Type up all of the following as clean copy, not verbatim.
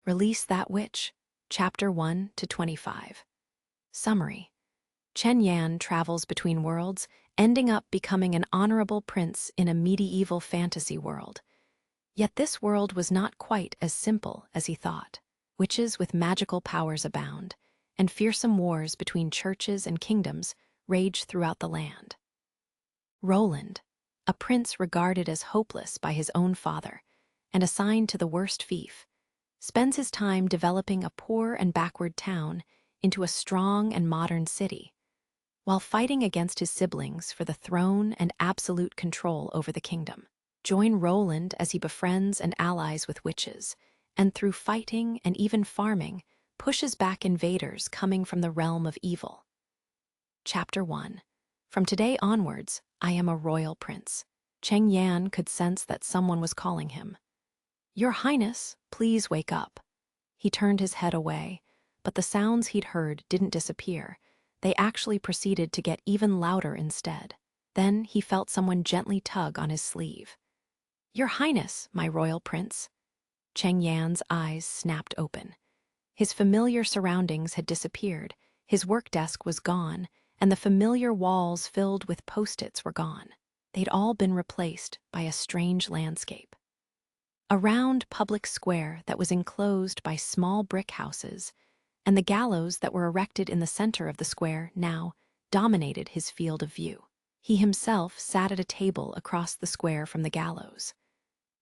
Release That Witch, Chapter 1 to 25. Summary. Chen Yan travels between worlds, ending up becoming an honorable prince in a medieval fantasy world. Yet this world was not quite as simple as he thought. Witches with magical powers abound, and fearsome wars between churches and kingdoms rage throughout the land. Roland, a prince regarded as hopeless by his own father and assigned to the worst fief, spends his time developing a poor and backward town into a strong and modern city, while fighting against his siblings for the throne and absolute control over the kingdom. Join Roland as he befriends and allies with witches, and through fighting and even farming, pushes back invaders coming from the realm of evil. Chapter 1. From today onwards, I am a royal prince. Chen Yan could sense that someone was calling him. Your Highness, please wake up. He turned his head away, but the sounds he'd heard didn't disappear. They actually proceeded to get even louder instead. Then he felt someone gently tug on his sleeve. Your Highness, my royal prince. Chen Yan's eyes snapped open. His familiar surroundings had disappeared, his work desk was gone, and the familiar walls filled with post-its were gone. They'd all been replaced by a strange landscape. A round public square that was enclosed by small brick houses, and the gallows that were erected in the center of the square now dominated his field of view. He himself sat at a table across the square from the gallows.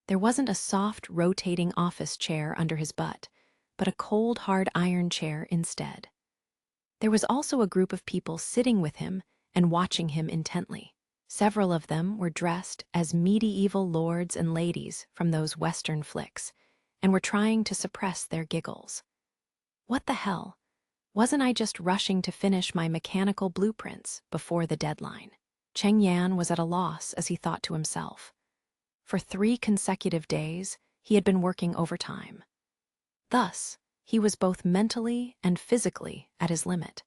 There wasn't a soft, rotating office chair under his butt, but a cold, hard iron chair instead. There was also a group of people sitting with him and watching him intently. Several of them were dressed as medieval lords and ladies from those Western flicks, and were trying to suppress their giggles. What the hell? Wasn't I just rushing to finish my mechanical blueprints before the deadline? Chen Yan was at a loss as he thought to himself. For 3 consecutive days, he had been working overtime. Thus, he was both mentally and physically at his limit.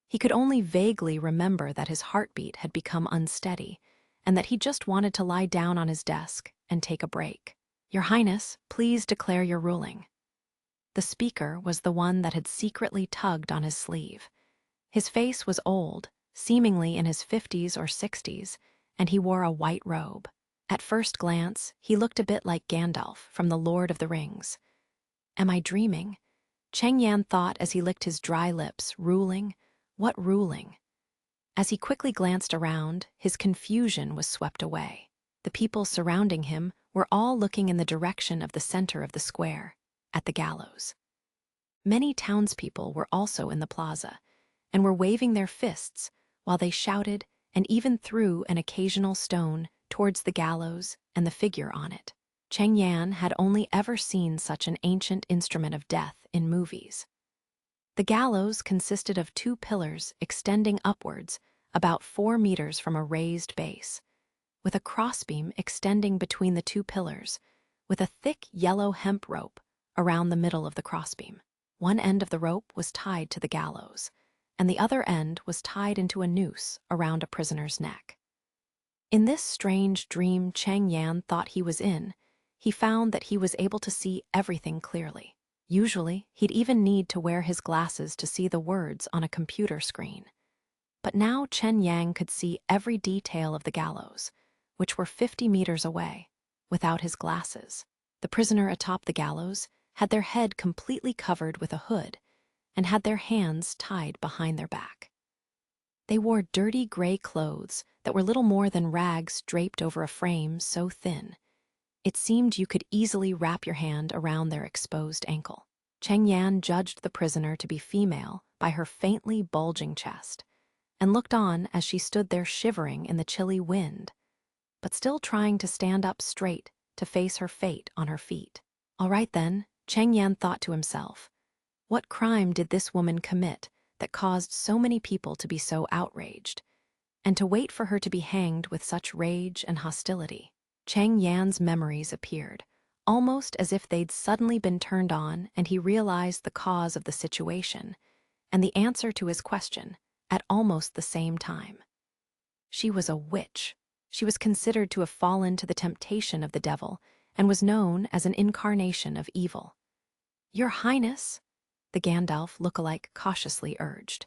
He could only vaguely remember that his heartbeat had become unsteady, and that he just wanted to lie down on his desk and take a break. Your Highness, please declare your ruling. The speaker was the one that had secretly tugged on his sleeve. His face was old, seemingly in his 50s or 60s, and he wore a white robe. At first glance, he looked a bit like Gandalf from The Lord of the Rings. Am I dreaming? Chen Yan thought as he licked his dry lips. Ruling? What ruling? As he quickly glanced around, his confusion was swept away. The people surrounding him were all looking in the direction of the center of the square, at the gallows. Many townspeople were also in the plaza, and were waving their fists while they shouted and even threw an occasional stone towards the gallows and the figure on it. Chen Yan had only ever seen such an ancient instrument of death in movies. The gallows consisted of 2 pillars extending upwards about 4 meters from a raised base, with a crossbeam extending between the 2 pillars, with a thick yellow hemp rope around the middle of the crossbeam. One end of the rope was tied to the gallows, and the other end was tied into a noose around a prisoner's neck. In this strange dream Chen Yan thought he was in, he found that he was able to see everything clearly. Usually, he'd even need to wear his glasses to see the words on a computer screen. But now Chen Yang could see every detail of the gallows, which were 50 meters away, without his glasses. The prisoner atop the gallows had their head completely covered with a hood and had their hands tied behind their back. They wore dirty gray clothes that were little more than rags draped over a frame so thin it seemed you could easily wrap your hand around their exposed ankle. Chen Yan judged the prisoner to be female by her faintly bulging chest, and looked on as she stood there shivering in the chilly wind, but still trying to stand up straight to face her fate on her feet. All right then, Chen Yan thought to himself. What crime did this woman commit that caused so many people to be so outraged, and to wait for her to be hanged with such rage and hostility? Chen Yan's memories appeared, almost as if they'd suddenly been turned on, and he realized the cause of the situation and the answer to his question at almost the same time. She was a witch. She was considered to have fallen to the temptation of the devil and was known as an incarnation of evil. Your Highness, the Gandalf look-alike cautiously urged.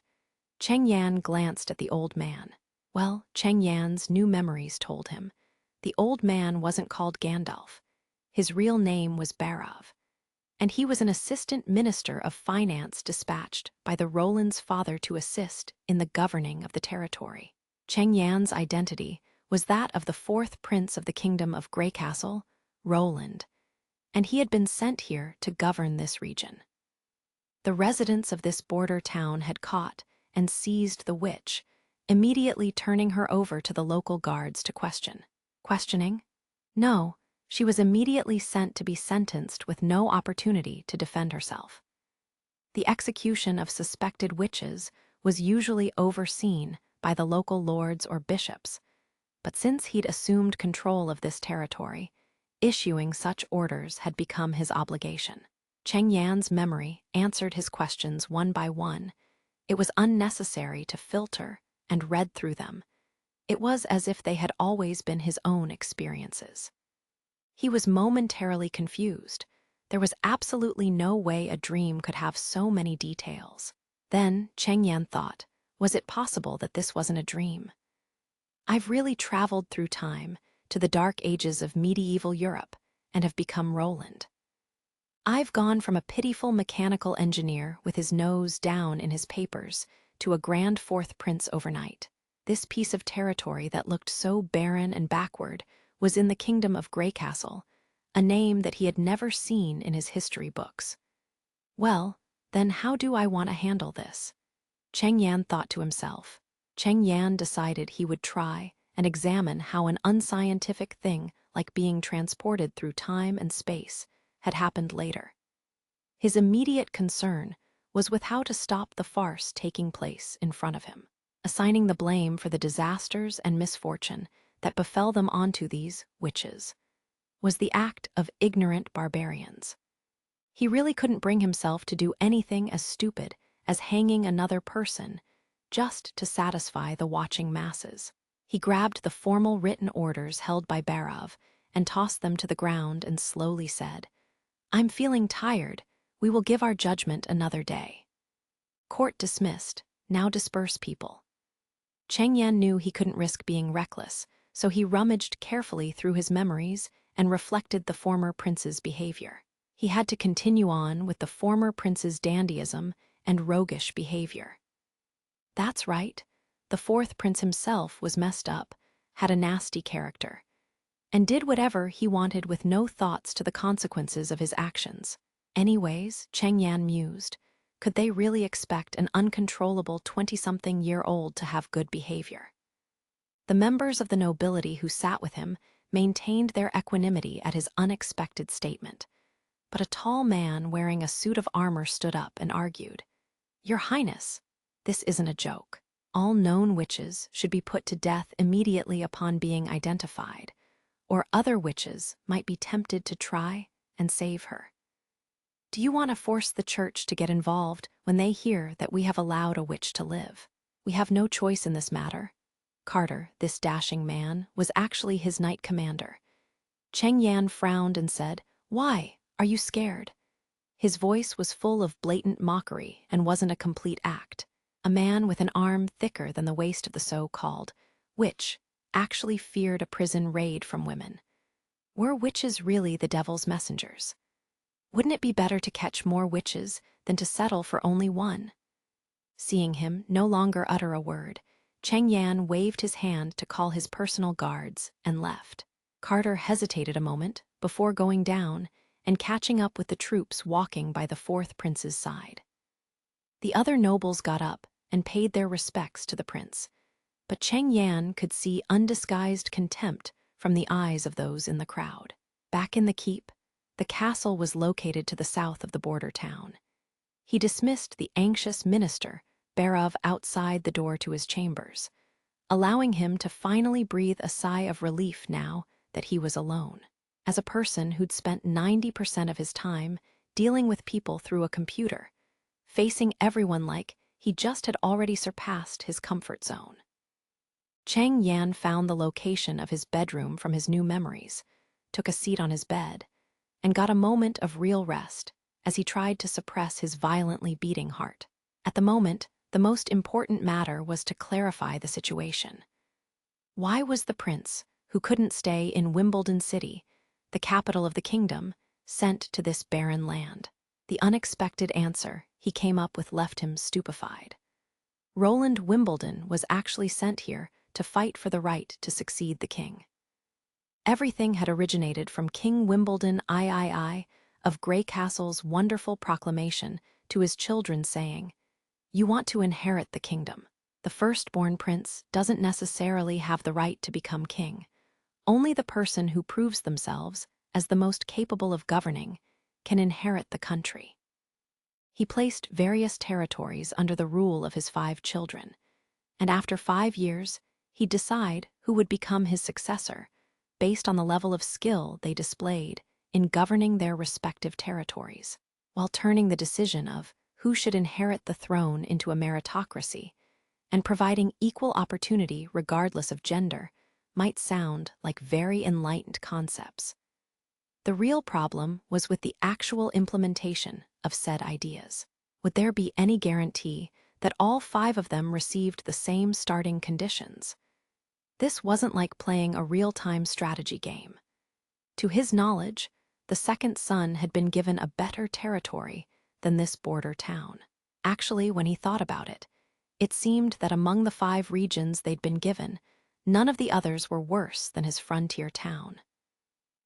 Cheng Yan glanced at the old man. Well, Cheng Yan's new memories told him. The old man wasn't called Gandalf. His real name was Barav, and he was an assistant minister of finance dispatched by the Roland's father to assist in the governing of the territory. Cheng Yan's identity was that of the fourth prince of the kingdom of Greycastle, Roland, and he had been sent here to govern this region. The residents of this border town had caught and seized the witch, immediately turning her over to the local guards to question. Questioning? No, she was immediately sent to be sentenced with no opportunity to defend herself. The execution of suspected witches was usually overseen by the local lords or bishops, but since he'd assumed control of this territory, issuing such orders had become his obligation. Cheng Yan's memory answered his questions one by one. It was unnecessary to filter and read through them. It was as if they had always been his own experiences. He was momentarily confused. There was absolutely no way a dream could have so many details. Then Cheng Yan thought, was it possible that this wasn't a dream? I've really traveled through time to the dark ages of medieval Europe and have become Roland. I've gone from a pitiful mechanical engineer with his nose down in his papers to a grand fourth prince overnight. This piece of territory that looked so barren and backward was in the kingdom of Greycastle, a name that he had never seen in his history books. Well, then how do I want to handle this? Cheng Yan thought to himself. Cheng Yan decided he would try and examine how an unscientific thing like being transported through time and space had happened later. His immediate concern was with how to stop the farce taking place in front of him, assigning the blame for the disasters and misfortune that befell them onto these witches was the act of ignorant barbarians. He really couldn't bring himself to do anything as stupid as hanging another person just to satisfy the watching masses. He grabbed the formal written orders held by Barav and tossed them to the ground and slowly said, I'm feeling tired. We will give our judgment another day. Court dismissed. Now disperse people. Cheng Yan knew he couldn't risk being reckless, so he rummaged carefully through his memories and reflected the former prince's behavior. He had to continue on with the former prince's dandyism and roguish behavior. That's right. The fourth prince himself was messed up, had a nasty character, and did whatever he wanted with no thoughts to the consequences of his actions. Anyways, Cheng Yan mused, could they really expect an uncontrollable 20-something-year-old to have good behavior? The members of the nobility who sat with him maintained their equanimity at his unexpected statement, but a tall man wearing a suit of armor stood up and argued, Your Highness, this isn't a joke. All known witches should be put to death immediately upon being identified, or other witches might be tempted to try and save her. Do you want to force the church to get involved when they hear that we have allowed a witch to live? We have no choice in this matter. Carter, this dashing man, was actually his knight commander. Cheng Yan frowned and said, Why? Are you scared? His voice was full of blatant mockery and wasn't a complete act. A man with an arm thicker than the waist of the so-called witch actually feared a prison raid from women. Were witches really the devil's messengers? Wouldn't it be better to catch more witches than to settle for only one? Seeing him no longer utter a word, Cheng Yan waved his hand to call his personal guards and left. Carter hesitated a moment before going down and catching up with the troops walking by the fourth prince's side. The other nobles got up and paid their respects to the prince, but Cheng Yan could see undisguised contempt from the eyes of those in the crowd. Back in the keep, the castle was located to the south of the border town. He dismissed the anxious minister, Barav, outside the door to his chambers, allowing him to finally breathe a sigh of relief now that he was alone. As a person who'd spent 90% of his time dealing with people through a computer, facing everyone like he just had already surpassed his comfort zone. Cheng Yan found the location of his bedroom from his new memories, took a seat on his bed, and got a moment of real rest as he tried to suppress his violently beating heart. At the moment, the most important matter was to clarify the situation. Why was the prince, who couldn't stay in Wimbledon City, the capital of the kingdom, sent to this barren land? The unexpected answer he came up with left him stupefied. Roland Wimbledon was actually sent here to fight for the right to succeed the king. Everything had originated from King Wimbledon III of Grey Castle's wonderful proclamation to his children saying, "You want to inherit the kingdom. The firstborn prince doesn't necessarily have the right to become king. Only the person who proves themselves as the most capable of governing can inherit the country." He placed various territories under the rule of his 5 children, and after 5 years, he'd decide who would become his successor based on the level of skill they displayed in governing their respective territories, while turning the decision of who should inherit the throne into a meritocracy and providing equal opportunity regardless of gender might sound like very enlightened concepts. The real problem was with the actual implementation of said ideas. Would there be any guarantee that all 5 of them received the same starting conditions? This wasn't like playing a real-time strategy game. To his knowledge, the second son had been given a better territory than this border town. Actually, when he thought about it, it seemed that among the 5 regions they'd been given, none of the others were worse than his frontier town.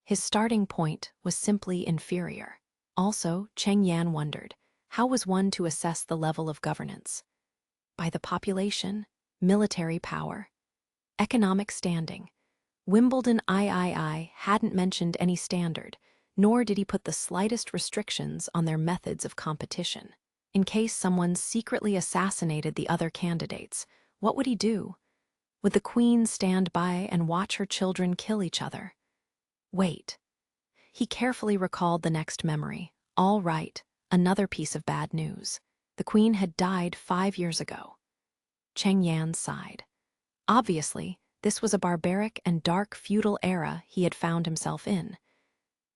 His starting point was simply inferior. Also, Cheng Yan wondered, how was one to assess the level of governance? By the population, military power, economic standing. Wimbledon III hadn't mentioned any standard, nor did he put the slightest restrictions on their methods of competition. In case someone secretly assassinated the other candidates, what would he do? Would the queen stand by and watch her children kill each other? Wait. He carefully recalled the next memory. All right, another piece of bad news. The queen had died 5 years ago. Cheng Yan sighed. Obviously, this was a barbaric and dark feudal era he had found himself in.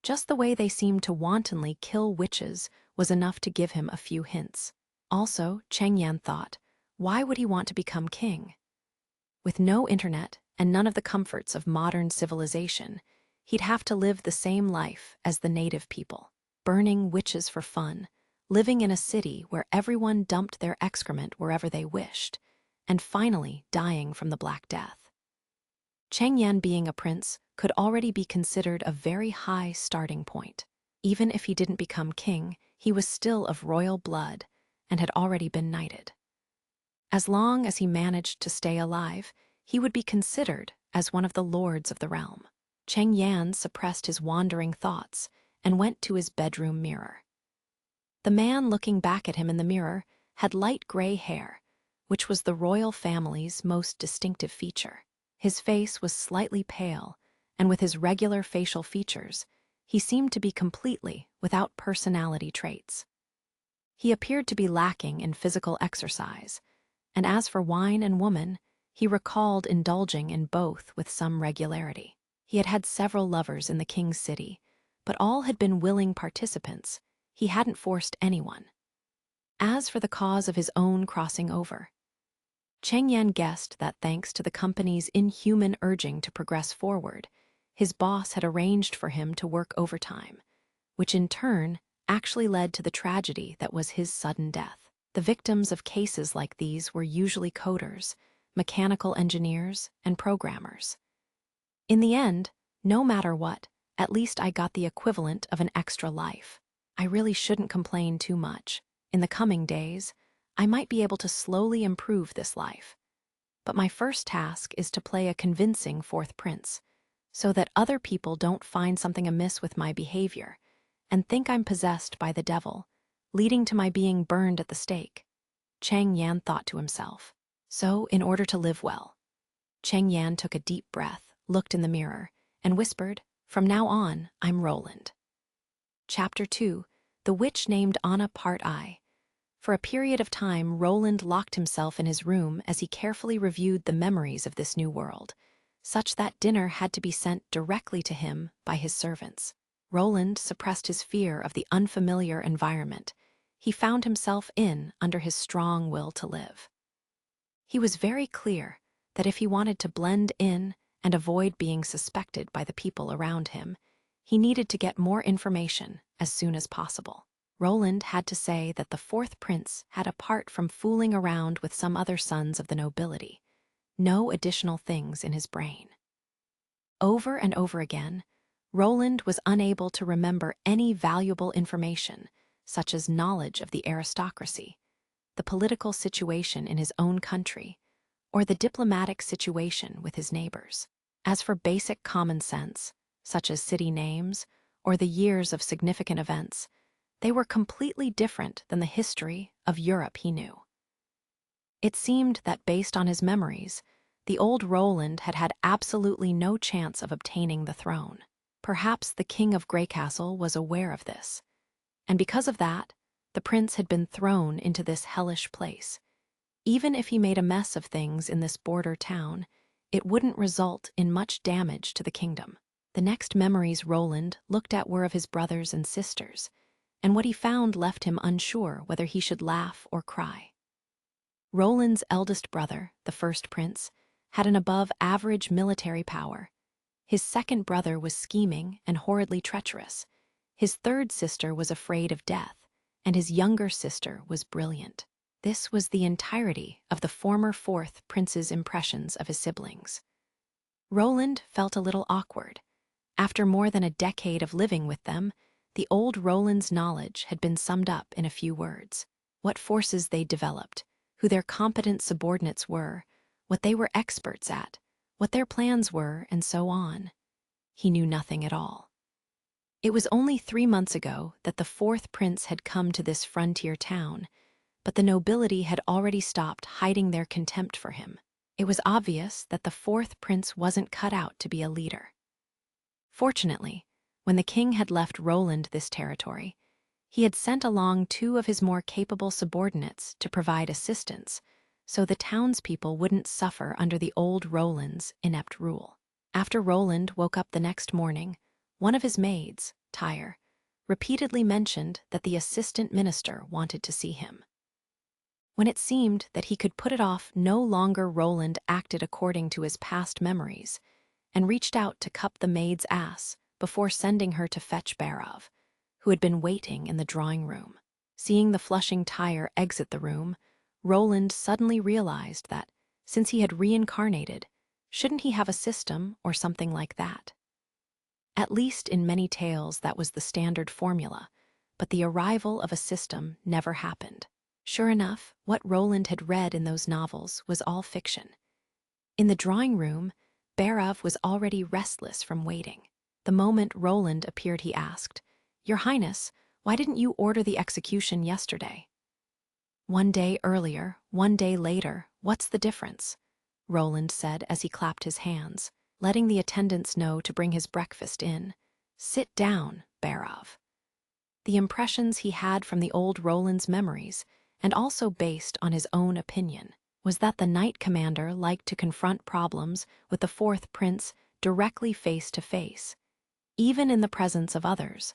Just the way they seemed to wantonly kill witches was enough to give him a few hints. Also, Cheng Yan thought, why would he want to become king? With no internet and none of the comforts of modern civilization, he'd have to live the same life as the native people, burning witches for fun, living in a city where everyone dumped their excrement wherever they wished, and finally dying from the Black Death. Cheng Yan being a prince could already be considered a very high starting point. Even if he didn't become king, he was still of royal blood and had already been knighted. As long as he managed to stay alive, he would be considered as one of the lords of the realm. Cheng Yan suppressed his wandering thoughts and went to his bedroom mirror. The man looking back at him in the mirror had light gray hair, which was the royal family's most distinctive feature. His face was slightly pale, and with his regular facial features, he seemed to be completely without personality traits. He appeared to be lacking in physical exercise, and as for wine and woman, he recalled indulging in both with some regularity. He had had several lovers in the king's city, but all had been willing participants. He hadn't forced anyone. As for the cause of his own crossing over, Cheng Yan guessed that thanks to the company's inhuman urging to progress forward, his boss had arranged for him to work overtime, which in turn actually led to the tragedy that was his sudden death. The victims of cases like these were usually coders, mechanical engineers, and programmers. In the end, no matter what, at least I got the equivalent of an extra life. I really shouldn't complain too much. In the coming days, I might be able to slowly improve this life. But my first task is to play a convincing fourth prince, so that other people don't find something amiss with my behavior and think I'm possessed by the devil, leading to my being burned at the stake. Cheng Yan thought to himself. So, in order to live well, Cheng Yan took a deep breath, looked in the mirror, and whispered, "From now on, I'm Roland." Chapter 2, The Witch Named Anna Part I. For a period of time, Roland locked himself in his room as he carefully reviewed the memories of this new world, such that dinner had to be sent directly to him by his servants. Roland suppressed his fear of the unfamiliar environment he found himself in under his strong will to live. He was very clear that if he wanted to blend in and avoid being suspected by the people around him, he needed to get more information as soon as possible. Roland had to say that the fourth prince had, apart from fooling around with some other sons of the nobility, no additional things in his brain. Over and over again, Roland was unable to remember any valuable information, such as knowledge of the aristocracy, the political situation in his own country, or the diplomatic situation with his neighbors. As for basic common sense, such as city names or the years of significant events, they were completely different than the history of Europe he knew. It seemed that based on his memories, the old Roland had had absolutely no chance of obtaining the throne. Perhaps the king of Greycastle was aware of this, and because of that, the prince had been thrown into this hellish place. Even if he made a mess of things in this border town, it wouldn't result in much damage to the kingdom. The next memories Roland looked at were of his brothers and sisters, and what he found left him unsure whether he should laugh or cry. Roland's eldest brother, the first prince, had an above-average military power. His second brother was scheming and horridly treacherous. His third sister was afraid of death, and his younger sister was brilliant. This was the entirety of the former fourth prince's impressions of his siblings. Roland felt a little awkward. After more than a decade of living with them, the old Roland's knowledge had been summed up in a few words. What forces they developed, who their competent subordinates were, what they were experts at, what their plans were, and so on. He knew nothing at all. It was only 3 months ago that the fourth prince had come to this frontier town, but the nobility had already stopped hiding their contempt for him. It was obvious that the fourth prince wasn't cut out to be a leader. Fortunately, when the king had left Roland this territory, he had sent along 2 of his more capable subordinates to provide assistance, so the townspeople wouldn't suffer under the old Roland's inept rule. After Roland woke up the next morning, one of his maids, Tyre, repeatedly mentioned that the assistant minister wanted to see him. When it seemed that he could put it off no longer, Roland acted according to his past memories and reached out to cup the maid's ass before sending her to fetch Barov, who had been waiting in the drawing room. Seeing the flushing Tyre exit the room, Roland suddenly realized that, since he had reincarnated, shouldn't he have a system or something like that? At least in many tales that was the standard formula, but the arrival of a system never happened. Sure enough, what Roland had read in those novels was all fiction. In the drawing room, Barov was already restless from waiting. The moment Roland appeared, he asked, "Your Highness, why didn't you order the execution yesterday?" "1 day earlier, 1 day later, what's the difference?" Roland said as he clapped his hands, letting the attendants know to bring his breakfast in. "Sit down, Barov." The impressions he had from the old Roland's memories, and also based on his own opinion, was that the knight commander liked to confront problems with the fourth prince directly face to face, even in the presence of others,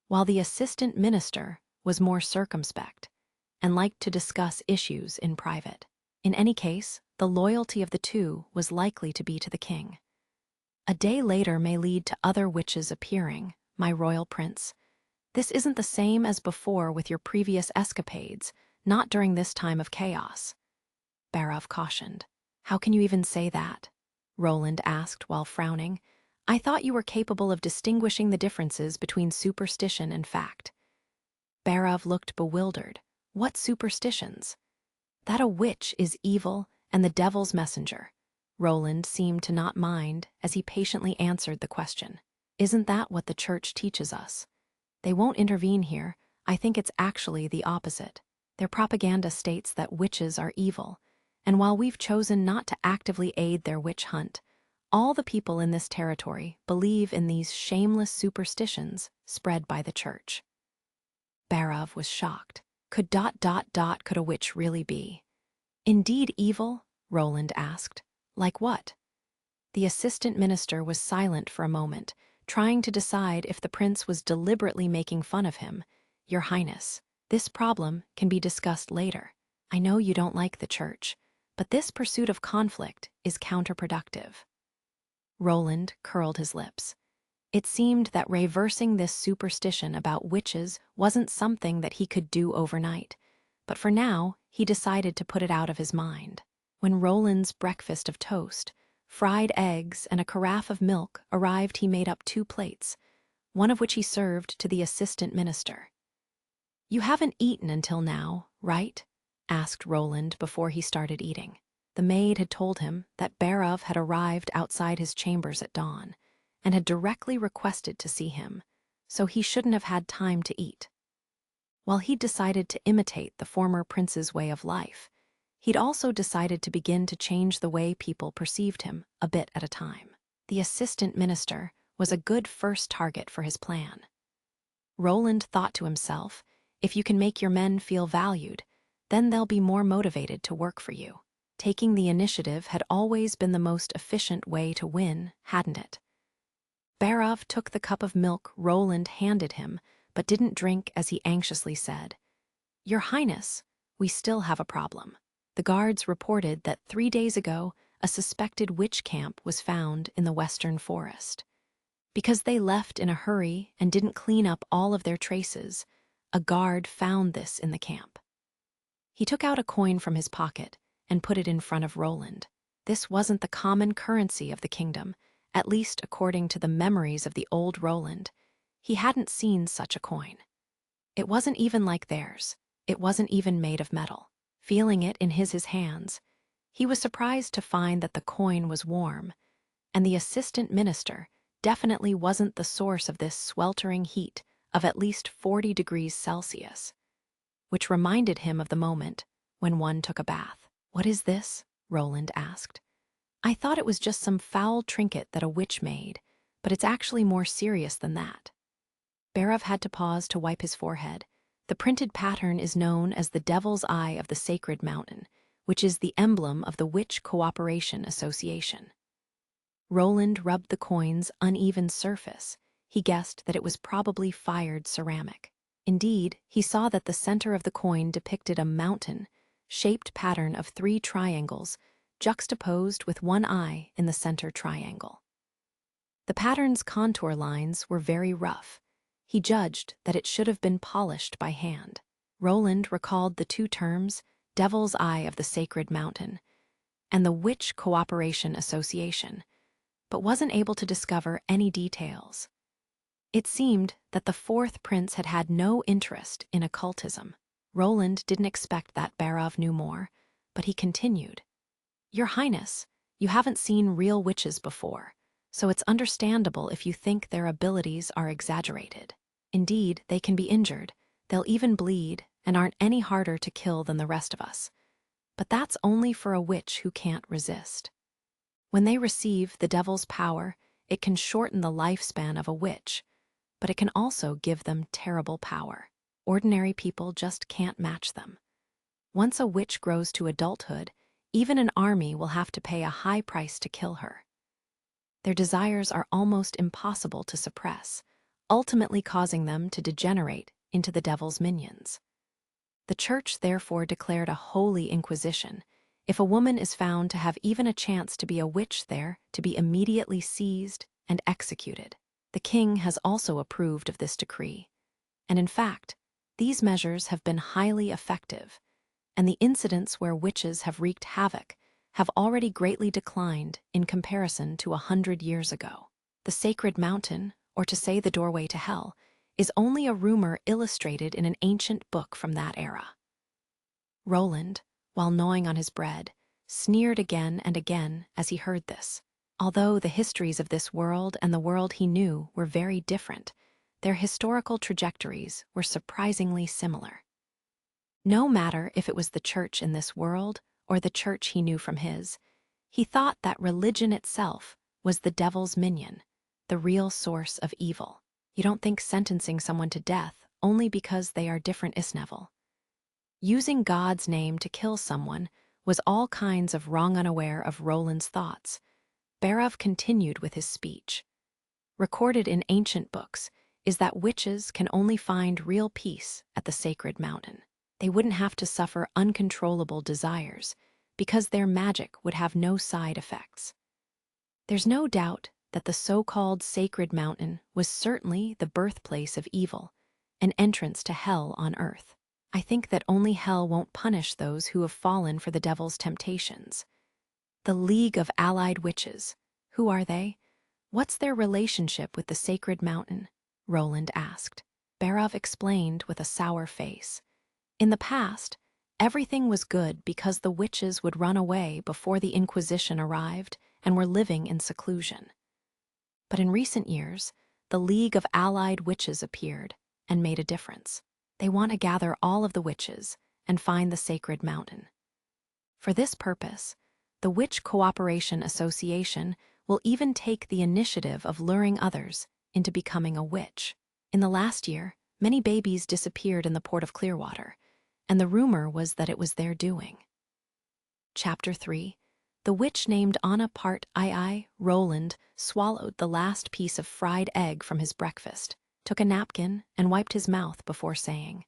while the assistant minister was more circumspect and liked to discuss issues in private. In any case, the loyalty of the two was likely to be to the king. "A day later may lead to other witches appearing, my royal prince. This isn't the same as before with your previous escapades, not during this time of chaos," Barov cautioned. "How can you even say that?" Roland asked while frowning. "I thought you were capable of distinguishing the differences between superstition and fact." Barov looked bewildered. "What superstitions?" "That a witch is evil and the devil's messenger." Roland seemed to not mind as he patiently answered the question. "Isn't that what the church teaches us? They won't intervene here. I think it's actually the opposite. Their propaganda states that witches are evil, and while we've chosen not to actively aid their witch hunt, all the people in this territory believe in these shameless superstitions spread by the church." Barov was shocked. Could a witch really be indeed evil? Roland asked. Like what? The assistant minister was silent for a moment, trying to decide if the prince was deliberately making fun of him. "Your Highness, this problem can be discussed later. I know you don't like the church, but this pursuit of conflict is counterproductive." Roland curled his lips. It seemed that reversing this superstition about witches wasn't something that he could do overnight, but for now, he decided to put it out of his mind. When Roland's breakfast of toast, fried eggs, and a carafe of milk arrived, he made up 2 plates, one of which he served to the assistant minister. "You haven't eaten until now, right?" asked Roland before he started eating. The maid had told him that Barov had arrived outside his chambers at dawn and had directly requested to see him, so he shouldn't have had time to eat. While he'd decided to imitate the former prince's way of life, he'd also decided to begin to change the way people perceived him a bit at a time. The assistant minister was a good first target for his plan. Roland thought to himself, if you can make your men feel valued, then they'll be more motivated to work for you. Taking the initiative had always been the most efficient way to win, hadn't it? Barov took the cup of milk Roland handed him, but didn't drink as he anxiously said, "Your Highness, we still have a problem. The guards reported that 3 days ago, a suspected witch camp was found in the western forest. Because they left in a hurry and didn't clean up all of their traces, a guard found this in the camp." He took out a coin from his pocket and put it in front of Roland. This wasn't the common currency of the kingdom, at least according to the memories of the old Roland. He hadn't seen such a coin. It wasn't even like theirs. It wasn't even made of metal. Feeling it in his hands, he was surprised to find that the coin was warm, and the assistant minister definitely wasn't the source of this sweltering heat of at least 40 degrees Celsius, which reminded him of the moment when one took a bath. "What is this?" Roland asked. "I thought it was just some foul trinket that a witch made, but it's actually more serious than that." Barov had to pause to wipe his forehead. The printed pattern is known as the Devil's Eye of the Sacred Mountain, which is the emblem of the Witch Cooperation Association. Roland rubbed the coin's uneven surface. He guessed that it was probably fired ceramic. Indeed, he saw that the center of the coin depicted a mountain-shaped pattern of 3 triangles, juxtaposed with one eye in the center triangle. The pattern's contour lines were very rough. He judged that it should have been polished by hand. Roland recalled the 2 terms, Devil's Eye of the Sacred Mountain and the Witch Cooperation Association, but wasn't able to discover any details. It seemed that the 4th prince had had no interest in occultism. Roland didn't expect that Barov knew more, but he continued, "Your Highness, you haven't seen real witches before, so it's understandable if you think their abilities are exaggerated. Indeed, they can be injured, they'll even bleed, and aren't any harder to kill than the rest of us. But that's only for a witch who can't resist. When they receive the devil's power, it can shorten the lifespan of a witch, but it can also give them terrible power. Ordinary people just can't match them. Once a witch grows to adulthood, even an army will have to pay a high price to kill her. Their desires are almost impossible to suppress, ultimately causing them to degenerate into the devil's minions. The church therefore declared a holy inquisition. If a woman is found to have even a chance to be a witch, there to be immediately seized and executed. The king has also approved of this decree. And in fact, these measures have been highly effective, and the incidents where witches have wreaked havoc have already greatly declined in comparison to 100 years ago. The Sacred Mountain, or to say the doorway to hell, is only a rumor illustrated in an ancient book from that era. Roland, while gnawing on his bread, sneered again and again as he heard this. Although the histories of this world and the world he knew were very different, their historical trajectories were surprisingly similar. No matter if it was the church in this world or the church he knew from his, he thought that religion itself was the devil's minion, the real source of evil. You don't think sentencing someone to death only because they are different is Neville. Using God's name to kill someone was all kinds of wrong. Unaware of Roland's thoughts, Barov continued with his speech. recorded in ancient books, is that witches can only find real peace at the sacred mountain. They wouldn't have to suffer uncontrollable desires because their magic would have no side effects. There's no doubt that the so-called sacred mountain was certainly the birthplace of evil, an entrance to hell on earth. I think that only hell won't punish those who have fallen for the devil's temptations. The League of Allied Witches. Who are they? What's their relationship with the sacred mountain? Roland asked. Barov explained with a sour face. In the past, everything was good because the witches would run away before the Inquisition arrived and were living in seclusion. But in recent years, the League of Allied Witches appeared and made a difference. They want to gather all of the witches and find the sacred mountain. For this purpose, the Witch Cooperation Association will even take the initiative of luring others into becoming a witch. In the last year, many babies disappeared in the port of Clearwater, and the rumor was that it was their doing. Chapter 3. The witch named Anna Part II. Roland swallowed the last piece of fried egg from his breakfast, took a napkin, and wiped his mouth before saying,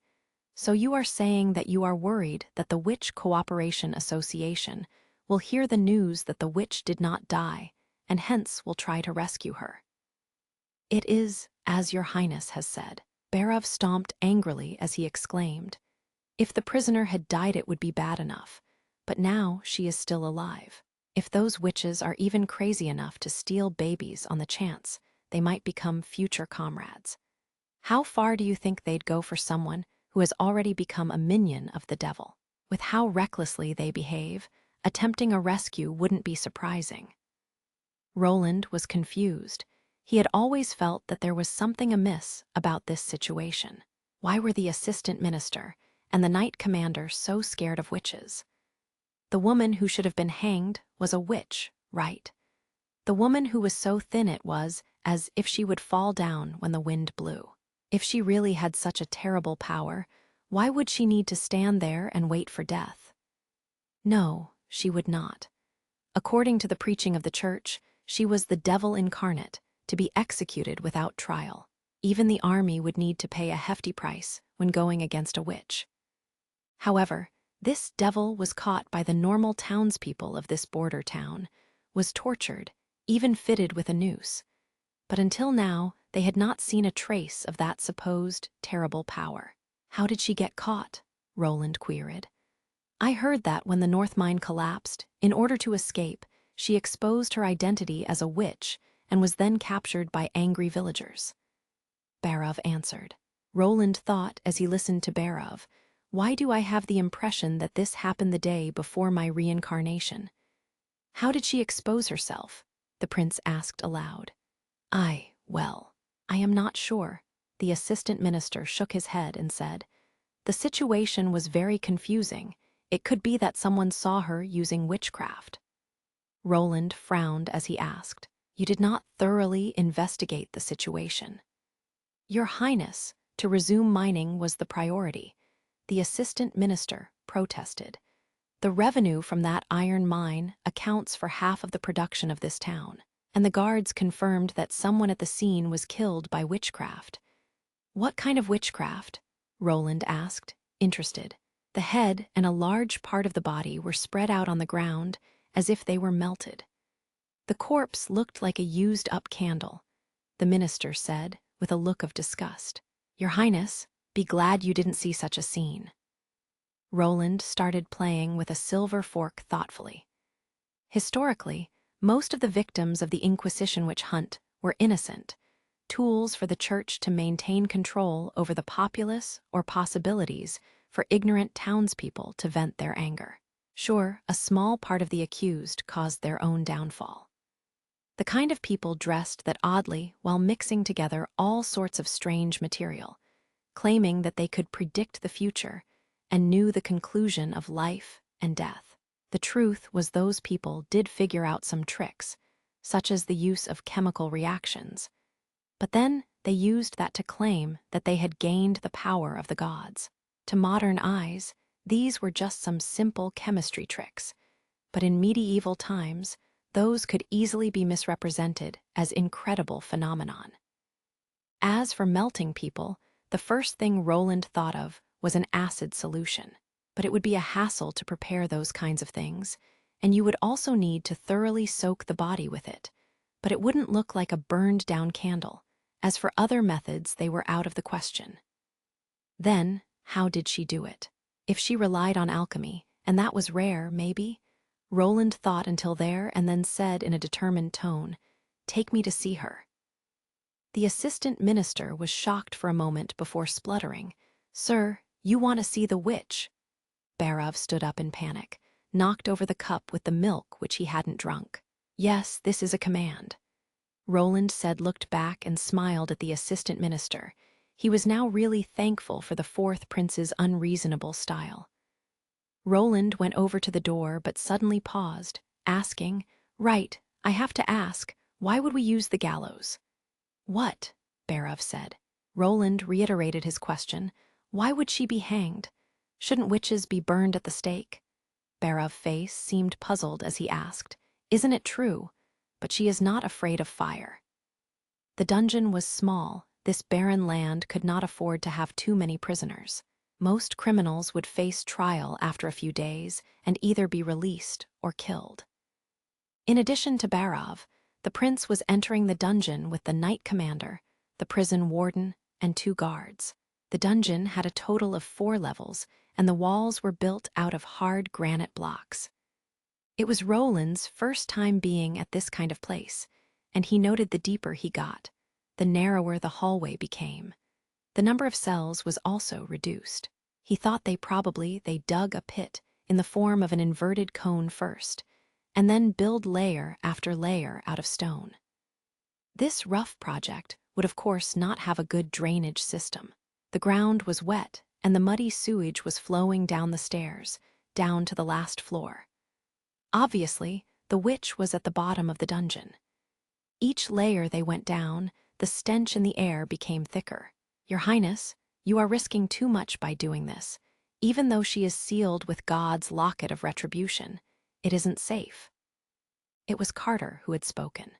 "So you are saying that you are worried that the Witch Cooperation Association will hear the news that the witch did not die, and hence will try to rescue her." "It is, as your highness has said." Barov stomped angrily as he exclaimed, "If the prisoner had died it would be bad enough, but now she is still alive. If those witches are even crazy enough to steal babies on the chance, they might become future comrades. How far do you think they'd go for someone who has already become a minion of the devil? With how recklessly they behave, attempting a rescue wouldn't be surprising." Roland was confused. He had always felt that there was something amiss about this situation. Why were the assistant minister and the knight commander so scared of witches? The woman who should have been hanged was a witch, right? The woman who was so thin it was as if she would fall down when the wind blew. If she really had such a terrible power, why would she need to stand there and wait for death? No, she would not. According to the preaching of the church, she was the devil incarnate, to be executed without trial. Even the army would need to pay a hefty price when going against a witch. However, this devil was caught by the normal townspeople of this border town, was tortured, even fitted with a noose. But until now, they had not seen a trace of that supposed terrible power. "How did she get caught?" Roland queried. "I heard that when the North Mine collapsed, in order to escape, she exposed her identity as a witch and was then captured by angry villagers." Barov answered. Roland thought as he listened to Barov, "Why do I have the impression that this happened the day before my reincarnation?" "How did she expose herself?" the prince asked aloud. Well, I am not sure." The assistant minister shook his head and said, "The situation was very confusing. It could be that someone saw her using witchcraft." Roland frowned as he asked, "You did not thoroughly investigate the situation." "Your Highness, to resume mining was the priority." The assistant minister protested. "The revenue from that iron mine accounts for half of the production of this town, and the guards confirmed that someone at the scene was killed by witchcraft." "What kind of witchcraft?" Roland asked, interested. The head and a large part of the body were spread out on the ground as if they were melted. "The corpse looked like a used-up candle," the minister said with a look of disgust. "Your Highness, be glad you didn't see such a scene." Roland started playing with a silver fork thoughtfully. Historically, most of the victims of the Inquisition witch hunt were innocent, tools for the church to maintain control over the populace or possibilities for ignorant townspeople to vent their anger. Sure, a small part of the accused caused their own downfall. The kind of people dressed that oddly while mixing together all sorts of strange material, claiming that they could predict the future and knew the conclusion of life and death. The truth was those people did figure out some tricks, such as the use of chemical reactions. But then they used that to claim that they had gained the power of the gods. To modern eyes, these were just some simple chemistry tricks. But in medieval times, those could easily be misrepresented as incredible phenomenon. As for melting people, the first thing Roland thought of was an acid solution. But it would be a hassle to prepare those kinds of things, and you would also need to thoroughly soak the body with it. But it wouldn't look like a burned-down candle. As for other methods, they were out of the question. Then, how did she do it? If she relied on alchemy, and that was rare, maybe? Roland thought until there and then said in a determined tone, "Take me to see her." The assistant minister was shocked for a moment before spluttering, "Sir, you want to see the witch?" Barov stood up in panic, knocked over the cup with the milk which he hadn't drunk. "Yes, this is a command." Roland looked back and smiled at the assistant minister. He was now really thankful for the fourth prince's unreasonable style. Roland went over to the door but suddenly paused, asking, "Right, I have to ask, why would we use the gallows?" "What?" Barov said. Roland reiterated his question. "Why would she be hanged? Shouldn't witches be burned at the stake?" Barov's face seemed puzzled as he asked, "Isn't it true? But she is not afraid of fire." The dungeon was small. This barren land could not afford to have too many prisoners. Most criminals would face trial after a few days and either be released or killed. In addition to Barov, the prince was entering the dungeon with the knight commander, the prison warden, and 2 guards. The dungeon had a total of 4 levels, and the walls were built out of hard granite blocks. It was Roland's first time being at this kind of place, and he noted the deeper he got, the narrower the hallway became. The number of cells was also reduced. He thought they dug a pit in the form of an inverted cone first, and then build layer after layer out of stone. This rough project would of course not have a good drainage system. The ground was wet, and the muddy sewage was flowing down the stairs, down to the last floor. Obviously, the witch was at the bottom of the dungeon. Each layer they went down, the stench in the air became thicker. "Your Highness, you are risking too much by doing this. Even though she is sealed with God's locket of retribution, it isn't safe." It was Carter who had spoken.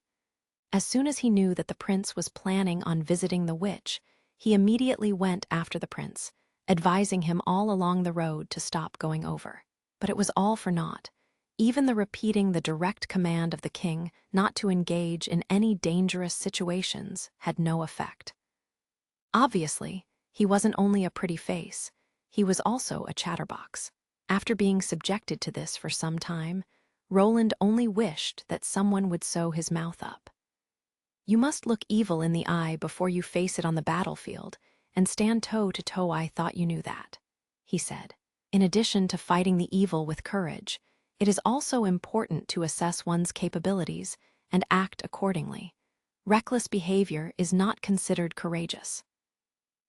As soon as he knew that the prince was planning on visiting the witch, he immediately went after the prince, advising him all along the road to stop going over. But it was all for naught. Even the repeating the direct command of the king not to engage in any dangerous situations had no effect. Obviously, he wasn't only a pretty face, he was also a chatterbox. After being subjected to this for some time, Roland only wished that someone would sew his mouth up. "You must look evil in the eye before you face it on the battlefield, and stand toe to toe. I thought you knew that," he said. "In addition to fighting the evil with courage, it is also important to assess one's capabilities and act accordingly. Reckless behavior is not considered courageous."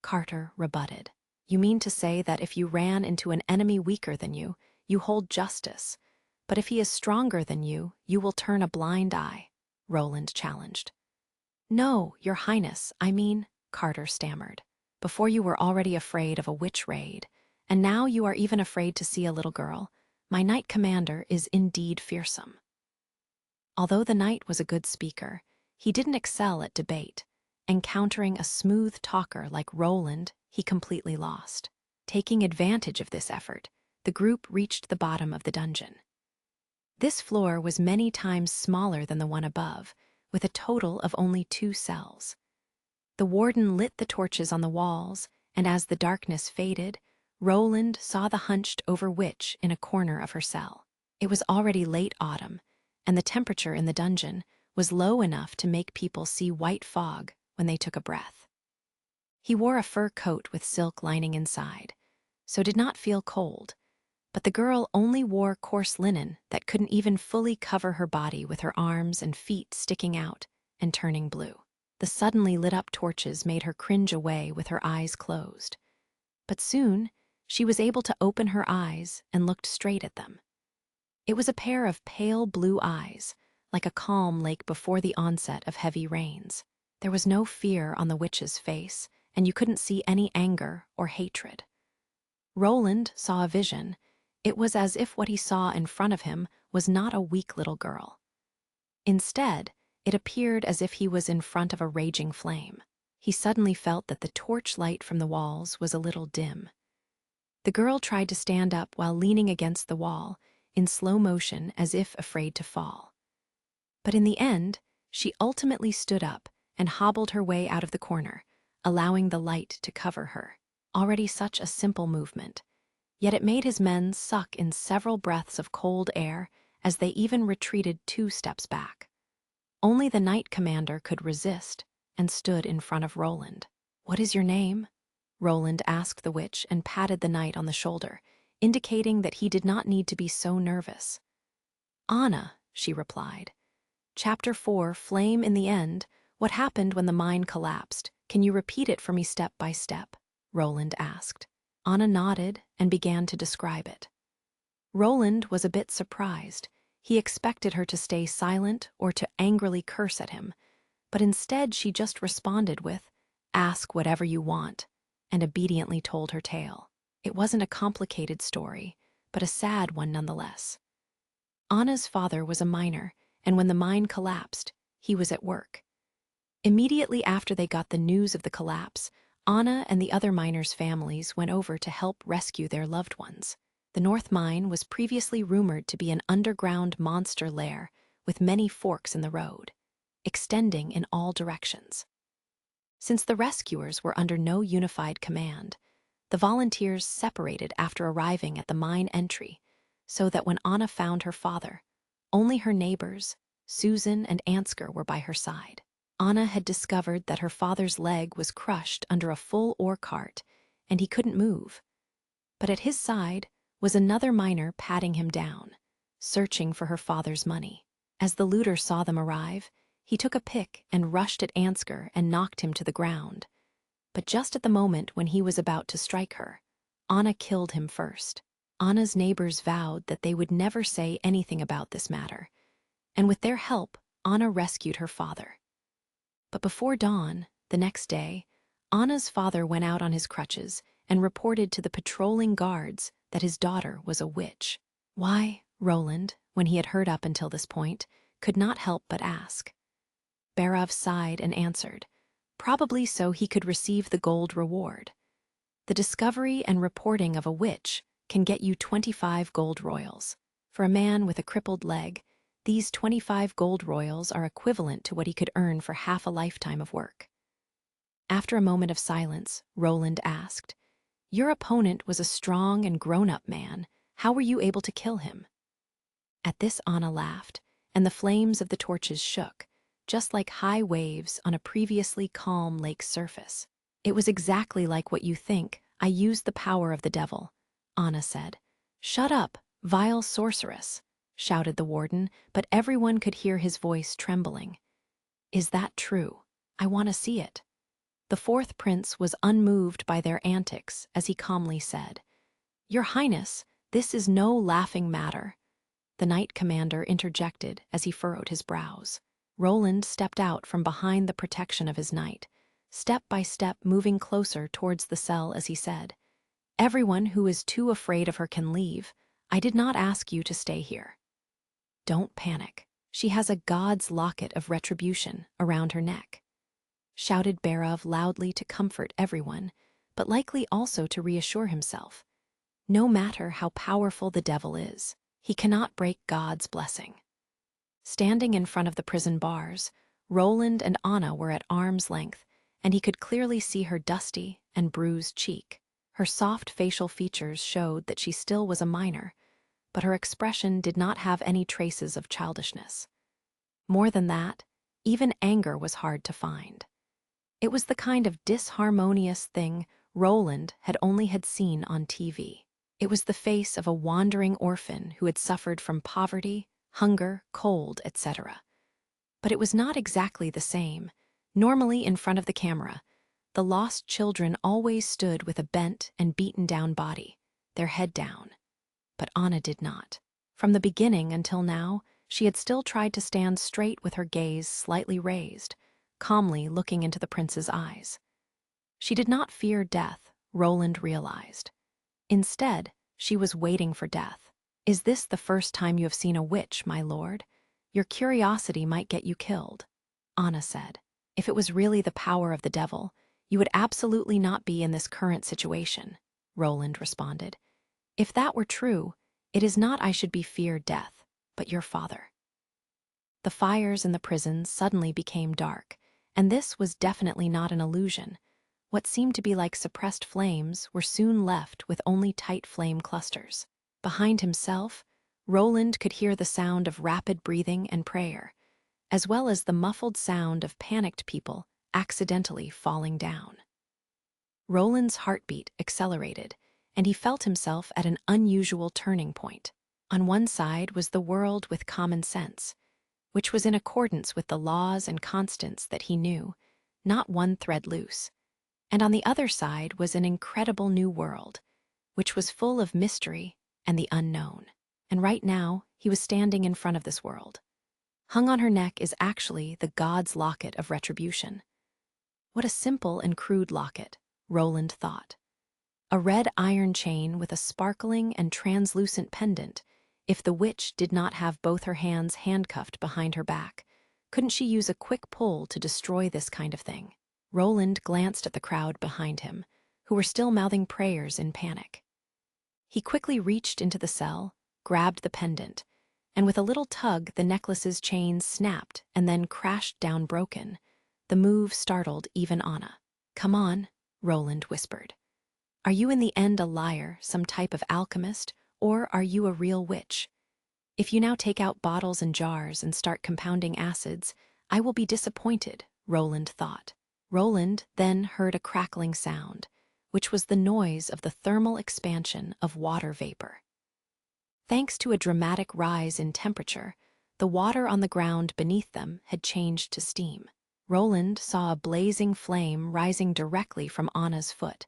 Carter rebutted. "You mean to say that if you ran into an enemy weaker than you, you hold justice, but if he is stronger than you will turn a blind eye?" Roland challenged. "No, Your Highness, I mean," Carter stammered. "Before you were already afraid of a witch raid, and now you are even afraid to see a little girl. My knight commander is indeed fearsome." Although the knight was a good speaker, he didn't excel at debate. Encountering a smooth talker like Roland, he completely lost. Taking advantage of this effort, the group reached the bottom of the dungeon. This floor was many times smaller than the one above, with a total of only 2 cells. The warden lit the torches on the walls, and as the darkness faded, Roland saw the hunched-over witch in a corner of her cell. It was already late autumn, and the temperature in the dungeon was low enough to make people see white fog when they took a breath. He wore a fur coat with silk lining inside, so did not feel cold, but the girl only wore coarse linen that couldn't even fully cover her body, with her arms and feet sticking out and turning blue. The suddenly lit-up torches made her cringe away with her eyes closed. But soon, she was able to open her eyes and looked straight at them. It was a pair of pale blue eyes, like a calm lake before the onset of heavy rains. There was no fear on the witch's face, and you couldn't see any anger or hatred. Roland saw a vision. It was as if what he saw in front of him was not a weak little girl. Instead, it appeared as if he was in front of a raging flame. He suddenly felt that the torchlight from the walls was a little dim. The girl tried to stand up while leaning against the wall, in slow motion as if afraid to fall. But in the end, she ultimately stood up and hobbled her way out of the corner, allowing the light to cover her. Already such a simple movement. Yet it made his men suck in several breaths of cold air as they even retreated 2 steps back. Only the Knight Commander could resist and stood in front of Roland. "What is your name?" Roland asked the witch and patted the knight on the shoulder, indicating that he did not need to be so nervous. "Anna," she replied. "Chapter 4, Flame in the End. What happened when the mine collapsed? Can you repeat it for me step by step?" Roland asked. Anna nodded and began to describe it. Roland was a bit surprised. He expected her to stay silent or to angrily curse at him, but instead she just responded with, "Ask whatever you want," and obediently told her tale. It wasn't a complicated story, but a sad one nonetheless. Anna's father was a miner, and when the mine collapsed, he was at work. Immediately after they got the news of the collapse, Anna and the other miners' families went over to help rescue their loved ones. The North Mine was previously rumored to be an underground monster lair with many forks in the road, extending in all directions. Since the rescuers were under no unified command, the volunteers separated after arriving at the mine entry, so that when Anna found her father, only her neighbors, Susan and Ansgar, were by her side. Anna had discovered that her father's leg was crushed under a full ore cart, and he couldn't move. But at his side was another miner patting him down, searching for her father's money. As the looter saw them arrive, he took a pick and rushed at Ansgar and knocked him to the ground. But just at the moment when he was about to strike her, Anna killed him first. Anna's neighbors vowed that they would never say anything about this matter, and with their help, Anna rescued her father. But before dawn, the next day, Anna's father went out on his crutches and reported to the patrolling guards that his daughter was a witch. Why, Roland, when he had heard up until this point, could not help but ask. Barov sighed and answered, probably so he could receive the gold reward. The discovery and reporting of a witch can get you 25 gold royals. For a man with a crippled leg, these 25 gold royals are equivalent to what he could earn for half a lifetime of work. After a moment of silence, Roland asked, "Your opponent was a strong and grown-up man. How were you able to kill him?" At this, Anna laughed, and the flames of the torches shook, just like high waves on a previously calm lake surface. "It was exactly like what you think. I used the power of the devil," Anna said. "Shut up, vile sorceress," shouted the warden, but everyone could hear his voice trembling. "Is that true? I want to see it." The fourth prince was unmoved by their antics as he calmly said, "Your Highness, this is no laughing matter." The Knight Commander interjected as he furrowed his brows. Roland stepped out from behind the protection of his knight, step by step moving closer towards the cell as he said, "Everyone who is too afraid of her can leave. I did not ask you to stay here." "Don't panic. She has a god's locket of retribution around her neck," shouted Barov loudly to comfort everyone, but likely also to reassure himself. No matter how powerful the devil is, he cannot break God's blessing. Standing in front of the prison bars, Roland and Anna were at arm's length, and he could clearly see her dusty and bruised cheek. Her soft facial features showed that she still was a minor, but her expression did not have any traces of childishness. More than that, even anger was hard to find. It was the kind of disharmonious thing Roland had only seen on TV. It was the face of a wandering orphan who had suffered from poverty, hunger, cold, etc. But it was not exactly the same. Normally, in front of the camera, the lost children always stood with a bent and beaten-down body, their head down. But Anna did not. From the beginning until now, she had still tried to stand straight with her gaze slightly raised, calmly looking into the prince's eyes. She did not fear death, Roland realized. Instead, she was waiting for death. "Is this the first time you have seen a witch, my lord? Your curiosity might get you killed, Anna said. If it was really the power of the devil, you would absolutely not be in this current situation, Roland responded. If that were true, it is not I should be feared death, but your father. The fires in the prisons suddenly became dark, and this was definitely not an illusion. What seemed to be like suppressed flames were soon left with only tight flame clusters. Behind himself, Roland could hear the sound of rapid breathing and prayer, as well as the muffled sound of panicked people accidentally falling down. Roland's heartbeat accelerated, and he felt himself at an unusual turning point. On one side was the world with common sense, which was in accordance with the laws and constants that he knew, not one thread loose. And on the other side was an incredible new world, which was full of mystery and the unknown. And right now, he was standing in front of this world. Hung on her neck is actually the god's locket of retribution. What a simple and crude locket, Roland thought. A red iron chain with a sparkling and translucent pendant. If the witch did not have both her hands handcuffed behind her back, couldn't she use a quick pull to destroy this kind of thing? Roland glanced at the crowd behind him, who were still mouthing prayers in panic. He quickly reached into the cell, grabbed the pendant, and with a little tug the necklace's chains snapped and then crashed down broken. The move startled even Anna. "Come on," Roland whispered. "Are you in the end a liar, some type of alchemist, or are you a real witch? If you now take out bottles and jars and start compounding acids, I will be disappointed," Roland thought. Roland then heard a crackling sound, which was the noise of the thermal expansion of water vapor. Thanks to a dramatic rise in temperature, the water on the ground beneath them had changed to steam. Roland saw a blazing flame rising directly from Anna's foot,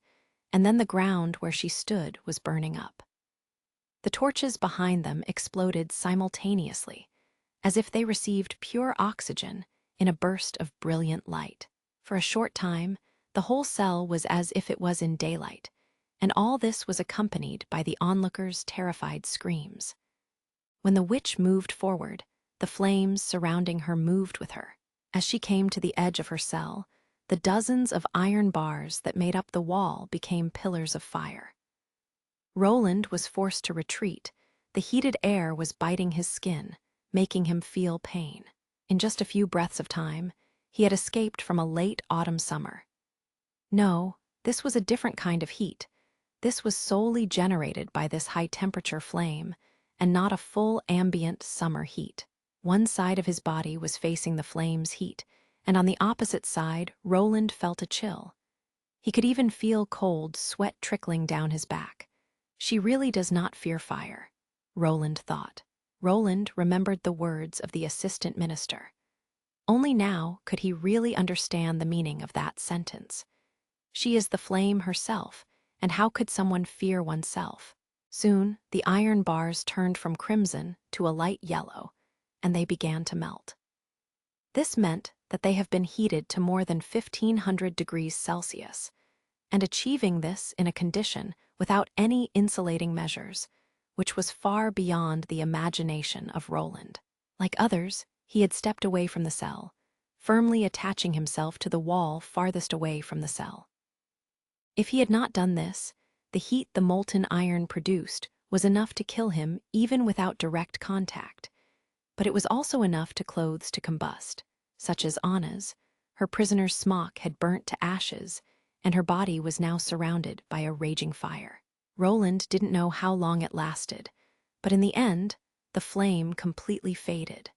and then the ground where she stood was burning up. The torches behind them exploded simultaneously, as if they received pure oxygen in a burst of brilliant light. For a short time, the whole cell was as if it was in daylight, and all this was accompanied by the onlookers' terrified screams. When the witch moved forward, the flames surrounding her moved with her. As she came to the edge of her cell, the dozens of iron bars that made up the wall became pillars of fire. Roland was forced to retreat. The heated air was biting his skin, making him feel pain. In just a few breaths of time, he had escaped from a late autumn summer. No, this was a different kind of heat. This was solely generated by this high-temperature flame, and not a full ambient summer heat. One side of his body was facing the flame's heat, and on the opposite side, Roland felt a chill. He could even feel cold sweat trickling down his back. She really does not fear fire, Roland thought. Roland remembered the words of the assistant minister. Only now could he really understand the meaning of that sentence. She is the flame herself, and how could someone fear oneself? Soon, the iron bars turned from crimson to a light yellow, and they began to melt. This meant that they have been heated to more than 1,500 degrees Celsius, and achieving this in a condition without any insulating measures, which was far beyond the imagination of Roland. Like others, he had stepped away from the cell, firmly attaching himself to the wall farthest away from the cell. If he had not done this, the heat the molten iron produced was enough to kill him even without direct contact. But it was also enough to clothes to combust, such as Anna's. Her prisoner's smock had burnt to ashes, and her body was now surrounded by a raging fire. Roland didn't know how long it lasted, but in the end, the flame completely faded.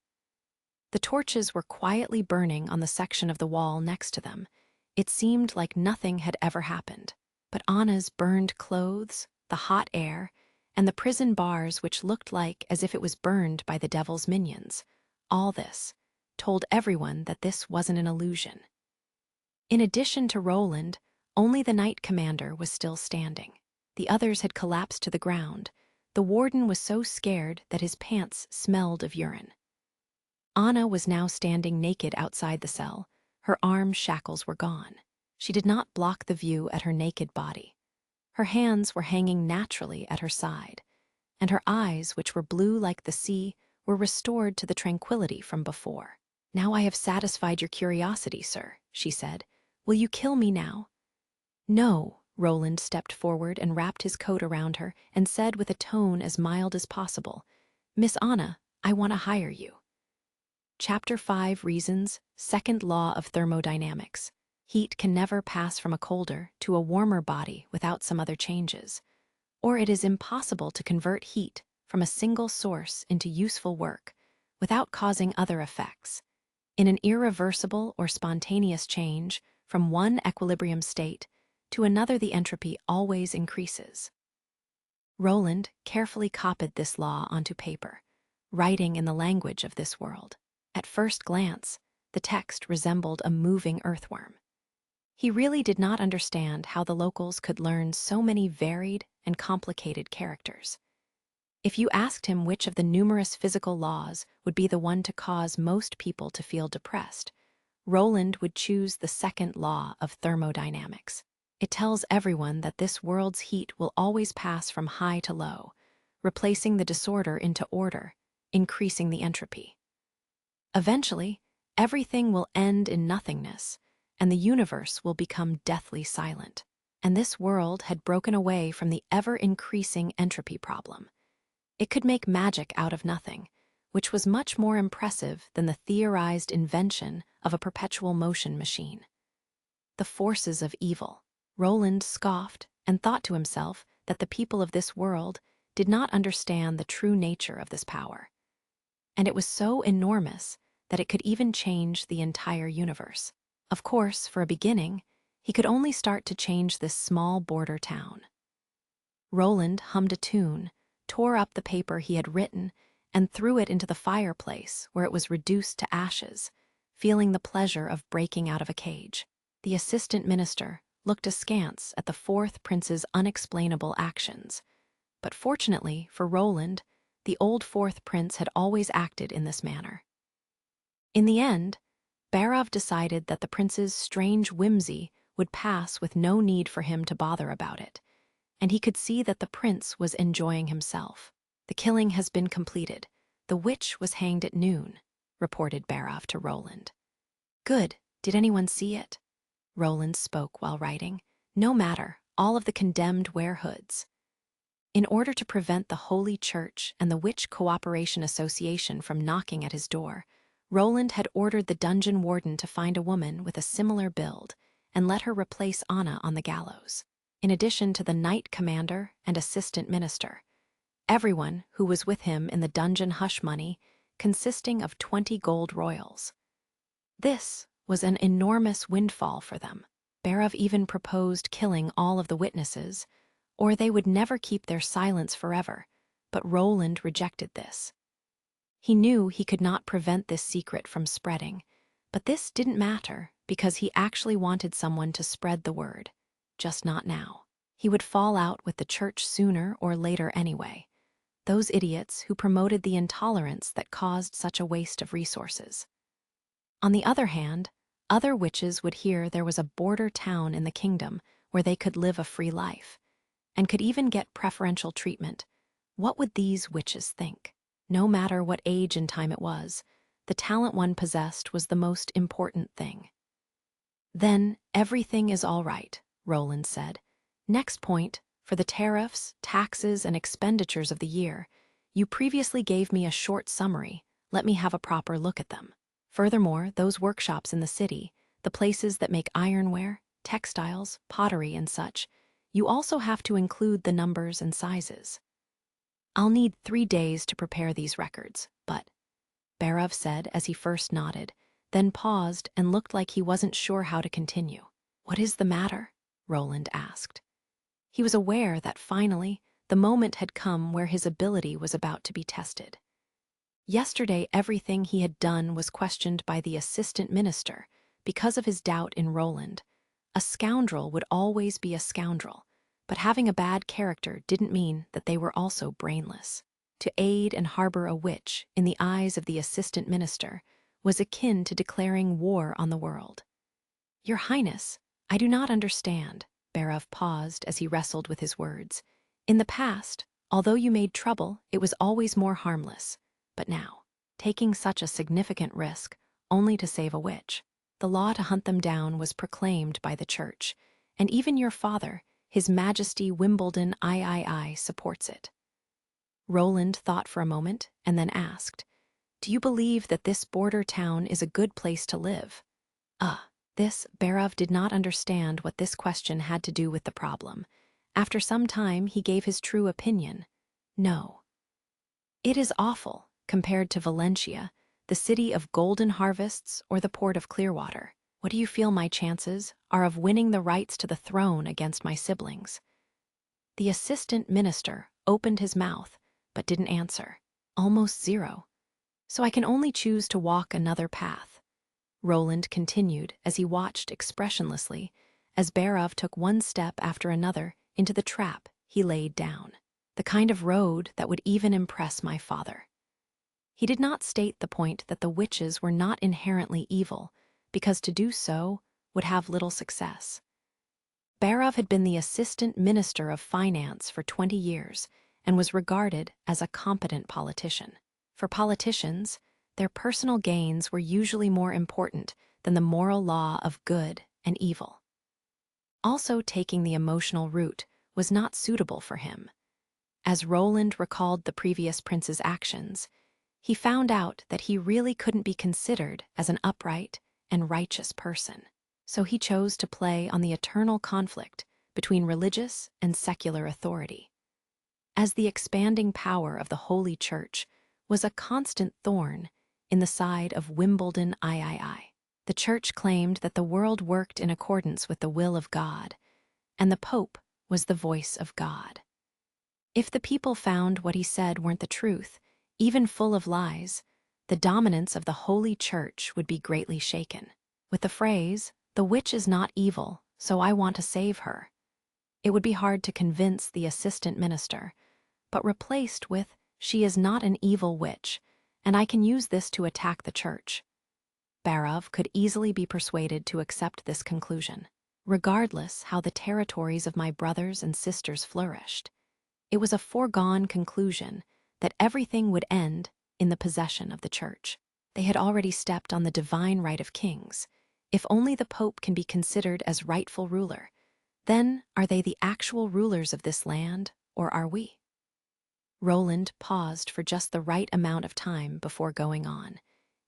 The torches were quietly burning on the section of the wall next to them. It seemed like nothing had ever happened. But Anna's burned clothes, the hot air, and the prison bars which looked like as if it was burned by the devil's minions, all this told everyone that this wasn't an illusion. In addition to Roland, only the Knight Commander was still standing. The others had collapsed to the ground. The warden was so scared that his pants smelled of urine. Anna was now standing naked outside the cell. Her arm shackles were gone. She did not block the view at her naked body. Her hands were hanging naturally at her side, and her eyes, which were blue like the sea, were restored to the tranquility from before. "Now I have satisfied your curiosity, sir," she said. "Will you kill me now?" "No." Roland stepped forward and wrapped his coat around her and said with a tone as mild as possible, "Miss Anna, I want to hire you." Chapter 5 Reasons, Second Law of Thermodynamics. Heat can never pass from a colder to a warmer body without some other changes, or it is impossible to convert heat from a single source into useful work without causing other effects. In an irreversible or spontaneous change from one equilibrium state to another, the entropy always increases. Roland carefully copied this law onto paper, writing in the language of this world. At first glance, the text resembled a moving earthworm. He really did not understand how the locals could learn so many varied and complicated characters. If you asked him which of the numerous physical laws would be the one to cause most people to feel depressed, Roland would choose the second law of thermodynamics. It tells everyone that this world's heat will always pass from high to low, replacing the disorder into order, increasing the entropy. Eventually, everything will end in nothingness, and the universe will become deathly silent. And this world had broken away from the ever-increasing entropy problem. It could make magic out of nothing, which was much more impressive than the theorized invention of a perpetual motion machine. The forces of evil. Roland scoffed and thought to himself that the people of this world did not understand the true nature of this power. And it was so enormous that it could even change the entire universe. Of course, for a beginning, he could only start to change this small border town. Roland hummed a tune, tore up the paper he had written, and threw it into the fireplace where it was reduced to ashes, feeling the pleasure of breaking out of a cage. The assistant minister looked askance at the fourth prince's unexplainable actions. But fortunately for Roland, the old fourth prince had always acted in this manner. In the end, Barov decided that the prince's strange whimsy would pass with no need for him to bother about it, and he could see that the prince was enjoying himself. "The killing has been completed. The witch was hanged at noon," reported Barov to Roland. "Good. Did anyone see it?" Roland spoke while writing. "No matter. All of the condemned wear hoods." In order to prevent the Holy Church and the Witch Cooperation Association from knocking at his door, Roland had ordered the dungeon warden to find a woman with a similar build and let her replace Anna on the gallows, in addition to the knight commander and assistant minister. Everyone who was with him in the dungeon hush money, consisting of 20 gold royals. This was an enormous windfall for them. Barov even proposed killing all of the witnesses, or they would never keep their silence forever, but Roland rejected this. He knew he could not prevent this secret from spreading, but this didn't matter because he actually wanted someone to spread the word, just not now. He would fall out with the church sooner or later anyway. Those idiots who promoted the intolerance that caused such a waste of resources. On the other hand, other witches would hear there was a border town in the kingdom where they could live a free life, and could even get preferential treatment. What would these witches think? No matter what age and time it was, the talent one possessed was the most important thing. "Then everything is all right," Roland said. "Next point, for the tariffs, taxes, and expenditures of the year, you previously gave me a short summary. Let me have a proper look at them. Furthermore, those workshops in the city, the places that make ironware, textiles, pottery, and such, you also have to include the numbers and sizes." "I'll need 3 days to prepare these records, but," Barov said as he first nodded, then paused and looked like he wasn't sure how to continue. "What is the matter?" Roland asked. He was aware that finally, the moment had come where his ability was about to be tested. Yesterday, everything he had done was questioned by the assistant minister because of his doubt in Roland. A scoundrel would always be a scoundrel, but having a bad character didn't mean that they were also brainless. To aid and harbor a witch, in the eyes of the assistant minister, was akin to declaring war on the world. "Your Highness, I do not understand." Barov paused as he wrestled with his words. "In the past, although you made trouble, it was always more harmless. But now, taking such a significant risk only to save a witch, the law to hunt them down was proclaimed by the church, and even your father, His Majesty Wimbledon III, supports it. Roland thought for a moment and then asked, "Do you believe that this border town is a good place to live?" This Barav did not understand what this question had to do with the problem. After some time, he gave his true opinion. No. It is awful, compared to Valencia, the city of golden harvests or the port of Clearwater. What do you feel my chances are of winning the rights to the throne against my siblings? The assistant minister opened his mouth, but didn't answer. Almost zero. So I can only choose to walk another path. Roland continued as he watched expressionlessly as Barav took one step after another into the trap he laid down, the kind of road that would even impress my father. He did not state the point that the witches were not inherently evil, because to do so would have little success. Barav had been the assistant minister of finance for 20 years and was regarded as a competent politician. For politicians, their personal gains were usually more important than the moral law of good and evil. Also, taking the emotional route was not suitable for him. As Roland recalled the previous prince's actions, he found out that he really couldn't be considered as an upright and righteous person. So he chose to play on the eternal conflict between religious and secular authority. As the expanding power of the Holy Church was a constant thorn in the side of Wimbledon III. The Church claimed that the world worked in accordance with the will of God, and the Pope was the voice of God. If the people found what he said weren't the truth, even full of lies, the dominance of the Holy Church would be greatly shaken. With the phrase, "The witch is not evil, so I want to save her," it would be hard to convince the assistant minister, but replaced with, "She is not an evil witch, and I can use this to attack the church." Barav could easily be persuaded to accept this conclusion, regardless how the territories of my brothers and sisters flourished. It was a foregone conclusion that everything would end in the possession of the church. They had already stepped on the divine right of kings. If only the Pope can be considered as rightful ruler, then are they the actual rulers of this land, or are we? Roland paused for just the right amount of time before going on.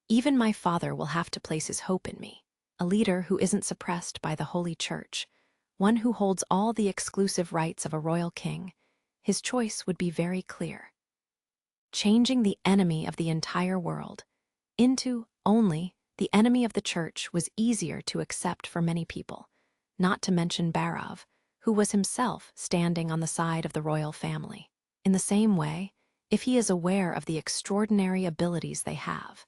Even my father will have to place his hope in me, a leader who isn't suppressed by the Holy Church, one who holds all the exclusive rights of a royal king. His choice would be very clear. Changing the enemy of the entire world into only the enemy of the church was easier to accept for many people, not to mention Barav, who was himself standing on the side of the royal family. In the same way, if he is aware of the extraordinary abilities they have,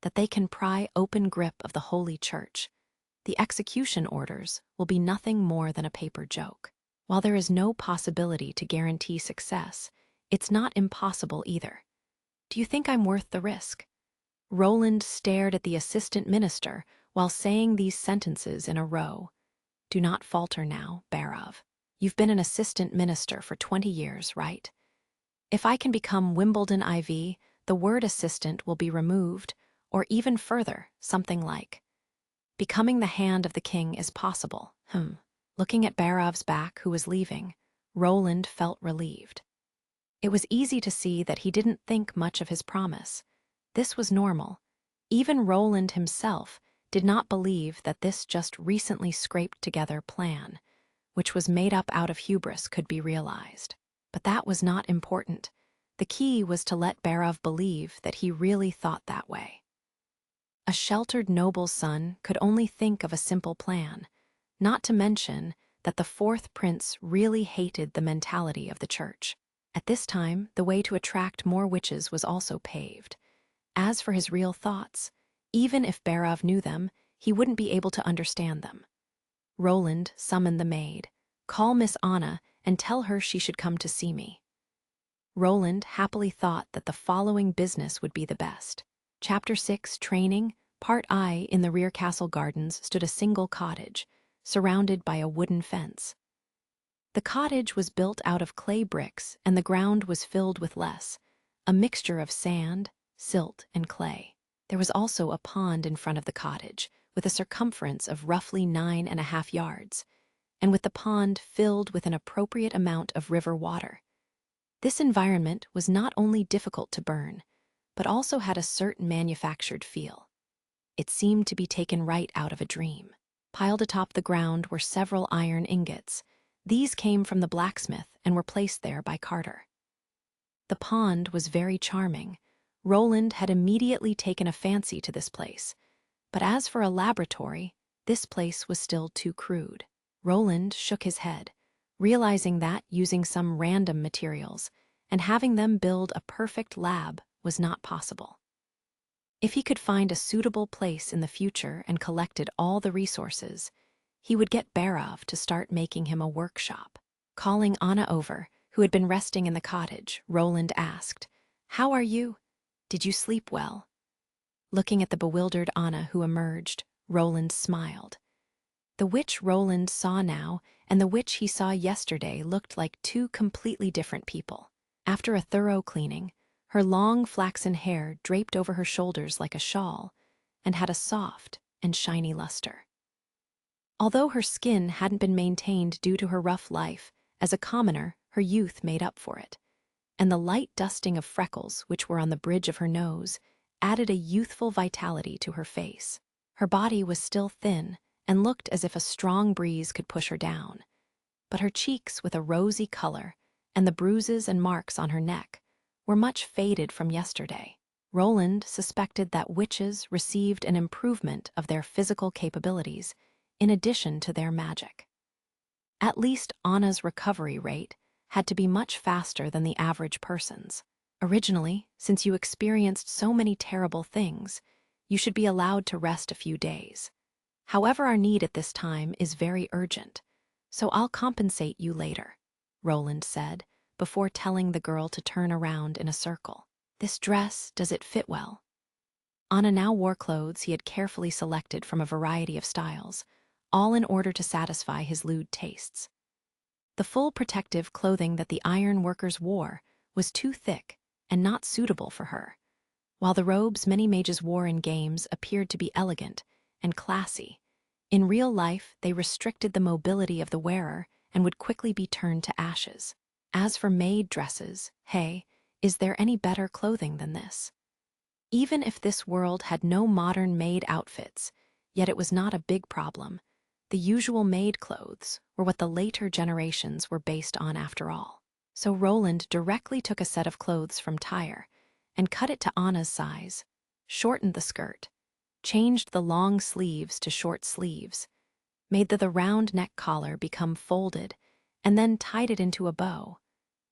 that they can pry open grip of the Holy Church, the execution orders will be nothing more than a paper joke. While there is no possibility to guarantee success, it's not impossible either. Do you think I'm worth the risk? Roland stared at the assistant minister while saying these sentences in a row. Do not falter now, Barav. You've been an assistant minister for 20 years, right? If I can become Wimbledon IV, the word assistant will be removed, or even further, something like, becoming the hand of the king is possible. Looking at Barav's back, who was leaving, Roland felt relieved. It was easy to see that he didn't think much of his promise. This was normal. Even Roland himself did not believe that this just recently scraped together plan, which was made up out of hubris, could be realized. But that was not important. The key was to let Barav believe that he really thought that way. A sheltered noble's son could only think of a simple plan, not to mention that the fourth prince really hated the mentality of the church. At this time, the way to attract more witches was also paved. As for his real thoughts, even if Barav knew them, he wouldn't be able to understand them. Roland summoned the maid. Call Miss Anna and tell her she should come to see me. Roland happily thought that the following business would be the best. Chapter 6, Training, Part I. In the rear castle gardens stood a single cottage, surrounded by a wooden fence. The cottage was built out of clay bricks, and the ground was filled with a mixture of sand, silt, and clay. There was also a pond in front of the cottage, with a circumference of roughly 9.5 yards, and with the pond filled with an appropriate amount of river water. This environment was not only difficult to burn, but also had a certain manufactured feel. It seemed to be taken right out of a dream. Piled atop the ground were several iron ingots. These came from the blacksmith and were placed there by Carter. The pond was very charming. Roland had immediately taken a fancy to this place. But as for a laboratory, this place was still too crude. Roland shook his head, realizing that using some random materials and having them build a perfect lab was not possible. If he could find a suitable place in the future and collected all the resources, he would get Barov to start making him a workshop. Calling Anna over, who had been resting in the cottage, Roland asked, "How are you? Did you sleep well?" Looking at the bewildered Anna who emerged, Roland smiled. The witch Roland saw now and the witch he saw yesterday looked like two completely different people. After a thorough cleaning, her long flaxen hair draped over her shoulders like a shawl and had a soft and shiny luster. Although her skin hadn't been maintained due to her rough life, as a commoner, her youth made up for it, and the light dusting of freckles, which were on the bridge of her nose, added a youthful vitality to her face. Her body was still thin and looked as if a strong breeze could push her down, but her cheeks, with a rosy color, and the bruises and marks on her neck, were much faded from yesterday. Roland suspected that witches received an improvement of their physical capabilities in addition to their magic. At least Anna's recovery rate had to be much faster than the average person's. Originally, since you experienced so many terrible things, you should be allowed to rest a few days. However, our need at this time is very urgent, so I'll compensate you later, Roland said, before telling the girl to turn around in a circle. This dress, does it fit well? Anna now wore clothes he had carefully selected from a variety of styles, all in order to satisfy his lewd tastes. The full protective clothing that the iron workers wore was too thick and not suitable for her, while the robes many mages wore in games appeared to be elegant and classy. In real life, they restricted the mobility of the wearer and would quickly be turned to ashes. As for maid dresses, hey, is there any better clothing than this? Even if this world had no modern maid outfits, yet it was not a big problem. The usual maid clothes were what the later generations were based on after all. So Roland directly took a set of clothes from Tyre and cut it to Anna's size, shortened the skirt, changed the long sleeves to short sleeves, made the round neck collar become folded, and then tied it into a bow,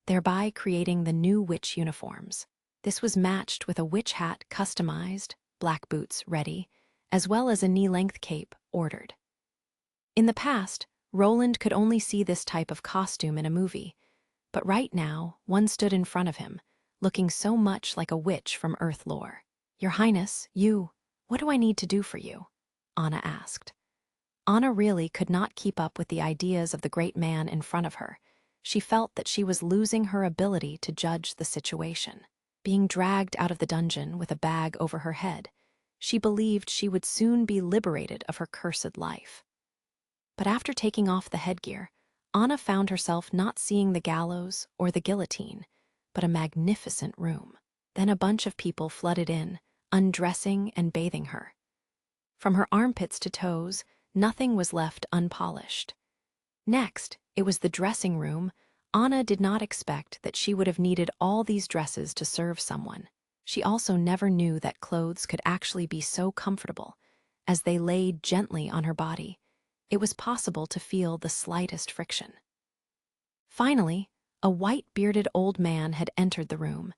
thereby creating the new witch uniforms. This was matched with a witch hat customized, black boots ready, as well as a knee-length cape ordered. In the past, Roland could only see this type of costume in a movie, but right now one stood in front of him, looking so much like a witch from Earth lore. "Your Highness, what do I need to do for you?" Anna asked. Anna really could not keep up with the ideas of the great man in front of her. She felt that she was losing her ability to judge the situation. Being dragged out of the dungeon with a bag over her head, she believed she would soon be liberated of her cursed life. But after taking off the headgear, Anna found herself not seeing the gallows or the guillotine, but a magnificent room. Then a bunch of people flooded in, undressing and bathing her. From her armpits to toes, nothing was left unpolished. Next, it was the dressing room. Anna did not expect that she would have needed all these dresses to serve someone. She also never knew that clothes could actually be so comfortable. As they laid gently on her body, it was possible to feel the slightest friction. Finally, a white-bearded old man had entered the room,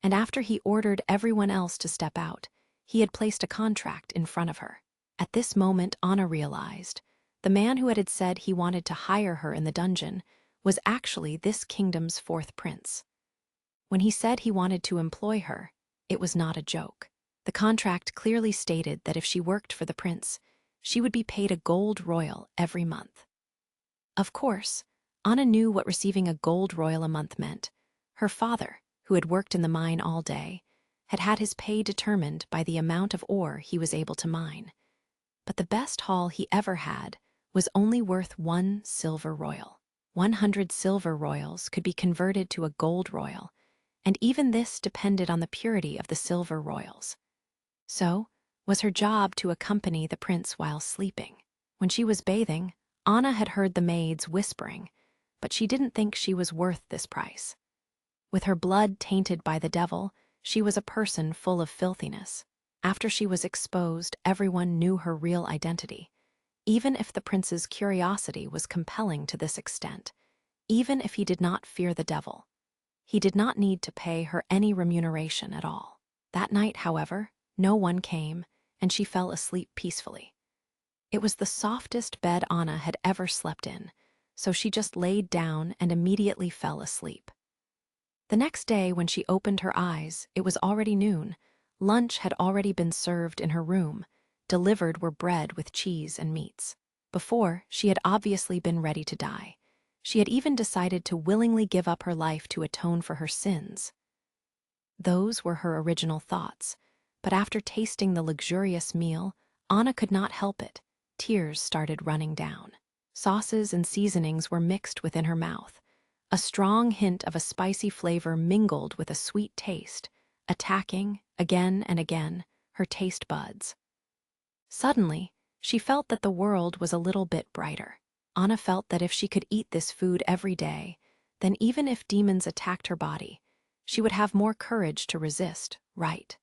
and after he ordered everyone else to step out, he had placed a contract in front of her. At this moment, Anna realized the man who had said he wanted to hire her in the dungeon was actually this kingdom's fourth prince. When he said he wanted to employ her, it was not a joke. The contract clearly stated that if she worked for the prince, she would be paid a gold royal every month. Of course, Anna knew what receiving a gold royal a month meant. Her father, who had worked in the mine all day, had had his pay determined by the amount of ore he was able to mine. But the best haul he ever had was only worth 1 silver royal. 100 silver royals could be converted to a gold royal, and even this depended on the purity of the silver royals. So, was her job to accompany the prince while sleeping. When she was bathing, Anna had heard the maids whispering, but she didn't think she was worth this price. With her blood tainted by the devil, she was a person full of filthiness. After she was exposed, everyone knew her real identity. Even if the prince's curiosity was compelling to this extent, even if he did not fear the devil, he did not need to pay her any remuneration at all. That night, however, no one came, and she fell asleep peacefully. It was the softest bed Anna had ever slept in, so she just laid down and immediately fell asleep. The next day, when she opened her eyes, it was already noon. Lunch had already been served in her room. Delivered were bread with cheese and meats. Before, she had obviously been ready to die. She had even decided to willingly give up her life to atone for her sins. Those were her original thoughts, but after tasting the luxurious meal, Anna could not help it. Tears started running down. Sauces and seasonings were mixed within her mouth. A strong hint of a spicy flavor mingled with a sweet taste, attacking, again and again, her taste buds. Suddenly, she felt that the world was a little bit brighter. Anna felt that if she could eat this food every day, then even if demons attacked her body, she would have more courage to resist, right?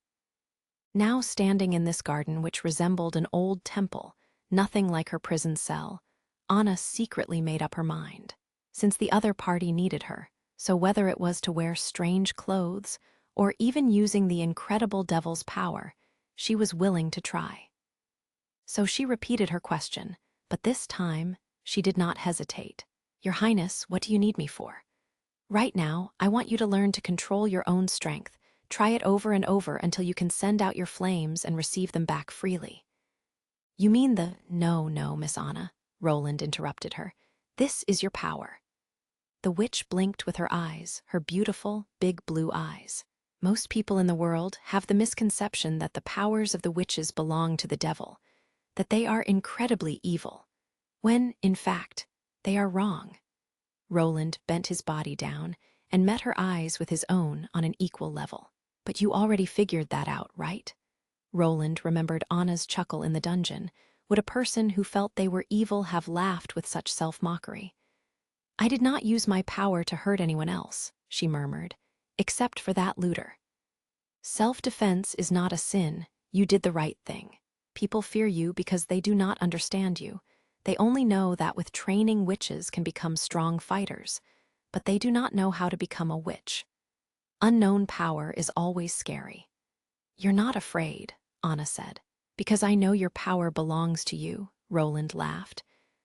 Now standing in this garden which resembled an old temple, nothing like her prison cell, Anna secretly made up her mind. Since the other party needed her, so whether it was to wear strange clothes or even using the incredible devil's power, she was willing to try. So she repeated her question, but this time she did not hesitate. "Your Highness, what do you need me for?" "Right now, I want you to learn to control your own strength. Try it over and over until you can send out your flames and receive them back freely." "You mean the—" "No, Miss Anna," Roland interrupted her. "This is your power." The witch blinked with her eyes, her beautiful, big blue eyes. Most people in the world have the misconception that the powers of the witches belong to the devil, that they are incredibly evil, when, in fact, they are wrong. Roland bent his body down and met her eyes with his own on an equal level. "But you already figured that out, right?" Roland remembered Anna's chuckle in the dungeon. Would a person who felt they were evil have laughed with such self-mockery? "I did not use my power to hurt anyone else," she murmured, "except for that looter." "Self-defense is not a sin. You did the right thing. People fear you because they do not understand you. They only know that with training witches can become strong fighters, but they do not know how to become a witch. Unknown power is always scary." "You're not afraid," Anna said. "Because I know your power belongs to you," Roland laughed.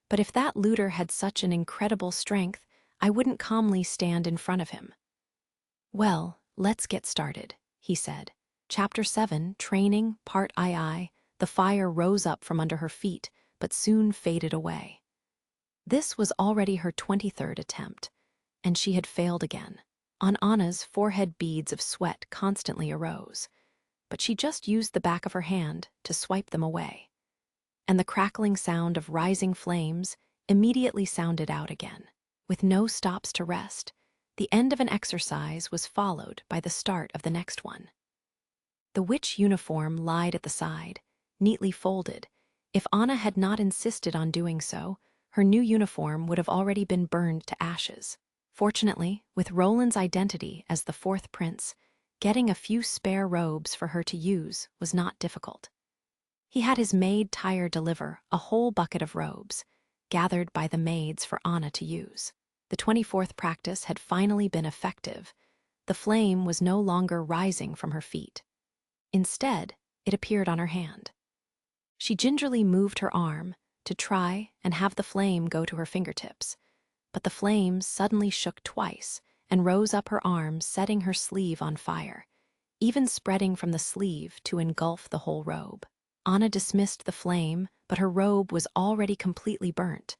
"But if that looter had such an incredible strength, I wouldn't calmly stand in front of him." "Well, let's get started," he said. Chapter 7, Training, Part II. The fire rose up from under her feet, but soon faded away. This was already her 23rd attempt, and she had failed again. On Anna's forehead, beads of sweat constantly arose, but she just used the back of her hand to swipe them away. And the crackling sound of rising flames immediately sounded out again. With no stops to rest, the end of an exercise was followed by the start of the next one. The witch uniform lied at the side, neatly folded. If Anna had not insisted on doing so, her new uniform would have already been burned to ashes. Fortunately, with Roland's identity as the fourth prince, getting a few spare robes for her to use was not difficult. He had his maid Tyre deliver a whole bucket of robes, gathered by the maids for Anna to use. The 24th practice had finally been effective. The flame was no longer rising from her feet. Instead, it appeared on her hand. She gingerly moved her arm to try and have the flame go to her fingertips, but the flames suddenly shook twice and rose up her arm, setting her sleeve on fire, even spreading from the sleeve to engulf the whole robe. Anna dismissed the flame, but her robe was already completely burnt,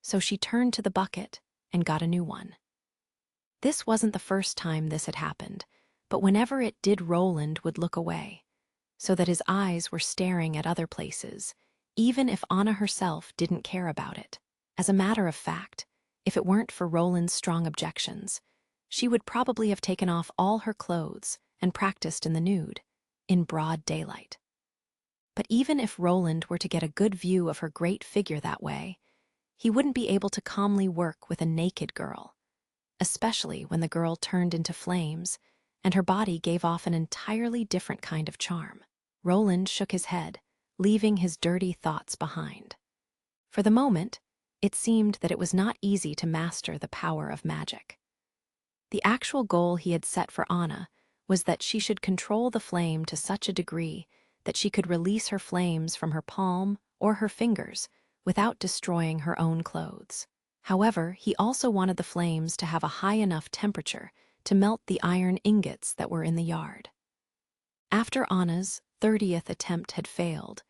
so she turned to the bucket and got a new one. This wasn't the first time this had happened, but whenever it did, Roland would look away, so that his eyes were staring at other places, even if Anna herself didn't care about it. As a matter of fact, if it weren't for Roland's strong objections, she would probably have taken off all her clothes and practiced in the nude, in broad daylight. But even if Roland were to get a good view of her great figure that way, he wouldn't be able to calmly work with a naked girl, especially when the girl turned into flames and her body gave off an entirely different kind of charm. Roland shook his head, leaving his dirty thoughts behind. For the moment, it seemed that it was not easy to master the power of magic. The actual goal he had set for Anna was that she should control the flame to such a degree that she could release her flames from her palm or her fingers without destroying her own clothes. However, he also wanted the flames to have a high enough temperature to melt the iron ingots that were in the yard. After Anna's 30th attempt had failed,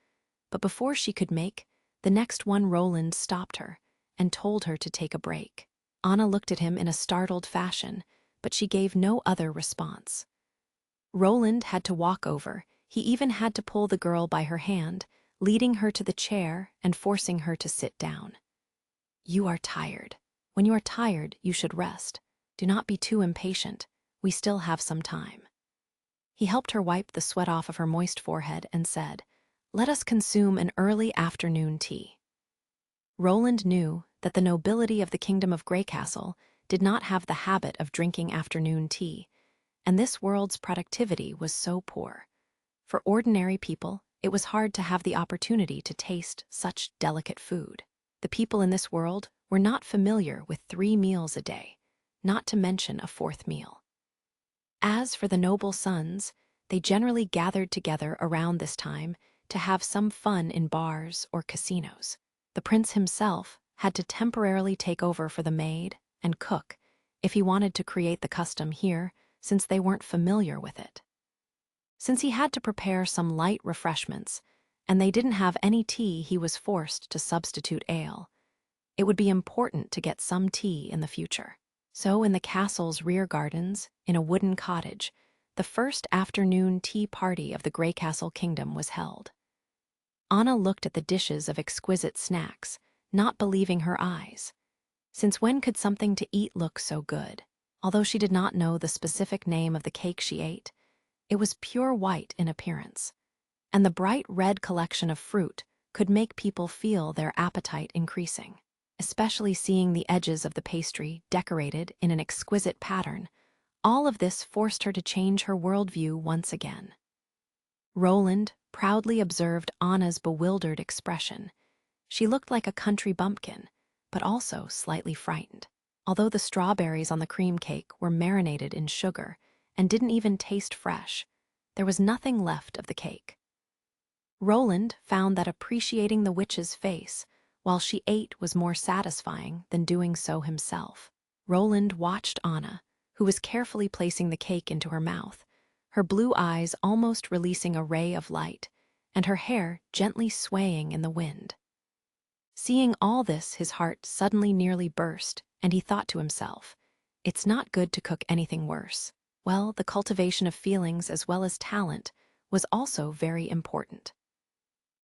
but before she could make the next one, Roland stopped her and told her to take a break. Anna looked at him in a startled fashion, but she gave no other response. Roland had to walk over. He even had to pull the girl by her hand, leading her to the chair and forcing her to sit down. "You are tired. When you are tired, you should rest. Do not be too impatient. We still have some time." He helped her wipe the sweat off of her moist forehead and said, "Let us consume an early afternoon tea." Roland knew that the nobility of the Kingdom of Greycastle did not have the habit of drinking afternoon tea, and this world's productivity was so poor. For ordinary people, it was hard to have the opportunity to taste such delicate food. The people in this world were not familiar with 3 meals a day, not to mention a 4th meal. As for the noble sons, they generally gathered together around this time to have some fun in bars or casinos. The prince himself had to temporarily take over for the maid and cook if he wanted to create the custom here, since they weren't familiar with it. Since he had to prepare some light refreshments, and they didn't have any tea, he was forced to substitute ale. It would be important to get some tea in the future. So in the castle's rear gardens, in a wooden cottage, the first afternoon tea party of the Greycastle Kingdom was held. Anna looked at the dishes of exquisite snacks, not believing her eyes. Since when could something to eat look so good? Although she did not know the specific name of the cake she ate, it was pure white in appearance, and the bright red collection of fruit could make people feel their appetite increasing. Especially seeing the edges of the pastry decorated in an exquisite pattern, all of this forced her to change her worldview once again. Roland proudly observed Anna's bewildered expression. She looked like a country bumpkin, but also slightly frightened. Although the strawberries on the cream cake were marinated in sugar and didn't even taste fresh, there was nothing left of the cake. Roland found that appreciating the witch's face while she ate was more satisfying than doing so himself. Roland watched Anna, who was carefully placing the cake into her mouth, her blue eyes almost releasing a ray of light, and her hair gently swaying in the wind. Seeing all this, his heart suddenly nearly burst, and he thought to himself, "It's not good to cook anything worse." Well, the cultivation of feelings as well as talent was also very important.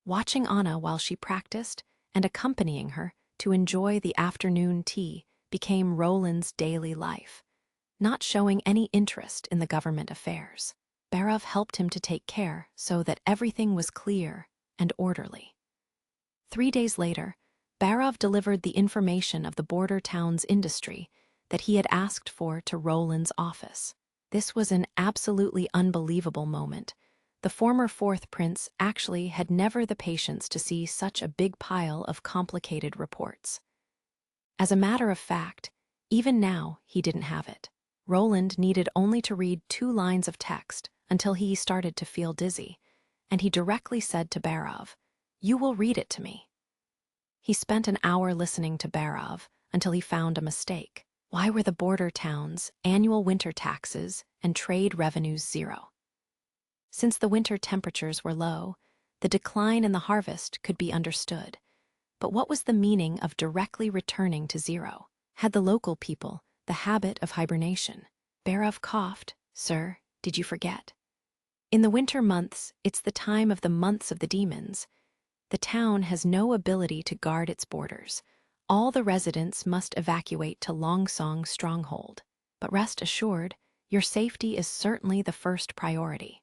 Watching Anna while she practiced and accompanying her to enjoy the afternoon tea became Roland's daily life, not showing any interest in the government affairs. Barov helped him to take care so that everything was clear and orderly. 3 days later, Barov delivered the information of the border town's industry that he had asked for to Roland's office. This was an absolutely unbelievable moment. The former 4th prince actually had never the patience to see such a big pile of complicated reports. As a matter of fact, even now he didn't have it. Roland needed only to read 2 lines of text until he started to feel dizzy, and he directly said to Barov, "You will read it to me." He spent an hour listening to Barov until he found a mistake. Why were the border towns' annual winter taxes and trade revenues 0? Since the winter temperatures were low, the decline in the harvest could be understood. But what was the meaning of directly returning to 0? Had the local people the habit of hibernation? Barov coughed. "Sir, Did you forget? In the winter months, it's the time of the months of the demons. The town has no ability to guard its borders. All the residents must evacuate to Longsong Stronghold. But rest assured, your safety is certainly the first priority.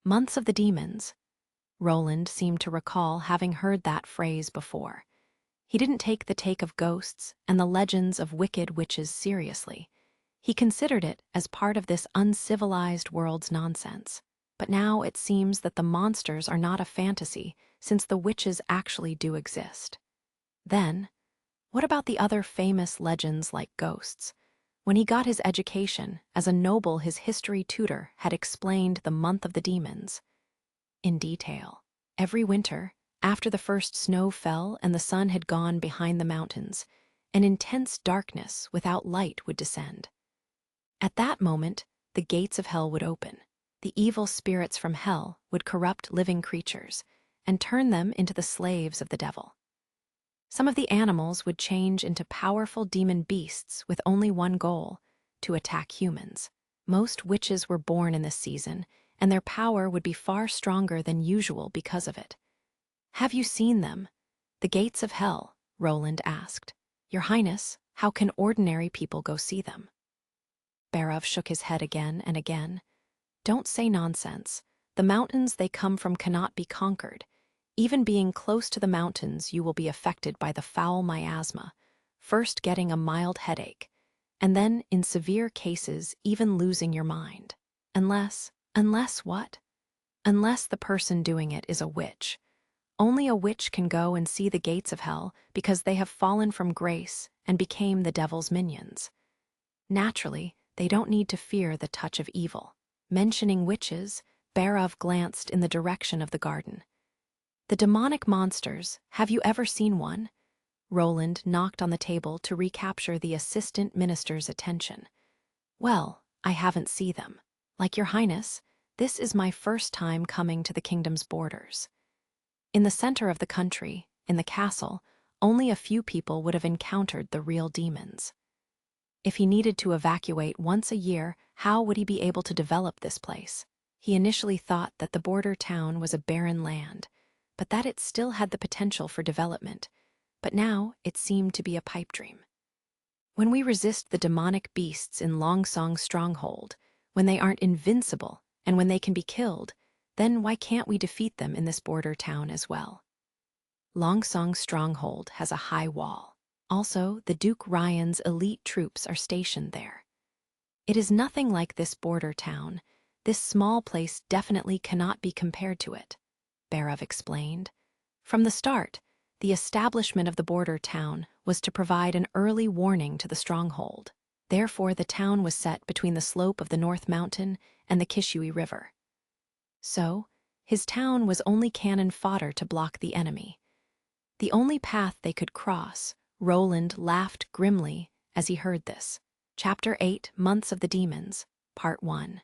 Months of the demons. Roland seemed to recall having heard that phrase before. He didn't take the take of ghosts and the legends of wicked witches seriously. He considered it as part of this uncivilized world's nonsense. But now it seems that the monsters are not a fantasy, since the witches actually do exist. Then, what about the other famous legends like ghosts? When he got his education, as a noble, his history tutor had explained the month of the demons in detail. Every winter, after the first snow fell and the sun had gone behind the mountains, an intense darkness without light would descend. At that moment, the gates of hell would open. The evil spirits from hell would corrupt living creatures and turn them into the slaves of the devil. Some of the animals would change into powerful demon beasts with only one goal: to attack humans. Most witches were born in this season, and their power would be far stronger than usual because of it. Have you seen them? The gates of hell, Roland asked. Your Highness, how can ordinary people go see them? Barav shook his head again and again. Don't say nonsense. The mountains they come from cannot be conquered. Even being close to the mountains, you will be affected by the foul miasma, first getting a mild headache, and then, in severe cases, even losing your mind. Unless what? Unless the person doing it is a witch. Only a witch can go and see the gates of hell because they have fallen from grace and became the devil's minions. Naturally, they don't need to fear the touch of evil. Mentioning witches, Barav glanced in the direction of the garden. The demonic monsters, have you ever seen one? Roland knocked on the table to recapture the assistant minister's attention. Well, I haven't seen them. Like your Highness, this is my first time coming to the kingdom's borders. In the center of the country, in the castle, only a few people would have encountered the real demons. If he needed to evacuate once a year, how would he be able to develop this place? He initially thought that the border town was a barren land, but that it still had the potential for development. But now it seemed to be a pipe dream. When we resist the demonic beasts in Longsong Stronghold, when they aren't invincible and when they can be killed, then why can't we defeat them in this border town as well? Longsong Stronghold has a high wall. Also, the Duke Ryan's elite troops are stationed there. It is nothing like this border town. This small place definitely cannot be compared to it, Barav explained. From the start, the establishment of the border town was to provide an early warning to the stronghold. Therefore, the town was set between the slope of the North Mountain and the Kishui River. So, his town was only cannon fodder to block the enemy. The only path they could cross. Roland laughed grimly as he heard this. Chapter 8, Months of the Demons, Part 1.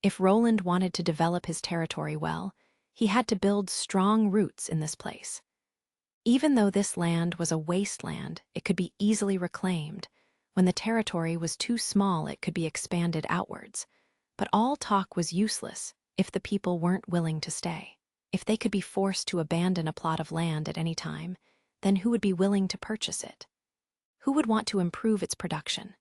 If Roland wanted to develop his territory well, he had to build strong roots in this place. Even though this land was a wasteland, it could be easily reclaimed. When the territory was too small, it could be expanded outwards. But all talk was useless if the people weren't willing to stay. If they could be forced to abandon a plot of land at any time, then who would be willing to purchase it? Who would want to improve its production?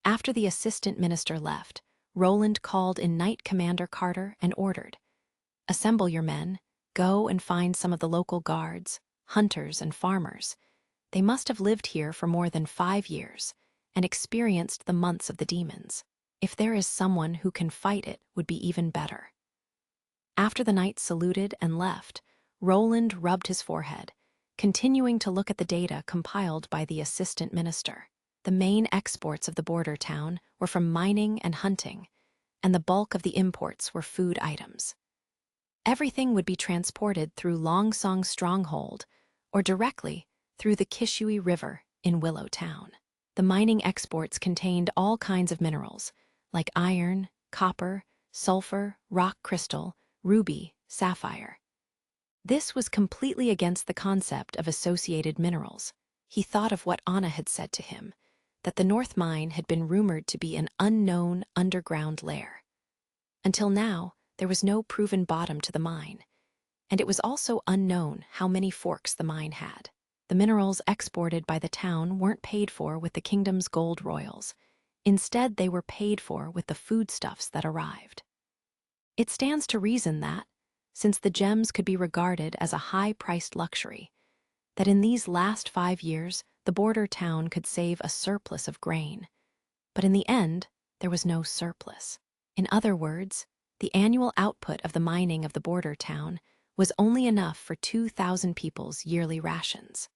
After the assistant minister left, Roland called in Knight Commander Carter and ordered, "Assemble your men, go and find some of the local guards, hunters, and farmers. They must have lived here for more than 5 years and experienced the months of the demons. If there is someone who can fight it, would be even better." After the knights saluted and left, Roland rubbed his forehead, continuing to look at the data compiled by the assistant minister. The main exports of the border town were from mining and hunting, and the bulk of the imports were food items. Everything would be transported through Longsong Stronghold or directly through the Kishui River in Willow Town. The mining exports contained all kinds of minerals, like iron, copper, sulfur, rock crystal, ruby, sapphire. This was completely against the concept of associated minerals. He thought of what Anna had said to him, that the North Mine had been rumored to be an unknown underground lair. Until now, there was no proven bottom to the mine, and it was also unknown how many forks the mine had. The minerals exported by the town weren't paid for with the kingdom's gold royals. Instead, they were paid for with the foodstuffs that arrived. It stands to reason that, since the gems could be regarded as a high-priced luxury, that in these last 5 years, the border town could save a surplus of grain. But in the end, there was no surplus. In other words, the annual output of the mining of the border town was only enough for 2,000 people's yearly rations.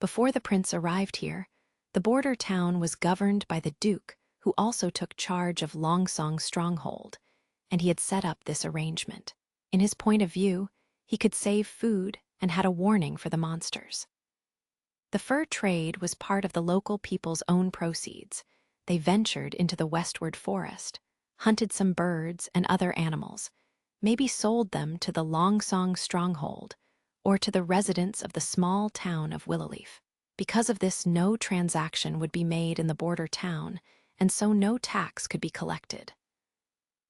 Before the prince arrived here, the border town was governed by the duke, who also took charge of Longsong's stronghold, and he had set up this arrangement. In his point of view, he could save food and had a warning for the monsters. The fur trade was part of the local people's own proceeds. They ventured into the westward forest, hunted some birds and other animals, maybe sold them to the Longsong stronghold or to the residents of the small town of Willowleaf. Because of this, no transaction would be made in the border town, and so no tax could be collected.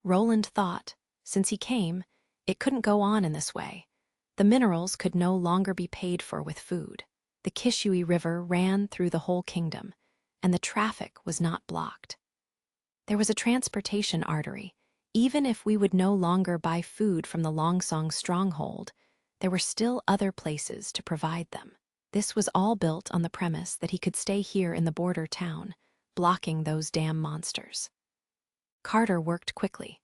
Roland thought, since he came, it couldn't go on in this way. The minerals could no longer be paid for with food. The Kishui River ran through the whole kingdom, and the traffic was not blocked. There was a transportation artery. Even if we would no longer buy food from the Longsong stronghold, there were still other places to provide them. This was all built on the premise that he could stay here in the border town, blocking those damn monsters. Carter worked quickly.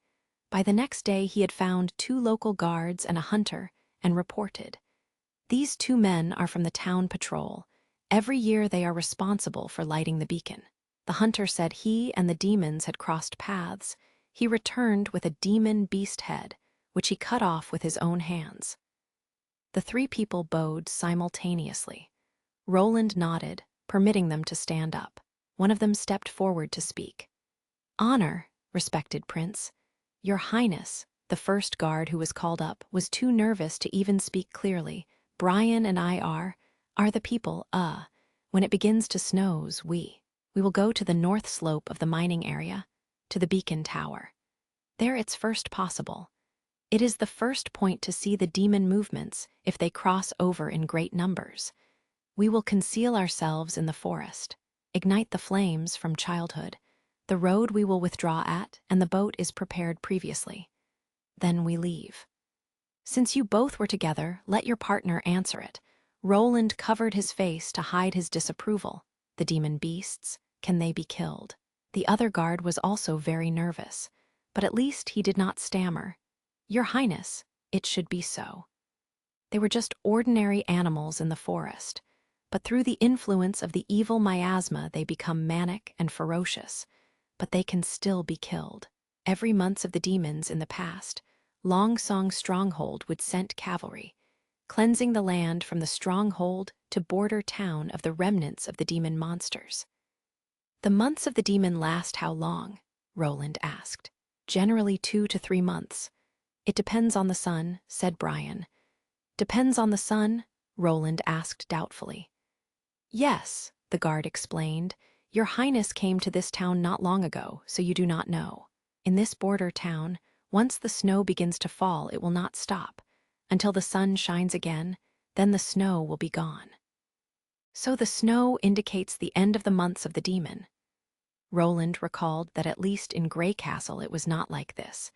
By the next day, he had found 2 local guards and a hunter and reported. These 2 men are from the town patrol. Every year they are responsible for lighting the beacon. The hunter said he and the demons had crossed paths. He returned with a demon beast head, which he cut off with his own hands. The 3 people bowed simultaneously. Roland nodded, permitting them to stand up. One of them stepped forward to speak. "Honor, respected prince. Your Highness," the first guard who was called up was too nervous to even speak clearly. "Brian and I are the people, when it begins to snows, we will go to the north slope of the mining area, to the beacon tower. There it's first possible. It is the first point to see the demon movements if they cross over in great numbers. We will conceal ourselves in the forest, ignite the flames from childhood. The road we will withdraw at, and the boat is prepared previously. Then we leave. Since you both were together, let your partner answer it." Roland covered his face to hide his disapproval. "The demon beasts, can they be killed?" The other guard was also very nervous, but at least he did not stammer. "Your Highness, it should be so. They were just ordinary animals in the forest, but through the influence of the evil miasma they become manic and ferocious, but they can still be killed. Every month of the demons in the past, Longsong stronghold would send cavalry, cleansing the land from the stronghold to border town of the remnants of the demon monsters." "The months of the demon last how long?" Roland asked. "Generally 2 to 3 months. It depends on the sun," said Brian. "Depends on the sun?" Roland asked doubtfully. "Yes," the guard explained. "Your Highness came to this town not long ago, so you do not know. In this border town, once the snow begins to fall, it will not stop. Until the sun shines again, then the snow will be gone." "So the snow indicates the end of the months of the demon." Roland recalled that at least in Grey Castle it was not like this.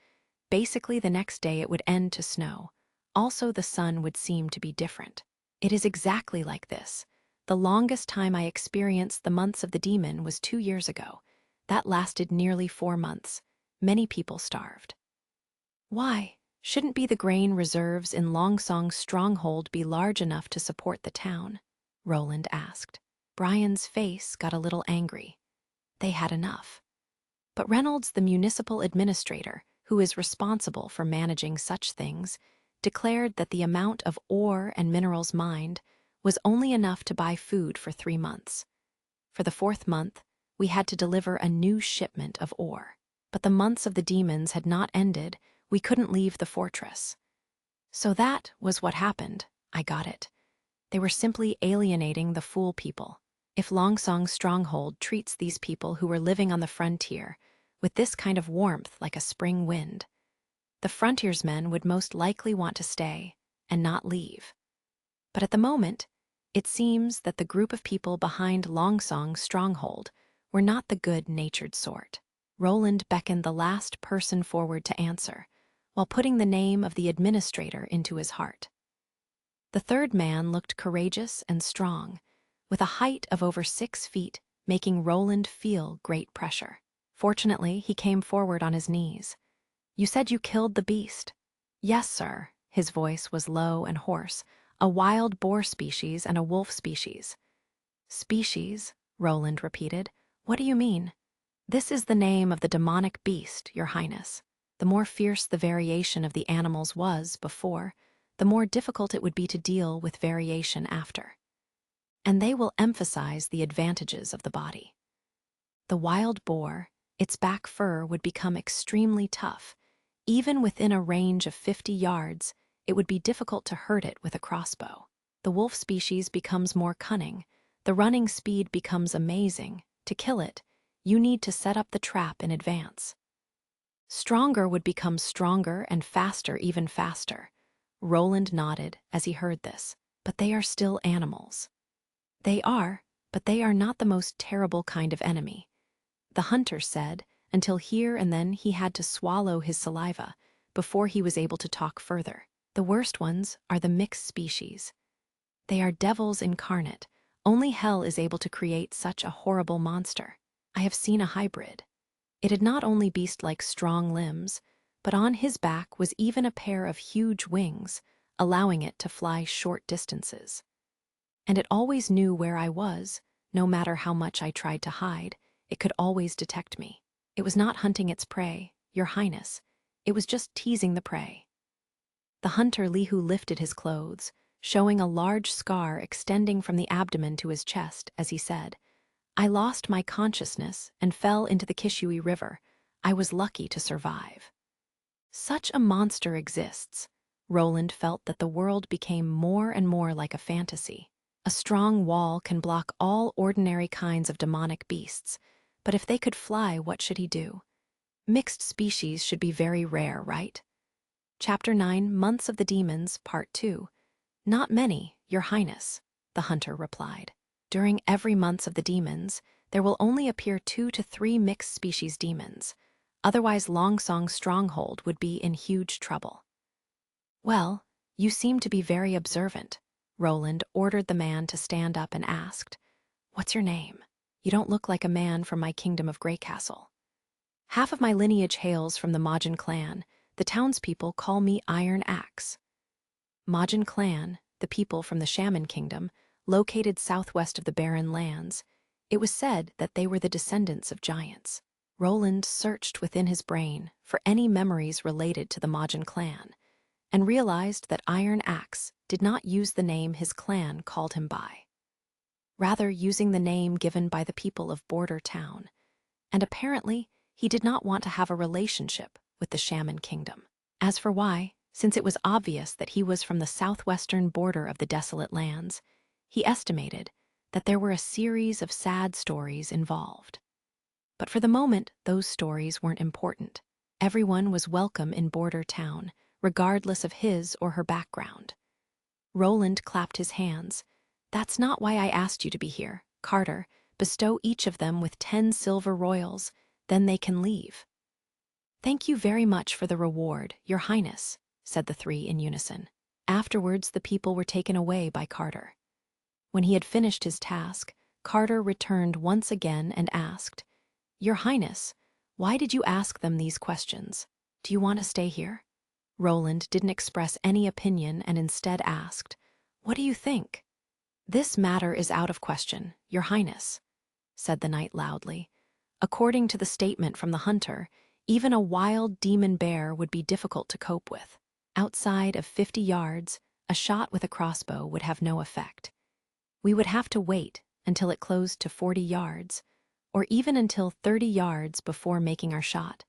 Basically, the next day it would end to snow. Also, the sun would seem to be different. "It is exactly like this. The longest time I experienced the months of the demon was 2 years ago. That lasted nearly 4 months. Many people starved." "Why? Shouldn't be the grain reserves in Longsong's stronghold be large enough to support the town?" Roland asked. Brian's face got a little angry. They had enough. But Reynolds, the municipal administrator, who is responsible for managing such things, declared that the amount of ore and minerals mined was only enough to buy food for 3 months. For the 4th month, we had to deliver a new shipment of ore. But the months of the demons had not ended. We couldn't leave the fortress. So that was what happened. I got it. They were simply alienating the fool people. If Longsong's stronghold treats these people who were living on the frontier, with this kind of warmth like a spring wind. The frontiersmen would most likely want to stay and not leave. But at the moment, it seems that the group of people behind Longsong's stronghold were not the good-natured sort. Roland beckoned the last person forward to answer, while putting the name of the administrator into his heart. The third man looked courageous and strong, with a height of over 6 feet, making Roland feel great pressure. Fortunately, he came forward on his knees. "You said you killed the beast." "Yes, sir." His voice was low and hoarse. "A wild boar species and a wolf species." "Species?" Roland repeated. "What do you mean?" "This is the name of the demonic beast, Your Highness." The more fierce the variation of the animals was before, the more difficult it would be to deal with variation after. And they will emphasize the advantages of the body. The wild boar, its back fur would become extremely tough. Even within a range of 50 yards, it would be difficult to hurt it with a crossbow. The wolf species becomes more cunning. The running speed becomes amazing. To kill it, you need to set up the trap in advance. Stronger would become stronger and faster even faster. Roland nodded as he heard this. But they are still animals. They are, but they are not the most terrible kind of enemy. The hunter said, until here and then he had to swallow his saliva before he was able to talk further. The worst ones are the mixed species. They are devils incarnate. Only hell is able to create such a horrible monster. I have seen a hybrid. It had not only beast-like strong limbs, but on his back was even a pair of huge wings, allowing it to fly short distances. And it always knew where I was, no matter how much I tried to hide. It could always detect me. It was not hunting its prey, Your Highness. It was just teasing the prey. The hunter Lihu lifted his clothes, showing a large scar extending from the abdomen to his chest, as he said, "I lost my consciousness and fell into the Kishui River. I was lucky to survive." Such a monster exists. Roland felt that the world became more and more like a fantasy. A strong wall can block all ordinary kinds of demonic beasts, but if they could fly, what should he do? Mixed species should be very rare, right? Chapter 9, Months of the Demons, Part 2. "Not many, Your Highness," the hunter replied. "During every months of the demons, there will only appear 2 to 3 mixed species demons. Otherwise, Longsong's stronghold would be in huge trouble." "Well, you seem to be very observant." Roland ordered the man to stand up and asked, "What's your name? You don't look like a man from my kingdom of Greycastle." "Half of my lineage hails from the Majin clan. The townspeople call me Iron Axe." Majin clan, the people from the Shaman kingdom, located southwest of the Barren Lands. It was said that they were the descendants of giants. Roland searched within his brain for any memories related to the Majin clan, and realized that Iron Axe did not use the name his clan called him by, rather using the name given by the people of Border Town. And apparently, he did not want to have a relationship with the Shaman kingdom. As for why, since it was obvious that he was from the southwestern border of the desolate lands, he estimated that there were a series of sad stories involved. But for the moment, those stories weren't important. Everyone was welcome in Border Town, regardless of his or her background. Roland clapped his hands. "That's not why I asked you to be here. Carter, bestow each of them with 10 silver royals, then they can leave." "Thank you very much for the reward, Your Highness," said the 3 in unison. Afterwards, the people were taken away by Carter. When he had finished his task, Carter returned once again and asked, "Your Highness, why did you ask them these questions? Do you want to stay here?" Roland didn't express any opinion and instead asked, "What do you think?" "This matter is out of question, Your Highness," said the knight loudly. According to the statement from the hunter, even a wild demon bear would be difficult to cope with. Outside of 50 yards, a shot with a crossbow would have no effect. We would have to wait until it closed to 40 yards, or even until 30 yards before making our shot.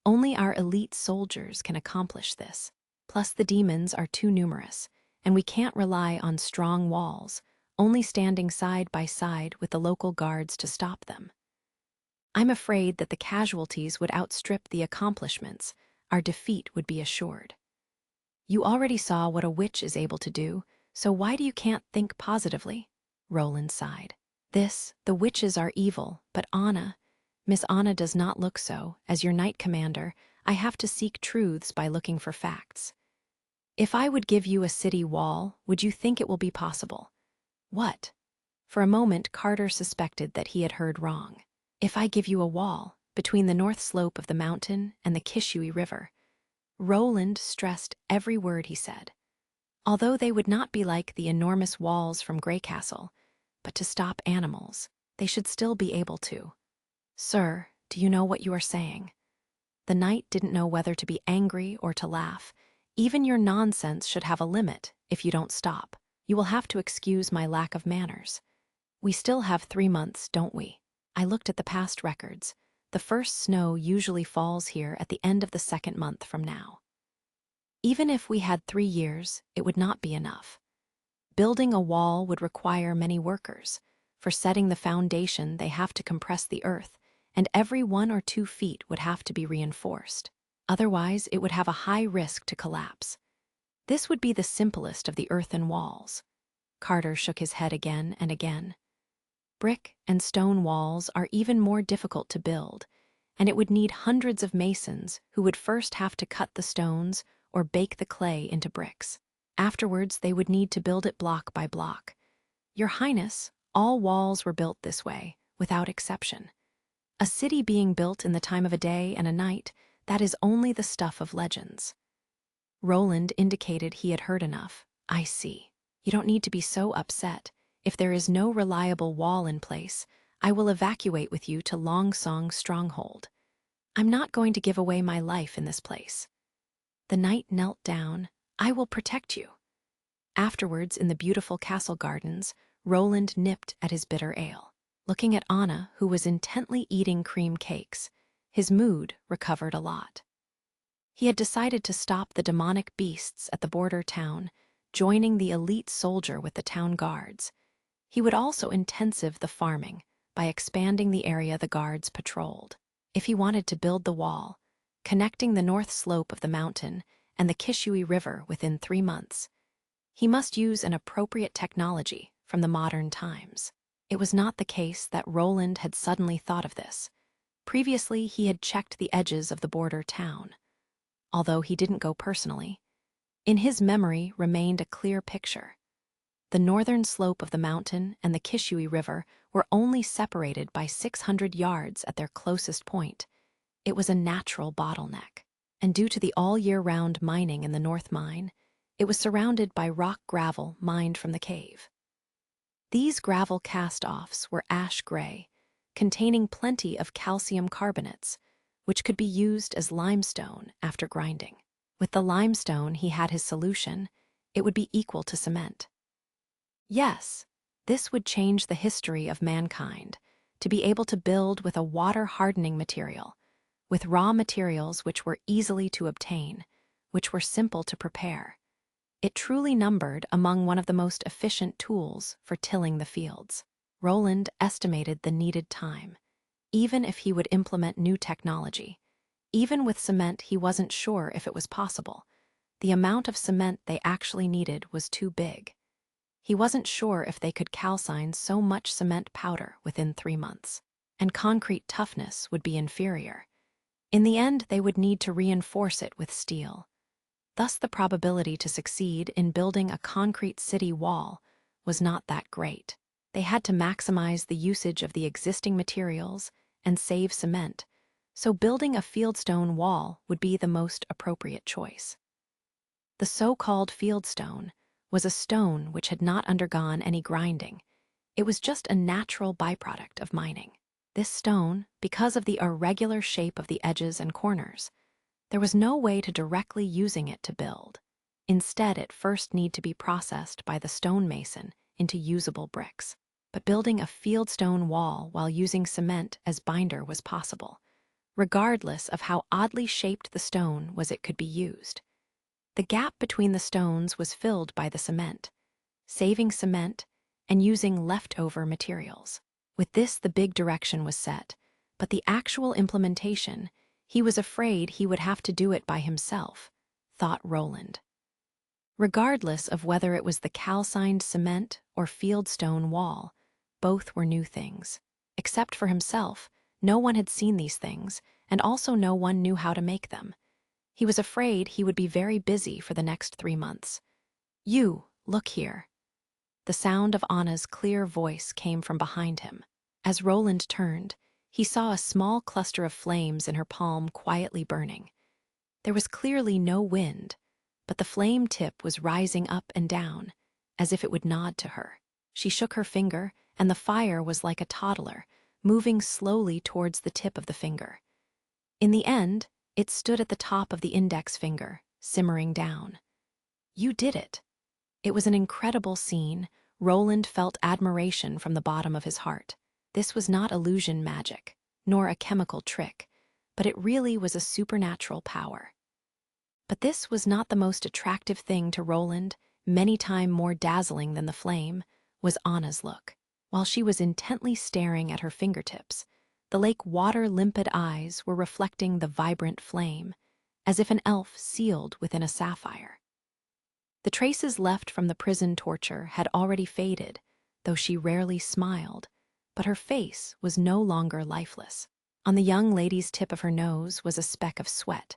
Only our elite soldiers can accomplish this. Plus, the demons are too numerous, and we can't rely on strong walls, only standing side by side with the local guards to stop them. I'm afraid that the casualties would outstrip the accomplishments. Our defeat would be assured. You already saw what a witch is able to do, so why do you can't think positively? Roland sighed. The witches are evil, but Miss Anna does not look so. As your knight commander, I have to seek truths by looking for facts. If I would give you a city wall, would you think it will be possible? What? For a moment, Carter suspected that he had heard wrong. If I give you a wall, between the north slope of the mountain and the Kishui River. Roland stressed every word he said. Although they would not be like the enormous walls from Grey Castle, but to stop animals, they should still be able to. Sir, do you know what you are saying? The knight didn't know whether to be angry or to laugh. Even your nonsense should have a limit if you don't stop. You will have to excuse my lack of manners. We still have 3 months, don't we? I looked at the past records. The first snow usually falls here at the end of the 2nd month from now. Even if we had 3 years, it would not be enough. Building a wall would require many workers. For setting the foundation, they have to compress the earth, and every 1 or 2 feet would have to be reinforced. Otherwise, it would have a high risk to collapse. This would be the simplest of the earthen walls. Carter shook his head again and again. Brick and stone walls are even more difficult to build, and it would need hundreds of masons who would first have to cut the stones or bake the clay into bricks. Afterwards, they would need to build it block by block. Your Highness, all walls were built this way, without exception. A city being built in the time of a day and a night, that is only the stuff of legends. Roland indicated he had heard enough. I see. You don't need to be so upset. If there is no reliable wall in place, I will evacuate with you to Longsong Stronghold. I'm not going to give away my life in this place. The knight knelt down. I will protect you. Afterwards, in the beautiful castle gardens, Roland nipped at his bitter ale. Looking at Anna, who was intently eating cream cakes, his mood recovered a lot. He had decided to stop the demonic beasts at the border town, joining the elite soldier with the town guards. He would also intensive the farming by expanding the area the guards patrolled. If he wanted to build the wall, connecting the north slope of the mountain and the Kishui River within 3 months, he must use an appropriate technology from the modern times. It was not the case that Roland had suddenly thought of this. Previously, he had checked the edges of the border town. Although he didn't go personally, in his memory remained a clear picture. The northern slope of the mountain and the Kishui River were only separated by 600 yards at their closest point. It was a natural bottleneck, and due to the all-year-round mining in the North Mine, it was surrounded by rock gravel mined from the cave. These gravel cast-offs were ash-gray, containing plenty of calcium carbonates, which could be used as limestone after grinding. With the limestone he had his solution, it would be equal to cement. Yes, this would change the history of mankind, to be able to build with a water-hardening material, with raw materials which were easily to obtain, which were simple to prepare. It truly numbered among one of the most efficient tools for tilling the fields. Roland estimated the needed time, even if he would implement new technology. Even with cement, he wasn't sure if it was possible. The amount of cement they actually needed was too big. He wasn't sure if they could calcine so much cement powder within 3 months, and concrete toughness would be inferior. In the end, they would need to reinforce it with steel. Thus, the probability to succeed in building a concrete city wall was not that great. They had to maximize the usage of the existing materials and save cement, so building a fieldstone wall would be the most appropriate choice. The so-called fieldstone was a stone which had not undergone any grinding. It was just a natural byproduct of mining. This stone, because of the irregular shape of the edges and corners, there was no way to directly using it to build. Instead, it first need to be processed by the stonemason into usable bricks. But building a fieldstone wall while using cement as binder was possible, regardless of how oddly shaped the stone was it could be used. The gap between the stones was filled by the cement, saving cement and using leftover materials. With this, the big direction was set, but the actual implementation, he was afraid he would have to do it by himself, thought Roland. Regardless of whether it was the calcined cement or fieldstone wall, both were new things. Except for himself, no one had seen these things, and also no one knew how to make them. He was afraid he would be very busy for the next 3 months. "You, look here." The sound of Anna's clear voice came from behind him. As Roland turned, he saw a small cluster of flames in her palm quietly burning. There was clearly no wind, but the flame tip was rising up and down, as if it would nod to her. She shook her finger, and the fire was like a toddler, moving slowly towards the tip of the finger. In the end, it stood at the top of the index finger, simmering down. "You did it." It was an incredible scene. Roland felt admiration from the bottom of his heart. This was not illusion magic, nor a chemical trick, but it really was a supernatural power. But this was not the most attractive thing to Roland. Many times more dazzling than the flame was Anna's look. While she was intently staring at her fingertips, the lake water limpid eyes were reflecting the vibrant flame, as if an elf sealed within a sapphire. The traces left from the prison torture had already faded, though she rarely smiled, but her face was no longer lifeless. On the young lady's tip of her nose was a speck of sweat.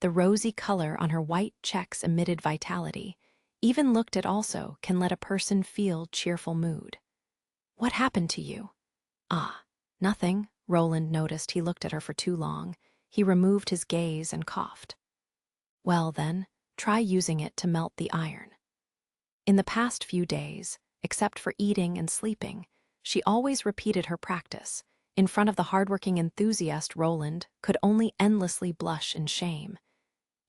The rosy color on her white checks emitted vitality. Even looked at also can let a person feel cheerful mood. "What happened to you?" "Ah, nothing." Roland noticed he looked at her for too long. He removed his gaze and coughed. "Well then, try using it to melt the iron." In the past few days, except for eating and sleeping, she always repeated her practice. In front of the hardworking enthusiast, Roland could only endlessly blush in shame.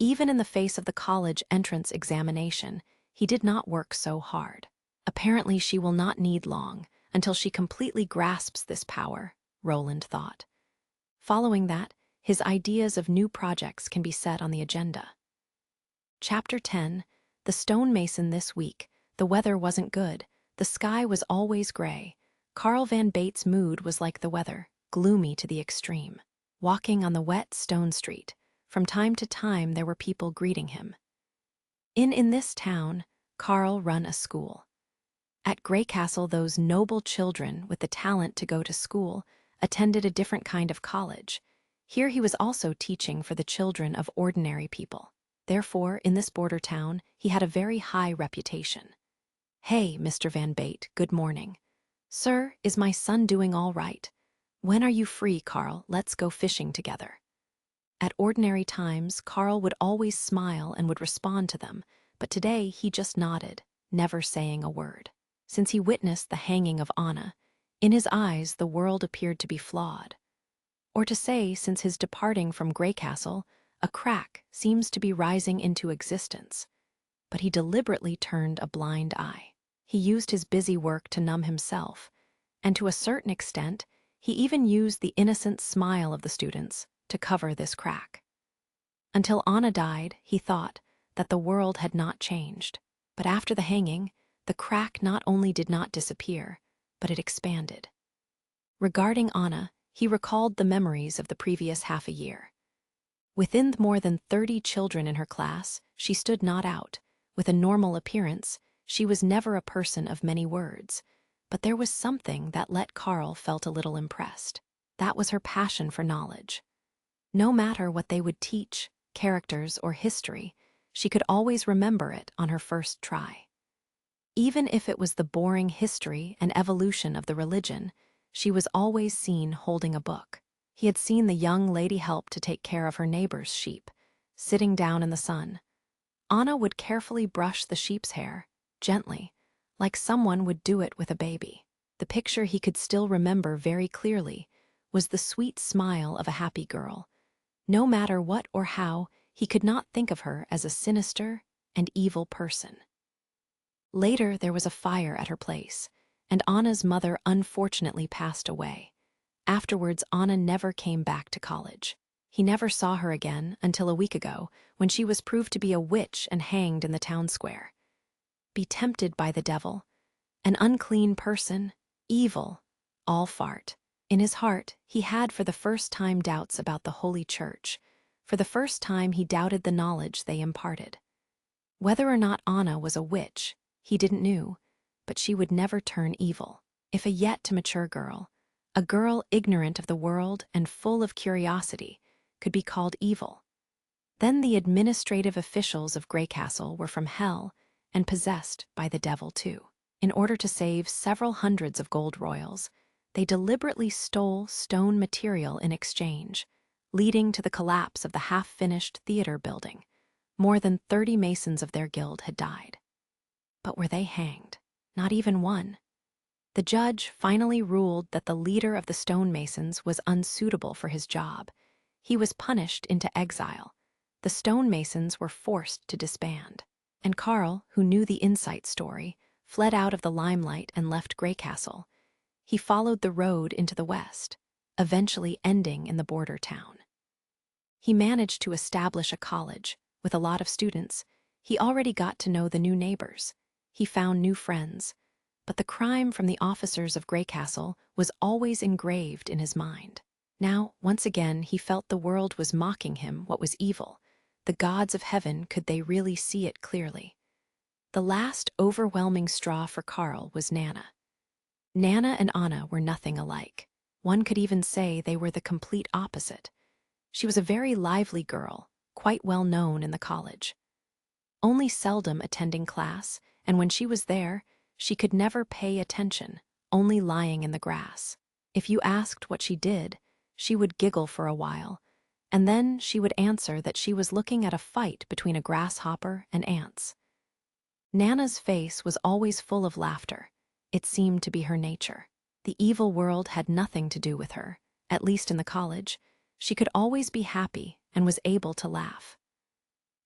Even in the face of the college entrance examination, he did not work so hard. Apparently she will not need long until she completely grasps this power, Roland thought. Following that, his ideas of new projects can be set on the agenda. Chapter 10. The stonemason this week. The weather wasn't good. The sky was always gray. Carl Van Bate's mood was like the weather, gloomy to the extreme. Walking on the wet stone street, from time to time there were people greeting him. In this town, Carl run a school. At Greycastle, those noble children with the talent to go to school attended a different kind of college. Here he was also teaching for the children of ordinary people. Therefore, in this border town, he had a very high reputation. "Hey, Mr. Van Bate, good morning." "Sir, is my son doing all right?" "When are you free, Carl? Let's go fishing together." At ordinary times, Carl would always smile and would respond to them, but today he just nodded, never saying a word. Since he witnessed the hanging of Anna, in his eyes the world appeared to be flawed. Or to say, since his departing from Greycastle, a crack seems to be rising into existence. But he deliberately turned a blind eye. He used his busy work to numb himself, and to a certain extent, he even used the innocent smile of the students to cover this crack. Until Anna died, he thought that the world had not changed. But after the hanging, the crack not only did not disappear, but it expanded. Regarding Anna, he recalled the memories of the previous half a year. Within more than 30 children in her class, she stood not out. With a normal appearance, she was never a person of many words, but there was something that let Carl felt a little impressed. That was her passion for knowledge. No matter what they would teach, characters or history, she could always remember it on her first try. Even if it was the boring history and evolution of the religion, she was always seen holding a book. He had seen the young lady help to take care of her neighbor's sheep, sitting down in the sun. Anna would carefully brush the sheep's hair, gently, like someone would do it with a baby. The picture he could still remember very clearly was the sweet smile of a happy girl. No matter what or how, he could not think of her as a sinister and evil person. Later, there was a fire at her place, and Anna's mother unfortunately passed away. Afterwards, Anna never came back to college. He never saw her again until a week ago, when she was proved to be a witch and hanged in the town square. Be tempted by the devil, an unclean person, evil, all fart. In his heart, he had for the first time doubts about the Holy Church. For the first time, he doubted the knowledge they imparted. Whether or not Anna was a witch, he didn't know, but she would never turn evil. If a yet-to-mature girl, a girl ignorant of the world and full of curiosity, could be called evil, then the administrative officials of Greycastle were from hell and possessed by the devil too. In order to save several hundreds of gold royals, they deliberately stole stone material in exchange, leading to the collapse of the half-finished theater building. More than 30 masons of their guild had died. But were they hanged? Not even one. The judge finally ruled that the leader of the stonemasons was unsuitable for his job. He was punished into exile. The stonemasons were forced to disband. And Carl, who knew the inside story, fled out of the limelight and left Greycastle. He followed the road into the west, eventually ending in the border town. He managed to establish a college with a lot of students. He already got to know the new neighbors. He found new friends. But the crime from the officers of Greycastle was always engraved in his mind. Now, once again, he felt the world was mocking him what was evil. The gods of heaven, could they really see it clearly? The last overwhelming straw for Carl was Nana. Nana and Anna were nothing alike. One could even say they were the complete opposite. She was a very lively girl, quite well known in the college. Only seldom attending class, and when she was there, she could never pay attention, only lying in the grass. If you asked what she did, she would giggle for a while, and then she would answer that she was looking at a fight between a grasshopper and ants. Nana's face was always full of laughter. It seemed to be her nature. The evil world had nothing to do with her, at least in the college. She could always be happy and was able to laugh.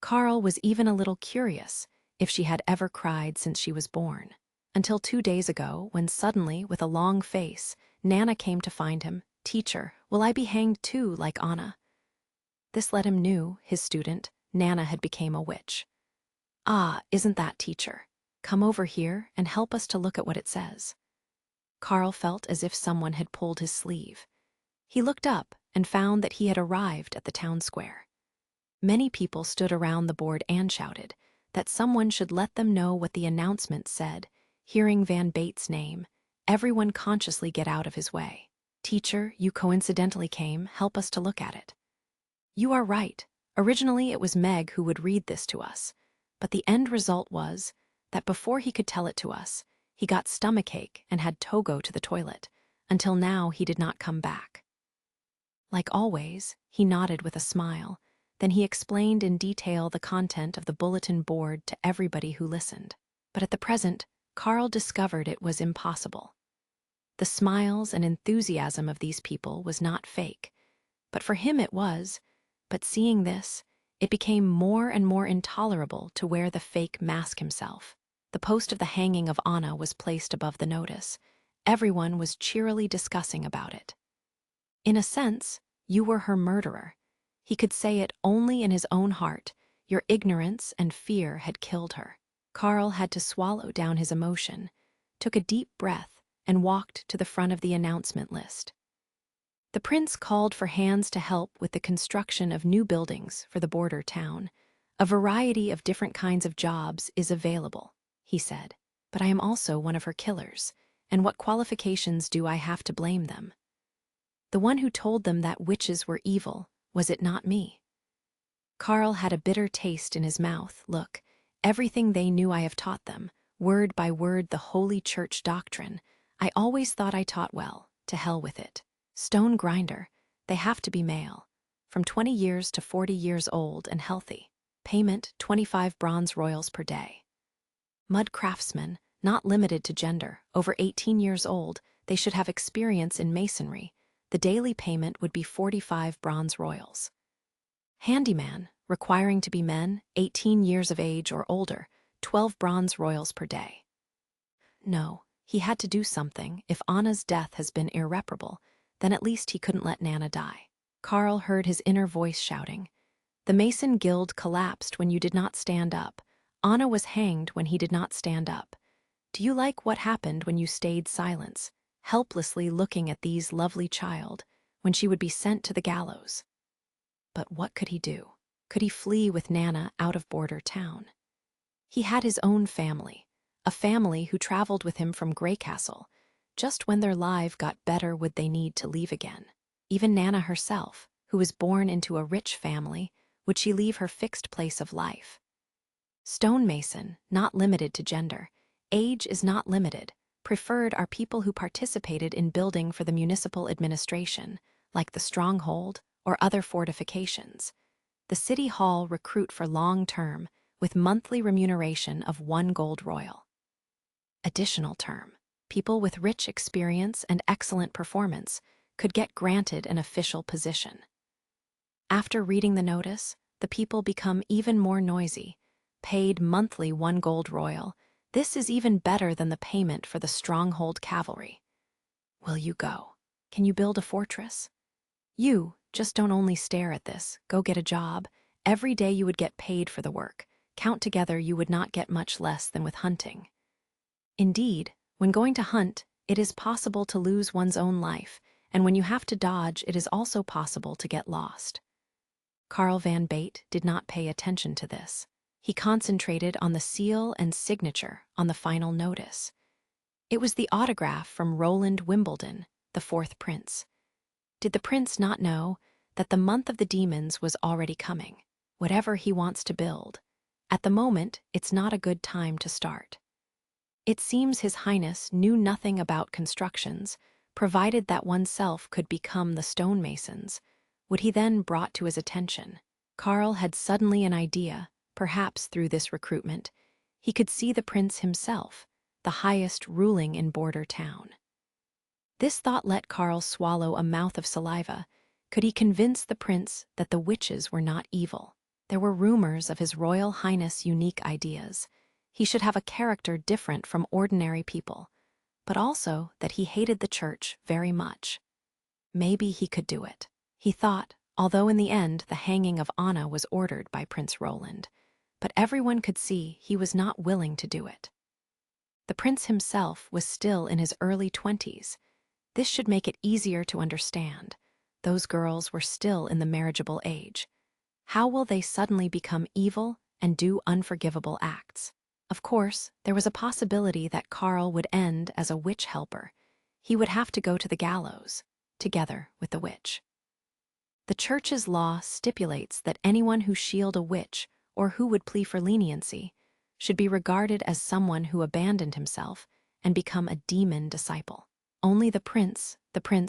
Carl was even a little curious if she had ever cried since she was born. Until 2 days ago, when suddenly, with a long face, Nana came to find him. "Teacher, will I be hanged too, like Anna?" This let him know, his student, Nana had become a witch. "Ah, isn't that, teacher? Come over here and help us to look at what it says." Carl felt as if someone had pulled his sleeve. He looked up and found that he had arrived at the town square. Many people stood around the board and shouted that someone should let them know what the announcement said. Hearing Van Bate's name, everyone consciously get out of his way. "Teacher, you coincidentally came, help us to look at it." "You are right. Originally it was Meg who would read this to us, but the end result was that before he could tell it to us, he got stomachache and had to go to the toilet. Until now he did not come back." Like always, he nodded with a smile. Then he explained in detail the content of the bulletin board to everybody who listened. But at the present, Carl discovered it was impossible. The smiles and enthusiasm of these people was not fake, but for him it was. But seeing this, it became more and more intolerable to wear the fake mask himself. The post of the hanging of Anna was placed above the notice. Everyone was cheerily discussing about it. In a sense, you were her murderer. He could say it only in his own heart. Your ignorance and fear had killed her. Carl had to swallow down his emotion, took a deep breath, and walked to the front of the announcement list. The prince called for hands to help with the construction of new buildings for the border town. "A variety of different kinds of jobs is available," he said. "But I am also one of her killers, and what qualifications do I have to blame them? The one who told them that witches were evil, was it not me?" Carl had a bitter taste in his mouth. "Look, everything they knew I have taught them, word by word the Holy Church doctrine. I always thought I taught well. To hell with it. Stone grinder, they have to be male, from 20 years to 40 years old and healthy. Payment 25 bronze royals per day. Mud craftsmen, not limited to gender, over 18 years old, they should have experience in masonry. The daily payment would be 45 bronze royals. Handyman, requiring to be men, 18 years of age or older, 12 bronze royals per day. No, he had to do something. If Anna's death has been irreparable, then at least he couldn't let Nana die. Carl heard his inner voice shouting, "The Mason Guild collapsed when you did not stand up. Anna was hanged when he did not stand up. Do you like what happened when you stayed silent? helplessly looking at these lovely child when she would be sent to the gallows. But what could he do? Could he flee with Nana out of border town? He had his own family, a family who traveled with him from Greycastle. Just when their life got better would they need to leave again. Even Nana herself, who was born into a rich family, would she leave her fixed place of life? Stonemason, not limited to gender. Age is not limited. Preferred are people who participated in building for the municipal administration, like the stronghold or other fortifications. The city hall recruit for long-term, with monthly remuneration of 1 gold royal. Additional term. People with rich experience and excellent performance could get granted an official position. After reading the notice, the people become even more noisy. Paid monthly 1 gold royal. This is even better than the payment for the stronghold cavalry. Will you go? Can you build a fortress? You just don't only stare at this, go get a job. Every day you would get paid for the work. Count together you would not get much less than with hunting. Indeed, when going to hunt, it is possible to lose one's own life, and when you have to dodge, it is also possible to get lost. Carl van Bate did not pay attention to this. He concentrated on the seal and signature on the final notice. It was the autograph from Roland Wimbledon, the 4th prince. Did the prince not know that the month of the demons was already coming? Whatever he wants to build, at the moment, it's not a good time to start. It seems His Highness knew nothing about constructions, provided that oneself could become the stonemasons. Would he then brought to his attention? Carl had suddenly an idea, perhaps through this recruitment. He could see the prince himself, the highest ruling in border town. This thought let Carl swallow a mouth of saliva. Could he convince the prince that the witches were not evil? There were rumors of His Royal Highness' unique ideas. He should have a character different from ordinary people, but also that he hated the church very much. Maybe he could do it, he thought, although in the end the hanging of Anna was ordered by Prince Roland. But everyone could see he was not willing to do it. The prince himself was still in his early 20s. This should make it easier to understand. Those girls were still in the marriageable age. How will they suddenly become evil and do unforgivable acts? Of course, there was a possibility that Carl would end as a witch helper. He would have to go to the gallows, together with the witch. The church's law stipulates that anyone who shield a witch or who would plea for leniency should be regarded as someone who abandoned himself and become a demon disciple. Only the prince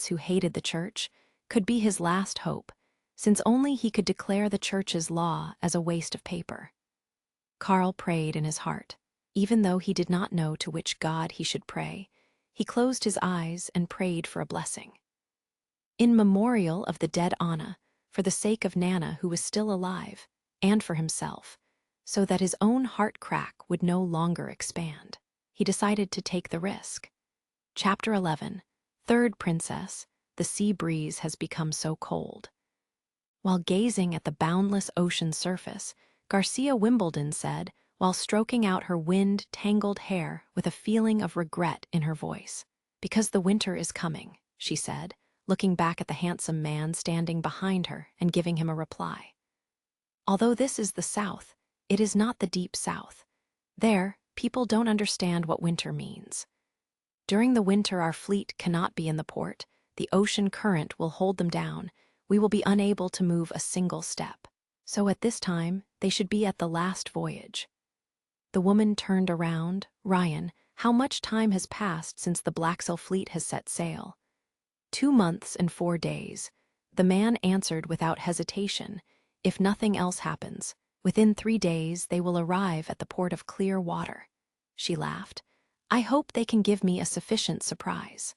who hated the church, could be his last hope, since only he could declare the church's law as a waste of paper. Carl prayed in his heart. Even though he did not know to which god he should pray, he closed his eyes and prayed for a blessing. In memorial of the dead Anna, for the sake of Nana who was still alive, and for himself, so that his own heart crack would no longer expand, he decided to take the risk. Chapter 11. 3rd Princess, the sea breeze has become so cold. While gazing at the boundless ocean surface, Garcia Wimbledon said, while stroking out her wind-tangled hair with a feeling of regret in her voice. "Because the winter is coming," she said, looking back at the handsome man standing behind her and giving him a reply. "Although this is the South, it is not the deep South. There, people don't understand what winter means. During the winter our fleet cannot be in the port, the ocean current will hold them down, we will be unable to move a single step. So at this time, they should be at the last voyage." The woman turned around. "Ryan, how much time has passed since the Blacksail fleet has set sail?" 2 months and 4 days. The man answered without hesitation. "If nothing else happens, within 3 days they will arrive at the port of Clear Water." She laughed. "I hope they can give me a sufficient surprise."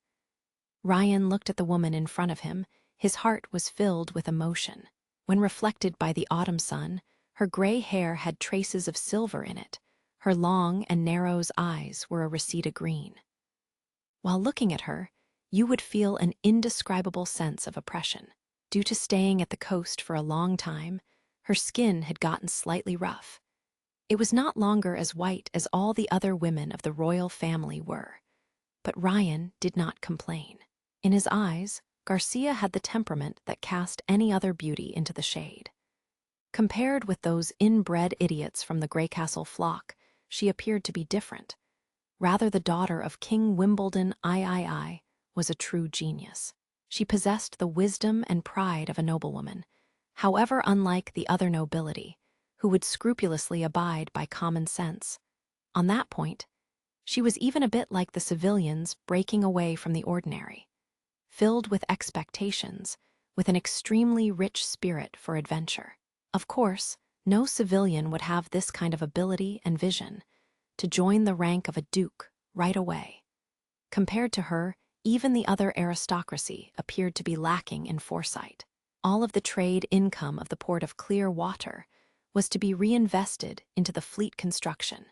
Ryan looked at the woman in front of him. His heart was filled with emotion. When reflected by the autumn sun, her gray hair had traces of silver in it. Her long and narrow eyes were a reseda green. While looking at her, you would feel an indescribable sense of oppression. Due to staying at the coast for a long time, her skin had gotten slightly rough. It was not longer as white as all the other women of the royal family were, But Ryan did not complain. In his eyes, Garcia had the temperament that cast any other beauty into the shade. Compared with those inbred idiots from the Greycastle flock, she appeared to be different. Rather, the daughter of King Wimbledon III was a true genius. She possessed the wisdom and pride of a noblewoman, however unlike the other nobility, who would scrupulously abide by common sense. On that point, she was even a bit like the civilians breaking away from the ordinary, filled with expectations, with an extremely rich spirit for adventure. Of course, no civilian would have this kind of ability and vision to join the rank of a duke right away. Compared to her, even the other aristocracy appeared to be lacking in foresight. All of the trade income of the port of Clear Water was to be reinvested into the fleet construction.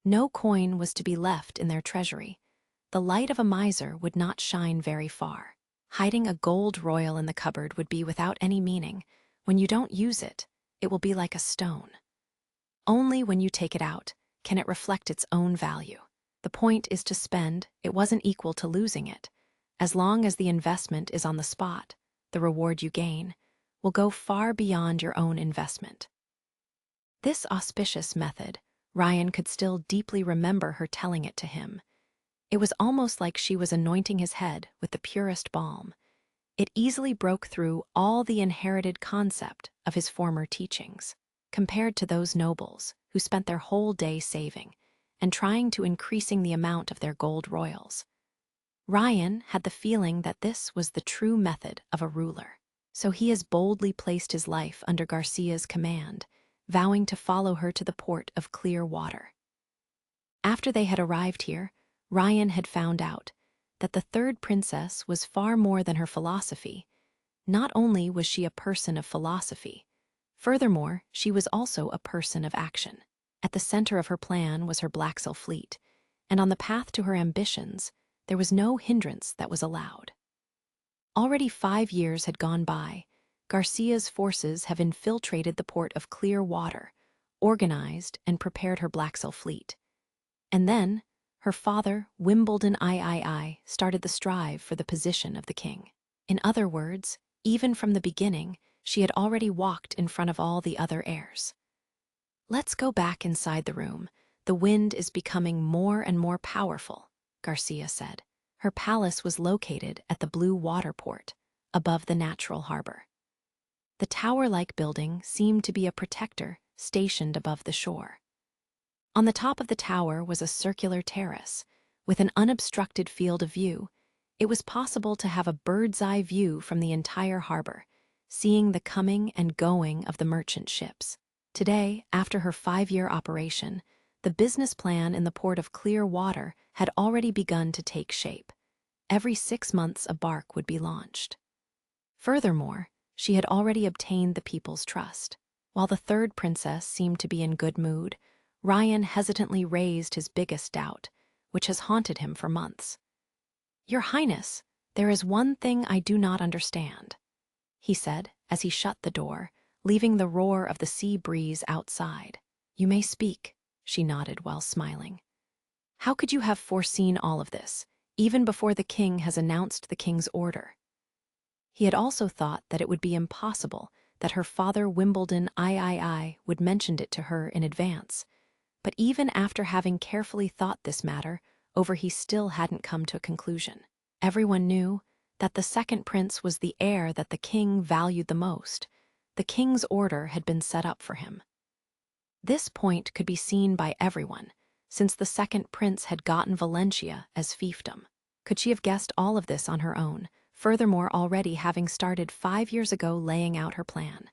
No coin was to be left in their treasury. The light of a miser would not shine very far. Hiding a gold royal in the cupboard would be without any meaning. When you don't use it, it will be like a stone. Only when you take it out can it reflect its own value. The point is to spend. It wasn't equal to losing it. As long as the investment is on the spot, the reward you gain will go far beyond your own investment. This auspicious method, Ryan could still deeply remember her telling it to him. It was almost like she was anointing his head with the purest balm. It easily broke through all the inherited concept of his former teachings, compared to those nobles who spent their whole day saving and trying to increasing the amount of their gold royals. Ryan had the feeling that this was the true method of a ruler, so he has boldly placed his life under Garcia's command, vowing to follow her to the port of Clear Water. After they had arrived here, Ryan had found out that the third princess was far more than her philosophy. Not only was she a person of philosophy, furthermore, she was also a person of action. At the center of her plan was her Blacksail fleet, and on the path to her ambitions, there was no hindrance that was allowed. Already 5 years had gone by. Garcia's forces have infiltrated the port of Clear Water, organized and prepared her Blacksail fleet. And then, her father, Wimbledon III, started the strive for the position of the king. In other words, even from the beginning, she had already walked in front of all the other heirs. "Let's go back inside the room. The wind is becoming more and more powerful," Garcia said. Her palace was located at the Blue Water Port, above the natural harbor. The tower-like building seemed to be a protector stationed above the shore. On the top of the tower was a circular terrace, with an unobstructed field of view. It was possible to have a bird's-eye view from the entire harbor, seeing the coming and going of the merchant ships. Today, after her 5-year operation, the business plan in the port of Clear Water had already begun to take shape. Every 6 months a bark would be launched. Furthermore, she had already obtained the people's trust. While the third princess seemed to be in good mood, Ryan hesitantly raised his biggest doubt, which has haunted him for months. "Your Highness, there is one thing I do not understand," he said as he shut the door, leaving the roar of the sea breeze outside. "You may speak," she nodded while smiling. "How could you have foreseen all of this, even before the king has announced the king's order?" He had also thought that it would be impossible that her father Wimbledon III would mention it to her in advance. But even after having carefully thought this matter over, he still hadn't come to a conclusion. Everyone knew that the second prince was the heir that the king valued the most. The king's order had been set up for him. This point could be seen by everyone, since the second prince had gotten Valencia as fiefdom. Could she have guessed all of this on her own, furthermore already having started 5 years ago laying out her plan?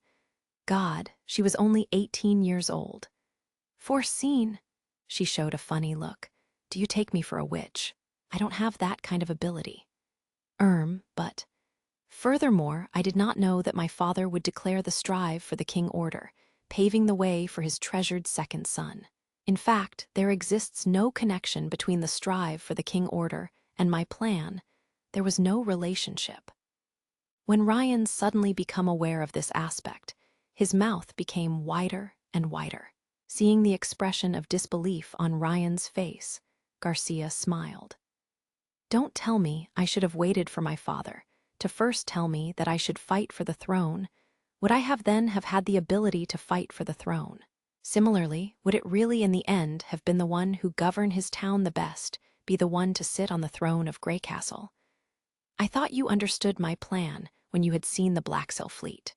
God, she was only 18 years old. "Foreseen?" She showed a funny look. "Do you take me for a witch? I don't have that kind of ability." But furthermore, I did not know that my father would declare the strive for the king order, paving the way for his treasured second son. In fact, there exists no connection between the strive for the king order and my plan. There was no relationship. When Ryan suddenly became aware of this aspect, his mouth became wider and wider. Seeing the expression of disbelief on Ryan's face, Garcia smiled. Don't tell me I should have waited for my father to first tell me that I should fight for the throne. Would I have then have had the ability to fight for the throne? Similarly, would it really in the end have been the one who governed his town the best, be the one to sit on the throne of Grey Castle? I thought you understood my plan when you had seen the Black Sail fleet.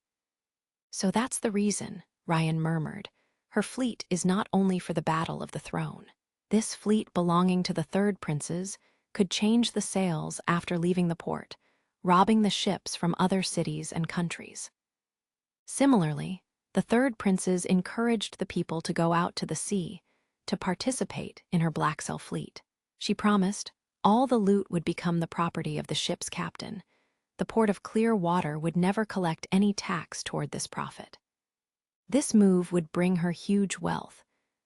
So that's the reason, Ryan murmured. Her fleet is not only for the battle of the throne. This fleet belonging to the third princes could change the sails after leaving the port, robbing the ships from other cities and countries. Similarly, the third princes encouraged the people to go out to the sea to participate in her Black Sail fleet. She promised all the loot would become the property of the ship's captain. The port of Clear Water would never collect any tax toward this profit. This move would bring her huge wealth,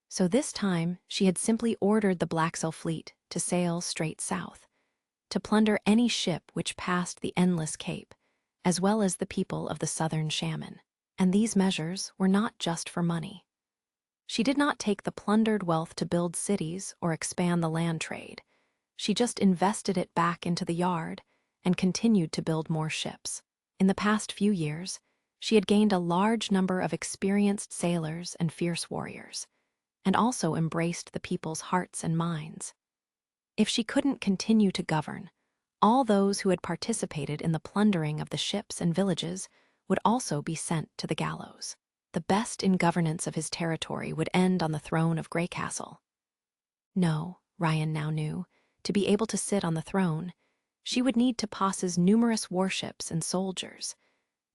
so this time she had simply ordered the Black Sail fleet to sail straight south, to plunder any ship which passed the endless cape, as well as the people of the southern Shaman. And these measures were not just for money. She did not take the plundered wealth to build cities or expand the land trade. She just invested it back into the yard and continued to build more ships. In the past few years, she had gained a large number of experienced sailors and fierce warriors, and also embraced the people's hearts and minds. If she couldn't continue to govern, all those who had participated in the plundering of the ships and villages would also be sent to the gallows. The best in governance of his territory would end on the throne of Grey Castle. No, Ryan now knew, to be able to sit on the throne, she would need to possess numerous warships and soldiers.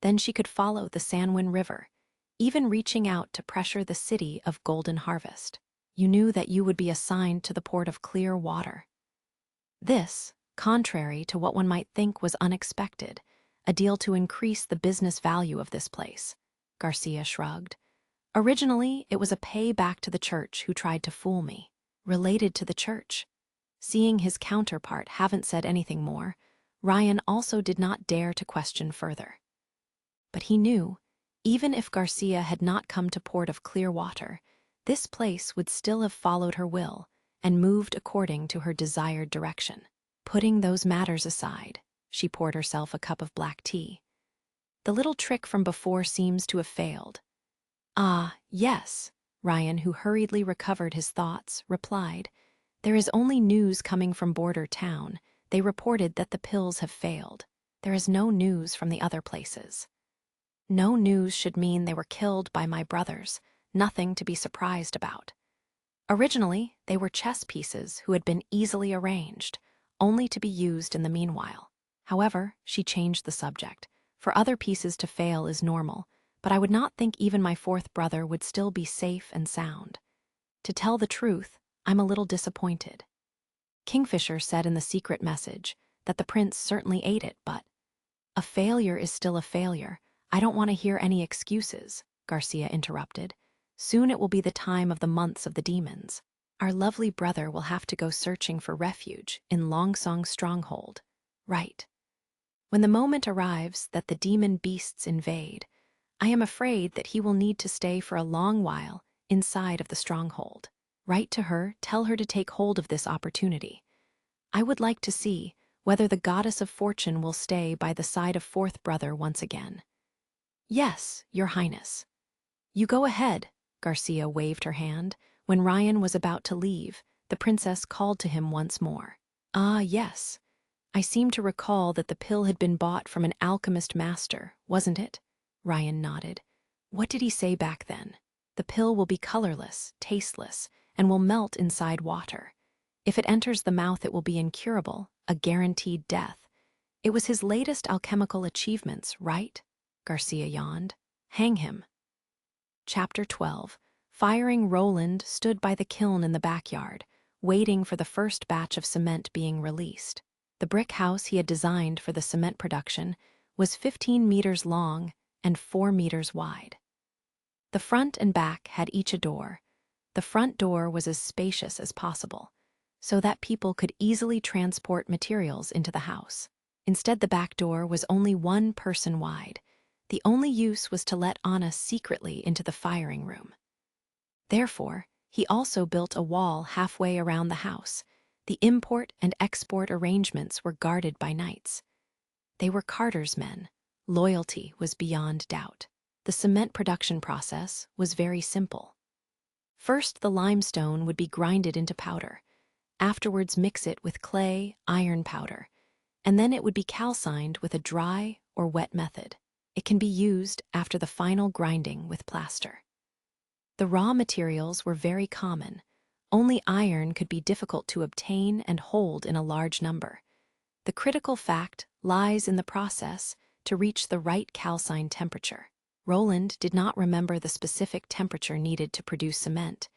Then she could follow the Sanwin River, even reaching out to pressure the city of Golden Harvest. You knew that you would be assigned to the port of Clear Water. This, contrary to what one might think was unexpected, a deal to increase the business value of this place. Garcia shrugged. Originally, it was a pay back to the church who tried to fool me. Related to the church. Seeing his counterpart haven't said anything more, Ryan also did not dare to question further. But he knew, even if Garcia had not come to port of Clear Water, this place would still have followed her will and moved according to her desired direction. Putting those matters aside, she poured herself a cup of black tea. The little trick from before seems to have failed. Ah, yes, Ryan, who hurriedly recovered his thoughts, replied. There is only news coming from Border Town. They reported that the pills have failed. There is no news from the other places. No news should mean they were killed by my brothers, nothing to be surprised about. Originally, they were chess pieces who had been easily arranged, only to be used in the meanwhile. However, she changed the subject. For other pieces to fail is normal, but I would not think even my fourth brother would still be safe and sound. To tell the truth, I'm a little disappointed. Kingfisher said in the secret message that the prince certainly ate it, but a failure is still a failure. I don't want to hear any excuses, Garcia interrupted. Soon it will be the time of the months of the demons. Our lovely brother will have to go searching for refuge in Longsong's stronghold. Right. When the moment arrives that the demon beasts invade, I am afraid that he will need to stay for a long while inside of the stronghold. Write to her, tell her to take hold of this opportunity. I would like to see whether the goddess of fortune will stay by the side of fourth brother once again. Yes, Your Highness. You go ahead, Garcia waved her hand. When Ryan was about to leave, the princess called to him once more. Ah, yes. I seem to recall that the pill had been bought from an alchemist master, wasn't it? Ryan nodded. What did he say back then? The pill will be colorless, tasteless, and will melt inside water. If it enters the mouth, it will be incurable, a guaranteed death. It was his latest alchemical achievements, right? Garcia yawned. Hang him. Chapter 12. Firing Roland stood by the kiln in the backyard, waiting for the first batch of cement being released. The brick house he had designed for the cement production was 15 meters long and 4 meters wide. The front and back had each a door. The front door was as spacious as possible, so that people could easily transport materials into the house. Instead, the back door was only 1 person wide. The only use was to let Anna secretly into the firing room. Therefore, he also built a wall halfway around the house. The import and export arrangements were guarded by knights. They were Carter's men. Loyalty was beyond doubt. The cement production process was very simple. First, the limestone would be grinded into powder. Afterwards, mix it with clay, iron powder, and then it would be calcined with a dry or wet method. It can be used after the final grinding with plaster. The raw materials were very common. Only iron could be difficult to obtain and hold in a large number. The critical fact lies in the process to reach the right calcine temperature. Roland did not remember the specific temperature needed to produce cement.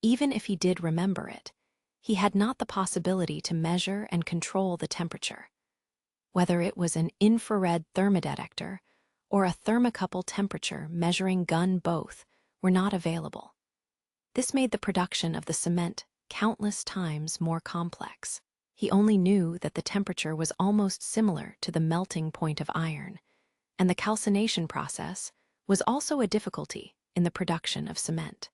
Even if he did remember it, he had not the possibility to measure and control the temperature. Whether it was an infrared thermodetector or a thermocouple temperature measuring gun, both were not available. This made the production of the cement countless times more complex. He only knew that the temperature was almost similar to the melting point of iron, and the calcination process was also a difficulty in the production of cement.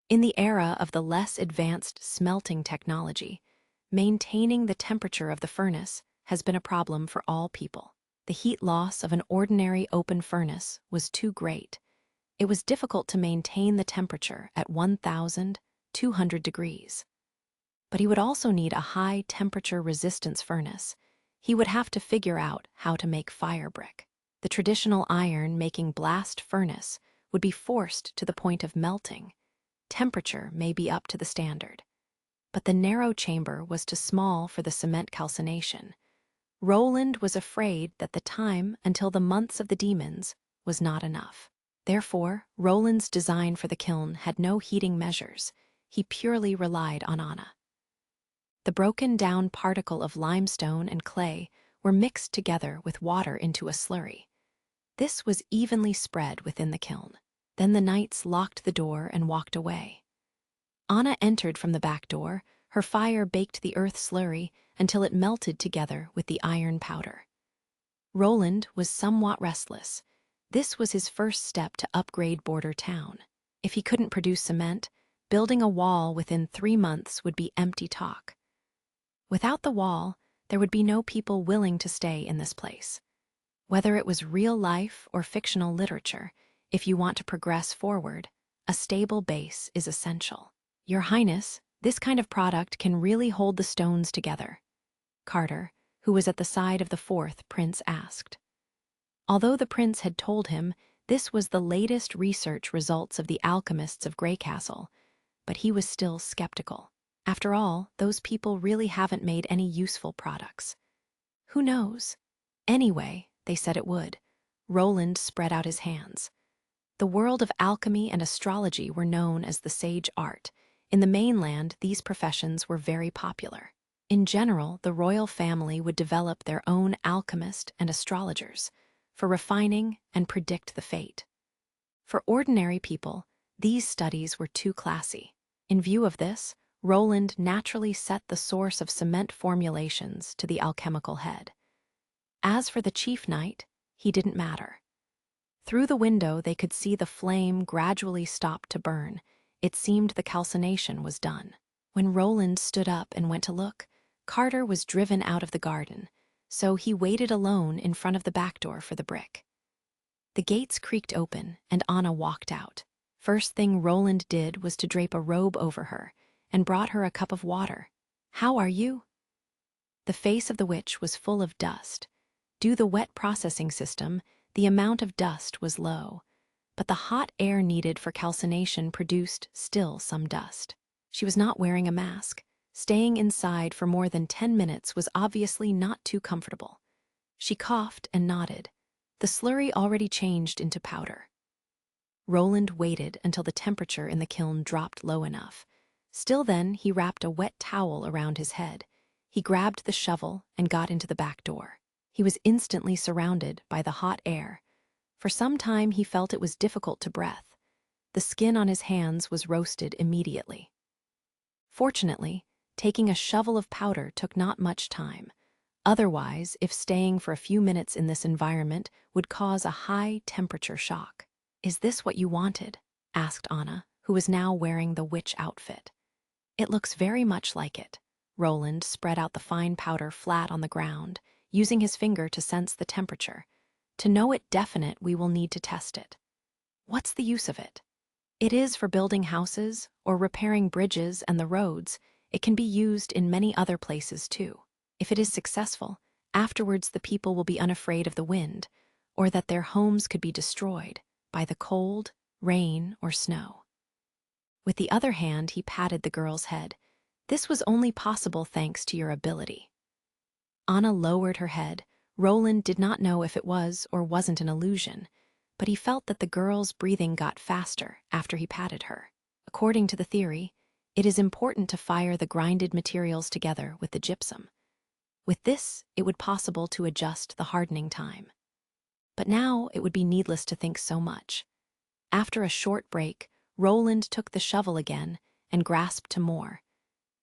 In the era of the less advanced smelting technology, maintaining the temperature of the furnace has been a problem for all people. The heat loss of an ordinary open furnace was too great. It was difficult to maintain the temperature at 1,200 degrees. But he would also need a high temperature resistance furnace. He would have to figure out how to make fire brick. The traditional iron-making blast furnace would be forced to the point of melting. Temperature may be up to the standard, but the narrow chamber was too small for the cement calcination. Roland was afraid that the time until the months of the demons was not enough. Therefore, Roland's design for the kiln had no heating measures. He purely relied on Anna. The broken-down particle of limestone and clay were mixed together with water into a slurry. This was evenly spread within the kiln. Then the knights locked the door and walked away. Anna entered from the back door. Her fire baked the earth slurry until it melted together with the iron powder. Roland was somewhat restless. This was his first step to upgrade border town. If he couldn't produce cement, building a wall within 3 months would be empty talk. Without the wall, there would be no people willing to stay in this place. Whether it was real life or fictional literature, if you want to progress forward, a stable base is essential. Your Highness, this kind of product can really hold the stones together, Carter, who was at the side of the fourth prince, asked. Although the prince had told him this was the latest research results of the alchemists of Greycastle, but he was still skeptical. After all, those people really haven't made any useful products. Who knows? Anyway, they said it would. Roland spread out his hands. The world of alchemy and astrology were known as the sage art. In the mainland, these professions were very popular. In general, the royal family would develop their own alchemist and astrologers for refining and predict the fate. For ordinary people, these studies were too classy. In view of this, Roland naturally set the source of cement formulations to the alchemical head. As for the chief knight, he didn't matter. Through the window they could see the flame gradually stop to burn. It seemed the calcination was done. When Roland stood up and went to look, Carter was driven out of the garden, so he waited alone in front of the back door for the brick. The gates creaked open, and Anna walked out. First thing Roland did was to drape a robe over her and brought her a cup of water. "How are you?" The face of the witch was full of dust. Due to the wet processing system, the amount of dust was low, but the hot air needed for calcination produced still some dust. She was not wearing a mask. Staying inside for more than 10 minutes was obviously not too comfortable. She coughed and nodded. The slurry already changed into powder. Roland waited until the temperature in the kiln dropped low enough. Still then, he wrapped a wet towel around his head. He grabbed the shovel and got into the back door. He was instantly surrounded by the hot air. For some time, he felt it was difficult to breathe. The skin on his hands was roasted immediately. Fortunately, taking a shovel of powder took not much time. Otherwise, if staying for a few minutes in this environment would cause a high temperature shock. "Is this what you wanted?" asked Anna, who was now wearing the witch outfit. "It looks very much like it." Roland spread out the fine powder flat on the ground, using his finger to sense the temperature. To know it definite, we will need to test it. What's the use of it? It is for building houses or repairing bridges and the roads. It can be used in many other places too. If it is successful, afterwards the people will be unafraid of the wind, or that their homes could be destroyed by the cold, rain, or snow. With the other hand, he patted the girl's head. This was only possible thanks to your ability. Anna lowered her head. Roland did not know if it was or wasn't an illusion, but he felt that the girl's breathing got faster after he patted her. According to the theory, it is important to fire the grinded materials together with the gypsum. With this, it would be possible to adjust the hardening time. But now it would be needless to think so much. After a short break, Roland took the shovel again and grasped to more.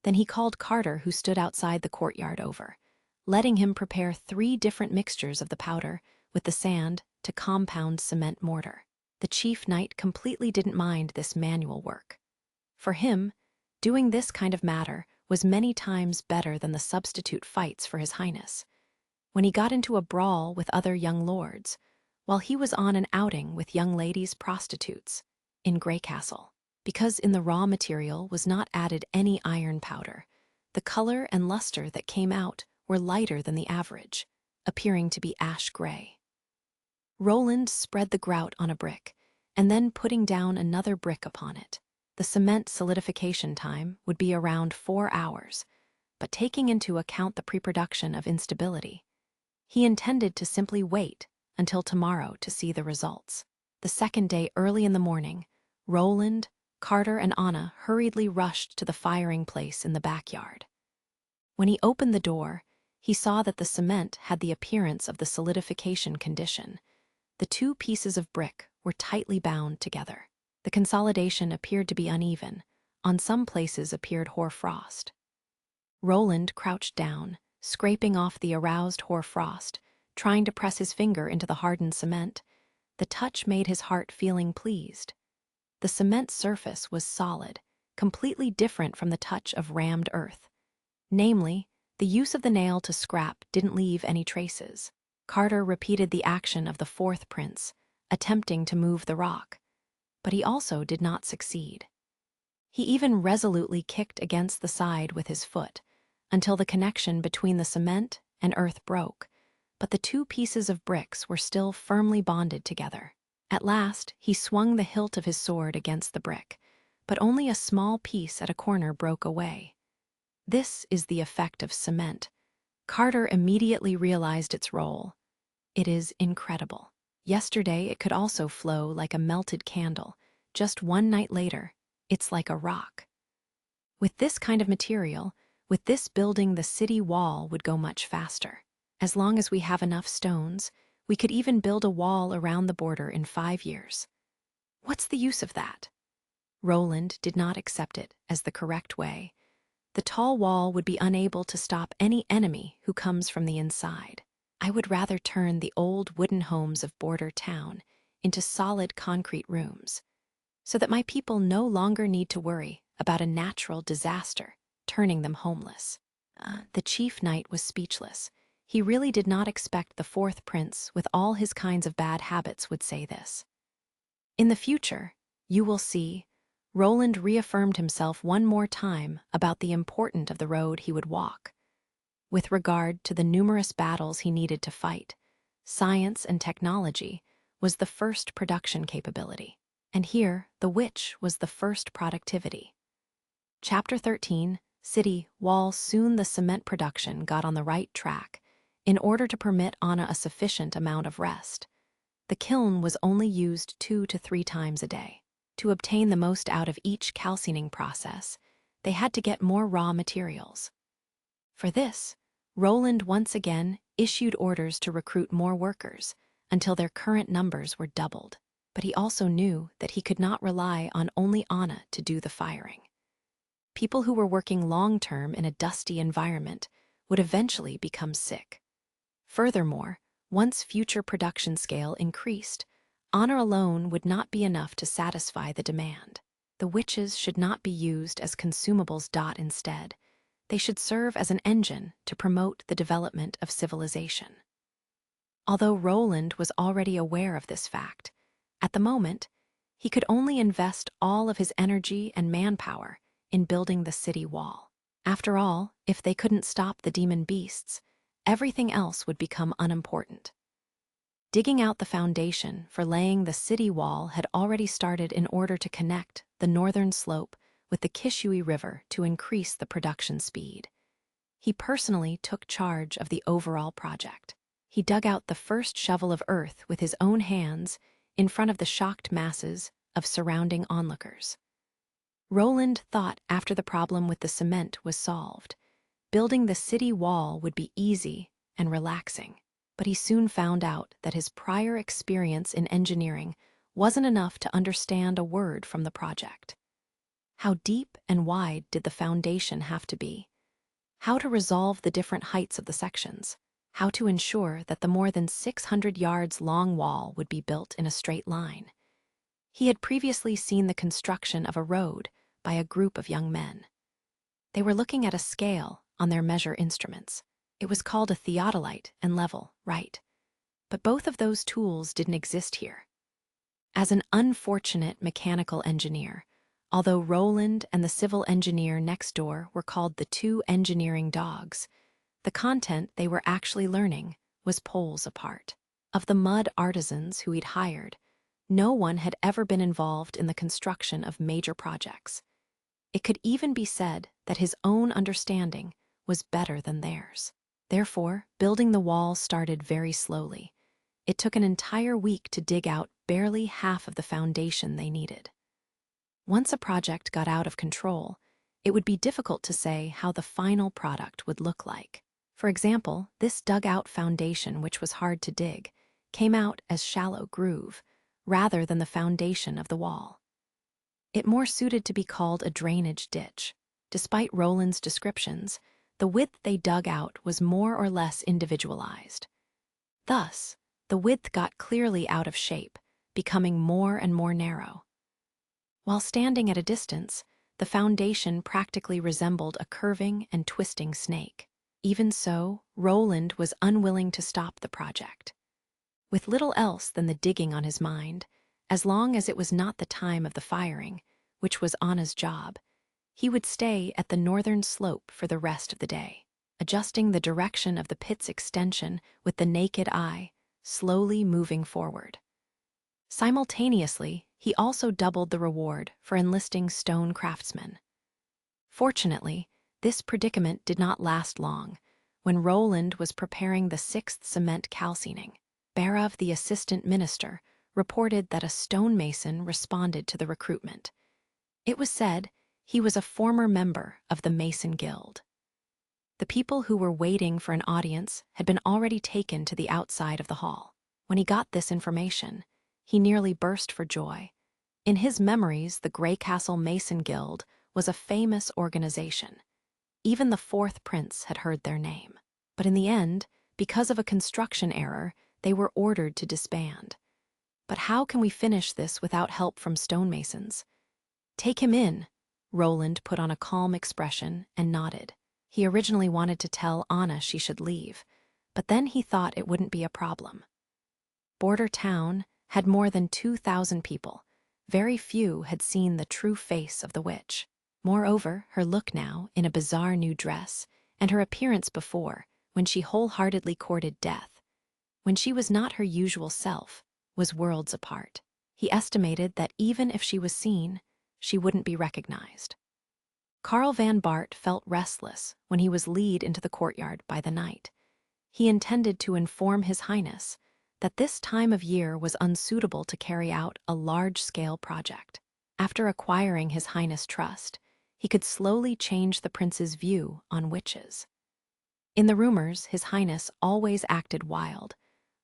Then he called Carter, who stood outside the courtyard, over, letting him prepare 3 different mixtures of the powder with the sand to compound cement mortar. The chief knight completely didn't mind this manual work. For him, doing this kind of matter was many times better than the substitute fights for his highness. When he got into a brawl with other young lords, while he was on an outing with young ladies prostitutes in Greycastle, because in the raw material was not added any iron powder, the color and luster that came out were lighter than the average, appearing to be ash gray. Roland spread the grout on a brick, and then putting down another brick upon it. The cement solidification time would be around 4 hours, but taking into account the pre-production of instability, he intended to simply wait until tomorrow to see the results. The second day, early in the morning, Roland, Carter, and Anna hurriedly rushed to the firing place in the backyard. When he opened the door, he saw that the cement had the appearance of the solidification condition. The 2 pieces of brick were tightly bound together. The consolidation appeared to be uneven. On some places appeared hoarfrost. Roland crouched down, scraping off the aroused hoarfrost, trying to press his finger into the hardened cement. The touch made his heart feeling pleased. The cement surface was solid, completely different from the touch of rammed earth. Namely, the use of the nail to scrap didn't leave any traces. Carter repeated the action of the 4th prince, attempting to move the rock, but he also did not succeed. He even resolutely kicked against the side with his foot, until the connection between the cement and earth broke, but the 2 pieces of bricks were still firmly bonded together. At last, he swung the hilt of his sword against the brick, but only a small piece at a corner broke away. This is the effect of cement. Carter immediately realized its role. It is incredible. Yesterday, it could also flow like a melted candle. Just 1 night later, it's like a rock. With this kind of material, with this building, the city wall would go much faster. As long as we have enough stones, we could even build a wall around the border in 5 years. What's the use of that? Roland did not accept it as the correct way. The tall wall would be unable to stop any enemy who comes from the inside. I would rather turn the old wooden homes of border town into solid concrete rooms, so that my people no longer need to worry about a natural disaster turning them homeless. The chief knight was speechless. He really did not expect the 4th prince, with all his kinds of bad habits, would say this. In the future, you will see, Roland reaffirmed himself one more time about the importance of the road he would walk. With regard to the numerous battles he needed to fight, science and technology was the first production capability, and here the witch was the first productivity. Chapter 13, City Wall. Soon the cement production got on the right track. In order to permit Anna a sufficient amount of rest, the kiln was only used 2 to 3 times a day. To obtain the most out of each calcining process, they had to get more raw materials. For this, Roland once again issued orders to recruit more workers until their current numbers were doubled. But he also knew that he could not rely on only Anna to do the firing. People who were working long-term in a dusty environment would eventually become sick. Furthermore, once future production scale increased, honor alone would not be enough to satisfy the demand. The witches should not be used as consumables. Instead, they should serve as an engine to promote the development of civilization. Although Roland was already aware of this fact, at the moment, he could only invest all of his energy and manpower in building the city wall. After all, if they couldn't stop the demon beasts, everything else would become unimportant. Digging out the foundation for laying the city wall had already started in order to connect the northern slope with the Kishui River to increase the production speed. He personally took charge of the overall project. He dug out the first shovel of earth with his own hands in front of the shocked masses of surrounding onlookers. Roland thought after the problem with the cement was solved, building the city wall would be easy and relaxing. But he soon found out that his prior experience in engineering wasn't enough to understand a word from the project. How deep and wide did the foundation have to be? How to resolve the different heights of the sections? How to ensure that the more than 600 yards long wall would be built in a straight line? He had previously seen the construction of a road by a group of young men. They were looking at a scale on their measure instruments. It was called a theodolite and level, right? But both of those tools didn't exist here. As an unfortunate mechanical engineer, although Roland and the civil engineer next door were called the two engineering dogs, the content they were actually learning was poles apart. Of the mud artisans who he'd hired, no one had ever been involved in the construction of major projects. It could even be said that his own understanding was better than theirs. Therefore, building the wall started very slowly. It took an entire week to dig out barely half of the foundation they needed. Once a project got out of control, it would be difficult to say how the final product would look like. For example, this dug-out foundation, which was hard to dig, came out as shallow groove, rather than the foundation of the wall. It more suited to be called a drainage ditch. Despite Roland's descriptions, the width they dug out was more or less individualized. Thus, the width got clearly out of shape, becoming more and more narrow. While standing at a distance, the foundation practically resembled a curving and twisting snake. Even so, Roland was unwilling to stop the project. With little else than the digging on his mind, as long as it was not the time of the firing, which was Anna's job, he would stay at the northern slope for the rest of the day, adjusting the direction of the pit's extension with the naked eye, slowly moving forward. Simultaneously, he also doubled the reward for enlisting stone craftsmen. Fortunately, this predicament did not last long. When Roland was preparing the 6th cement calcining, Barav, the assistant minister, reported that a stonemason responded to the recruitment. It was said he was a former member of the Mason Guild. The people who were waiting for an audience had been already taken to the outside of the hall. When he got this information, he nearly burst for joy. In his memories, the Grey Castle Mason Guild was a famous organization. Even the 4th prince had heard their name. But in the end, because of a construction error, they were ordered to disband. But how can we finish this without help from stonemasons? Take him in. Roland put on a calm expression and nodded. He originally wanted to tell Anna she should leave, but then he thought it wouldn't be a problem. Border Town had more than 2,000 people. Very few had seen the true face of the witch. Moreover, her look now, in a bizarre new dress, and her appearance before, when she wholeheartedly courted death, when she was not her usual self, was worlds apart. He estimated that even if she was seen, she wouldn't be recognized. Karl van Bart felt restless when he was led into the courtyard by the knight. He intended to inform His Highness that this time of year was unsuitable to carry out a large-scale project. After acquiring His Highness' trust, he could slowly change the prince's view on witches. In the rumors, His Highness always acted wild.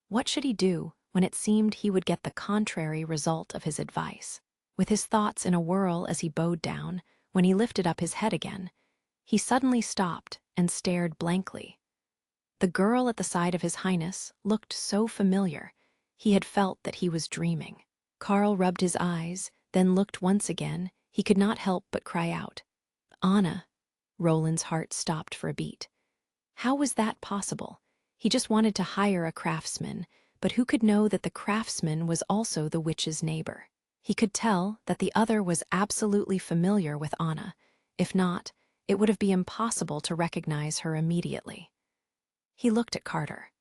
What should he do when it seemed he would get the contrary result of his advice? With his thoughts in a whirl as he bowed down, when he lifted up his head again, he suddenly stopped and stared blankly. The girl at the side of His Highness looked so familiar, he had felt that he was dreaming. Karl rubbed his eyes, then looked once again. He could not help but cry out, "Anna!" Roland's heart stopped for a beat. How was that possible? He just wanted to hire a craftsman, but who could know that the craftsman was also the witch's neighbor? He could tell that the other was absolutely familiar with Anna. If not, it would have been impossible to recognize her immediately. He looked at Carter.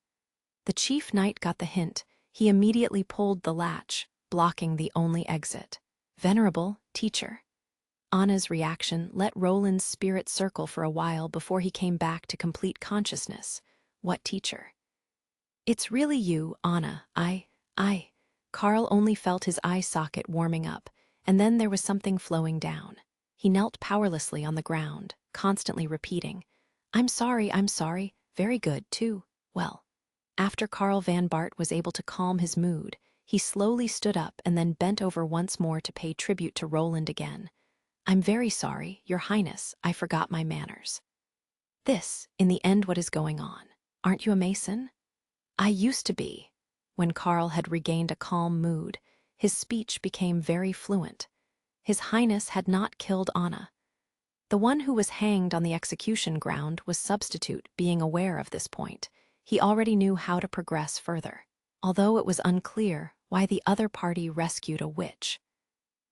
The chief knight got the hint. He immediately pulled the latch, blocking the only exit. Venerable teacher. Anna's reaction let Roland's spirit circle for a while before he came back to complete consciousness. What teacher? It's really you, Anna. I. Carl only felt his eye socket warming up, and then there was something flowing down. He knelt powerlessly on the ground, constantly repeating, I'm sorry, very good, too. Well. After Carl Van Bart was able to calm his mood, he slowly stood up and then bent over once more to pay tribute to Roland again. I'm very sorry, Your Highness, I forgot my manners. This, in the end, what is going on? Aren't you a mason? I used to be. When Carl had regained a calm mood, his speech became very fluent. His Highness had not killed Anna. The one who was hanged on the execution ground was substitute, being aware of this point. He already knew how to progress further, although it was unclear why the other party rescued a witch.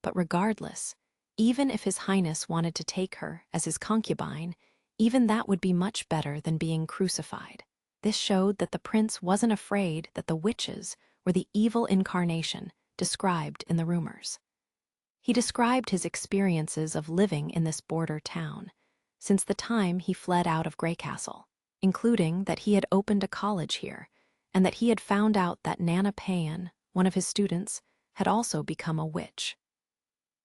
But regardless, even if His Highness wanted to take her as his concubine, even that would be much better than being crucified. This showed that the prince wasn't afraid that the witches were the evil incarnation described in the rumors. He described his experiences of living in this border town since the time he fled out of Greycastle, including that he had opened a college here and that he had found out that Nana Payan, one of his students, had also become a witch.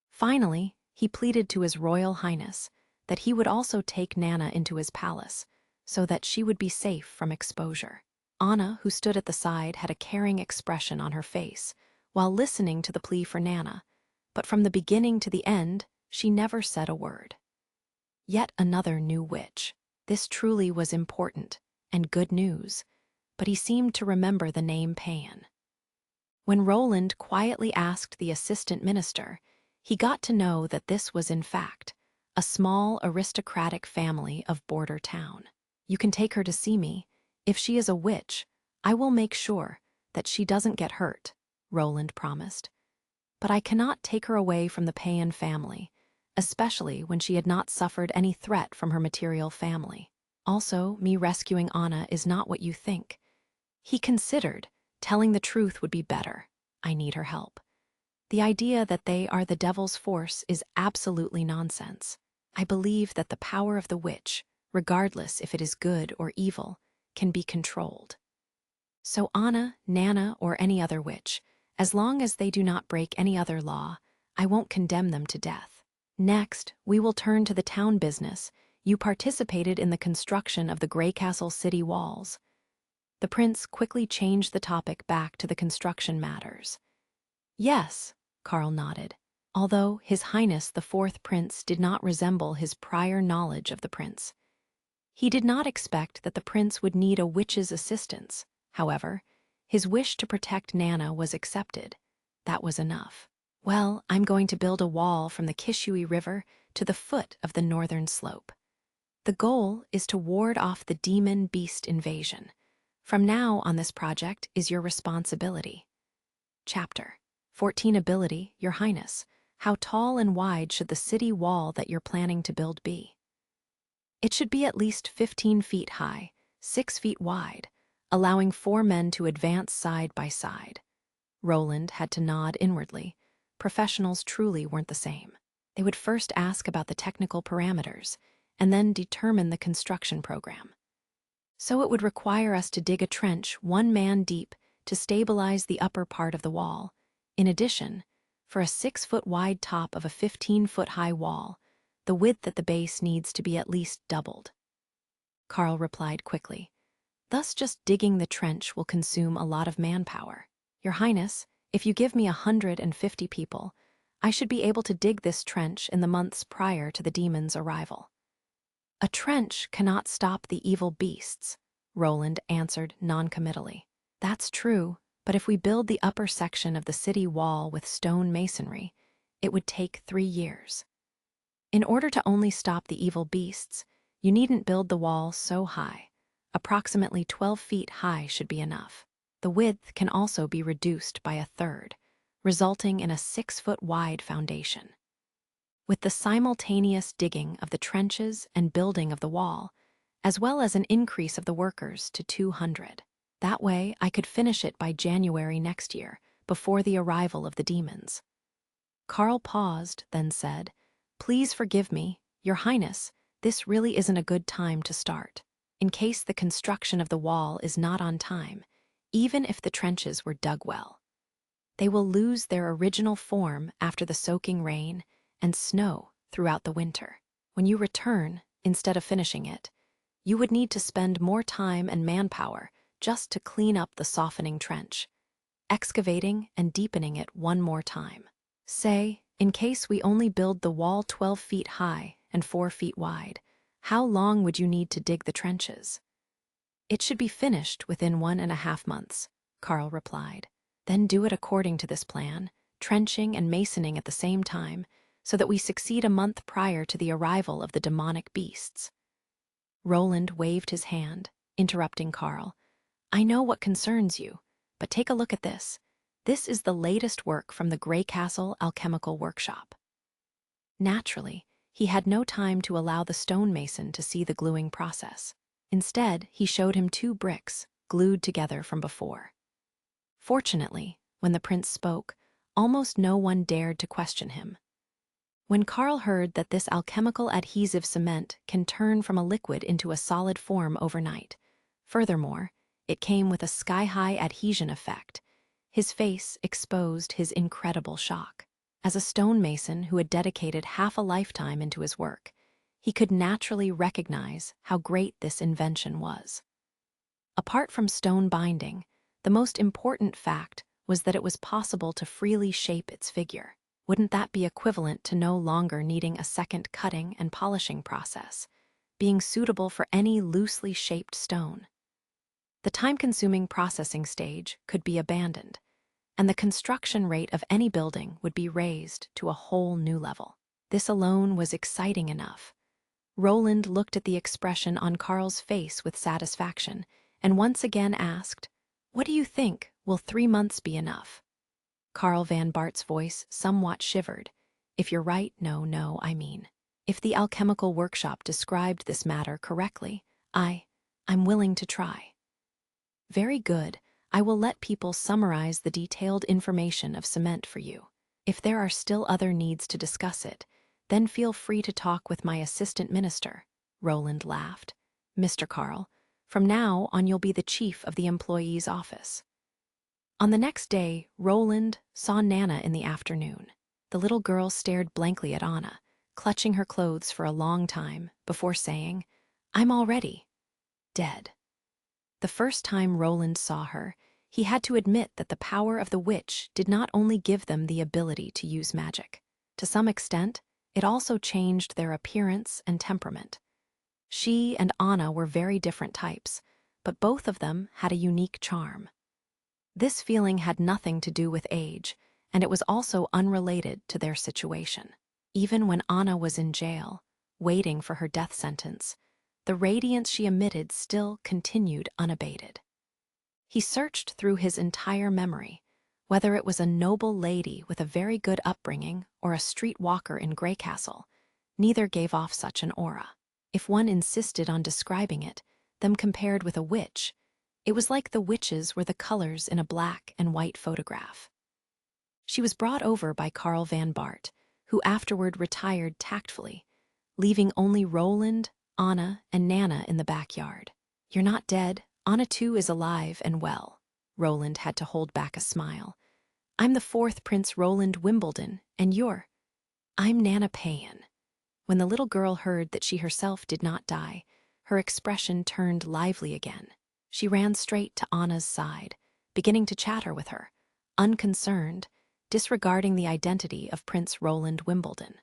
Finally, he pleaded to His Royal Highness that he would also take Nana into his palace so that she would be safe from exposure. Anna, who stood at the side, had a caring expression on her face while listening to the plea for Nana, but from the beginning to the end, she never said a word. Yet another new witch. This truly was important and good news, but he seemed to remember the name Payan. When Roland quietly asked the assistant minister, he got to know that this was in fact a small aristocratic family of border town. You can take her to see me. If she is a witch, I will make sure that she doesn't get hurt, Roland promised. But I cannot take her away from the Payan family, especially when she had not suffered any threat from her material family. Also, me rescuing Anna is not what you think. He considered telling the truth would be better. I need her help. The idea that they are the devil's force is absolutely nonsense. I believe that the power of the witch, regardless if it is good or evil, can be controlled. So Anna, Nana, or any other witch, as long as they do not break any other law, I won't condemn them to death. Next, we will turn to the town business. You participated in the construction of the Greycastle city walls. The prince quickly changed the topic back to the construction matters. Yes, Carl nodded, although His Highness the Fourth Prince did not resemble his prior knowledge of the prince. He did not expect that the prince would need a witch's assistance. However, his wish to protect Nana was accepted. That was enough. Well, I'm going to build a wall from the Kishui River to the foot of the northern slope. The goal is to ward off the demon beast invasion. From now on, this project is your responsibility. Chapter 14 Ability, Your Highness. How tall and wide should the city wall that you're planning to build be? It should be at least 15 feet high, 6 feet wide, allowing 4 men to advance side by side. Roland had to nod inwardly. Professionals truly weren't the same. They would first ask about the technical parameters and then determine the construction program. So it would require us to dig a trench 1 man deep to stabilize the upper part of the wall. In addition, for a 6-foot wide top of a 15-foot high wall, the width at the base needs to be at least doubled. Carl replied quickly. Thus just digging the trench will consume a lot of manpower. Your Highness, if you give me 150 people, I should be able to dig this trench in the months prior to the demon's arrival. A trench cannot stop the evil beasts, Roland answered noncommittally. That's true, but if we build the upper section of the city wall with stone masonry, it would take 3 years. In order to only stop the evil beasts, You needn't build the wall so high. Approximately 12 feet high should be enough. The width can also be reduced by a third, resulting in a 6-foot wide foundation. With the simultaneous digging of the trenches and building of the wall, as well as an increase of the workers to 200. That way, I could finish it by January next year, before the arrival of the demons. Carl paused, then said, "Please forgive me, Your Highness, this really isn't a good time to start. In case the construction of the wall is not on time, even if the trenches were dug well, they will lose their original form after the soaking rain and snow throughout the winter. When you return, instead of finishing it, you would need to spend more time and manpower just to clean up the softening trench, excavating and deepening it one more time. Say, in case we only build the wall 12 feet high and 4 feet wide, how long would you need to dig the trenches?" "It should be finished within 1.5 months, Carl replied. "Then do it according to this plan, trenching and masoning at the same time, so that we succeed a month prior to the arrival of the demonic beasts." Roland waved his hand, interrupting Carl. "I know what concerns you, but take a look at this. This is the latest work from the Grey Castle Alchemical Workshop." Naturally, he had no time to allow the stonemason to see the gluing process. Instead, he showed him 2 bricks, glued together from before. Fortunately, when the prince spoke, almost no one dared to question him. When Carl heard that this alchemical adhesive cement can turn from a liquid into a solid form overnight, furthermore, it came with a sky-high adhesion effect, his face exposed his incredible shock. As a stonemason who had dedicated half a lifetime into his work, he could naturally recognize how great this invention was. Apart from stone binding, the most important fact was that it was possible to freely shape its figure. Wouldn't that be equivalent to no longer needing a second cutting and polishing process, being suitable for any loosely shaped stone? The time-consuming processing stage could be abandoned, and the construction rate of any building would be raised to a whole new level. This alone was exciting enough. Roland looked at the expression on Carl's face with satisfaction, and once again asked, "What do you think? Will 3 months be enough?" Carl Van Bart's voice somewhat shivered. "If you're right, no, I mean. If the alchemical workshop described this matter correctly, I'm willing to try." "Very good. I will let people summarize the detailed information of cement for you. If there are still other needs to discuss it, then feel free to talk with my assistant minister," Roland laughed. "Mr. Carl, from now on you'll be the chief of the employee's office." On the next day, Roland saw Nana in the afternoon. The little girl stared blankly at Anna, clutching her clothes for a long time before saying, "I'm already dead." The first time Roland saw her, he had to admit that the power of the witch did not only give them the ability to use magic. To some extent, it also changed their appearance and temperament. She and Anna were very different types, but both of them had a unique charm. This feeling had nothing to do with age, and it was also unrelated to their situation. Even when Anna was in jail, waiting for her death sentence, the radiance she emitted still continued unabated. He searched through his entire memory, whether it was a noble lady with a very good upbringing or a street walker in Grey Castle, neither gave off such an aura. If one insisted on describing it, them compared with a witch, it was like the witches were the colors in a black and white photograph. She was brought over by Carl Van Bart, who afterward retired tactfully, leaving only Roland, Anna, and Nana in the backyard. "You're not dead. Anna too is alive and well." Roland had to hold back a smile. "I'm the 4th Prince Roland Wimbledon, and I'm Nana Payan." When the little girl heard that she herself did not die, her expression turned lively again. She ran straight to Anna's side, beginning to chatter with her, unconcerned, disregarding the identity of Prince Roland Wimbledon.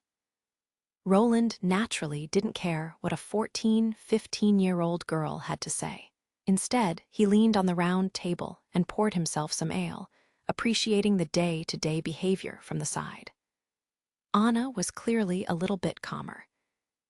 Roland naturally didn't care what a 14, 15-year-old girl had to say. Instead, he leaned on the round table and poured himself some ale, appreciating the day-to-day behavior from the side. Anna was clearly a little bit calmer.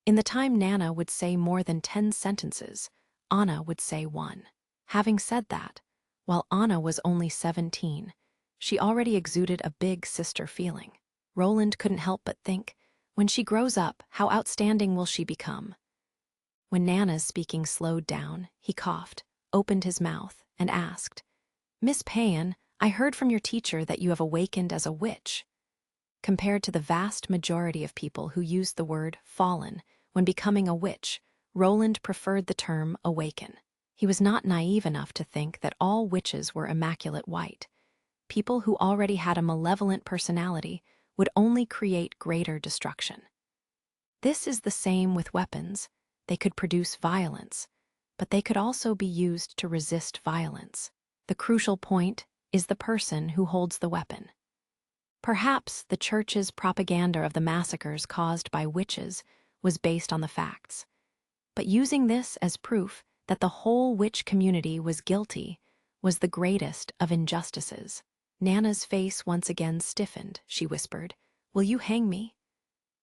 In the time Nana would say more than 10 sentences, Anna would say one. Having said that, while Anna was only 17, she already exuded a big sister feeling. Roland couldn't help but think, when she grows up, how outstanding will she become? When Nana's speaking slowed down, he coughed, opened his mouth, and asked, "Miss Payan, I heard from your teacher that you have awakened as a witch." Compared to the vast majority of people who use the word fallen when becoming a witch, Roland preferred the term awaken. He was not naive enough to think that all witches were immaculate white. People who already had a malevolent personality would only create greater destruction. This is the same with weapons. They could produce violence, but they could also be used to resist violence. The crucial point is the person who holds the weapon. Perhaps the church's propaganda of the massacres caused by witches was based on the facts, but using this as proof that the whole witch community was guilty was the greatest of injustices. Nana's face once again stiffened. She whispered, "Will you hang me?"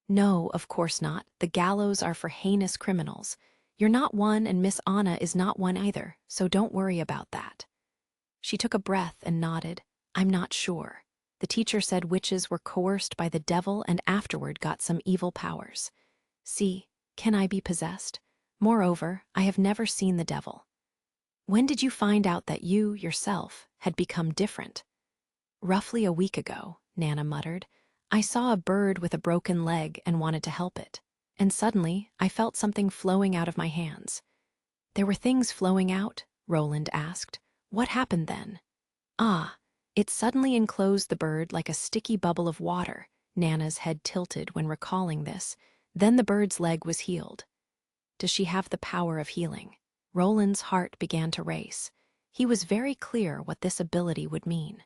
"No, of course not. The gallows are for heinous criminals. You're not one and Miss Anna is not one either, so don't worry about that." She took a breath and nodded. "I'm not sure. The teacher said witches were coerced by the devil and afterward got some evil powers. See, can I be possessed? Moreover, I have never seen the devil." "When did you find out that you, yourself, had become different?" "Roughly a week ago," Nana muttered. "I saw a bird with a broken leg and wanted to help it. And suddenly, I felt something flowing out of my hands." "There were things flowing out?" Roland asked. "What happened then?" "Ah, it suddenly enclosed the bird like a sticky bubble of water." Nana's head tilted when recalling this. "Then the bird's leg was healed." "Does she have the power of healing?" Roland's heart began to race. He was very clear what this ability would mean.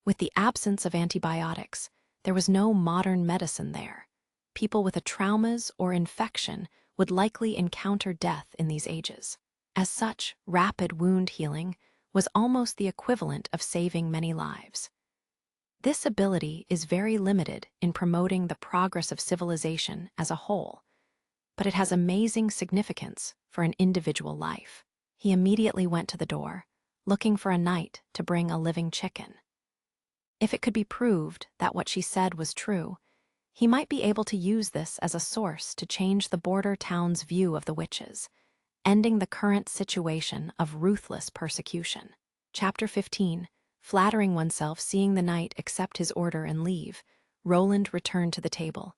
With the absence of antibiotics, there was no modern medicine there. People with a traumas or infection would likely encounter death in these ages. As such, rapid wound healing was almost the equivalent of saving many lives. This ability is very limited in promoting the progress of civilization as a whole, but it has amazing significance for an individual life. He immediately went to the door, looking for a knight to bring a living chicken. If it could be proved that what she said was true, he might be able to use this as a source to change the border town's view of the witches, ending the current situation of ruthless persecution. Chapter 15. Flattering oneself seeing the knight accept his order and leave, Roland returned to the table.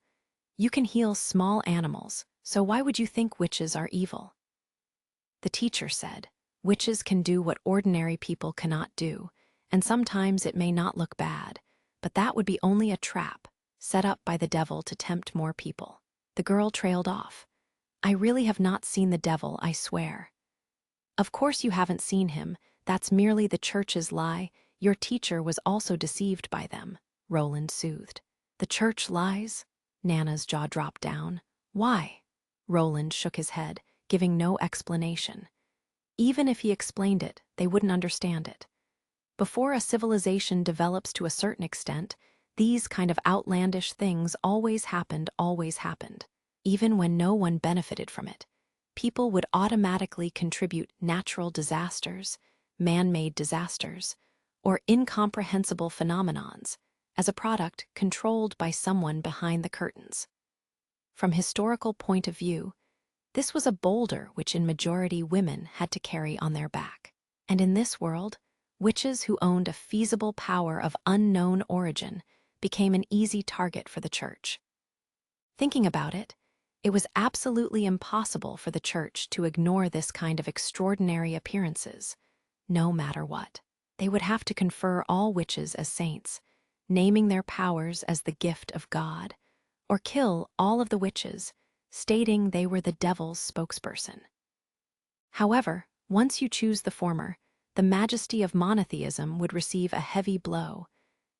"You can heal small animals, so why would you think witches are evil?" The teacher said, "Witches can do what ordinary people cannot do, and sometimes it may not look bad, but that would be only a trap set up by the devil to tempt more people." The girl trailed off. "I really have not seen the devil, I swear." "Of course you haven't seen him. That's merely the church's lie. Your teacher was also deceived by them," Roland soothed. "The church lies?" Nana's jaw dropped down. "Why?" Roland shook his head, giving no explanation. Even if he explained it, they wouldn't understand it. Before a civilization develops to a certain extent, these kind of outlandish things always happened, even when no one benefited from it. People would automatically contribute natural disasters, man-made disasters, or incomprehensible phenomenons as a product controlled by someone behind the curtains. From historical point of view, this was a boulder which in majority women had to carry on their back. And in this world, witches who owned a feasible power of unknown origin became an easy target for the church. Thinking about it, it was absolutely impossible for the church to ignore this kind of extraordinary appearances, no matter what. They would have to confer all witches as saints, naming their powers as the gift of God, or kill all of the witches, stating they were the devil's spokesperson. However, once you choose the former, the majesty of monotheism would receive a heavy blow,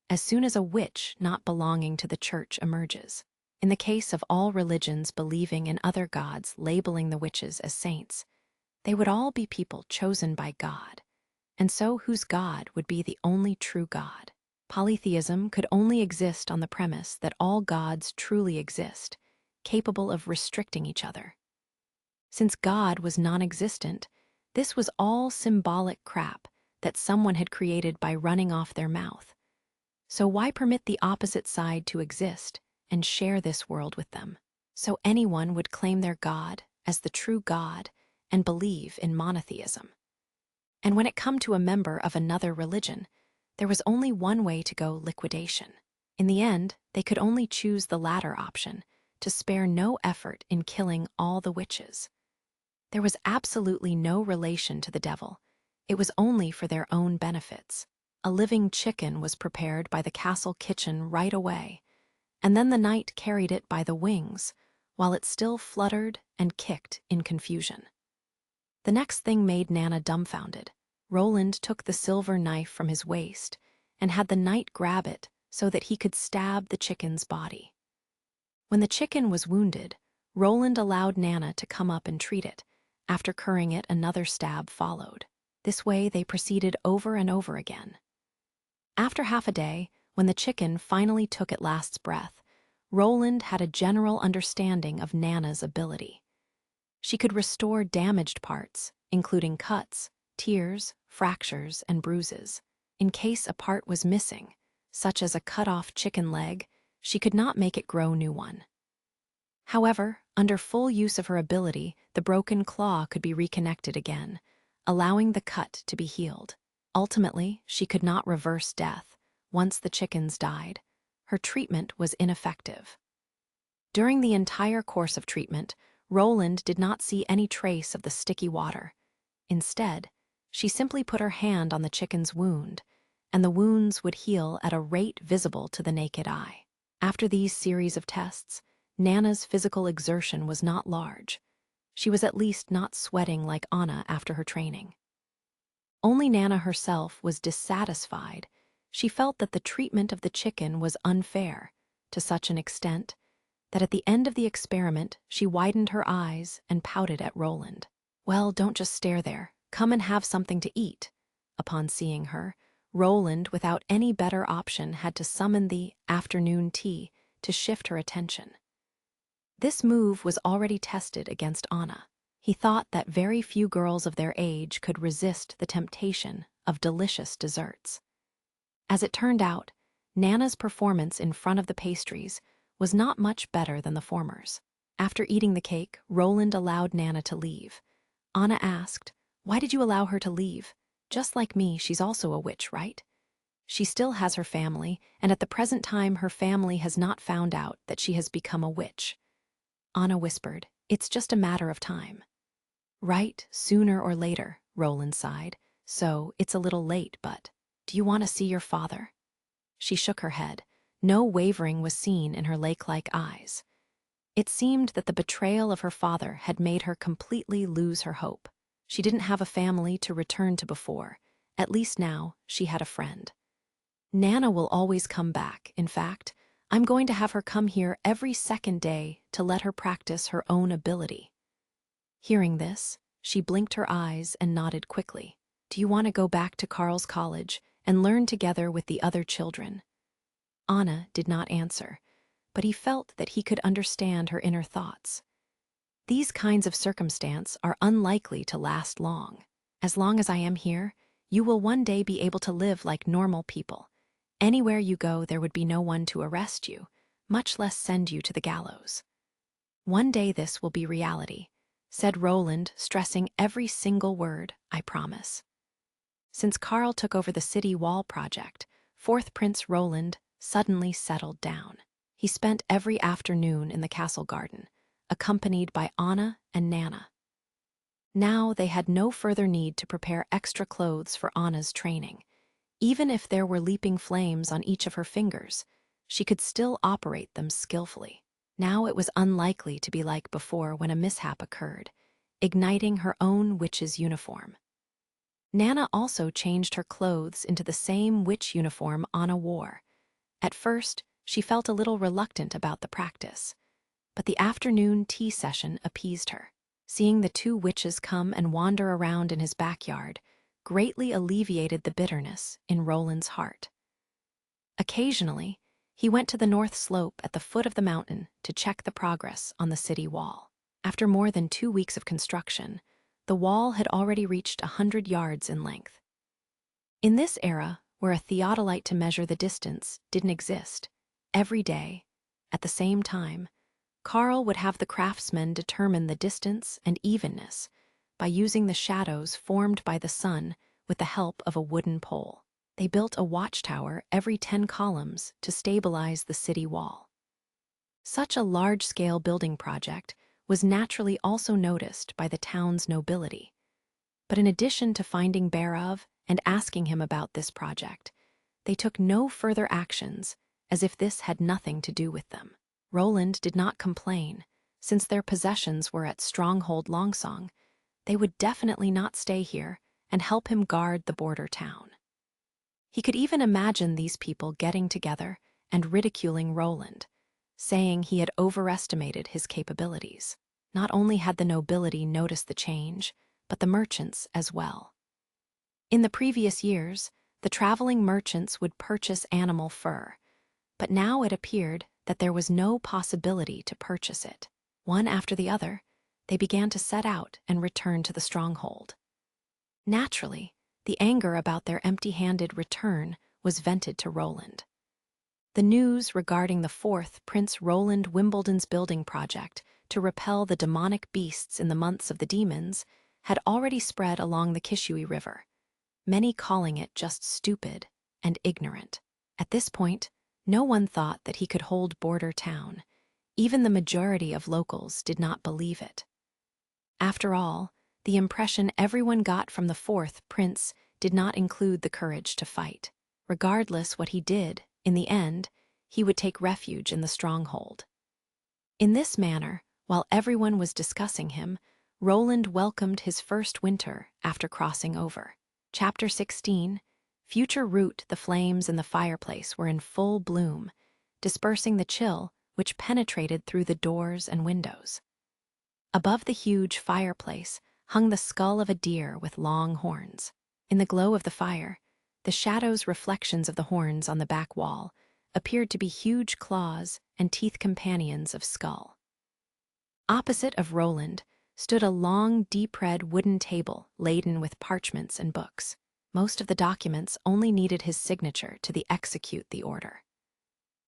as soon as a witch not belonging to the church emerges. In the case of all religions believing in other gods labeling the witches as saints, they would all be people chosen by God, and so whose God would be the only true God. Polytheism could only exist on the premise that all gods truly exist, capable of restricting each other. Since God was non-existent, this was all symbolic crap that someone had created by running off their mouth. So why permit the opposite side to exist and share this world with them? So anyone would claim their God as the true God and believe in monotheism. And when it come to a member of another religion, there was only one way to go: liquidation. In the end, they could only choose the latter option, to spare no effort in killing all the witches. There was absolutely no relation to the devil. It was only for their own benefits. A living chicken was prepared by the castle kitchen right away, and then the knight carried it by the wings, while it still fluttered and kicked in confusion. The next thing made Nana dumbfounded. Roland took the silver knife from his waist and had the knight grab it so that he could stab the chicken's body. When the chicken was wounded, Roland allowed Nana to come up and treat it. After curing it, another stab followed. This way they proceeded over and over again. After half a day, when the chicken finally took its last breath, Roland had a general understanding of Nana's ability. She could restore damaged parts, including cuts, tears, fractures, and bruises. In case a part was missing, such as a cut-off chicken leg, she could not make it grow new one. However, under full use of her ability, the broken claw could be reconnected again, allowing the cut to be healed. Ultimately, she could not reverse death. Once the chickens died, her treatment was ineffective. During the entire course of treatment, Roland did not see any trace of the sticky water. Instead, she simply put her hand on the chicken's wound, and the wounds would heal at a rate visible to the naked eye. After these series of tests, Nana's physical exertion was not large. She was at least not sweating like Anna after her training. Only Nana herself was dissatisfied. She felt that the treatment of the chicken was unfair, to such an extent that at the end of the experiment she widened her eyes and pouted at Roland. "Well, don't just stare there. Come and have something to eat." Upon seeing her, Roland, without any better option, had to summon the afternoon tea to shift her attention. This move was already tested against Anna. He thought that very few girls of their age could resist the temptation of delicious desserts. As it turned out, Nana's performance in front of the pastries was not much better than the former's. After eating the cake, Roland allowed Nana to leave. Anna asked, "Why did you allow her to leave? Just like me, she's also a witch, right?" "She still has her family, and at the present time her family has not found out that she has become a witch." Anna whispered, "It's just a matter of time." "Right, sooner or later," Roland sighed. "So, it's a little late, but do you want to see your father?" She shook her head. No wavering was seen in her lake-like eyes. It seemed that the betrayal of her father had made her completely lose her hope. She didn't have a family to return to before. At least now, she had a friend. "Nana will always come back. In fact, I'm going to have her come here every second day to let her practice her own ability." Hearing this, she blinked her eyes and nodded quickly. "Do you want to go back to Carl's college and learn together with the other children?" Anna did not answer, but he felt that he could understand her inner thoughts. These kinds of circumstance are unlikely to last long. As long as I am here, you will one day be able to live like normal people. Anywhere you go, there would be no one to arrest you, much less send you to the gallows. "One day this will be reality," said Roland, stressing every single word, "I promise." Since Carl took over the city wall project, fourth Prince Roland suddenly settled down. He spent every afternoon in the castle garden, accompanied by Anna and Nana. Now they had no further need to prepare extra clothes for Anna's training. Even if there were leaping flames on each of her fingers, she could still operate them skillfully. Now it was unlikely to be like before when a mishap occurred, igniting her own witch's uniform. Nana also changed her clothes into the same witch uniform Anna wore. At first, she felt a little reluctant about the practice, but the afternoon tea session appeased her. Seeing the two witches come and wander around in his backyard greatly alleviated the bitterness in Roland's heart. Occasionally, he went to the north slope at the foot of the mountain to check the progress on the city wall. After more than 2 weeks of construction, the wall had already reached 100 yards in length. In this era, where a theodolite to measure the distance didn't exist, every day, at the same time, Carl would have the craftsmen determine the distance and evenness by using the shadows formed by the sun with the help of a wooden pole. They built a watchtower every 10 columns to stabilize the city wall. Such a large-scale building project was naturally also noticed by the town's nobility. But in addition to finding Barov and asking him about this project, they took no further actions, as if this had nothing to do with them. Roland did not complain. Since their possessions were at Stronghold Longsong, they would definitely not stay here and help him guard the border town. He could even imagine these people getting together and ridiculing Roland, saying he had overestimated his capabilities. Not only had the nobility noticed the change, but the merchants as well. In the previous years, the traveling merchants would purchase animal fur, but now it appeared that there was no possibility to purchase it. One after the other, they began to set out and return to the stronghold. Naturally, the anger about their empty-handed return was vented to Roland. The news regarding the fourth Prince Roland Wimbledon's building project to repel the demonic beasts in the months of the demons had already spread along the Kishui River, many calling it just stupid and ignorant. At this point, no one thought that he could hold border town. Even the majority of locals did not believe it. After all, the impression everyone got from the fourth prince did not include the courage to fight. Regardless what he did, in the end, he would take refuge in the stronghold. In this manner, while everyone was discussing him, Roland welcomed his first winter after crossing over. Chapter 16, Future Root. The flames in the fireplace were in full bloom, dispersing the chill which penetrated through the doors and windows. Above the huge fireplace hung the skull of a deer with long horns. In the glow of the fire, the shadows reflections of the horns on the back wall appeared to be huge claws and teeth companions of skull. Opposite of Roland stood a long, deep-red wooden table laden with parchments and books. Most of the documents only needed his signature to execute the order.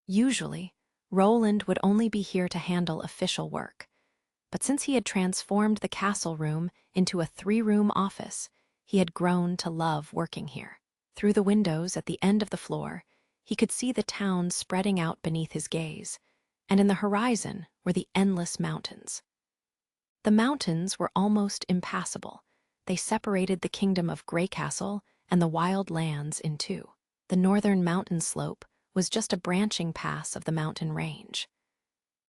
Usually, Roland would only be here to handle official work, but since he had transformed the castle room into a 3-room office, he had grown to love working here. Through the windows at the end of the floor, he could see the town spreading out beneath his gaze, and in the horizon were the endless mountains. The mountains were almost impassable. They separated the kingdom of Grey Castle and the wild lands in two. The northern mountain slope was just a branching pass of the mountain range.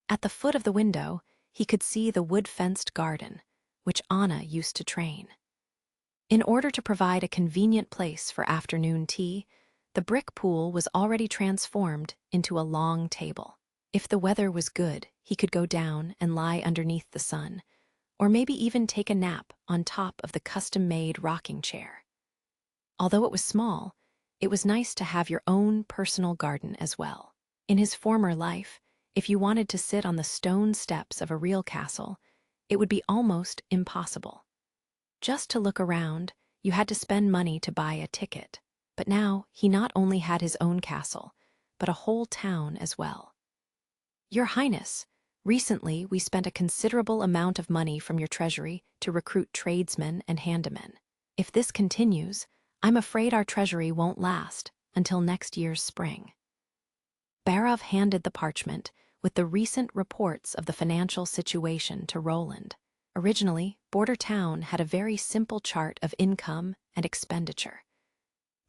At the foot of the window, he could see the wood-fenced garden, which Anna used to train. In order to provide a convenient place for afternoon tea, the brick pool was already transformed into a long table. If the weather was good, he could go down and lie underneath the sun, or maybe even take a nap on top of the custom-made rocking chair. Although it was small, it was nice to have your own personal garden as well. In his former life, if you wanted to sit on the stone steps of a real castle, it would be almost impossible. Just to look around, you had to spend money to buy a ticket. But now he not only had his own castle, but a whole town as well. Your Highness, recently we spent a considerable amount of money from your treasury to recruit tradesmen and handymen. If this continues, I'm afraid our treasury won't last until next year's spring. Barov handed the parchment with the recent reports of the financial situation to Roland. Originally, Border Town had a very simple chart of income and expenditure.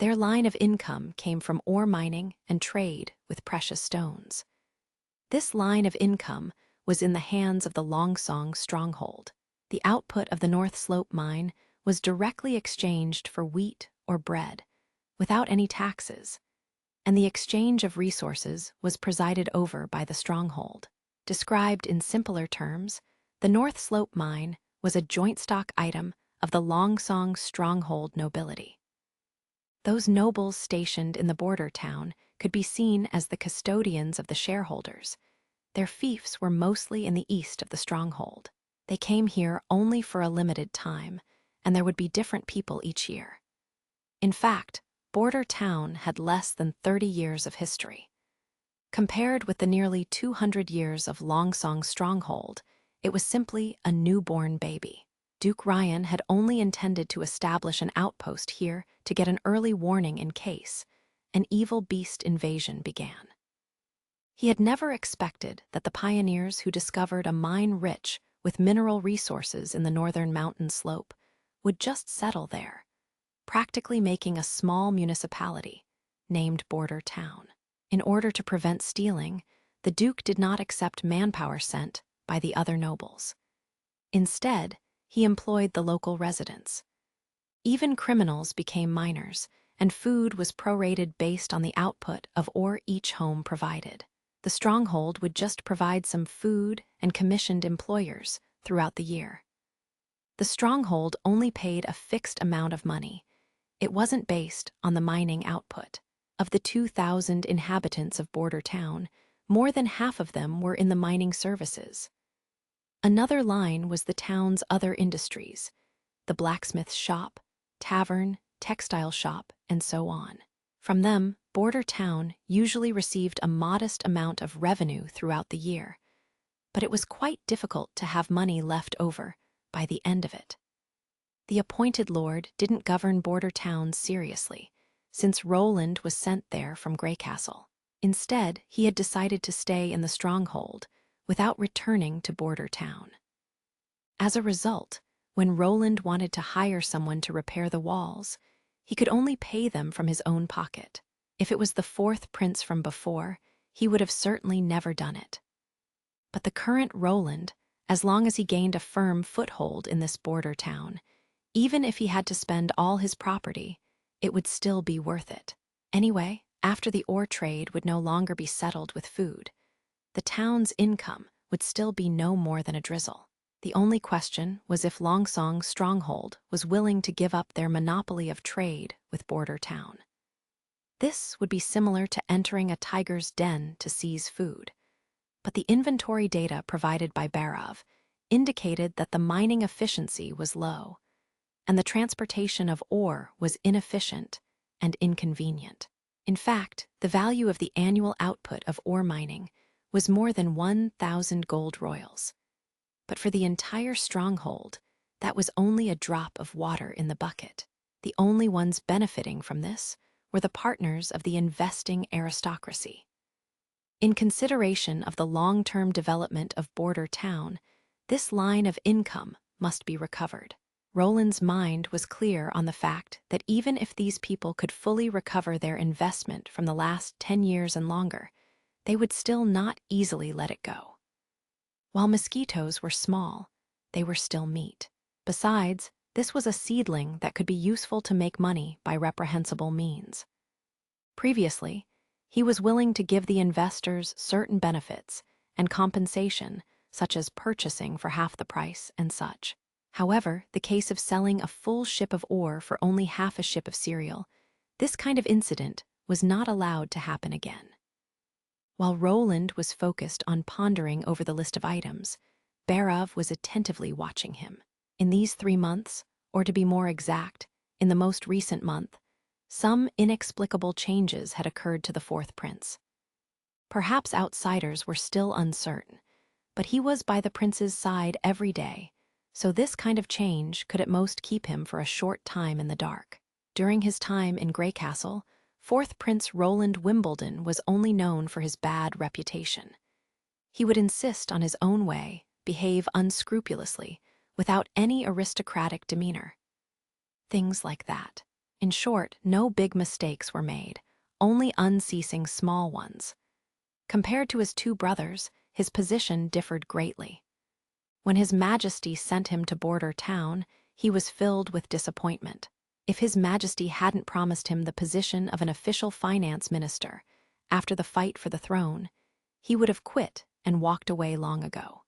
Their line of income came from ore mining and trade with precious stones. This line of income was in the hands of the Longsong stronghold. The output of the North Slope mine was directly exchanged for wheat or bread, without any taxes, and the exchange of resources was presided over by the stronghold. Described in simpler terms, the North Slope mine was a joint stock item of the Longsong stronghold nobility. Those nobles stationed in the border town could be seen as the custodians of the shareholders. Their fiefs were mostly in the east of the stronghold. They came here only for a limited time, and there would be different people each year. In fact, Border Town had less than 30 years of history. Compared with the nearly 200 years of Longsong Stronghold, it was simply a newborn baby. Duke Ryan had only intended to establish an outpost here to get an early warning in case an evil beast invasion began. He had never expected that the pioneers who discovered a mine rich with mineral resources in the northern mountain slope would just settle there, practically making a small municipality named Border Town. In order to prevent stealing, the Duke did not accept manpower sent by the other nobles. Instead, he employed the local residents. Even criminals became miners, and food was prorated based on the output of ore each home provided. The stronghold would just provide some food and commissioned employers throughout the year. The stronghold only paid a fixed amount of money. It wasn't based on the mining output. Of the 2,000 inhabitants of Border Town, more than half of them were in the mining services. Another line was the town's other industries, the blacksmith shop, tavern, textile shop, and so on. From them, Border Town usually received a modest amount of revenue throughout the year, but it was quite difficult to have money left over by the end of it. The appointed lord didn't govern Border Town seriously, since Roland was sent there from Greycastle. Instead, he had decided to stay in the stronghold without returning to Border Town. As a result, when Roland wanted to hire someone to repair the walls, he could only pay them from his own pocket. If it was the fourth prince from before, he would have certainly never done it. But the current Roland, as long as he gained a firm foothold in this Border Town, even if he had to spend all his property, it would still be worth it. Anyway, after the ore trade would no longer be settled with food, the town's income would still be no more than a drizzle. The only question was if Longsong Stronghold was willing to give up their monopoly of trade with Border Town. This would be similar to entering a tiger's den to seize food. But the inventory data provided by Barov indicated that the mining efficiency was low, and the transportation of ore was inefficient and inconvenient. In fact, the value of the annual output of ore mining was more than 1,000 gold royals. But for the entire stronghold, that was only a drop of water in the bucket. The only ones benefiting from this were the partners of the investing aristocracy. In consideration of the long-term development of Border Town, this line of income must be recovered. Roland's mind was clear on the fact that even if these people could fully recover their investment from the last 10 years and longer, they would still not easily let it go. While mosquitoes were small, they were still meat. Besides, this was a seedling that could be useful to make money by reprehensible means. Previously, he was willing to give the investors certain benefits and compensation, such as purchasing for half the price and such. However, the case of selling a full ship of ore for only half a ship of cereal, this kind of incident was not allowed to happen again. While Roland was focused on pondering over the list of items, Barov was attentively watching him. In these 3 months, or to be more exact, in the most recent month, some inexplicable changes had occurred to the fourth prince. Perhaps outsiders were still uncertain, but he was by the prince's side every day, so this kind of change could at most keep him for a short time in the dark. During his time in Greycastle, fourth Prince Roland Wimbledon was only known for his bad reputation. He would insist on his own way, behave unscrupulously, without any aristocratic demeanor. Things like that. In short, no big mistakes were made, only unceasing small ones. Compared to his 2 brothers, his position differed greatly. When His Majesty sent him to Border Town, he was filled with disappointment. If His Majesty hadn't promised him the position of an official finance minister after the fight for the throne, he would have quit and walked away long ago.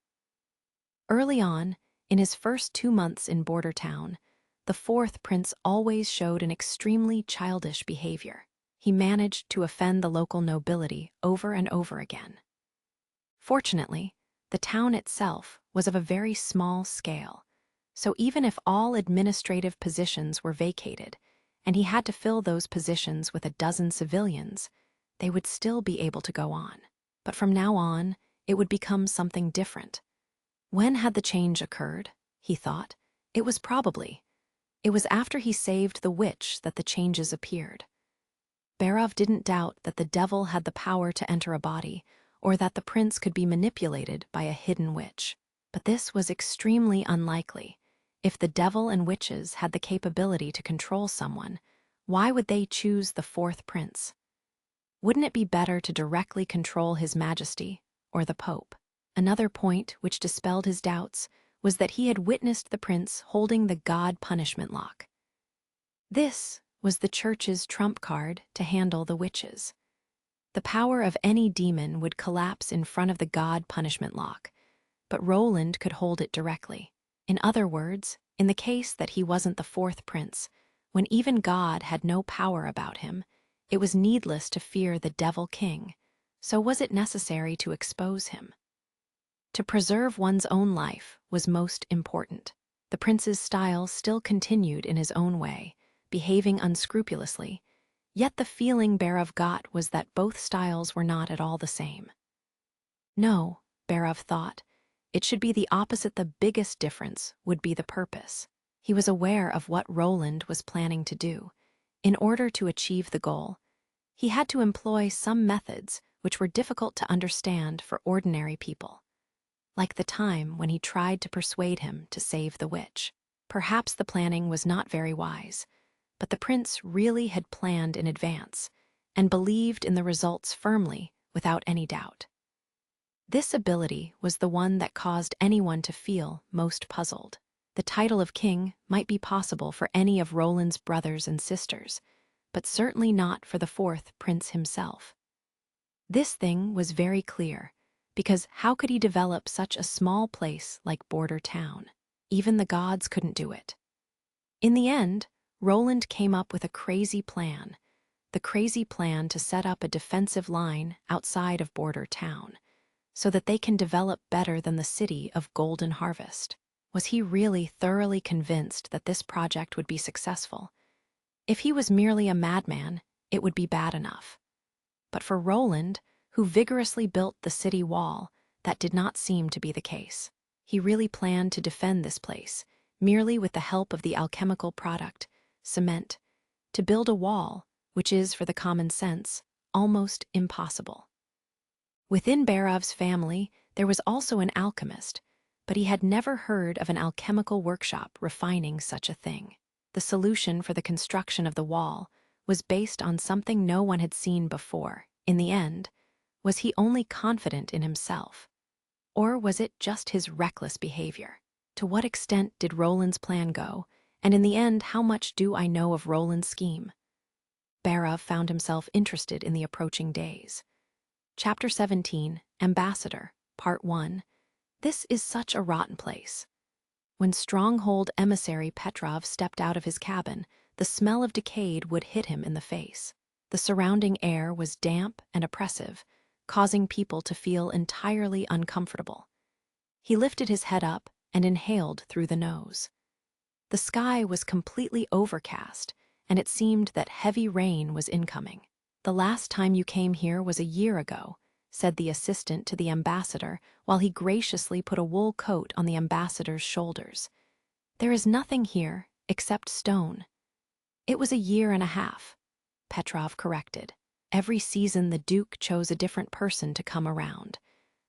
Early on, in his first 2 months in Border Town, the fourth prince always showed an extremely childish behavior. he managed to offend the local nobility over and over again. Fortunately, the town itself was of a very small scale, so even if all administrative positions were vacated, and he had to fill those positions with a dozen civilians, they would still be able to go on. But from now on, it would become something different. When had the change occurred? He thought. It was after he saved the witch that the changes appeared. Barov didn't doubt that the devil had the power to enter a body, or that the prince could be manipulated by a hidden witch. But this was extremely unlikely. If the devil and witches had the capability to control someone, why would they choose the fourth prince? Wouldn't it be better to directly control His Majesty or the Pope? Another point which dispelled his doubts was that he had witnessed the prince holding the God punishment lock. This was the church's trump card to handle the witches. The power of any demon would collapse in front of the God punishment lock, but Roland could hold it directly. In other words, in the case that he wasn't the fourth prince, when even God had no power about him, it was needless to fear the Devil King, so was it necessary to expose him? To preserve one's own life was most important. The prince's style still continued in his own way, behaving unscrupulously, yet the feeling Barov got was that both styles were not at all the same. No, Barov thought, it should be the opposite. The biggest difference would be the purpose. He was aware of what Roland was planning to do. In order to achieve the goal, he had to employ some methods which were difficult to understand for ordinary people. Like the time when he tried to persuade him to save the witch. Perhaps the planning was not very wise, but the prince really had planned in advance and believed in the results firmly without any doubt. This ability was the one that caused anyone to feel most puzzled. The title of king might be possible for any of Roland's brothers and sisters, but certainly not for the fourth prince himself. This thing was very clear, because how could he develop such a small place like Border Town? Even the gods couldn't do it. In the end, Roland came up with a crazy plan. The crazy plan to set up a defensive line outside of Border Town, so that they can develop better than the city of Golden Harvest. Was he really thoroughly convinced that this project would be successful? If he was merely a madman, it would be bad enough. But for Roland, who vigorously built the city wall, that did not seem to be the case. He really planned to defend this place, merely with the help of the alchemical product, cement, to build a wall, which is, for the common sense, almost impossible. Within Barov's family, there was also an alchemist, but he had never heard of an alchemical workshop refining such a thing. The solution for the construction of the wall was based on something no one had seen before. In the end, was he only confident in himself? Or was it just his reckless behavior? To what extent did Roland's plan go, and in the end, how much do I know of Roland's scheme? Barov found himself interested in the approaching days. Chapter 17, Ambassador, Part 1. This is such a rotten place. When Stronghold emissary Petrov stepped out of his cabin, the smell of decayed wood hit him in the face. The surrounding air was damp and oppressive, causing people to feel entirely uncomfortable. He lifted his head up and inhaled through the nose. The sky was completely overcast, and it seemed that heavy rain was incoming. "The last time you came here was a year ago," said the assistant to the ambassador while he graciously put a wool coat on the ambassador's shoulders. "There is nothing here except stone." "It was a year and a half," Petrov corrected. "Every season the Duke chose a different person to come around.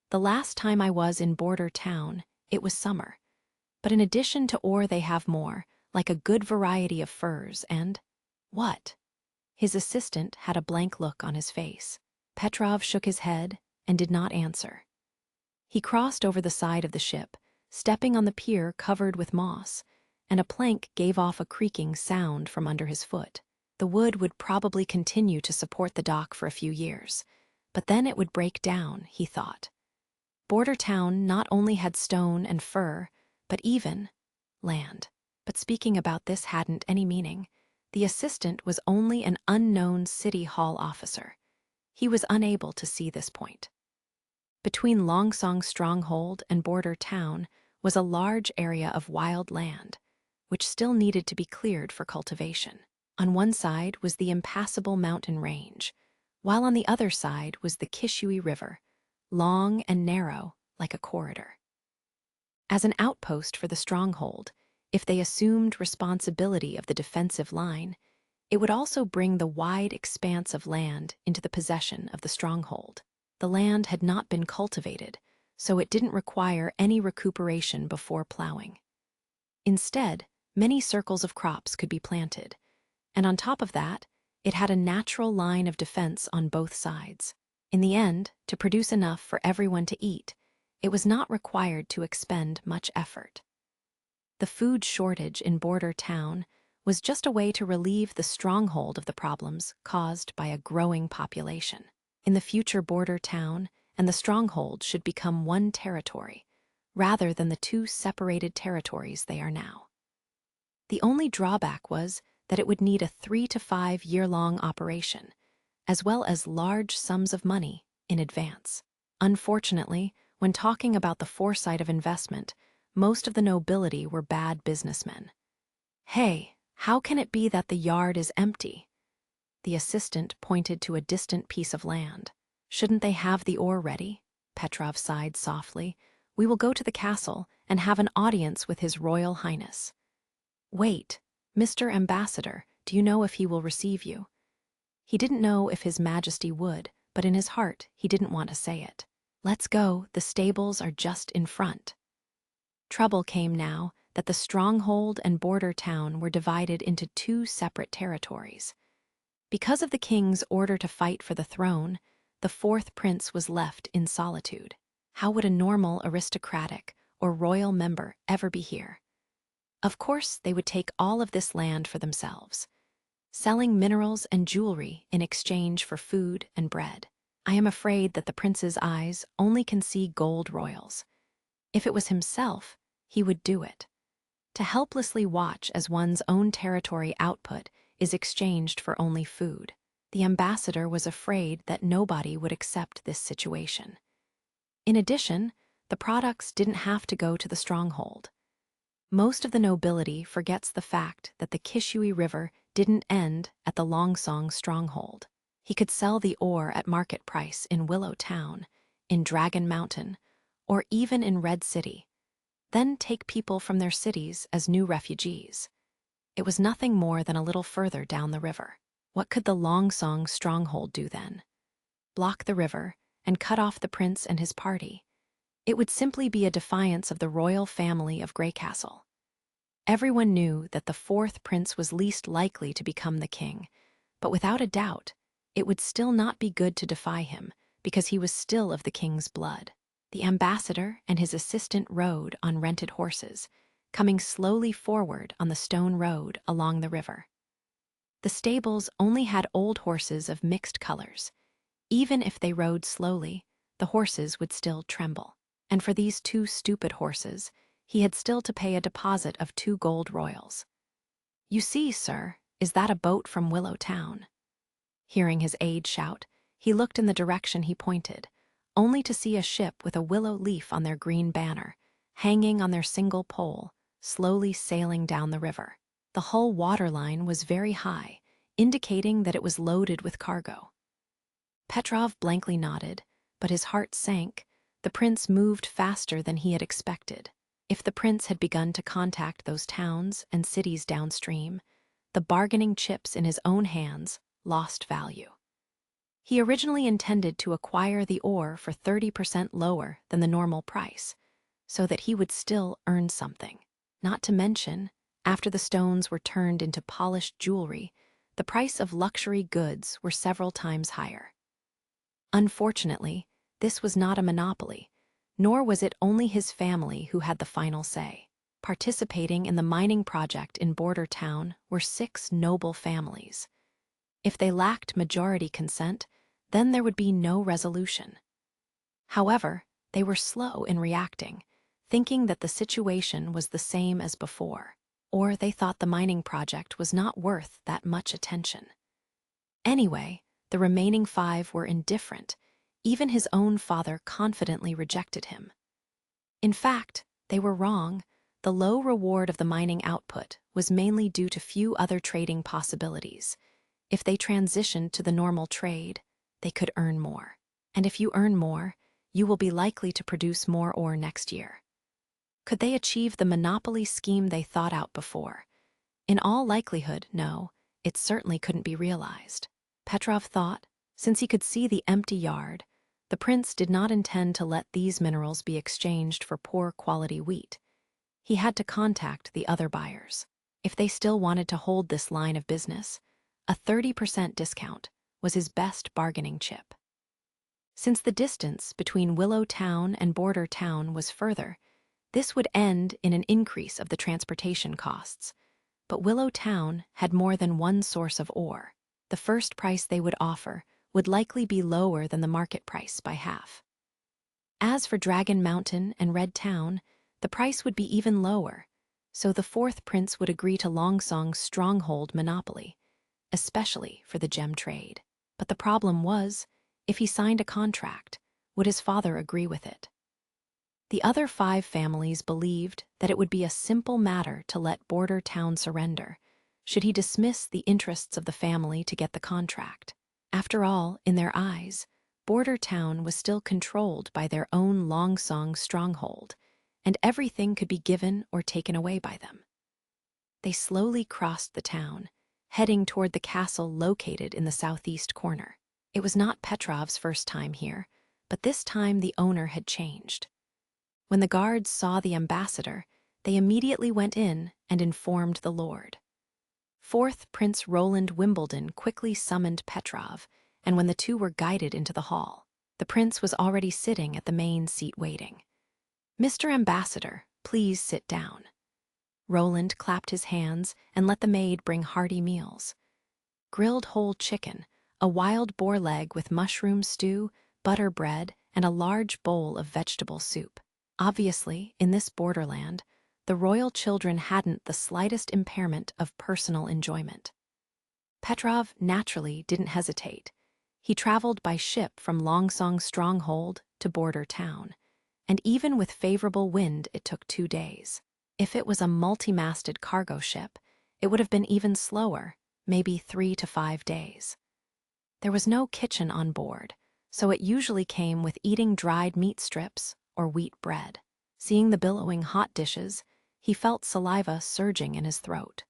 The last time I was in Border Town, it was summer. But in addition to ore they have more, like a good variety of furs and—" "What?" His assistant had a blank look on his face. Petrov shook his head and did not answer. He crossed over the side of the ship, stepping on the pier covered with moss, and a plank gave off a creaking sound from under his foot. The wood would probably continue to support the dock for a few years, but then it would break down, he thought. Border Town not only had stone and fur, but even land. But speaking about this hadn't any meaning. The assistant was only an unknown city hall officer. He was unable to see this point. Between Longsong's stronghold and border town was a large area of wild land, which still needed to be cleared for cultivation. On one side was the impassable mountain range, while on the other side was the Kishui River, long and narrow like a corridor. As an outpost for the stronghold, if they assumed responsibility of the defensive line, it would also bring the wide expanse of land into the possession of the stronghold. The land had not been cultivated, so it didn't require any recuperation before plowing. Instead, many circles of crops could be planted, and on top of that, it had a natural line of defense on both sides. In the end, to produce enough for everyone to eat, it was not required to expend much effort. The food shortage in border town was just a way to relieve the stronghold of the problems caused by a growing population. In the future, border town and the stronghold should become one territory, rather than the two separated territories they are now. The only drawback was that it would need a 3 to 5 year-long operation, as well as large sums of money in advance. Unfortunately, when talking about the foresight of investment, most of the nobility were bad businessmen. "Hey, how can it be that the yard is empty?" The assistant pointed to a distant piece of land. "Shouldn't they have the ore ready?" Petrov sighed softly. "We will go to the castle and have an audience with His Royal Highness." "Wait, Mr. Ambassador, do you know if he will receive you?" He didn't know if His Majesty would, but in his heart he didn't want to say it. "Let's go, the stables are just in front." Trouble came now that the stronghold and border town were divided into two separate territories. Because of the king's order to fight for the throne, the fourth prince was left in solitude. How would a normal aristocratic or royal member ever be here? Of course, they would take all of this land for themselves, selling minerals and jewelry in exchange for food and bread. I am afraid that the prince's eyes only can see gold royals. If it was himself, he would do it. To helplessly watch as one's own territory output is exchanged for only food. The ambassador was afraid that nobody would accept this situation. In addition, the products didn't have to go to the stronghold. Most of the nobility forgets the fact that the Kishui River didn't end at the Longsong stronghold. He could sell the ore at market price in Willow Town, in Dragon Mountain, or even in Red City, then take people from their cities as new refugees. It was nothing more than a little further down the river. What could the Longsong stronghold do then? Block the river and cut off the prince and his party. It would simply be a defiance of the royal family of Greycastle. Everyone knew that the fourth prince was least likely to become the king, but without a doubt, it would still not be good to defy him because he was still of the king's blood. The ambassador and his assistant rode on rented horses, coming slowly forward on the stone road along the river. The stables only had old horses of mixed colors. Even if they rode slowly, the horses would still tremble. And for these two stupid horses, he had still to pay a deposit of 2 gold royals. "You see, sir, is that a boat from Willow Town?" Hearing his aide shout, he looked in the direction he pointed, only to see a ship with a willow leaf on their green banner, hanging on their single pole, slowly sailing down the river. The hull waterline was very high, indicating that it was loaded with cargo. Petrov blankly nodded, but his heart sank. The prince moved faster than he had expected. If the prince had begun to contact those towns and cities downstream, the bargaining chips in his own hands lost value. He originally intended to acquire the ore for 30% lower than the normal price, so that he would still earn something. Not to mention, after the stones were turned into polished jewelry, the price of luxury goods were several times higher. Unfortunately, this was not a monopoly, nor was it only his family who had the final say. Participating in the mining project in Border Town were 6 noble families. If they lacked majority consent, then there would be no resolution. However, they were slow in reacting, thinking that the situation was the same as before. or they thought the mining project was not worth that much attention. Anyway, the remaining 5 were indifferent. Even his own father confidently rejected him. In fact, they were wrong. The low reward of the mining output was mainly due to few other trading possibilities. If they transitioned to the normal trade, they could earn more. And if you earn more, you will be likely to produce more ore next year. Could they achieve the monopoly scheme they thought out before? In all likelihood, no, it certainly couldn't be realized. Petrov thought, since he could see the empty yard, the prince did not intend to let these minerals be exchanged for poor quality wheat. He had to contact the other buyers. If they still wanted to hold this line of business, a 30% discount was his best bargaining chip. Since the distance between Willow Town and Border Town was further, this would end in an increase of the transportation costs. But Willow Town had more than one source of ore. The first price they would offer would likely be lower than the market price by half. As for Dragon Mountain and Red Town, the price would be even lower, so the 4th prince would agree to Longsong's stronghold monopoly, especially for the gem trade. But the problem was, if he signed a contract, would his father agree with it? The other 5 families believed that it would be a simple matter to let Border Town surrender, should he dismiss the interests of the family to get the contract. After all, in their eyes, Border Town was still controlled by their own Longsong stronghold, and everything could be given or taken away by them. They slowly crossed the town, heading toward the castle located in the southeast corner. It was not Petrov's first time here, but this time the owner had changed. When the guards saw the ambassador, they immediately went in and informed the lord. 4th Prince Roland Wimbledon quickly summoned Petrov, and when the two were guided into the hall, the prince was already sitting at the main seat waiting. "Mr. Ambassador, please sit down." Roland clapped his hands and let the maid bring hearty meals. Grilled whole chicken, a wild boar leg with mushroom stew, butter bread, and a large bowl of vegetable soup. Obviously, in this borderland, the royal children hadn't the slightest impairment of personal enjoyment. Petrov naturally didn't hesitate. He traveled by ship from Longsong's stronghold to Border Town, and even with favorable wind it took 2 days. If it was a multi-masted cargo ship, it would have been even slower, maybe 3 to 5 days. There was no kitchen on board, so it usually came with eating dried meat strips or wheat bread. Seeing the billowing hot dishes, he felt saliva surging in his throat.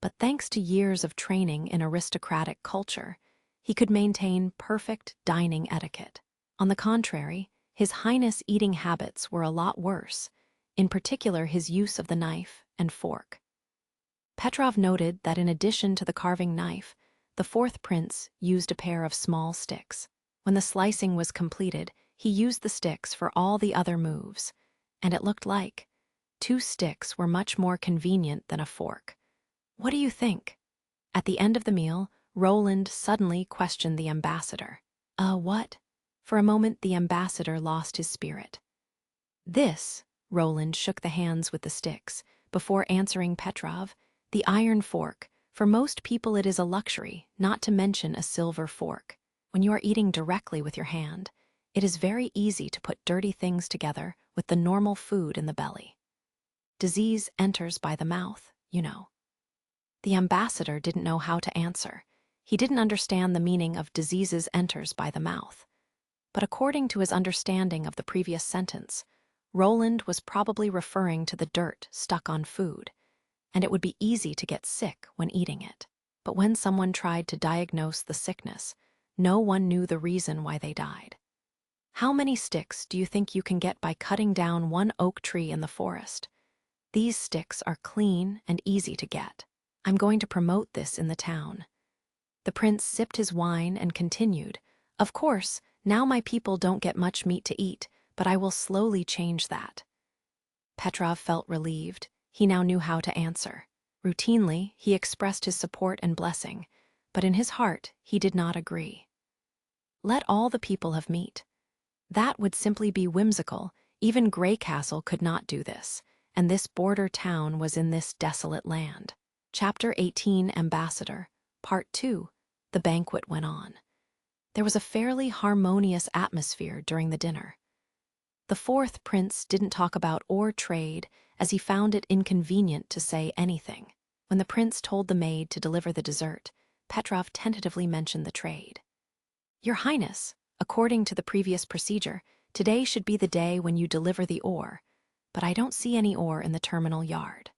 But thanks to years of training in aristocratic culture, he could maintain perfect dining etiquette. On the contrary, His Highness' eating habits were a lot worse, in particular his use of the knife and fork. Petrov noted that in addition to the carving knife, the 4th prince used a pair of small sticks. When the slicing was completed, he used the sticks for all the other moves, and it looked like 2 sticks were much more convenient than a fork. What do you think? At the end of the meal, Roland suddenly questioned the ambassador. What? For a moment, the ambassador lost his spirit. This, Roland shook the hands with the sticks, before answering Petrov, the iron fork. For most people it is a luxury, not to mention a silver fork. When you are eating directly with your hand, it is very easy to put dirty things together with the normal food in the belly. Disease enters by the mouth, you know. The ambassador didn't know how to answer. He didn't understand the meaning of diseases enters by the mouth. But according to his understanding of the previous sentence, Roland was probably referring to the dirt stuck on food, and it would be easy to get sick when eating it. But when someone tried to diagnose the sickness, no one knew the reason why they died. How many sticks do you think you can get by cutting down one oak tree in the forest? These sticks are clean and easy to get. I'm going to promote this in the town. The prince sipped his wine and continued, "Of course, now my people don't get much meat to eat, but I will slowly change that." Petrov felt relieved. He now knew how to answer. Routinely, he expressed his support and blessing, but in his heart, he did not agree. Let all the people have meat. That would simply be whimsical. Even Grey Castle could not do this, and this border town was in this desolate land. Chapter 18, Ambassador. Part 2. The banquet went on. There was a fairly harmonious atmosphere during the dinner. The fourth prince didn't talk about or trade, as he found it inconvenient to say anything. When the prince told the maid to deliver the dessert, Petrov tentatively mentioned the trade. "Your Highness, according to the previous procedure, today should be the day when you deliver the ore, but I don't see any ore in the terminal yard."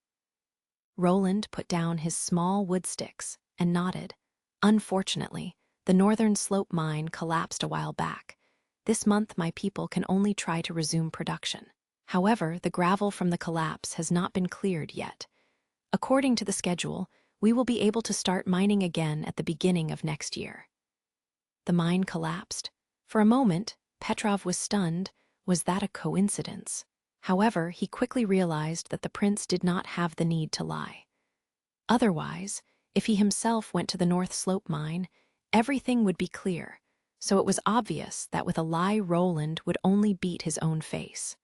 Roland put down his small wood sticks and nodded. "Unfortunately, the Northern Slope mine collapsed a while back. This month my people can only try to resume production. However, the gravel from the collapse has not been cleared yet. According to the schedule, we will be able to start mining again at the beginning of next year." The mine collapsed. For a moment, Petrov was stunned. Was that a coincidence? However, he quickly realized that the prince did not have the need to lie. Otherwise, if he himself went to the North Slope mine, everything would be clear, so it was obvious that with a lie Roland would only beat his own face.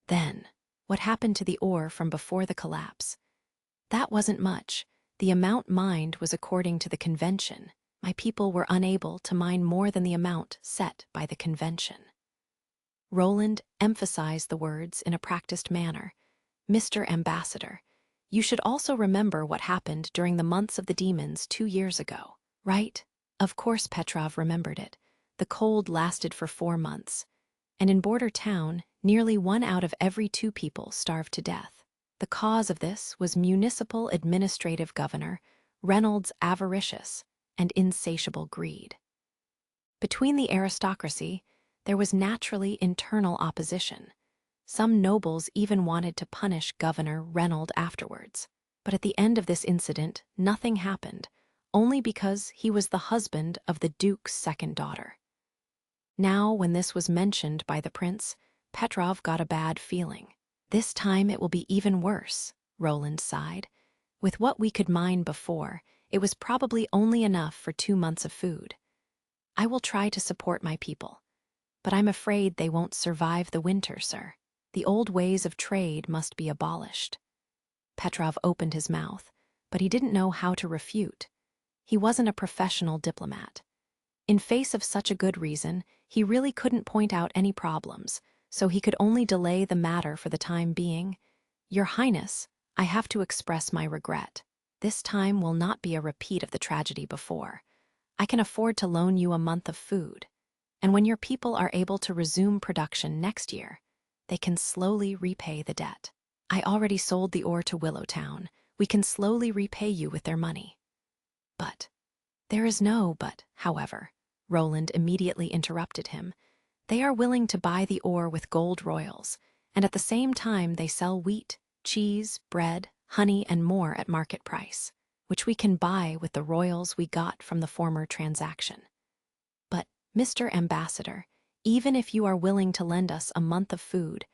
Then, what happened to the ore from before the collapse? That wasn't much. The amount mined was according to the convention. My people were unable to mine more than the amount set by the convention. Roland emphasized the words in a practiced manner. "Mr. Ambassador, you should also remember what happened during the months of the demons 2 years ago, right?" Of course Petrov remembered it. The cold lasted for 4 months, and in Border Town, nearly 1 out of every 2 people starved to death. The cause of this was Municipal Administrative Governor Reynolds' avaricious and insatiable greed. Between the aristocracy, there was naturally internal opposition. Some nobles even wanted to punish Governor Reynolds afterwards. But at the end of this incident, nothing happened, only because he was the husband of the Duke's second daughter. Now, when this was mentioned by the prince, Petrov got a bad feeling. "This time it will be even worse," Roland sighed. "With what we could mine before, it was probably only enough for 2 months of food. I will try to support my people, but I'm afraid they won't survive the winter, sir. The old ways of trade must be abolished." Petrov opened his mouth, but he didn't know how to refute. He wasn't a professional diplomat. In face of such a good reason, he really couldn't point out any problems, so he could only delay the matter for the time being. "Your Highness, I have to express my regret. This time will not be a repeat of the tragedy before. I can afford to loan you a month of food, and when your people are able to resume production next year, they can slowly repay the debt. I already sold the ore to Willowtown. We can slowly repay you with their money." "But there is no but, however," Roland immediately interrupted him. "They are willing to buy the ore with gold royals, and at the same time they sell wheat, cheese, bread, honey, and more at market price, which we can buy with the royals we got from the former transaction. But, Mr. Ambassador, even if you are willing to lend us a month of food,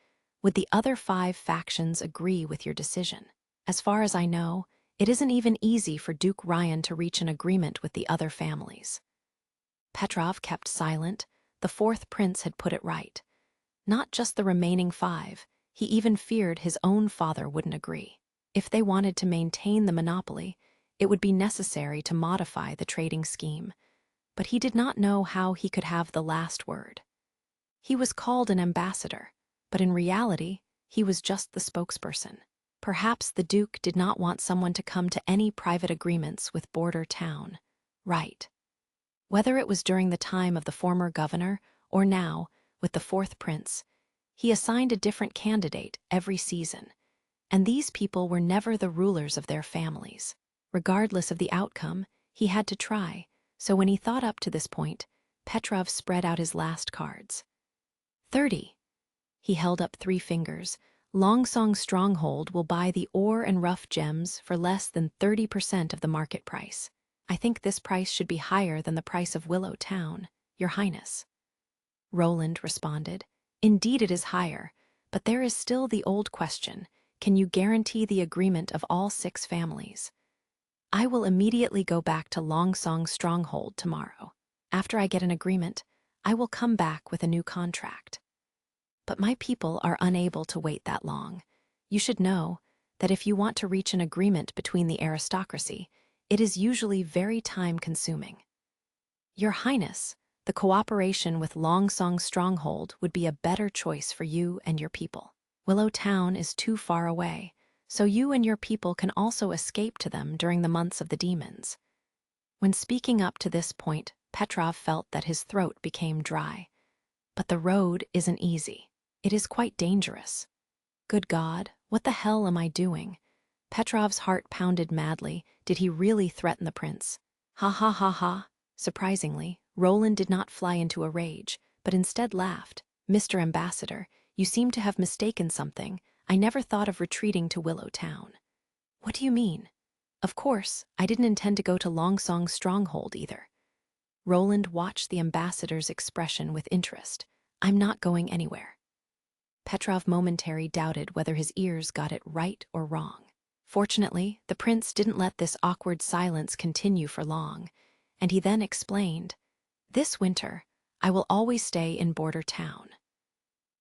would the other 5 factions agree with your decision? As far as I know, it isn't even easy for Duke Ryan to reach an agreement with the other families." Petrov kept silent. The fourth prince had put it right. Not just the remaining 5, he even feared his own father wouldn't agree. If they wanted to maintain the monopoly, it would be necessary to modify the trading scheme. But he did not know how he could have the last word. He was called an ambassador, but in reality, he was just the spokesperson. Perhaps the Duke did not want someone to come to any private agreements with Border Town. Right. Whether it was during the time of the former governor or now, with the fourth prince, he assigned a different candidate every season, and these people were never the rulers of their families. Regardless of the outcome, he had to try, so when he thought up to this point, Petrov spread out his last cards. 30. He held up 3 fingers. Longsong's stronghold will buy the ore and rough gems for less than 30% of the market price. I think this price should be higher than the price of Willow Town, Your Highness. Roland responded, "Indeed it is higher, but there is still the old question. Can you guarantee the agreement of all 6 families? I will immediately go back to Longsong's stronghold tomorrow. After I get an agreement, I will come back with a new contract. But my people are unable to wait that long. You should know that if you want to reach an agreement between the aristocracy, it is usually very time-consuming. Your Highness, the cooperation with Longsong Stronghold would be a better choice for you and your people. Willow Town is too far away, so you and your people can also escape to them during the months of the demons. When speaking up to this point, Petrov felt that his throat became dry. But the road isn't easy. It is quite dangerous. Good God, what the hell am I doing? Petrov's heart pounded madly. Did he really threaten the prince? Ha ha ha ha. Surprisingly, Roland did not fly into a rage, but instead laughed. Mr. Ambassador, you seem to have mistaken something. I never thought of retreating to Willow Town. What do you mean? Of course, I didn't intend to go to Longsong's stronghold either. Roland watched the ambassador's expression with interest. I'm not going anywhere. Petrov momentarily doubted whether his ears got it right or wrong. Fortunately, the prince didn't let this awkward silence continue for long, and he then explained, "This winter, I will always stay in Border Town.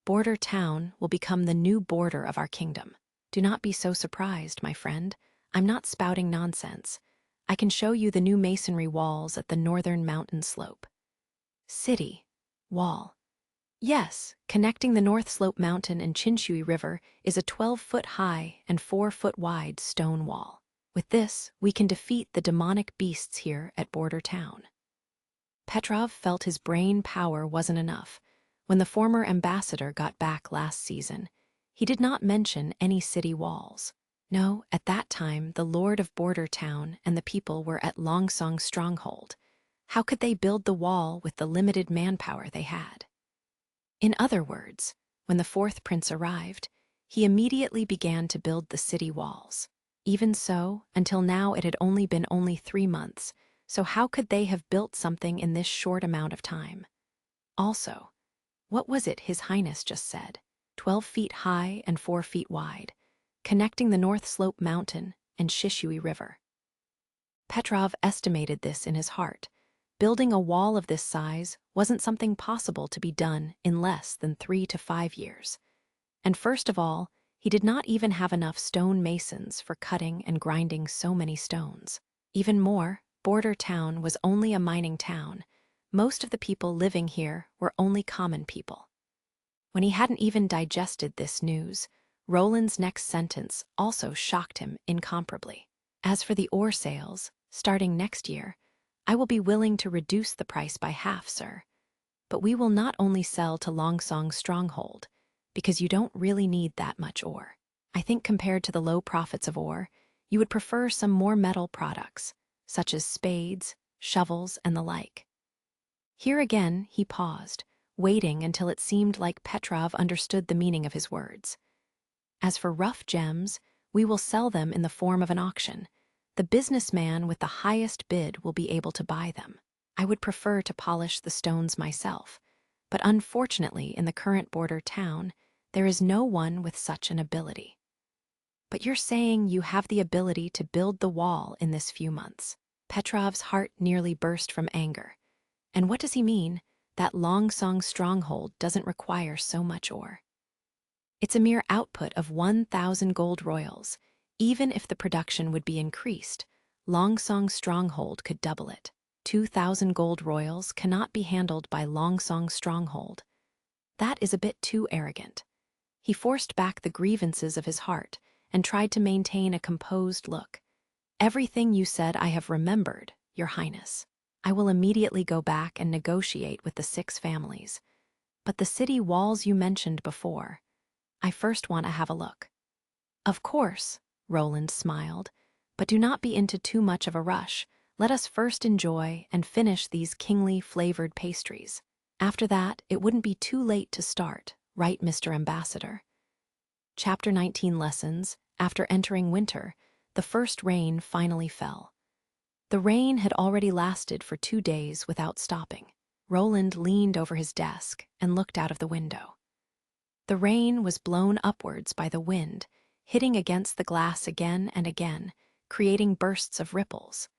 Border Town will become the new border of our kingdom. Do not be so surprised, my friend. I'm not spouting nonsense. I can show you the new masonry walls at the northern mountain slope." City. Wall. Yes, connecting the North Slope Mountain and Chinshui River is a 12-foot high and 4-foot wide stone wall. With this, we can defeat the demonic beasts here at Border Town. Petrov felt his brain power wasn't enough. When the former ambassador got back last season, he did not mention any city walls. No, at that time, the Lord of Border Town and the people were at Longsong Stronghold. How could they build the wall with the limited manpower they had? In other words, when the fourth prince arrived, he immediately began to build the city walls. Even so, until now it had only been 3 months, so how could they have built something in this short amount of time? Also, what was it His Highness just said? 12 feet high and 4 feet wide, connecting the North Slope Mountain and Shishui River. Petrov estimated this in his heart. Building a wall of this size wasn't something possible to be done in less than 3 to 5 years. And first of all, he did not even have enough stone masons for cutting and grinding so many stones. Even more, Border Town was only a mining town. Most of the people living here were only common people. When he hadn't even digested this news, Roland's next sentence also shocked him incomparably. As for the ore sales, starting next year, I will be willing to reduce the price by half, sir. But we will not only sell to Longsong Stronghold, because you don't really need that much ore. I think compared to the low profits of ore, you would prefer some more metal products, such as spades, shovels, and the like. Here again he paused, waiting until it seemed like Petrov understood the meaning of his words. As for rough gems, we will sell them in the form of an auction. The businessman with the highest bid will be able to buy them. I would prefer to polish the stones myself, but unfortunately in the current Border Town, there is no one with such an ability. But you're saying you have the ability to build the wall in this few months. Petrov's heart nearly burst from anger. And what does he mean? That Longsong Stronghold doesn't require so much ore. It's a mere output of 1,000 gold royals. Even if the production would be increased, Longsong Stronghold could double it. 2,000 gold royals cannot be handled by Longsong Stronghold. That is a bit too arrogant. He forced back the grievances of his heart and tried to maintain a composed look. Everything you said I have remembered, Your Highness. I will immediately go back and negotiate with the 6 families. But the city walls you mentioned before, I first want to have a look. Of course, Roland smiled, but do not be into too much of a rush. Let us first enjoy and finish these kingly flavored pastries. After that, it wouldn't be too late to start, right, Mr. Ambassador? Chapter 19 Lessons. After entering winter, the first rain finally fell. The rain had already lasted for 2 days without stopping. Roland leaned over his desk and looked out of the window. The rain was blown upwards by the wind, hitting against the glass again and again, creating bursts of ripples.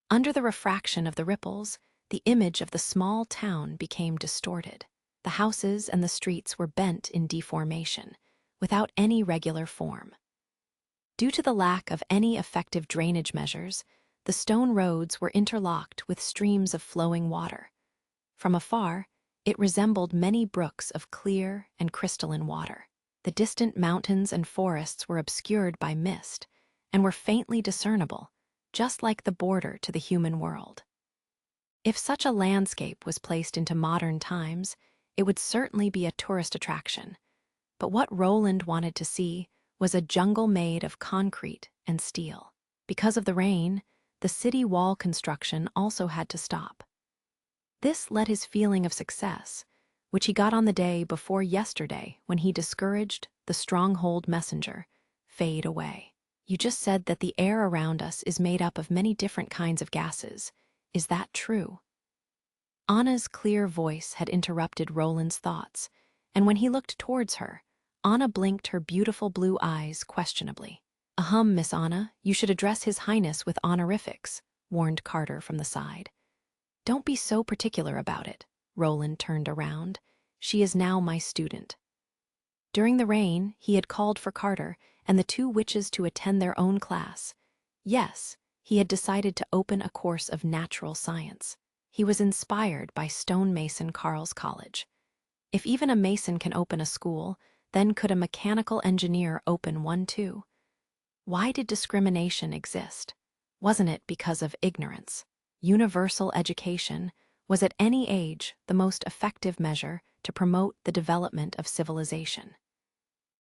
Under the refraction of the ripples, the image of the small town became distorted. The houses and the streets were bent in deformation, without any regular form. Due to the lack of any effective drainage measures, the stone roads were interlocked with streams of flowing water. From afar, it resembled many brooks of clear and crystalline water. The distant mountains and forests were obscured by mist and were faintly discernible, just like the border to the human world. If such a landscape was placed into modern times, it would certainly be a tourist attraction. But what Roland wanted to see was a jungle made of concrete and steel. Because of the rain, the city wall construction also had to stop. This let his feeling of success, which he got on the day before yesterday when he discouraged the stronghold messenger, fade away. You just said that the air around us is made up of many different kinds of gases. Is that true? Anna's clear voice had interrupted Roland's thoughts, and when he looked towards her, Anna blinked her beautiful blue eyes questionably. Miss Anna, you should address His Highness with honorifics, warned Carter from the side. Don't be so particular about it. Roland turned around. She is now my student. During the rain, he had called for Carter and the two witches to attend their own class. Yes, he had decided to open a course of natural science. He was inspired by stonemason Carl's college. If even a mason can open a school, then could a mechanical engineer open one too? Why did discrimination exist? Wasn't it because of ignorance? Universal education was at any age the most effective measure to promote the development of civilization.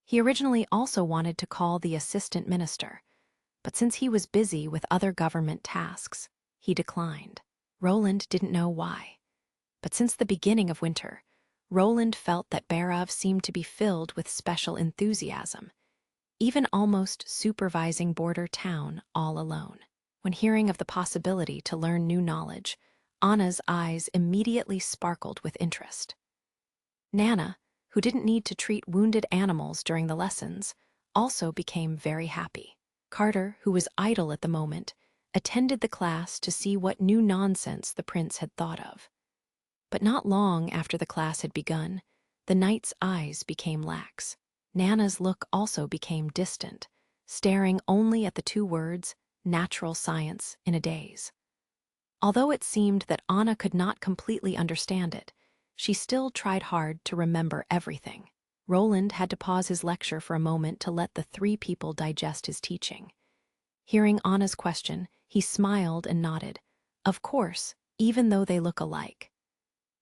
He originally also wanted to call the assistant minister, but since he was busy with other government tasks, he declined. Roland didn't know why. But since the beginning of winter, Roland felt that Barov seemed to be filled with special enthusiasm, even almost supervising border town all alone. When hearing of the possibility to learn new knowledge, Anna's eyes immediately sparkled with interest. Nana, who didn't need to treat wounded animals during the lessons, also became very happy. Carter, who was idle at the moment, attended the class to see what new nonsense the prince had thought of. But not long after the class had begun, the knight's eyes became lax. Nana's look also became distant, staring only at the two words, natural science, in a daze. Although it seemed that Anna could not completely understand it, she still tried hard to remember everything. Roland had to pause his lecture for a moment to let the three people digest his teaching. Hearing Anna's question, he smiled and nodded. Of course, even though they look alike.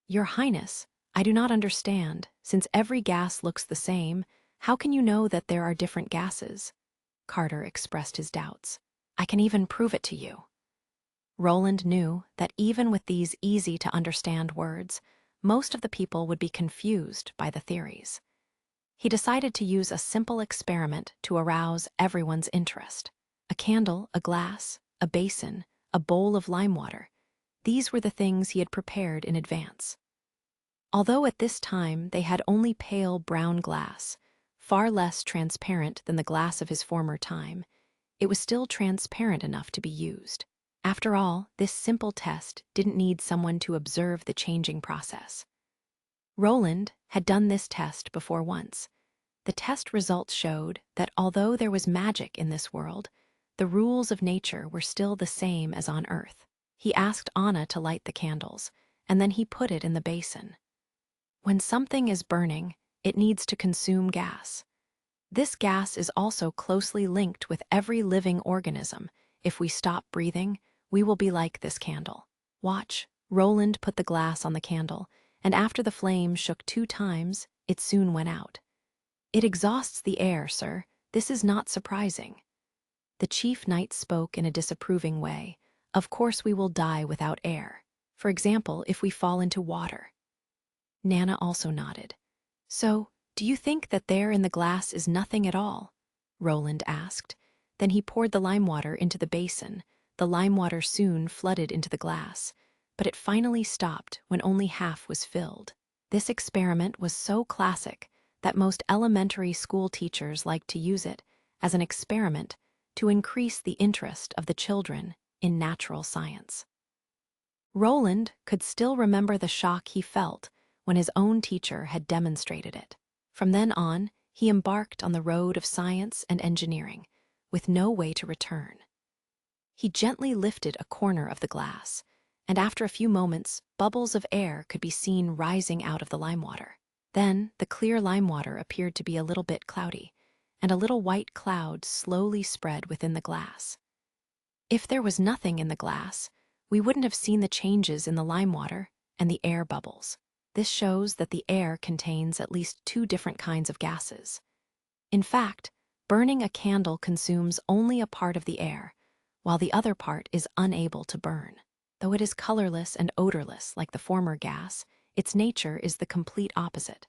Your Highness, I do not understand. Since every gas looks the same, how can you know that there are different gases? Carter expressed his doubts. I can even prove it to you. Roland knew that even with these easy-to-understand words, most of the people would be confused by the theories. He decided to use a simple experiment to arouse everyone's interest. A candle, a glass, a basin, a bowl of lime water. These were the things he had prepared in advance. Although at this time they had only pale brown glass, far less transparent than the glass of his former time, it was still transparent enough to be used. After all, this simple test didn't need someone to observe the changing process. Roland had done this test before once. The test results showed that although there was magic in this world, the rules of nature were still the same as on Earth. He asked Anna to light the candles, and then he put it in the basin. When something is burning, it needs to consume gas. This gas is also closely linked with every living organism. If we stop breathing, we will be like this candle. Watch. Roland put the glass on the candle, and after the flame shook 2 times, it soon went out. It exhausts the air, sir. This is not surprising. The chief knight spoke in a disapproving way. Of course we will die without air. For example, if we fall into water. Nana also nodded. So, do you think that there in the glass is nothing at all? Roland asked. Then he poured the lime water into the basin. The lime water soon flooded into the glass, but it finally stopped when only half was filled. This experiment was so classic that most elementary school teachers liked to use it as an experiment to increase the interest of the children in natural science. Roland could still remember the shock he felt when his own teacher had demonstrated it. From then on, he embarked on the road of science and engineering, with no way to return. He gently lifted a corner of the glass, and after a few moments, bubbles of air could be seen rising out of the limewater. Then, the clear limewater appeared to be a little bit cloudy, and a little white cloud slowly spread within the glass. If there was nothing in the glass, we wouldn't have seen the changes in the limewater and the air bubbles. This shows that the air contains at least 2 different kinds of gases. In fact, burning a candle consumes only a part of the air, while the other part is unable to burn. Though it is colorless and odorless like the former gas, its nature is the complete opposite.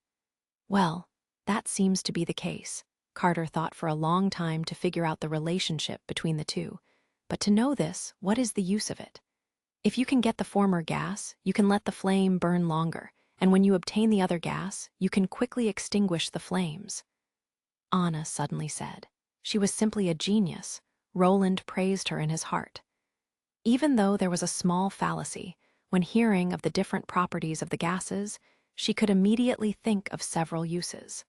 Well, that seems to be the case. Carter thought for a long time to figure out the relationship between the two. But to know this, what is the use of it? If you can get the former gas, you can let the flame burn longer, and when you obtain the other gas, you can quickly extinguish the flames. Anna suddenly said. She was simply a genius. Roland praised her in his heart. Even though there was a small fallacy, when hearing of the different properties of the gases, she could immediately think of several uses.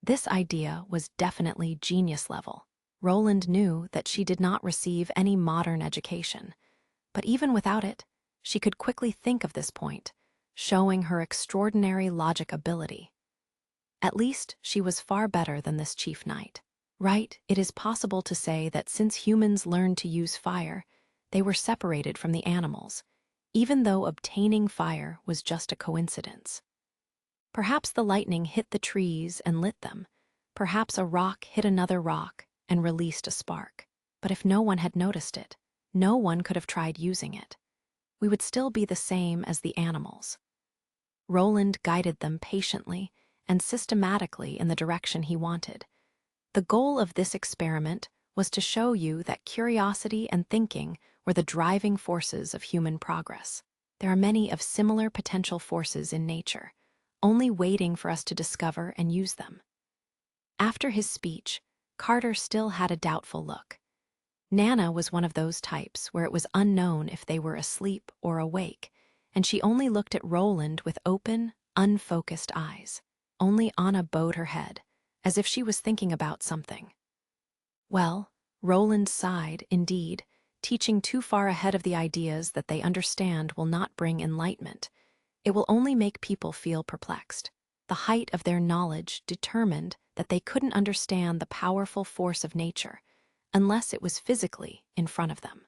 This idea was definitely genius level. Roland knew that she did not receive any modern education, but even without it, she could quickly think of this point, showing her extraordinary logic ability. At least, she was far better than this chief knight. Right, it is possible to say that since humans learned to use fire, they were separated from the animals, even though obtaining fire was just a coincidence. Perhaps the lightning hit the trees and lit them. Perhaps a rock hit another rock and released a spark. But if no one had noticed it, no one could have tried using it. We would still be the same as the animals. Roland guided them patiently and systematically in the direction he wanted. The goal of this experiment was to show you that curiosity and thinking were the driving forces of human progress. There are many of similar potential forces in nature, only waiting for us to discover and use them. After his speech, Carter still had a doubtful look. Nana was one of those types where it was unknown if they were asleep or awake, and she only looked at Roland with open, unfocused eyes. Only Anna bowed her head, as if she was thinking about something. Well, Roland sighed, indeed, teaching too far ahead of the ideas that they understand will not bring enlightenment. It will only make people feel perplexed. The height of their knowledge determined that they couldn't understand the powerful force of nature unless it was physically in front of them.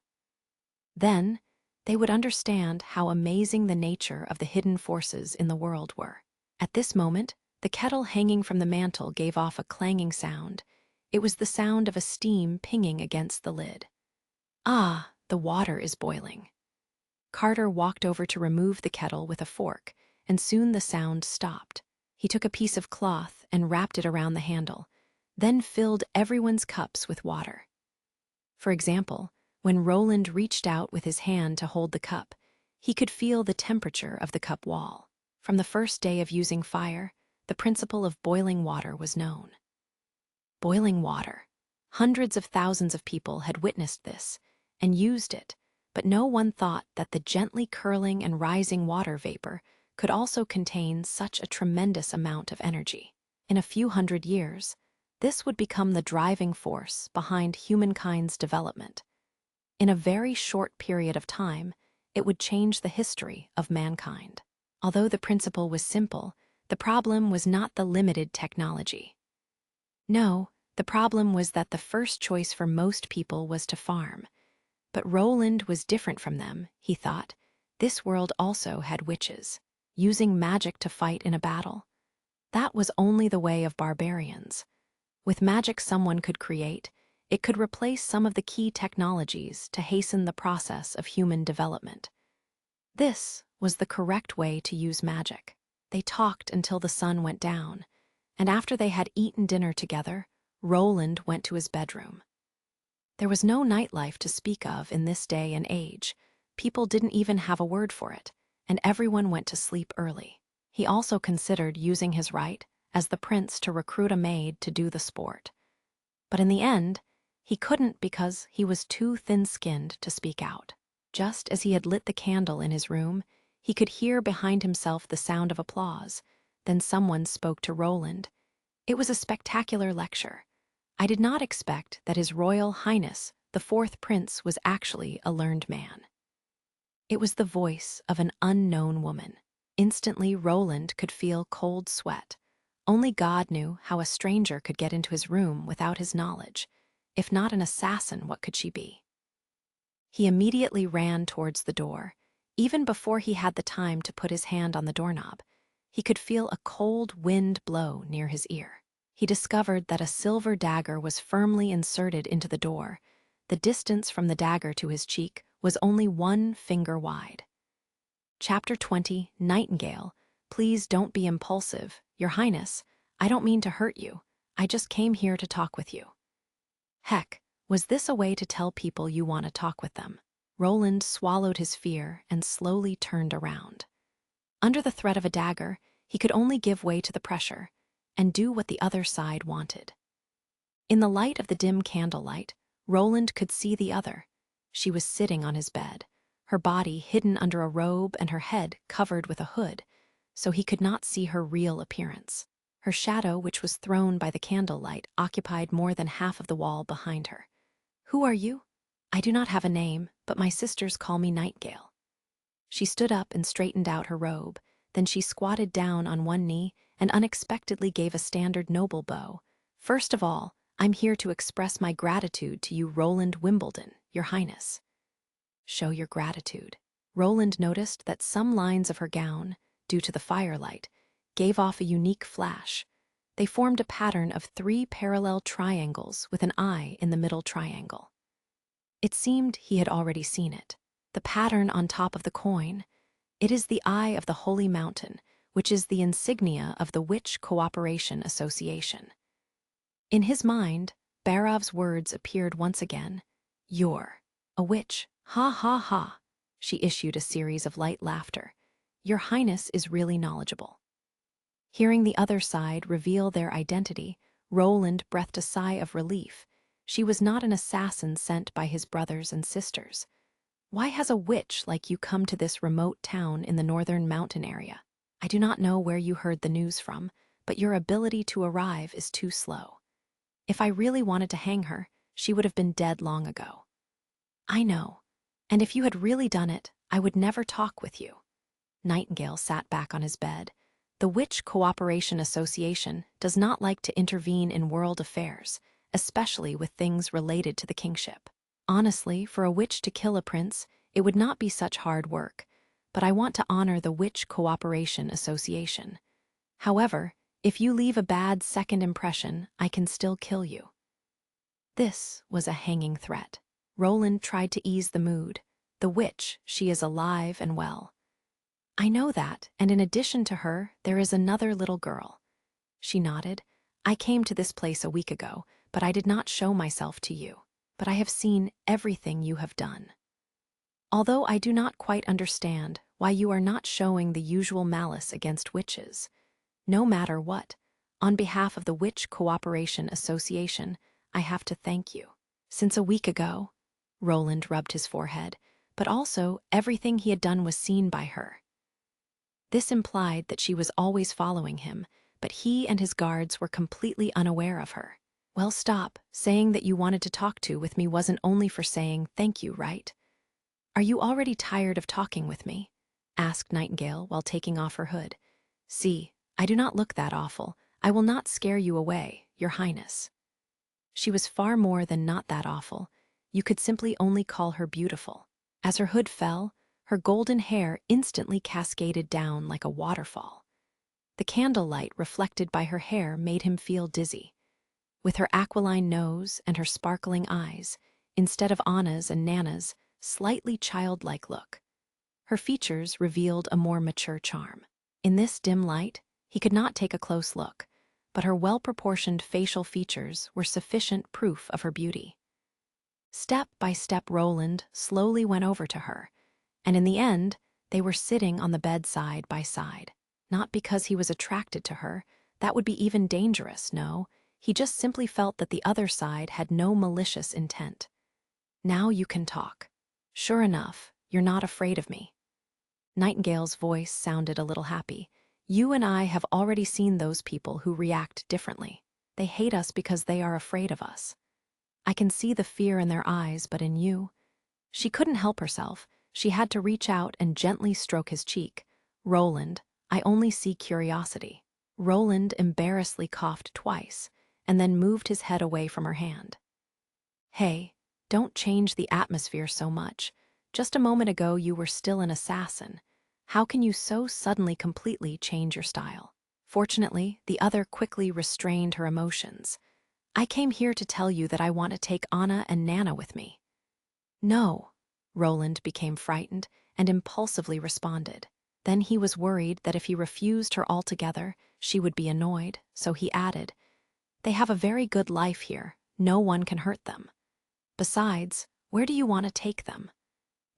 Then, they would understand how amazing the nature of the hidden forces in the world were. At this moment, the kettle hanging from the mantel gave off a clanging sound. It was the sound of a steam pinging against the lid. Ah, the water is boiling. Carter walked over to remove the kettle with a fork, and soon the sound stopped. He took a piece of cloth and wrapped it around the handle, then filled everyone's cups with water. For example, when Roland reached out with his hand to hold the cup, he could feel the temperature of the cup wall. From the first day of using fire, the principle of boiling water was known. Boiling water. Hundreds of thousands of people had witnessed this and used it, but no one thought that the gently curling and rising water vapor could also contain such a tremendous amount of energy. In a few hundred years, this would become the driving force behind humankind's development. In a very short period of time, it would change the history of mankind. Although the principle was simple, the problem was not the limited technology. No, the problem was that the first choice for most people was to farm. But Roland was different from them, he thought. This world also had witches, using magic to fight in a battle. That was only the way of barbarians. With magic someone could create, it could replace some of the key technologies to hasten the process of human development. This was the correct way to use magic. They talked until the sun went down, and after they had eaten dinner together, Roland went to his bedroom. There was no nightlife to speak of in this day and age. People didn't even have a word for it, and everyone went to sleep early. He also considered using his right as the prince to recruit a maid to do the sport. But in the end, he couldn't because he was too thin-skinned to speak out. Just as he had lit the candle in his room, he could hear behind himself the sound of applause. Then someone spoke to Roland. It was a spectacular lecture. I did not expect that His Royal Highness, the fourth prince, was actually a learned man. It was the voice of an unknown woman. Instantly, Roland could feel cold sweat. Only God knew how a stranger could get into his room without his knowledge. If not an assassin, what could she be? He immediately ran towards the door. Even before he had the time to put his hand on the doorknob, he could feel a cold wind blow near his ear. He discovered that a silver dagger was firmly inserted into the door. The distance from the dagger to his cheek was only 1 finger wide. Chapter 20, Nightingale. Please don't be impulsive. Your Highness, I don't mean to hurt you. I just came here to talk with you. Heck, was this a way to tell people you want to talk with them? Roland swallowed his fear and slowly turned around. Under the threat of a dagger, he could only give way to the pressure and do what the other side wanted. In the light of the dim candlelight, Roland could see the other. She was sitting on his bed, her body hidden under a robe and her head covered with a hood, so he could not see her real appearance. Her shadow, which was thrown by the candlelight, occupied more than half of the wall behind her. "Who are you?" "I do not have a name, but my sisters call me Nightingale." She stood up and straightened out her robe. Then she squatted down on one knee and unexpectedly gave a standard noble bow. "First of all, I'm here to express my gratitude to you, Roland Wimbledon, Your Highness." Show your gratitude. Roland noticed that some lines of her gown, due to the firelight, gave off a unique flash. They formed a pattern of 3 parallel triangles with an eye in the middle triangle. It seemed he had already seen it. The pattern on top of the coin. It is the eye of the Holy Mountain, which is the insignia of the Witch Cooperation Association. In his mind, Barov's words appeared once again. "You're a witch. Ha ha ha." She issued a series of light laughter. "Your Highness is really knowledgeable." Hearing the other side reveal their identity, Roland breathed a sigh of relief. She was not an assassin sent by his brothers and sisters. "Why has a witch like you come to this remote town in the northern mountain area? I do not know where you heard the news from, but your ability to arrive is too slow. If I really wanted to hang her, she would have been dead long ago." "I know, and if you had really done it, I would never talk with you." Nightingale sat back on his bed. The Witch Cooperation Association does not like to intervene in world affairs, especially with things related to the kingship. Honestly, for a witch to kill a prince, it would not be such hard work, but I want to honor the Witch Cooperation Association. However, if you leave a bad second impression, I can still kill you. This was a hanging threat. Roland tried to ease the mood. "The witch, she is alive and well." "I know that, and in addition to her, there is another little girl." She nodded. "I came to this place a week ago, but I did not show myself to you. But I have seen everything you have done. Although I do not quite understand why you are not showing the usual malice against witches. No matter what, on behalf of the Witch Cooperation Association, I have to thank you. Since a week ago," Roland rubbed his forehead, "but also everything he had done was seen by her." This implied that she was always following him, but he and his guards were completely unaware of her. "Well, stop. Saying that you wanted to talk with me wasn't only for saying thank you, right? Are you already tired of talking with me?" asked Nightingale while taking off her hood. "See, I do not look that awful. I will not scare you away, Your Highness." She was far more than not that awful. You could simply only call her beautiful. As her hood fell, her golden hair instantly cascaded down like a waterfall. The candlelight reflected by her hair made him feel dizzy. With her aquiline nose and her sparkling eyes, instead of Anna's and Nana's slightly childlike look, her features revealed a more mature charm. In this dim light, he could not take a close look, but her well-proportioned facial features were sufficient proof of her beauty. Step by step, Roland slowly went over to her, and in the end, they were sitting on the bed side by side. Not because he was attracted to her, that would be even dangerous, no. He just simply felt that the other side had no malicious intent. "Now you can talk. Sure enough, you're not afraid of me." Nightingale's voice sounded a little happy. You and I have already seen those people who react differently. They hate us because they are afraid of us. I can see the fear in their eyes, but in you..." She couldn't help herself. She had to reach out and gently stroke his cheek. "Roland, I only see curiosity." Roland embarrassedly coughed twice, and then moved his head away from her hand. "Hey, don't change the atmosphere so much. Just a moment ago you were still an assassin. How can you so suddenly completely change your style?" Fortunately, the other quickly restrained her emotions. "I came here to tell you that I want to take Anna and Nana with me." "No." Roland became frightened and impulsively responded. Then he was worried that if he refused her altogether, she would be annoyed, so he added, "They have a very good life here. No one can hurt them. Besides, where do you want to take them?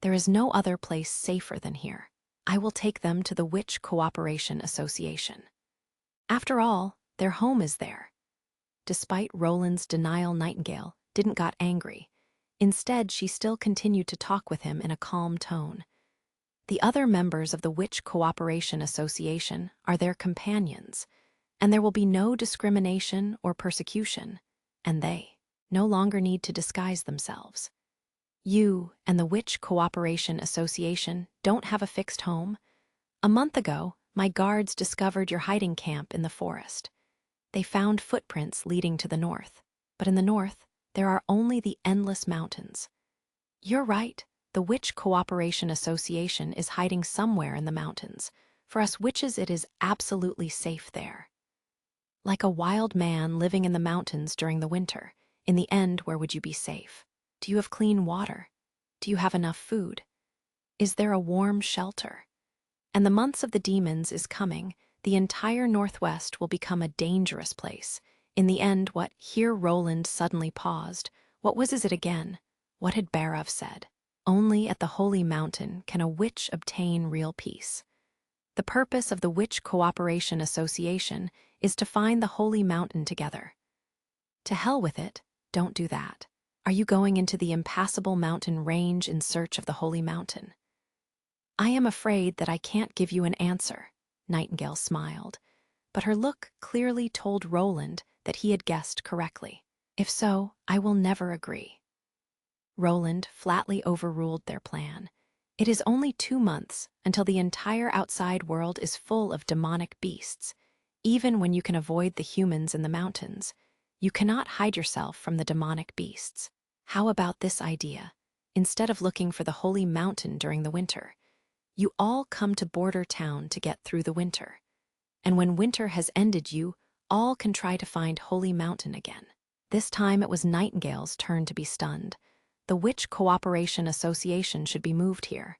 There is no other place safer than here. I will take them to the Witch Cooperation Association. After all, their home is there." Despite Roland's denial, Nightingale didn't get angry. Instead, she still continued to talk with him in a calm tone. "The other members of the Witch Cooperation Association are their companions, and there will be no discrimination or persecution, and they no longer need to disguise themselves. You and the Witch Cooperation Association don't have a fixed home. A month ago, my guards discovered your hiding camp in the forest. They found footprints leading to the north, but in the north, there are only the endless mountains. You're right, the Witch Cooperation Association is hiding somewhere in the mountains. For us witches, it is absolutely safe there. Like a wild man living in the mountains during the winter, in the end, where would you be safe? Do you have clean water? Do you have enough food? Is there a warm shelter? And the months of the demons is coming. The entire Northwest will become a dangerous place. In the end, what..." Here Roland suddenly paused. What was it again? What had Barav said? Only at the Holy Mountain can a witch obtain real peace. The purpose of the Witch Cooperation Association is to find the Holy Mountain together. To hell with it, don't do that. Are you going into the impassable mountain range in search of the Holy Mountain? I am afraid that I can't give you an answer, Nightingale smiled, but her look clearly told Roland that he had guessed correctly. If so, I will never agree. Roland flatly overruled their plan. It is only 2 months until the entire outside world is full of demonic beasts. Even when you can avoid the humans in the mountains, you cannot hide yourself from the demonic beasts. How about this idea? Instead of looking for the Holy Mountain during the winter, you all come to Border Town to get through the winter. And when winter has ended, you all can try to find Holy Mountain again. This time it was Nightingale's turn to be stunned. The Witch Cooperation Association should be moved here.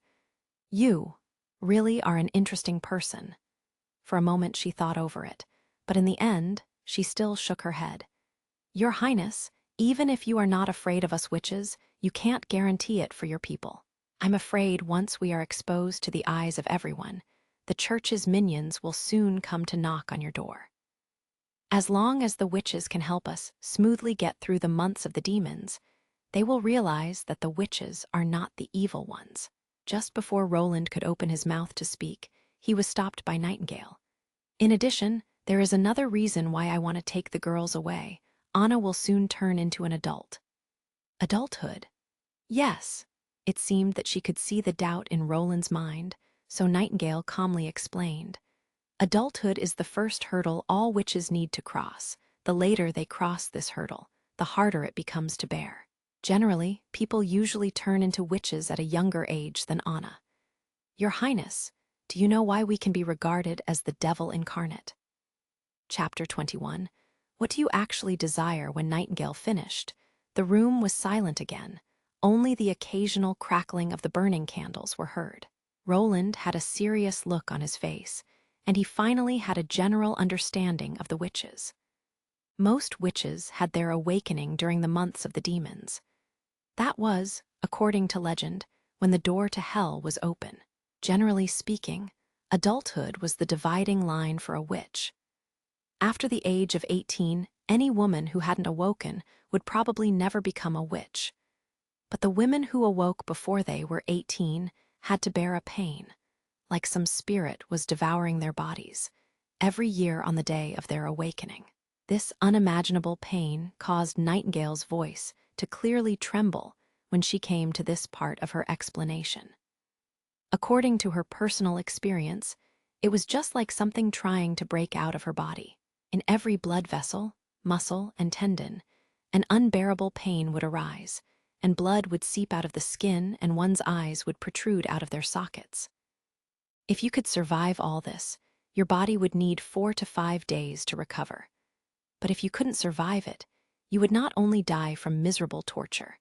You really are an interesting person. For a moment she thought over it, but in the end, she still shook her head. Your Highness, even if you are not afraid of us witches, you can't guarantee it for your people. I'm afraid once we are exposed to the eyes of everyone, the church's minions will soon come to knock on your door. As long as the witches can help us smoothly get through the months of the demons, they will realize that the witches are not the evil ones. Just before Roland could open his mouth to speak, he was stopped by Nightingale. In addition, there is another reason why I want to take the girls away. Anna will soon turn into an adult. Adulthood? Yes. It seemed that she could see the doubt in Roland's mind, so Nightingale calmly explained. Adulthood is the first hurdle all witches need to cross. The later they cross this hurdle, the harder it becomes to bear. Generally, people usually turn into witches at a younger age than Anna. Your Highness, do you know why we can be regarded as the devil incarnate? Chapter 21. What do you actually desire? When Nightingale finished, the room was silent again. Only the occasional crackling of the burning candles were heard. Roland had a serious look on his face, and he finally had a general understanding of the witches. Most witches had their awakening during the months of the demons. That was, according to legend, when the door to hell was open. Generally speaking, adulthood was the dividing line for a witch. After the age of 18, any woman who hadn't awoken would probably never become a witch. But the women who awoke before they were 18 had to bear a pain, like some spirit was devouring their bodies. every year on the day of their awakening. This unimaginable pain caused Nightingale's voice to clearly tremble when she came to this part of her explanation. According to her personal experience, it was just like something trying to break out of her body. In every blood vessel, muscle, and tendon, an unbearable pain would arise, and blood would seep out of the skin and one's eyes would protrude out of their sockets. If you could survive all this, your body would need 4 to 5 days to recover. But if you couldn't survive it, you would not only die from miserable torture,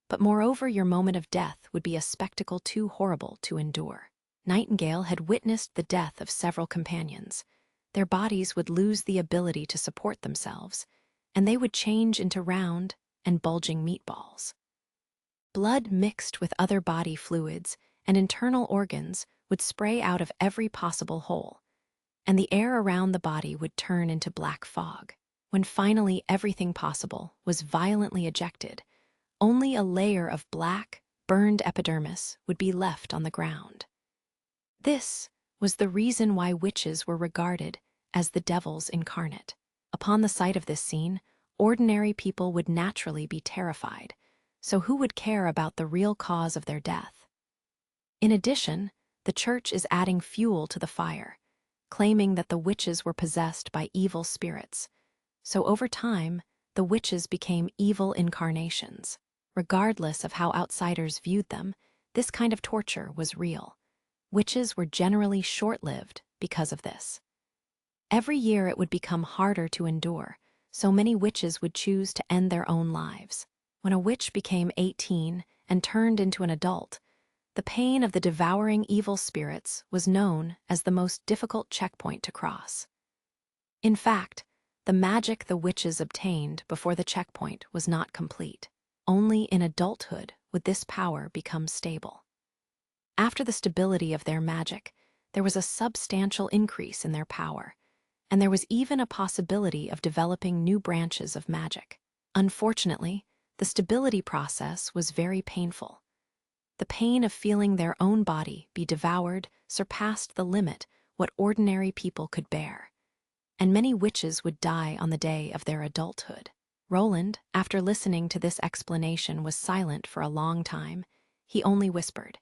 but moreover your moment of death would be a spectacle too horrible to endure. Nightingale had witnessed the death of several companions. Their bodies would lose the ability to support themselves, and they would change into round and bulging meatballs. Blood mixed with other body fluids and internal organs would spray out of every possible hole, and the air around the body would turn into black fog. When finally everything possible was violently ejected, only a layer of black, burned epidermis would be left on the ground. This was the reason why witches were regarded as the devils incarnate. Upon the sight of this scene, ordinary people would naturally be terrified, so who would care about the real cause of their death? In addition, the church is adding fuel to the fire, claiming that the witches were possessed by evil spirits. So over time, the witches became evil incarnations. Regardless of how outsiders viewed them, this kind of torture was real. Witches were generally short-lived because of this. Every year it would become harder to endure, so many witches would choose to end their own lives. When a witch became 18 and turned into an adult, the pain of the devouring evil spirits was known as the most difficult checkpoint to cross. In fact, the magic the witches obtained before the checkpoint was not complete. Only in adulthood would this power become stable. After the stability of their magic, there was a substantial increase in their power, and there was even a possibility of developing new branches of magic. Unfortunately, the stability process was very painful. The pain of feeling their own body be devoured surpassed the limit what ordinary people could bear, and many witches would die on the day of their adulthood. Roland, after listening to this explanation, was silent for a long time. He only whispered,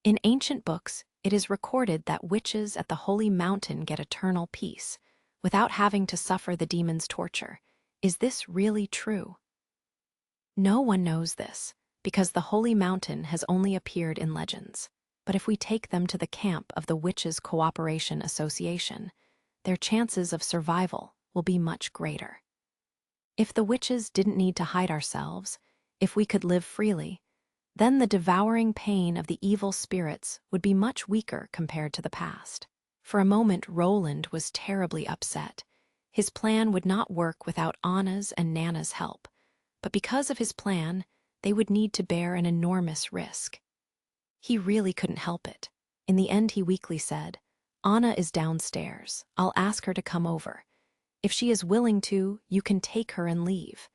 "In ancient books, it is recorded that witches at the Holy Mountain get eternal peace, without having to suffer the demon's torture. Is this really true?" No one knows this, because the Holy Mountain has only appeared in legends. But if we take them to the camp of the Witches' Cooperation Association, their chances of survival will be much greater. If the witches didn't need to hide ourselves, if we could live freely, then the devouring pain of the evil spirits would be much weaker compared to the past. For a moment, Roland was terribly upset. His plan would not work without Anna's and Nana's help, but because of his plan, they would need to bear an enormous risk. He really couldn't help it. In the end, he weakly said, "Anna is downstairs. I'll ask her to come over. If she is willing to, you can take her and leave.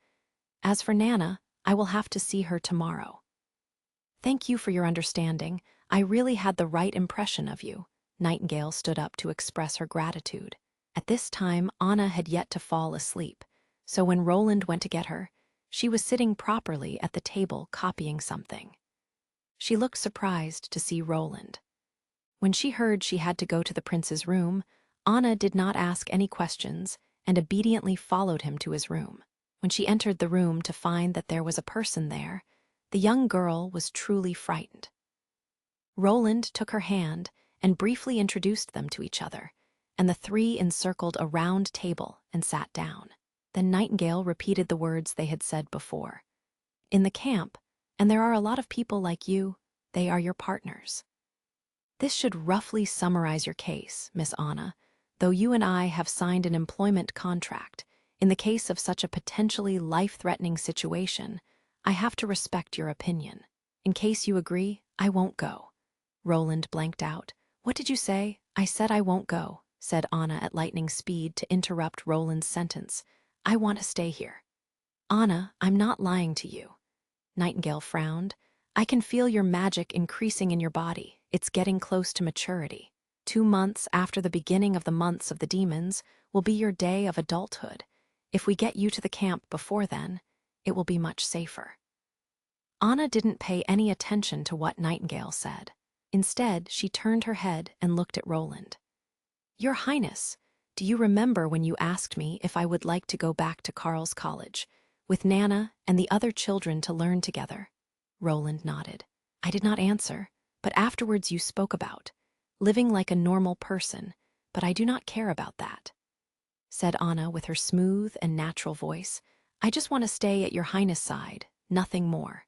As for Nana, I will have to see her tomorrow." "Thank you for your understanding. I really had the right impression of you." Nightingale stood up to express her gratitude. At this time, Anna had yet to fall asleep, so when Roland went to get her, she was sitting properly at the table copying something. She looked surprised to see Roland. When she heard she had to go to the prince's room, Anna did not ask any questions and obediently followed him to his room. When she entered the room to find that there was a person there, the young girl was truly frightened. Roland took her hand and briefly introduced them to each other, and the three encircled a round table and sat down. Then Nightingale repeated the words they had said before. "In the camp, and there are a lot of people like you, they are your partners. This should roughly summarize your case, Miss Anna, though you and I have signed an employment contract. In the case of such a potentially life-threatening situation, I have to respect your opinion. In case you agree, I won't go." Roland blanked out. "What did you say?" "I said I won't go," said Anna at lightning speed to interrupt Roland's sentence. "I want to stay here." "Anna, I'm not lying to you." Nightingale frowned. "I can feel your magic increasing in your body. It's getting close to maturity." 2 months after the beginning of the months of the demons will be your day of adulthood. If we get you to the camp before then, it will be much safer." Anna didn't pay any attention to what Nightingale said. Instead, she turned her head and looked at Roland. "Your Highness, do you remember when you asked me if I would like to go back to Carl's college, with Nana and the other children to learn together?" Roland nodded. "I did not answer, but afterwards you spoke about living like a normal person, but I do not care about that," said Anna with her smooth and natural voice. "I just want to stay at your Highness' side, nothing more."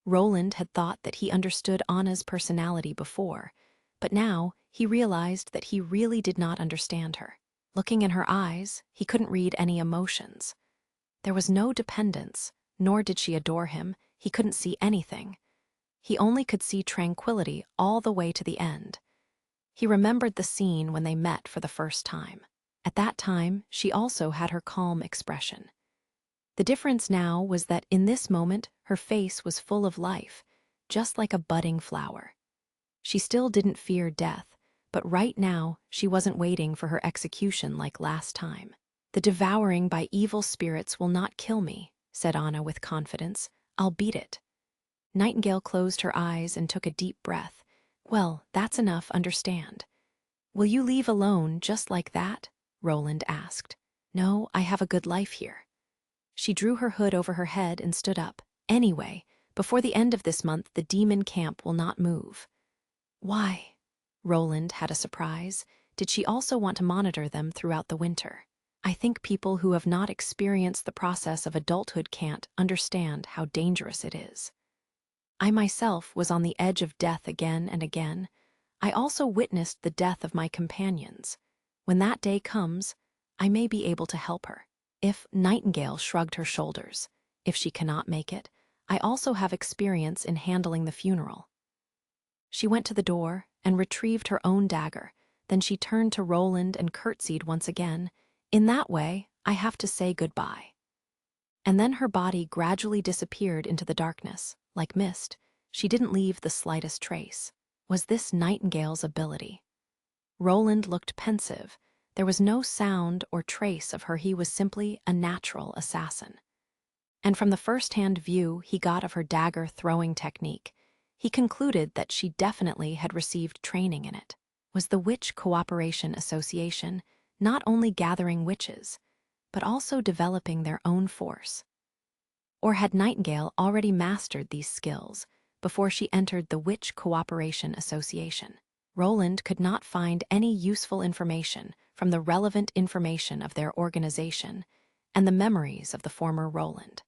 Roland had thought that he understood Anna's personality before, but now he realized that he really did not understand her. Looking in her eyes, he couldn't read any emotions. There was no dependence, nor did she adore him. He couldn't see anything. He only could see tranquility all the way to the end. He remembered the scene when they met for the first time. At that time, she also had her calm expression. The difference now was that in this moment, her face was full of life, just like a budding flower. She still didn't fear death, but right now she wasn't waiting for her execution like last time. "The devouring by evil spirits will not kill me," said Anna with confidence. "I'll beat it." Nightingale closed her eyes and took a deep breath. "Well, that's enough, understand." "Will you leave alone just like that?" Roland asked. "No, I have a good life here." She drew her hood over her head and stood up. "Anyway, before the end of this month, the demon camp will not move." "Why?" Roland had a surprise. Did she also want to monitor them throughout the winter? "I think people who have not experienced the process of adulthood can't understand how dangerous it is. I myself was on the edge of death again and again. I also witnessed the death of my companions. When that day comes, I may be able to help her." If Nightingale shrugged her shoulders, "If she cannot make it, I also have experience in handling the funeral." She went to the door and retrieved her own dagger. Then she turned to Roland and curtsied once again. "In that way, I have to say goodbye." And then her body gradually disappeared into the darkness. Like mist, she didn't leave the slightest trace. Was this Nightingale's ability? Roland looked pensive. There was no sound or trace of her. He was simply a natural assassin. And from the first-hand view he got of her dagger-throwing technique, he concluded that she definitely had received training in it. Was the Witch Cooperation Association not only gathering witches, but also developing their own force? Or had Nightingale already mastered these skills before she entered the Witch Cooperation Association? Roland could not find any useful information from the relevant information of their organization and the memories of the former Roland.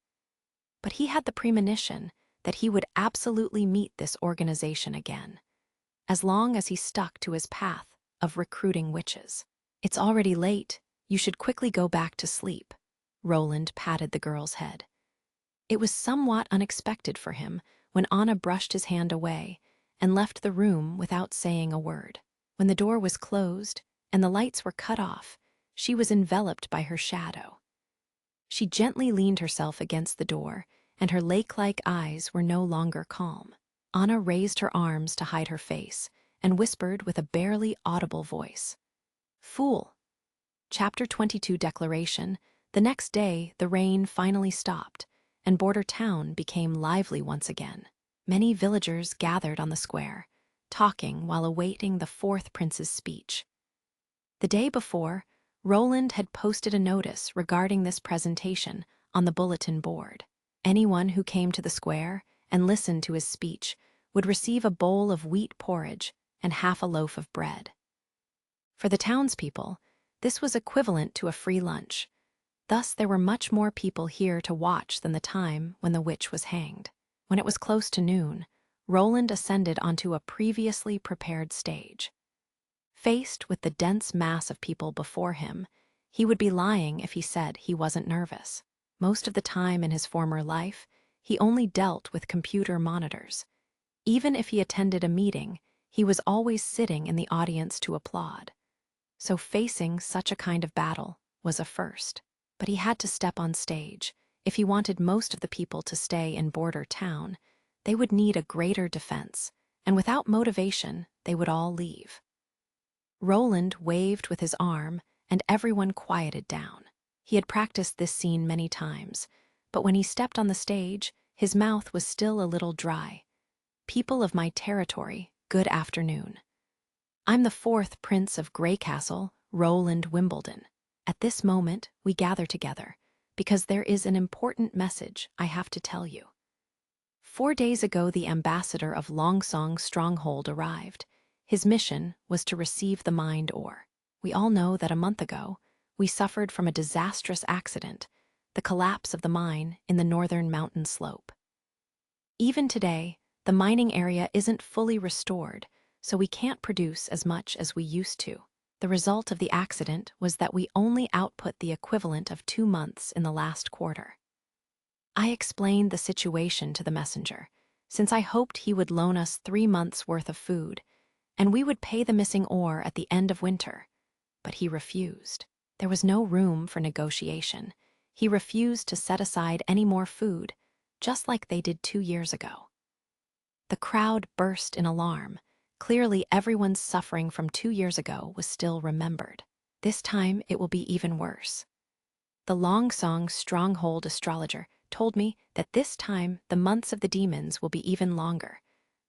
But he had the premonition that he would absolutely meet this organization again, as long as he stuck to his path of recruiting witches. "It's already late. You should quickly go back to sleep." Roland patted the girl's head. It was somewhat unexpected for him when Anna brushed his hand away and left the room without saying a word. When the door was closed and the lights were cut off, she was enveloped by her shadow. She gently leaned herself against the door, and her lake-like eyes were no longer calm. Anna raised her arms to hide her face and whispered with a barely audible voice, "Fool." Chapter 22 Declaration. The next day, the rain finally stopped, and Border Town became lively once again. Many villagers gathered on the square, talking while awaiting the fourth prince's speech. The day before, Roland had posted a notice regarding this presentation on the bulletin board. Anyone who came to the square and listened to his speech would receive a bowl of wheat porridge and half a loaf of bread. For the townspeople, this was equivalent to a free lunch. Thus, there were much more people here to watch than the time when the witch was hanged. When it was close to noon, Roland ascended onto a previously prepared stage. Faced with the dense mass of people before him, he would be lying if he said he wasn't nervous. Most of the time in his former life, he only dealt with computer monitors. Even if he attended a meeting, he was always sitting in the audience to applaud. So facing such a kind of battle was a first. But he had to step on stage. If he wanted most of the people to stay in Border Town, they would need a greater defense, and without motivation, they would all leave. Roland waved with his arm, and everyone quieted down. He had practiced this scene many times, but when he stepped on the stage, his mouth was still a little dry. People of my territory, good afternoon. I'm the fourth Prince of Grey Castle, Roland Wimbledon. At this moment, we gather together, because there is an important message I have to tell you. 4 days ago, the ambassador of Longsong's stronghold arrived. His mission was to receive the mind ore. We all know that a month ago, we suffered from a disastrous accident, the collapse of the mine in the northern mountain slope. Even today, the mining area isn't fully restored, so we can't produce as much as we used to. The result of the accident was that we only output the equivalent of 2 months in the last quarter. I explained the situation to the messenger, since I hoped he would loan us 3 months' worth of food, and we would pay the missing ore at the end of winter. But he refused. There was no room for negotiation. He refused to set aside any more food, just like they did 2 years ago. The crowd burst in alarm. Clearly, everyone's suffering from 2 years ago was still remembered. This time, it will be even worse. The Longsong stronghold astrologer told me that this time the months of the demons will be even longer,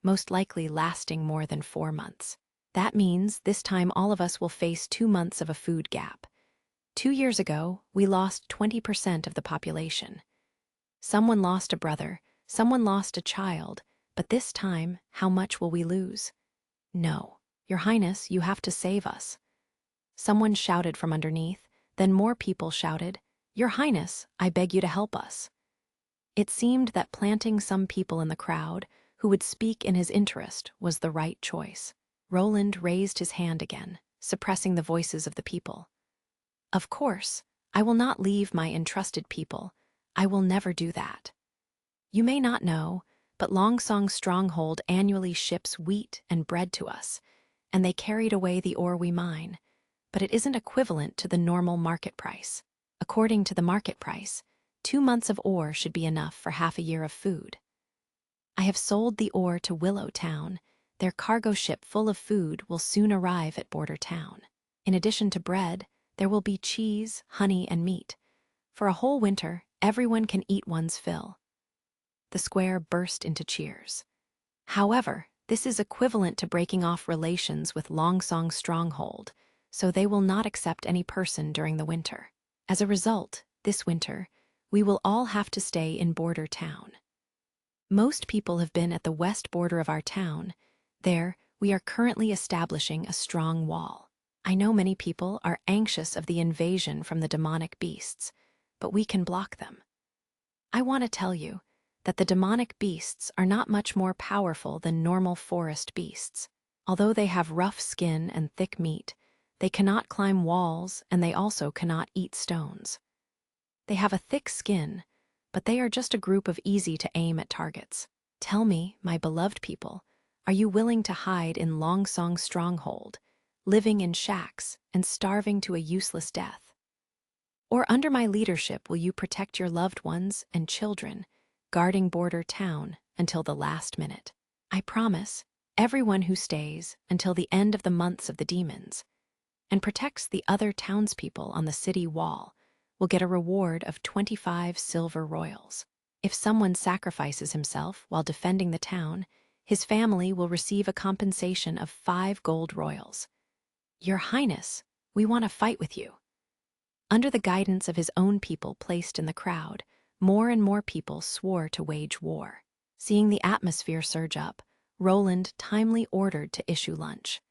most likely lasting more than 4 months. That means this time all of us will face 2 months of a food gap. 2 years ago, we lost 20% of the population. Someone lost a brother, someone lost a child, but this time, how much will we lose? No, Your Highness, you have to save us. Someone shouted from underneath, then more people shouted, Your Highness, I beg you to help us. It seemed that planting some people in the crowd who would speak in his interest was the right choice. Roland raised his hand again, suppressing the voices of the people. Of course, I will not leave my entrusted people. I will never do that. You may not know, but Longsong's stronghold annually ships wheat and bread to us, and they carried away the ore we mine, but it isn't equivalent to the normal market price. According to the market price, 2 months of ore should be enough for half a year of food. I have sold the ore to Willow Town. Their cargo ship full of food will soon arrive at Border Town. In addition to bread, there will be cheese, honey, and meat. For a whole winter, everyone can eat one's fill. The square burst into cheers. However, this is equivalent to breaking off relations with Longsong's stronghold, so they will not accept any person during the winter. As a result, this winter, we will all have to stay in Border Town. Most people have been at the west border of our town. There, we are currently establishing a strong wall. I know many people are anxious of the invasion from the demonic beasts, but we can block them. I want to tell you that the demonic beasts are not much more powerful than normal forest beasts. Although they have rough skin and thick meat, they cannot climb walls and they also cannot eat stones. They have a thick skin, but they are just a group of easy-to-aim-at targets. Tell me, my beloved people, are you willing to hide in Longsong's stronghold, living in shacks and starving to a useless death? Or under my leadership will you protect your loved ones and children, guarding Border Town until the last minute? I promise, everyone who stays until the end of the months of the demons and protects the other townspeople on the city wall will get a reward of 25 silver royals. If someone sacrifices himself while defending the town, his family will receive a compensation of 5 gold royals. Your Highness, we want to fight with you. Under the guidance of his own people placed in the crowd, more and more people swore to wage war. Seeing the atmosphere surge up, Roland timely ordered to issue lunch.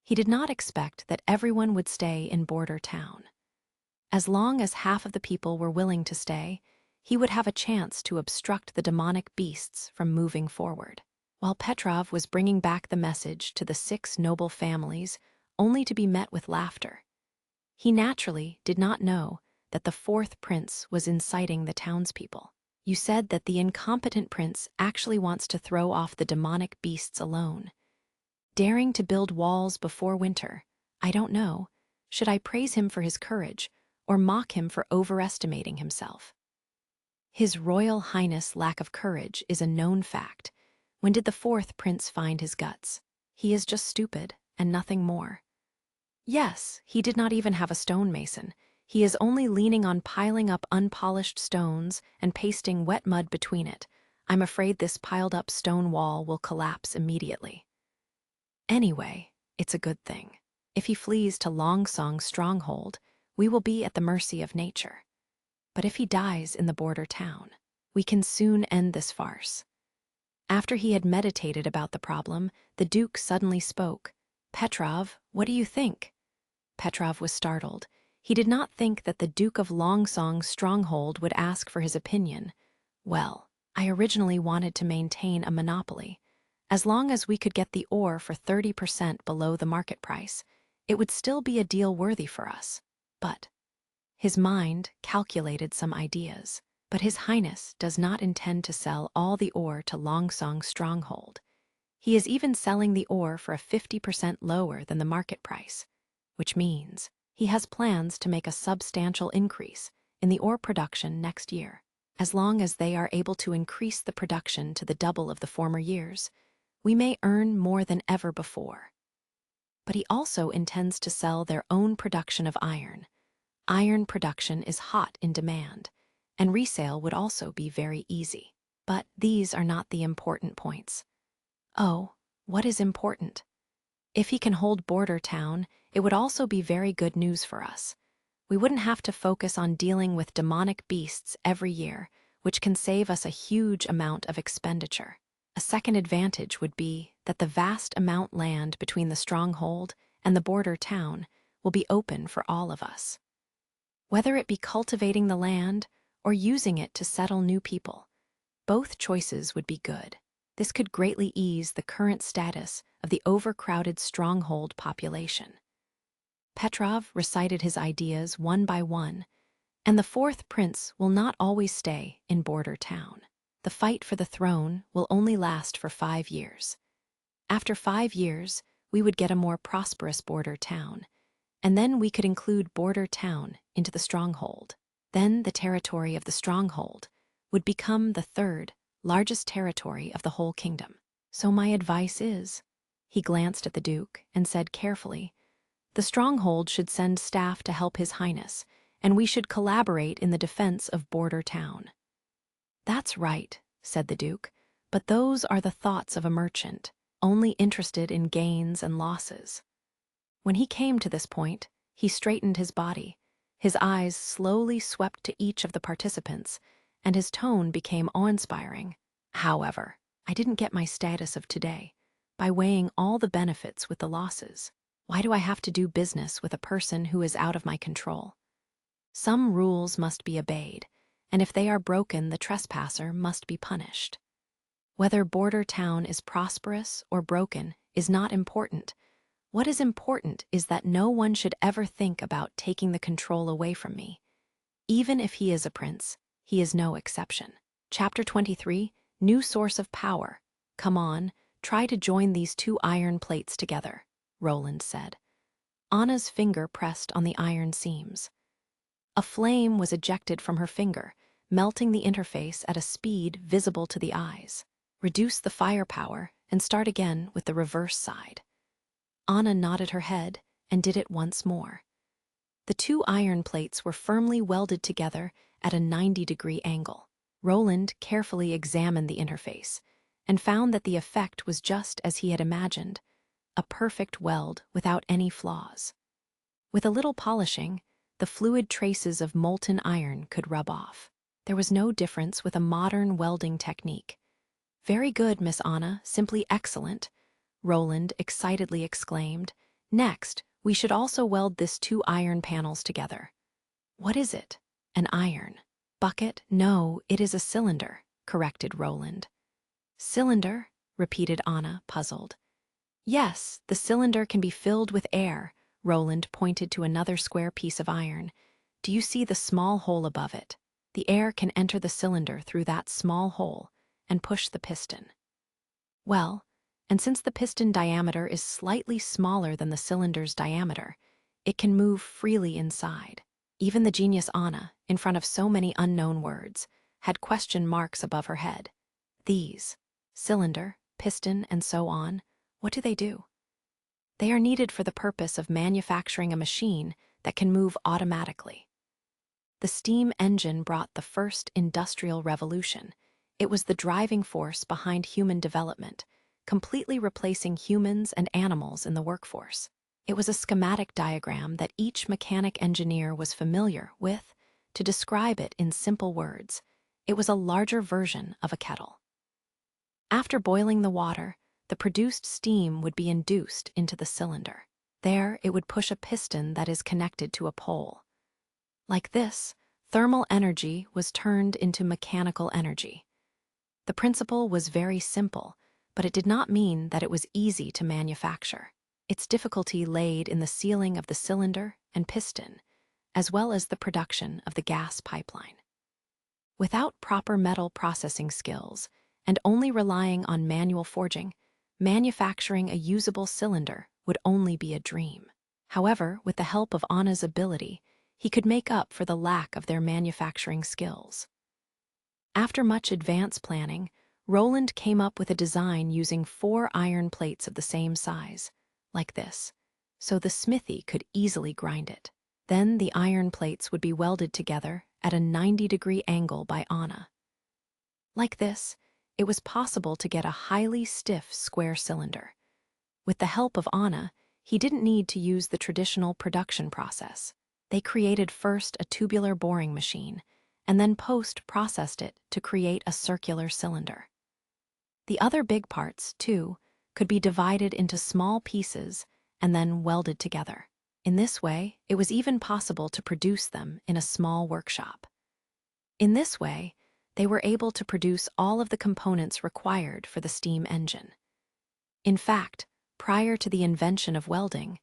He did not expect that everyone would stay in Border Town. As long as half of the people were willing to stay, he would have a chance to obstruct the demonic beasts from moving forward. While Petrov was bringing back the message to the 6 noble families, only to be met with laughter. He naturally did not know that the 4th prince was inciting the townspeople. You said that the incompetent prince actually wants to throw off the demonic beasts alone. Daring to build walls before winter, I don't know, should I praise him for his courage or mock him for overestimating himself? His Royal Highness' lack of courage is a known fact. When did the 4th prince find his guts? He is just stupid and nothing more. Yes, he did not even have a stonemason. He is only leaning on piling up unpolished stones and pasting wet mud between it. I'm afraid this piled up stone wall will collapse immediately. Anyway, it's a good thing. If he flees to Longsong's stronghold, we will be at the mercy of nature. But if he dies in the border town, we can soon end this farce. After he had meditated about the problem, the Duke suddenly spoke. Petrov, what do you think? Petrov was startled. He did not think that the Duke of Longsong's stronghold would ask for his opinion. Well, I originally wanted to maintain a monopoly. As long as we could get the ore for 30% below the market price, it would still be a deal worthy for us. But his mind calculated some ideas. But His Highness does not intend to sell all the ore to Longsong's stronghold. He is even selling the ore for a 50% lower than the market price, which means he has plans to make a substantial increase in the ore production next year. As long as they are able to increase the production to the double of the former years, we may earn more than ever before. But he also intends to sell their own production of iron. Iron production is hot in demand, and resale would also be very easy. But these are not the important points. Oh, what is important? If he can hold Border Town, it would also be very good news for us. We wouldn't have to focus on dealing with demonic beasts every year, which can save us a huge amount of expenditure. A second advantage would be that the vast amount land between the stronghold and the border town will be open for all of us. Whether it be cultivating the land or using it to settle new people, both choices would be good. This could greatly ease the current status of the overcrowded stronghold population. Petrov recited his ideas one by one, and the fourth prince will not always stay in Border Town. The fight for the throne will only last for 5 years. After 5 years, we would get a more prosperous Border Town, and then we could include Border Town into the stronghold. Then the territory of the stronghold would become the third largest territory of the whole kingdom. So my advice is, he glanced at the Duke and said carefully, the stronghold should send staff to help His Highness, and we should collaborate in the defense of Border Town. That's right, said the Duke, but those are the thoughts of a merchant, only interested in gains and losses. When he came to this point, he straightened his body. His eyes slowly swept to each of the participants, and his tone became awe-inspiring. However, I didn't get my status of today by weighing all the benefits with the losses. Why do I have to do business with a person who is out of my control? Some rules must be obeyed, and if they are broken, the trespasser must be punished. Whether Border Town is prosperous or broken is not important. What is important is that no one should ever think about taking the control away from me. Even if he is a prince, he is no exception. Chapter 23, New Source of Power. Come on, try to join these 2 iron plates together, Roland said. Anna's finger pressed on the iron seams. A flame was ejected from her finger, melting the interface at a speed visible to the eyes. Reduce the firepower and start again with the reverse side. Anna nodded her head and did it once more. The 2 iron plates were firmly welded together at a 90-degree angle. Roland carefully examined the interface and found that the effect was just as he had imagined, a perfect weld without any flaws. With a little polishing, the fluid traces of molten iron could rub off. There was no difference with a modern welding technique. Very good, Miss Anna, simply excellent, Roland excitedly exclaimed. Next, we should also weld this 2 iron panels together. What is it? An iron bucket? No, it is a cylinder, corrected Roland. Cylinder? Repeated Anna, puzzled. Yes, the cylinder can be filled with air. Roland pointed to another square piece of iron. Do you see the small hole above it? The air can enter the cylinder through that small hole and push the piston. Well, and since the piston diameter is slightly smaller than the cylinder's diameter, it can move freely inside. Even the genius Anna, in front of so many unknown words, had question marks above her head. These, cylinder, piston, and so on, what do they do? They are needed for the purpose of manufacturing a machine that can move automatically. The steam engine brought the first industrial revolution. It was the driving force behind human development, completely replacing humans and animals in the workforce. It was a schematic diagram that each mechanic engineer was familiar with. To describe it in simple words, it was a larger version of a kettle. After boiling the water, the produced steam would be induced into the cylinder. There, it would push a piston that is connected to a pole. Like this, thermal energy was turned into mechanical energy. The principle was very simple, but it did not mean that it was easy to manufacture. Its difficulty laid in the sealing of the cylinder and piston, as well as the production of the gas pipeline. Without proper metal processing skills, and only relying on manual forging, manufacturing a usable cylinder would only be a dream. However, with the help of Anna's ability, he could make up for the lack of their manufacturing skills. After much advanced planning, Roland came up with a design using 4 iron plates of the same size, like this, so the smithy could easily grind it. Then the iron plates would be welded together at a 90-degree angle by Anna. Like this, it was possible to get a highly stiff square cylinder. With the help of Anna, he didn't need to use the traditional production process. They created first a tubular boring machine, and then post-processed it to create a circular cylinder. The other big parts, too, could be divided into small pieces and then welded together. In this way, it was even possible to produce them in a small workshop. In this way, they were able to produce all of the components required for the steam engine. In fact, prior to the invention of welding,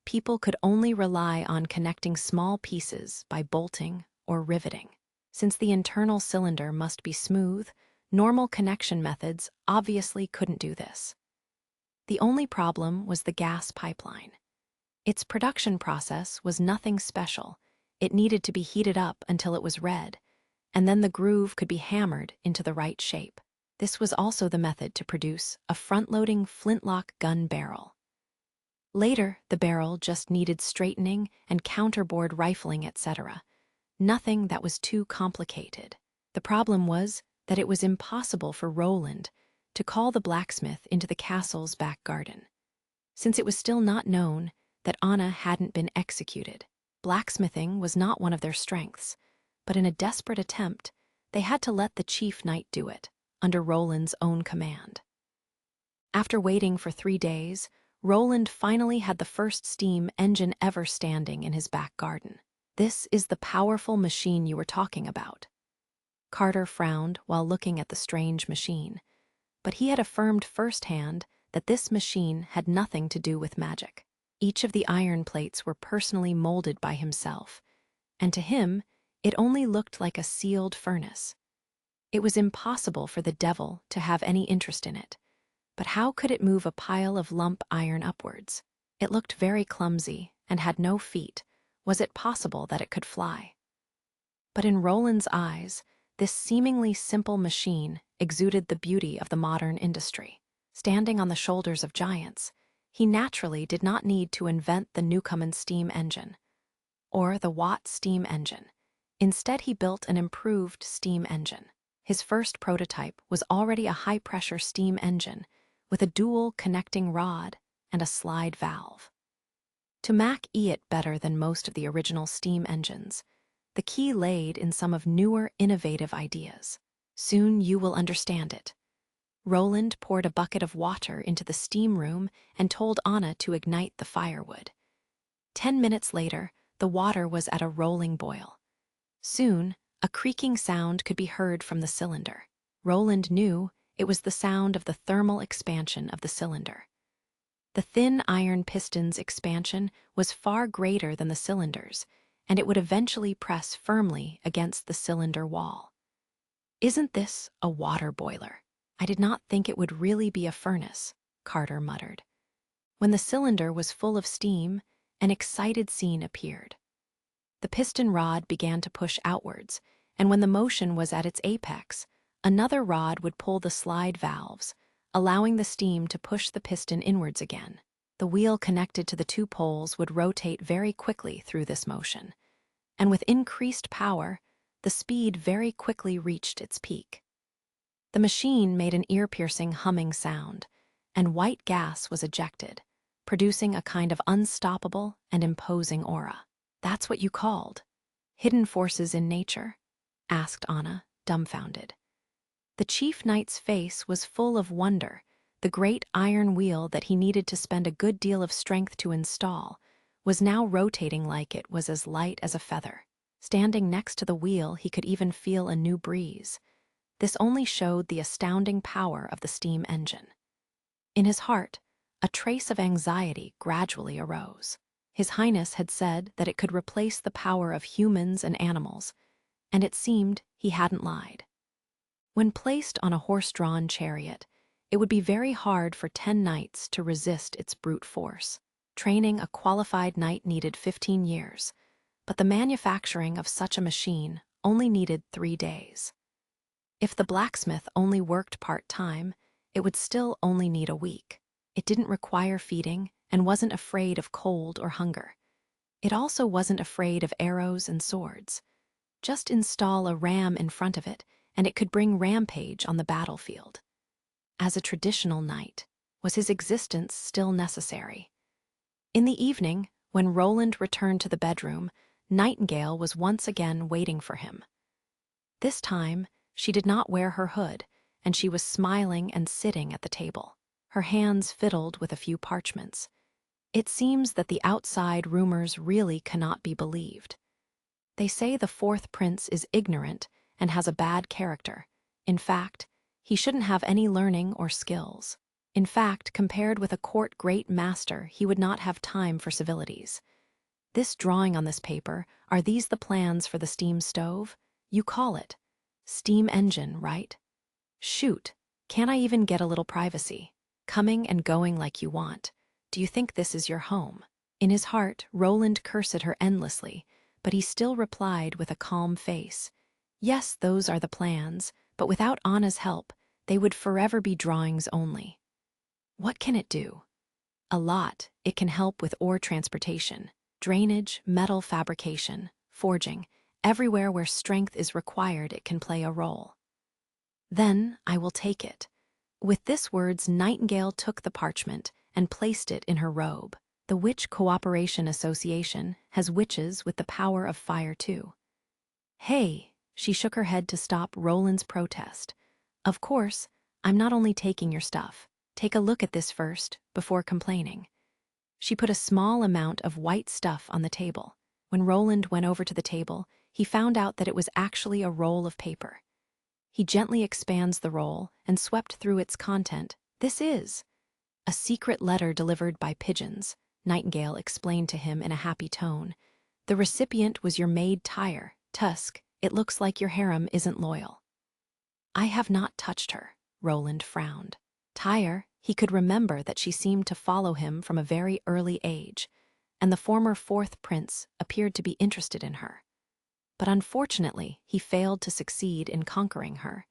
people could only rely on connecting small pieces by bolting or riveting. Since the internal cylinder must be smooth, normal connection methods obviously couldn't do this. The only problem was the gas pipeline. Its production process was nothing special. It needed to be heated up until it was red, and then the groove could be hammered into the right shape. This was also the method to produce a front-loading flintlock gun barrel. Later, the barrel just needed straightening and counterboard rifling, etc. Nothing that was too complicated. The problem was that it was impossible for Roland to call the blacksmith into the castle's back garden, since it was still not known that Anna hadn't been executed. Blacksmithing was not one of their strengths, but in a desperate attempt, they had to let the chief knight do it, under Roland's own command. After waiting for 3 days, Roland finally had the first steam engine ever standing in his back garden. "This is the powerful machine you were talking about." Carter frowned while looking at the strange machine, but he had affirmed firsthand that this machine had nothing to do with magic. Each of the iron plates were personally molded by himself, and to him, it only looked like a sealed furnace. It was impossible for the devil to have any interest in it, but how could it move a pile of lump iron upwards? It looked very clumsy and had no feet. Was it possible that it could fly? But in Roland's eyes, this seemingly simple machine exuded the beauty of the modern industry. Standing on the shoulders of giants, he naturally did not need to invent the Newcomen steam engine or the Watt steam engine. Instead, he built an improved steam engine. His first prototype was already a high-pressure steam engine with a dual connecting rod and a slide valve. To make it better than most of the original steam engines, the key laid in some of newer, innovative ideas. Soon you will understand it. Roland poured a bucket of water into the steam room and told Anna to ignite the firewood. 10 minutes later, the water was at a rolling boil. Soon, a creaking sound could be heard from the cylinder. Roland knew it was the sound of the thermal expansion of the cylinder. The thin iron piston's expansion was far greater than the cylinder's, and it would eventually press firmly against the cylinder wall. "Isn't this a water boiler? I did not think it would really be a furnace," Carter muttered. When the cylinder was full of steam, an excited scene appeared. The piston rod began to push outwards, and when the motion was at its apex, another rod would pull the slide valves, allowing the steam to push the piston inwards again. The wheel connected to the two poles would rotate very quickly through this motion, and with increased power, the speed very quickly reached its peak. The machine made an ear-piercing humming sound, and white gas was ejected, producing a kind of unstoppable and imposing aura. "That's what you called hidden forces in nature?" asked Anna, dumbfounded. The chief knight's face was full of wonder. The great iron wheel that he needed to spend a good deal of strength to install was now rotating like it was as light as a feather. Standing next to the wheel, he could even feel a new breeze. This only showed the astounding power of the steam engine. In his heart, a trace of anxiety gradually arose. His Highness had said that it could replace the power of humans and animals, and it seemed he hadn't lied. When placed on a horse-drawn chariot, it would be very hard for 10 knights to resist its brute force. Training a qualified knight needed 15 years, but the manufacturing of such a machine only needed 3 days. If the blacksmith only worked part-time, it would still only need a week. It didn't require feeding and wasn't afraid of cold or hunger. It also wasn't afraid of arrows and swords. Just install a ram in front of it, and it could bring rampage on the battlefield. As a traditional knight, was his existence still necessary? In the evening, when Roland returned to the bedroom, Nightingale was once again waiting for him. This time, she did not wear her hood, and she was smiling and sitting at the table. Her hands fiddled with a few parchments. It seems that the outside rumors really cannot be believed. They say the fourth prince is ignorant and has a bad character. In fact, he shouldn't have any learning or skills. In fact, compared with a court great master, he would not have time for civilities. This drawing on this paper, are these the plans for the steam stove? You call it steam engine, right? Shoot, can't I even get a little privacy? Coming and going like you want. Do you think this is your home? In his heart, Roland cursed her endlessly, but he still replied with a calm face. Yes, those are the plans, but without Anna's help, they would forever be drawings only. What can it do? A lot. It can help with ore transportation, drainage, metal fabrication, forging. Everywhere where strength is required, it can play a role. Then I will take it. With this words, Nightingale took the parchment and placed it in her robe. The Witch Cooperation Association has witches with the power of fire too. Hey, she shook her head to stop Roland's protest. Of course, I'm not only taking your stuff. Take a look at this first, before complaining. She put a small amount of white stuff on the table. When Roland went over to the table, he found out that it was actually a roll of paper. He gently expands the roll and swept through its content. This is a secret letter delivered by pigeons, Nightingale explained to him in a happy tone. The recipient was your maid Tyre, Tusk. It looks like your harem isn't loyal. I have not touched her, Roland frowned. Tyre, he could remember that she seemed to follow him from a very early age, and the former fourth prince appeared to be interested in her. But unfortunately, he failed to succeed in conquering her.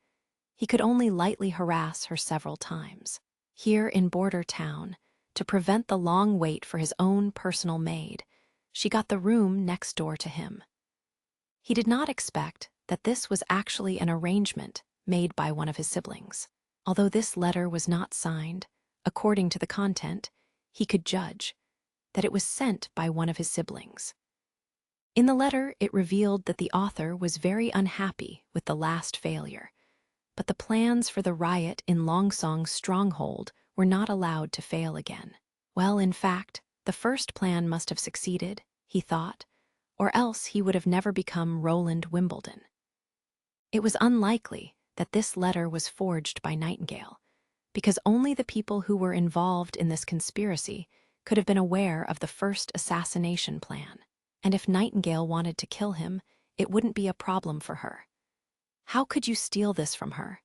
He could only lightly harass her several times. Here in Border Town, to prevent the long wait for his own personal maid, she got the room next door to him. He did not expect that this was actually an arrangement made by one of his siblings. Although this letter was not signed, according to the content, he could judge that it was sent by one of his siblings. In the letter, it revealed that the author was very unhappy with the last failure, but the plans for the riot in Longsong's stronghold were not allowed to fail again. Well, in fact, the first plan must have succeeded, he thought, or else he would have never become Roland Wimbledon. It was unlikely that this letter was forged by Nightingale, because only the people who were involved in this conspiracy could have been aware of the first assassination plan. And if Nightingale wanted to kill him, it wouldn't be a problem for her. How could you steal this from her?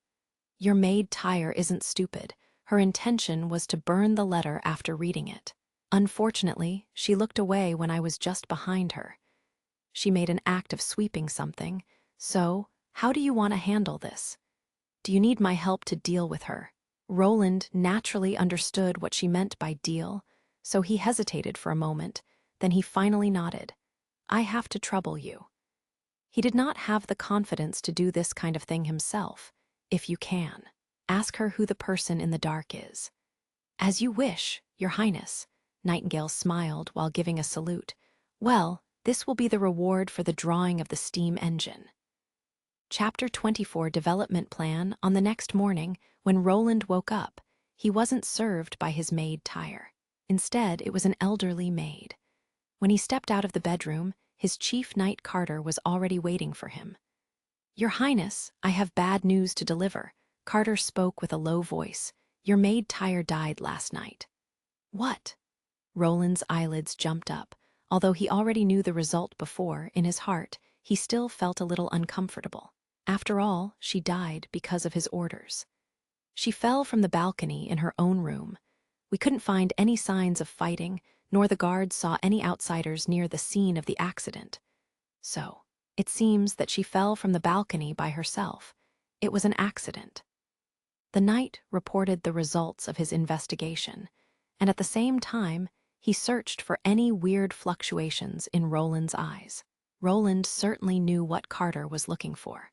Your maid Tyre isn't stupid. Her intention was to burn the letter after reading it. Unfortunately, she looked away when I was just behind her. She made an act of sweeping something. So, how do you want to handle this? Do you need my help to deal with her? Roland naturally understood what she meant by deal, so he hesitated for a moment, then he finally nodded. I have to trouble you. He did not have the confidence to do this kind of thing himself. If you can, ask her who the person in the dark is. As you wish, Your Highness, Nightingale smiled while giving a salute. Well, this will be the reward for the drawing of the steam engine. Chapter 24 Development Plan. On the next morning, when Roland woke up, he wasn't served by his maid Tyre. Instead, it was an elderly maid. When he stepped out of the bedroom, his chief knight Carter was already waiting for him. Your Highness, I have bad news to deliver. Carter spoke with a low voice. Your maid Tyre died last night. What? Roland's eyelids jumped up. Although he already knew the result before, in his heart, he still felt a little uncomfortable. After all, she died because of his orders. She fell from the balcony in her own room. We couldn't find any signs of fighting, nor the guards saw any outsiders near the scene of the accident. So, it seems that she fell from the balcony by herself. It was an accident. The knight reported the results of his investigation, and at the same time, he searched for any weird fluctuations in Roland's eyes. Roland certainly knew what Carter was looking for.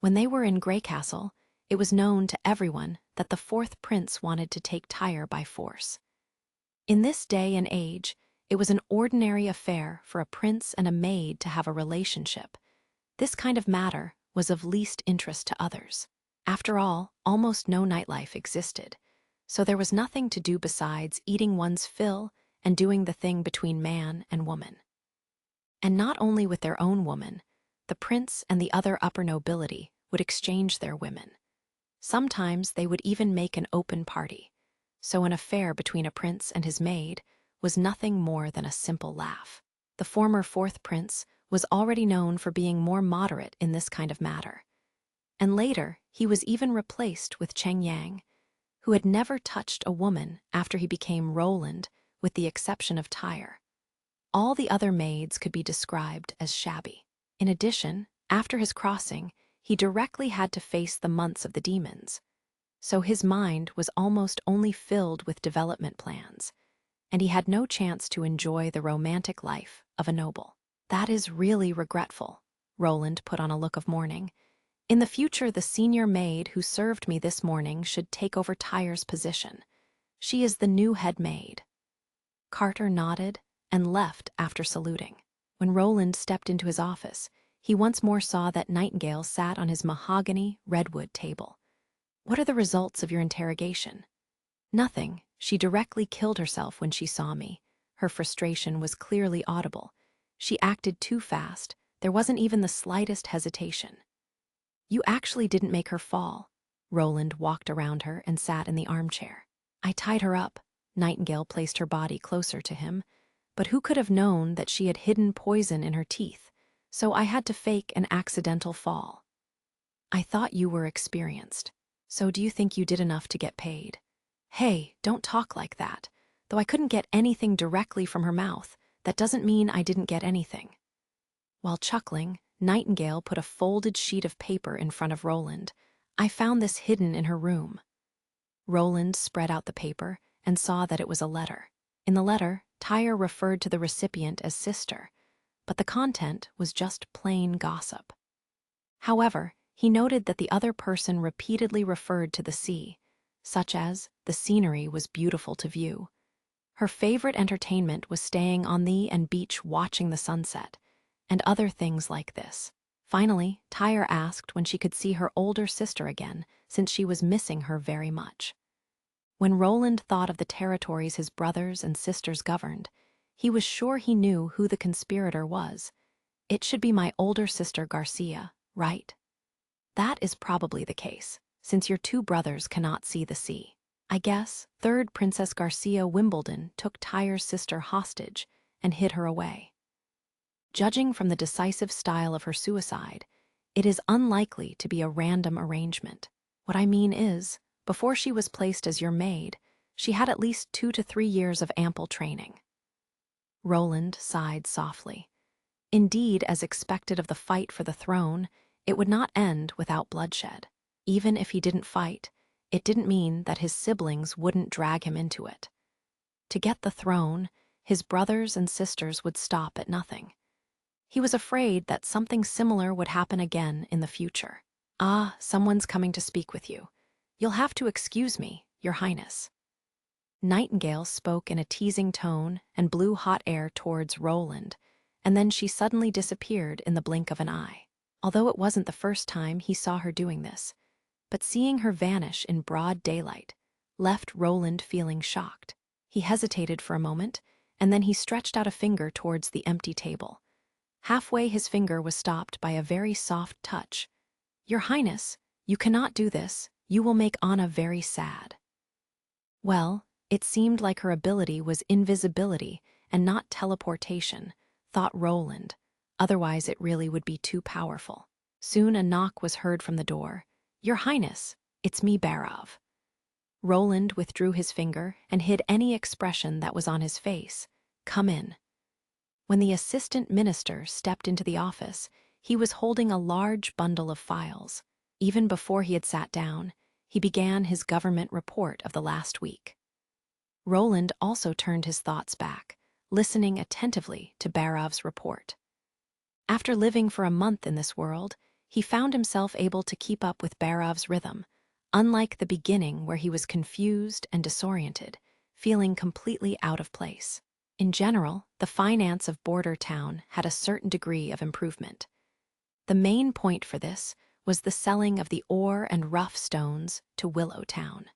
When they were in Grey Castle, it was known to everyone that the fourth prince wanted to take Tyre by force. In this day and age, it was an ordinary affair for a prince and a maid to have a relationship. This kind of matter was of least interest to others. After all, almost no nightlife existed, so there was nothing to do besides eating one's fill and doing the thing between man and woman. And not only with their own woman, the prince and the other upper nobility would exchange their women. Sometimes they would even make an open party, so an affair between a prince and his maid was nothing more than a simple laugh. The former fourth prince was already known for being more moderate in this kind of matter, and later he was even replaced with Cheng Yang, who had never touched a woman after he became Roland, with the exception of Tyre. All the other maids could be described as shabby. In addition, after his crossing, he directly had to face the months of the demons, so his mind was almost only filled with development plans, and he had no chance to enjoy the romantic life of a noble. That is really regretful. Roland put on a look of mourning. In the future, the senior maid who served me this morning should take over Tyre's position. She is the new head maid. Carter nodded and left after saluting. When Roland stepped into his office, he once more saw that Nightingale sat on his mahogany redwood table. What are the results of your interrogation? Nothing. She directly killed herself when she saw me. Her frustration was clearly audible. She acted too fast. There wasn't even the slightest hesitation. You actually didn't make her fall. Roland walked around her and sat in the armchair. I tied her up. Nightingale placed her body closer to him. But who could have known that she had hidden poison in her teeth? So I had to fake an accidental fall. I thought you were experienced. So do you think you did enough to get paid? Hey, don't talk like that. Though I couldn't get anything directly from her mouth, that doesn't mean I didn't get anything. While chuckling, Nightingale put a folded sheet of paper in front of Roland. I found this hidden in her room. Roland spread out the paper and saw that it was a letter. In the letter, Tyre referred to the recipient as sister, but the content was just plain gossip. However, he noted that the other person repeatedly referred to the sea, such as, the scenery was beautiful to view. Her favorite entertainment was staying on the beach watching the sunset, and other things like this. Finally, Tyre asked when she could see her older sister again, since she was missing her very much. When Roland thought of the territories his brothers and sisters governed, he was sure he knew who the conspirator was. It should be my older sister Garcia, right? That is probably the case, since your two brothers cannot see the sea. I guess third Princess Garcia Wimbledon took Tyre's sister hostage and hid her away. Judging from the decisive style of her suicide, it is unlikely to be a random arrangement. What I mean is, before she was placed as your maid, she had at least 2 to 3 years of ample training. Roland sighed softly. Indeed, as expected of the fight for the throne, it would not end without bloodshed. Even if he didn't fight, it didn't mean that his siblings wouldn't drag him into it. To get the throne, his brothers and sisters would stop at nothing. He was afraid that something similar would happen again in the future. "Ah, someone's coming to speak with you. You'll have to excuse me, Your Highness." Nightingale spoke in a teasing tone and blew hot air towards Roland, and then she suddenly disappeared in the blink of an eye. Although it wasn't the first time he saw her doing this, but seeing her vanish in broad daylight left Roland feeling shocked. He hesitated for a moment, and then he stretched out a finger towards the empty table. Halfway, his finger was stopped by a very soft touch. "Your Highness, you cannot do this. You will make Anna very sad." Well, it seemed like her ability was invisibility and not teleportation, thought Roland. Otherwise, it really would be too powerful. Soon a knock was heard from the door. "Your Highness, it's me, Barov." Roland withdrew his finger and hid any expression that was on his face. "Come in." When the assistant minister stepped into the office, he was holding a large bundle of files. Even before he had sat down, he began his government report of the last week. Roland also turned his thoughts back, listening attentively to Barov's report. After living for a month in this world, he found himself able to keep up with Barov's rhythm, unlike the beginning where he was confused and disoriented, feeling completely out of place. In general, the finance of Border Town had a certain degree of improvement. The main point for this was the selling of the ore and rough stones to Willow Town.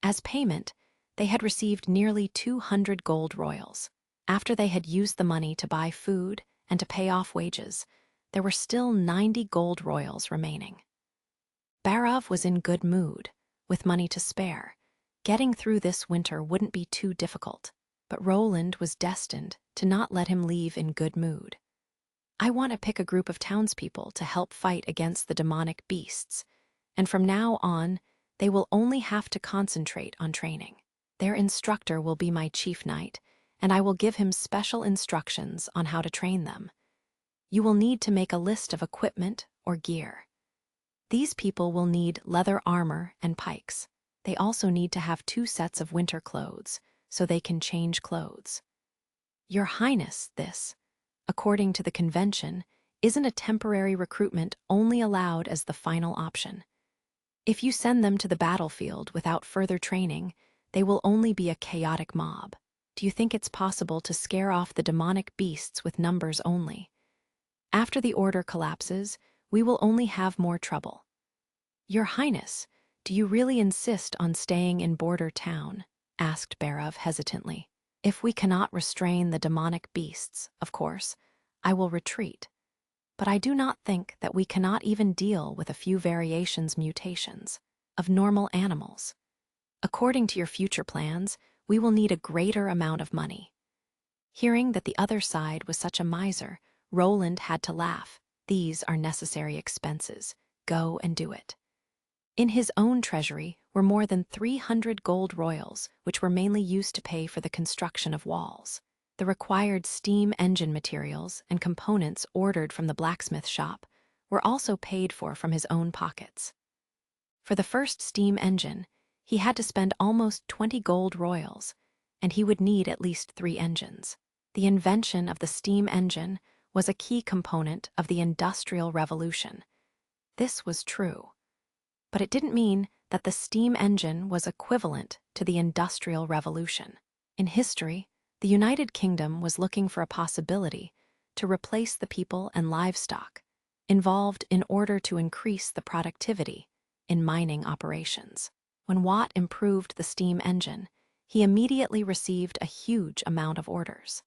As payment, they had received nearly 200 gold royals. After they had used the money to buy food and to pay off wages, there were still 90 gold royals remaining. Barov was in good mood, with money to spare. Getting through this winter wouldn't be too difficult, but Roland was destined to not let him leave in good mood. "I want to pick a group of townspeople to help fight against the demonic beasts, and from now on, they will only have to concentrate on training. Their instructor will be my chief knight, and I will give him special instructions on how to train them. You will need to make a list of equipment or gear. These people will need leather armor and pikes. They also need to have 2 sets of winter clothes, so they can change clothes. Your Highness, this, according to the convention, isn't a temporary recruitment only allowed as the final option. If you send them to the battlefield without further training, they will only be a chaotic mob. Do you think it's possible to scare off the demonic beasts with numbers only? After the order collapses, we will only have more trouble. Your Highness, do you really insist on staying in Border Town?" asked Barov hesitantly. "If we cannot restrain the demonic beasts, of course, I will retreat. But I do not think that we cannot even deal with a few mutations of normal animals. According to your future plans, we will need a greater amount of money." Hearing that the other side was such a miser, Roland had to laugh. "These are necessary expenses. Go and do it." In his own treasury were more than 300 gold royals, which were mainly used to pay for the construction of walls. The required steam engine materials and components ordered from the blacksmith shop were also paid for from his own pockets. For the first steam engine, he had to spend almost 20 gold royals, and he would need at least 3 engines. The invention of the steam engine was a key component of the Industrial Revolution. This was true. But it didn't mean that the steam engine was equivalent to the Industrial Revolution. In history, the United Kingdom was looking for a possibility to replace the people and livestock involved in order to increase the productivity in mining operations. When Watt improved the steam engine, he immediately received a huge amount of orders.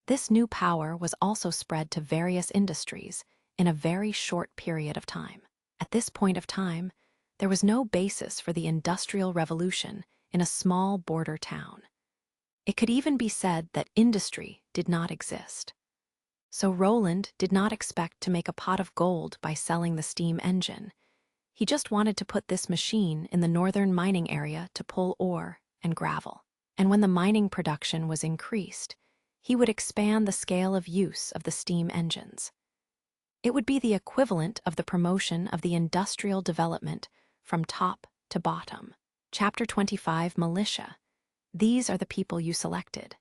This new power was also spread to various industries in a very short period of time. At this point of time, there was no basis for the Industrial Revolution in a small border town. It could even be said that industry did not exist. So Roland did not expect to make a pot of gold by selling the steam engine. He just wanted to put this machine in the northern mining area to pull ore and gravel. And when the mining production was increased, he would expand the scale of use of the steam engines. It would be the equivalent of the promotion of the industrial development from top to bottom. Chapter 25, Militia. These are the people you selected."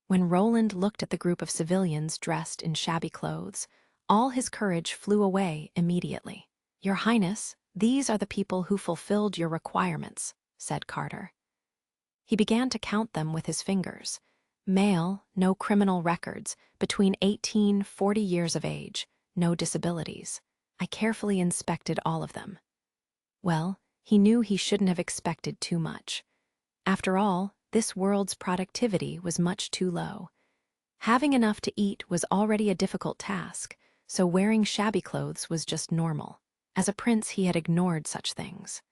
When Roland looked at the group of civilians dressed in shabby clothes, all his courage flew away immediately. "Your Highness, these are the people who fulfilled your requirements," said Carter. He began to count them with his fingers. Male, no criminal records, between 18 and 40 years of age, no disabilities. I carefully inspected all of them. Well, he knew he shouldn't have expected too much. After all, this world's productivity was much too low. Having enough to eat was already a difficult task, so wearing shabby clothes was just normal. As a prince, he had ignored such things.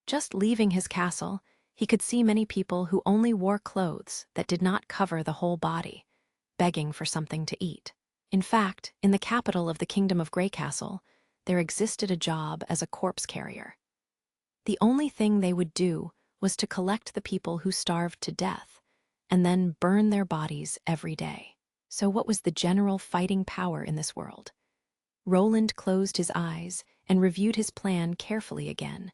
Just leaving his castle, he could see many people who only wore clothes that did not cover the whole body, begging for something to eat. In fact, in the capital of the Kingdom of Greycastle, there existed a job as a corpse carrier. The only thing they would do was to collect the people who starved to death, and then burn their bodies every day. So what was the general fighting power in this world? Roland closed his eyes and reviewed his plan carefully again.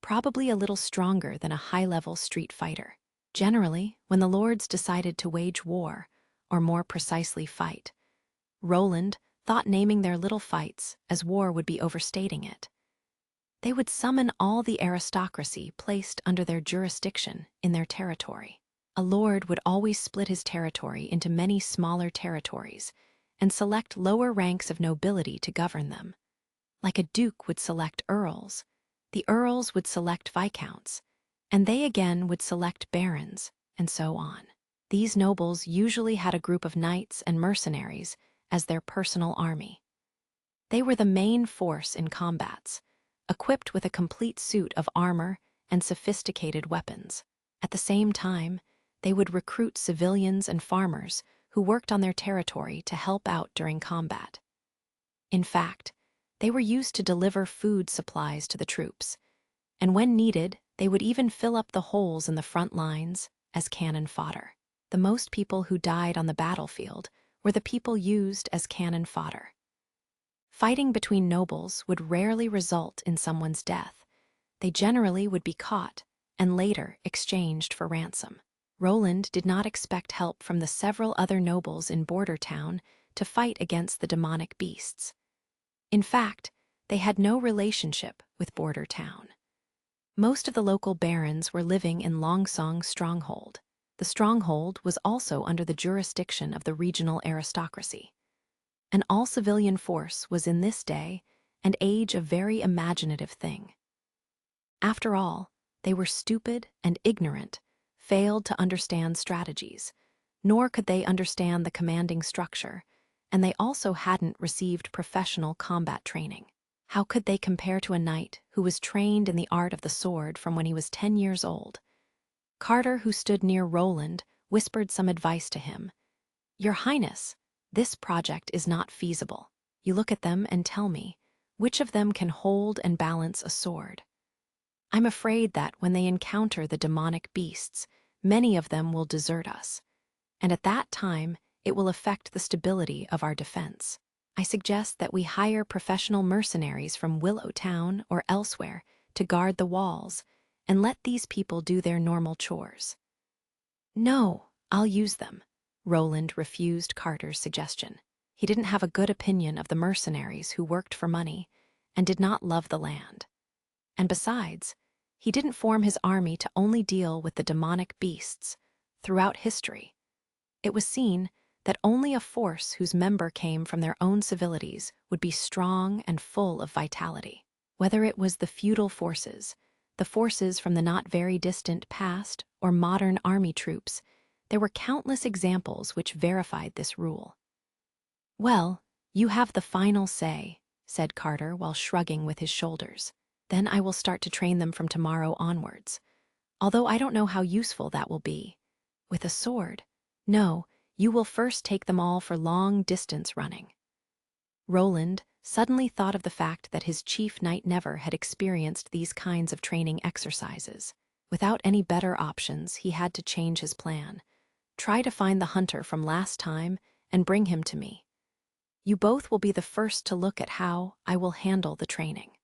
Probably a little stronger than a high-level street fighter. Generally, when the lords decided to wage war, or more precisely fight, Roland thought naming their little fights as war would be overstating it. They would summon all the aristocracy placed under their jurisdiction in their territory. A lord would always split his territory into many smaller territories and select lower ranks of nobility to govern them. Like a duke would select earls, the earls would select viscounts, and they again would select barons, and so on. These nobles usually had a group of knights and mercenaries as their personal army. They were the main force in combats, equipped with a complete suit of armor and sophisticated weapons. At the same time, they would recruit civilians and farmers who worked on their territory to help out during combat. In fact, they were used to deliver food supplies to the troops, and when needed, they would even fill up the holes in the front lines as cannon fodder. The most people who died on the battlefield were the people used as cannon fodder. Fighting between nobles would rarely result in someone's death. They generally would be caught and later exchanged for ransom. Roland did not expect help from the several other nobles in Border Town to fight against the demonic beasts. In fact, they had no relationship with Border Town. Most of the local barons were living in Longsong's stronghold. The stronghold was also under the jurisdiction of the regional aristocracy. An all-civilian force was in this day and age a very imaginative thing. After all, they were stupid and ignorant, failed to understand strategies, nor could they understand the commanding structure, and they also hadn't received professional combat training. How could they compare to a knight who was trained in the art of the sword from when he was 10 years old? Carter, who stood near Roland, whispered some advice to him. "Your Highness, this project is not feasible. You look at them and tell me, which of them can hold and balance a sword? I'm afraid that when they encounter the demonic beasts, many of them will desert us, and at that time it will affect the stability of our defense. I suggest that we hire professional mercenaries from Willow Town or elsewhere to guard the walls and let these people do their normal chores." "No, I'll use them." Roland refused Carter's suggestion. He didn't have a good opinion of the mercenaries who worked for money and did not love the land. And besides, he didn't form his army to only deal with the demonic beasts. Throughout history, it was seen that only a force whose member came from their own civilities would be strong and full of vitality. Whether it was the feudal forces, the forces from the not very distant past, or modern army troops, there were countless examples which verified this rule. "Well, you have the final say," said Carter while shrugging with his shoulders. "Then I will start to train them from tomorrow onwards. Although I don't know how useful that will be. With a sword? No, you will first take them all for long-distance running." Roland suddenly thought of the fact that his chief knight never had experienced these kinds of training exercises. Without any better options, he had to change his plan. "Try to find the hunter from last time and bring him to me. You both will be the first to look at how I will handle the training."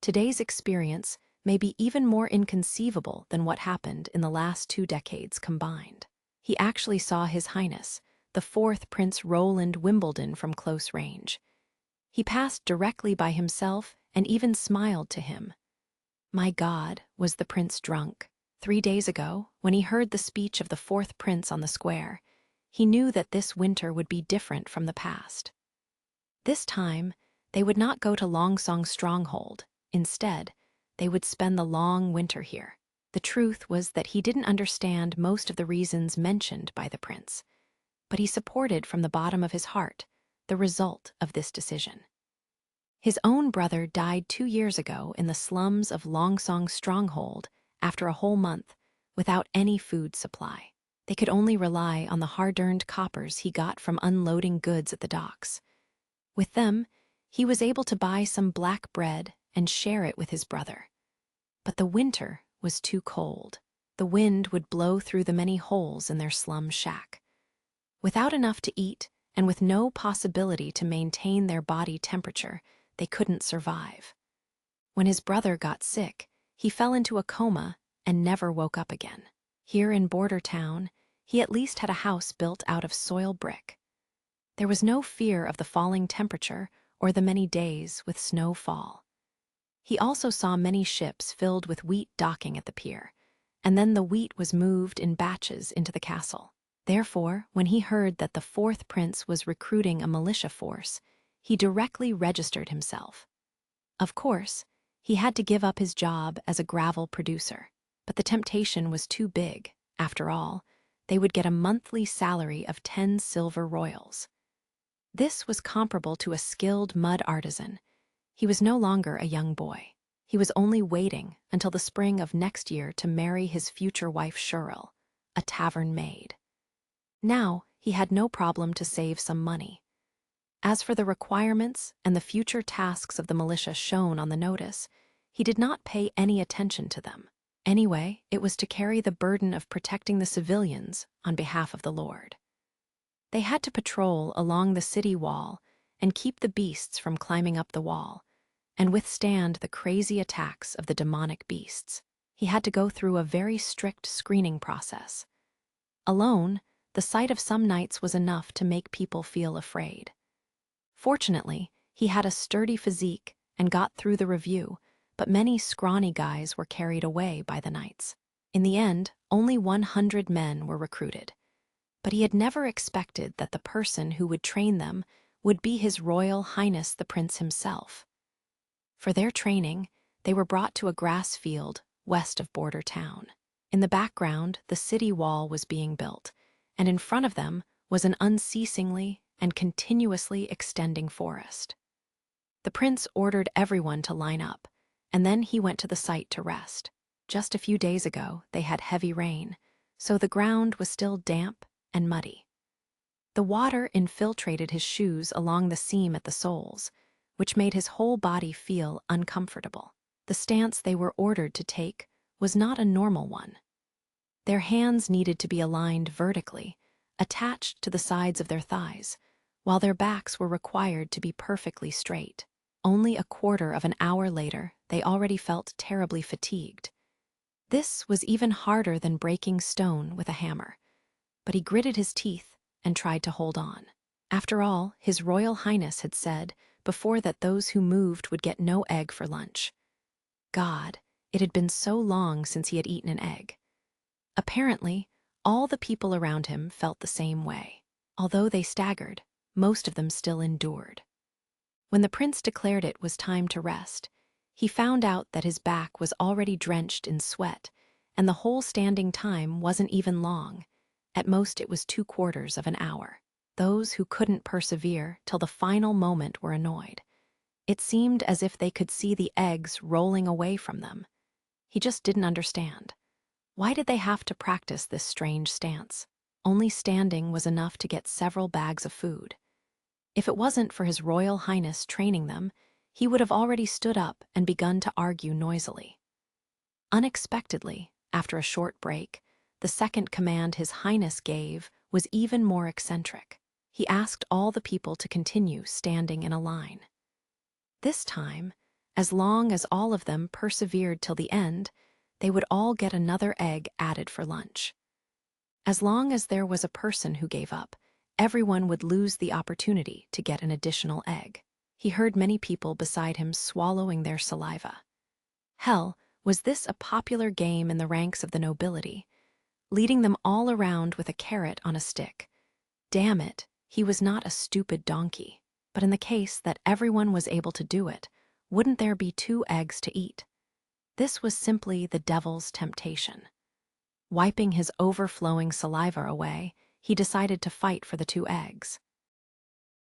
Today's experience may be even more inconceivable than what happened in the last 2 decades combined. He actually saw His Highness, the fourth Prince Roland Wimbledon, from close range. He passed directly by himself and even smiled to him. My God, was the prince drunk? 3 days ago, when he heard the speech of the fourth prince on the square, he knew that this winter would be different from the past. This time, they would not go to Longsong's stronghold. Instead, they would spend the long winter here. The truth was that he didn't understand most of the reasons mentioned by the prince, but he supported from the bottom of his heart the result of this decision. His own brother died 2 years ago in the slums of Longsong's stronghold after a whole month without any food supply. They could only rely on the hard-earned coppers he got from unloading goods at the docks. With them, he was able to buy some black bread and share it with his brother. But the winter was too cold. The wind would blow through the many holes in their slum shack. Without enough to eat and with no possibility to maintain their body temperature, they couldn't survive. When his brother got sick, he fell into a coma and never woke up again. Here in Border Town, he at least had a house built out of soil brick. There was no fear of the falling temperature or the many days with snowfall. He also saw many ships filled with wheat docking at the pier, and then the wheat was moved in batches into the castle. Therefore, when he heard that the fourth prince was recruiting a militia force, he directly registered himself. Of course, he had to give up his job as a gravel producer, but the temptation was too big. After all, they would get a monthly salary of 10 silver royals. This was comparable to a skilled mud artisan. He was no longer a young boy. He was only waiting until the spring of next year to marry his future wife Cheryl, a tavern maid. Now, he had no problem to save some money. As for the requirements and the future tasks of the militia shown on the notice, he did not pay any attention to them. Anyway, it was to carry the burden of protecting the civilians on behalf of the Lord. They had to patrol along the city wall and keep the beasts from climbing up the wall, and withstand the crazy attacks of the demonic beasts. He had to go through a very strict screening process. Alone, the sight of some knights was enough to make people feel afraid. Fortunately, he had a sturdy physique and got through the review, but many scrawny guys were carried away by the knights. In the end, only 100 men were recruited. But he had never expected that the person who would train them would be His Royal Highness the Prince himself. For their training, they were brought to a grass field west of Border Town. In the background, the city wall was being built, and in front of them was an unceasingly and continuously extending forest. The prince ordered everyone to line up, and then he went to the site to rest. Just a few days ago, they had heavy rain, so the ground was still damp and muddy. The water infiltrated his shoes along the seam at the soles, which made his whole body feel uncomfortable. The stance they were ordered to take was not a normal one. Their hands needed to be aligned vertically, attached to the sides of their thighs, while their backs were required to be perfectly straight. Only a quarter of an hour later, they already felt terribly fatigued. This was even harder than breaking stone with a hammer, but he gritted his teeth and tried to hold on. After all, His Royal Highness had said before that those who moved would get no egg for lunch. God, it had been so long since he had eaten an egg. Apparently, all the people around him felt the same way. Although they staggered, most of them still endured. When the prince declared it was time to rest, he found out that his back was already drenched in sweat, and the whole standing time wasn't even long. At most, it was 2/4 of an hour. Those who couldn't persevere till the final moment were annoyed. It seemed as if they could see the eggs rolling away from them. He just didn't understand. Why did they have to practice this strange stance? Only standing was enough to get several bags of food. If it wasn't for His Royal Highness training them, he would have already stood up and begun to argue noisily. Unexpectedly, after a short break, the second command His Highness gave was even more eccentric. He asked all the people to continue standing in a line. This time, As long as all of them persevered till the end, they would all get another egg added for lunch. As long as there was a person who gave up, everyone would lose the opportunity to get an additional egg. He heard many people beside him swallowing their saliva. Hell, was this a popular game in the ranks of the nobility, leading them all around with a carrot on a stick? Damn it, he was not a stupid donkey. But in the case that everyone was able to do it, wouldn't there be 2 eggs to eat? This was simply the devil's temptation. Wiping his overflowing saliva away, he decided to fight for the 2 eggs.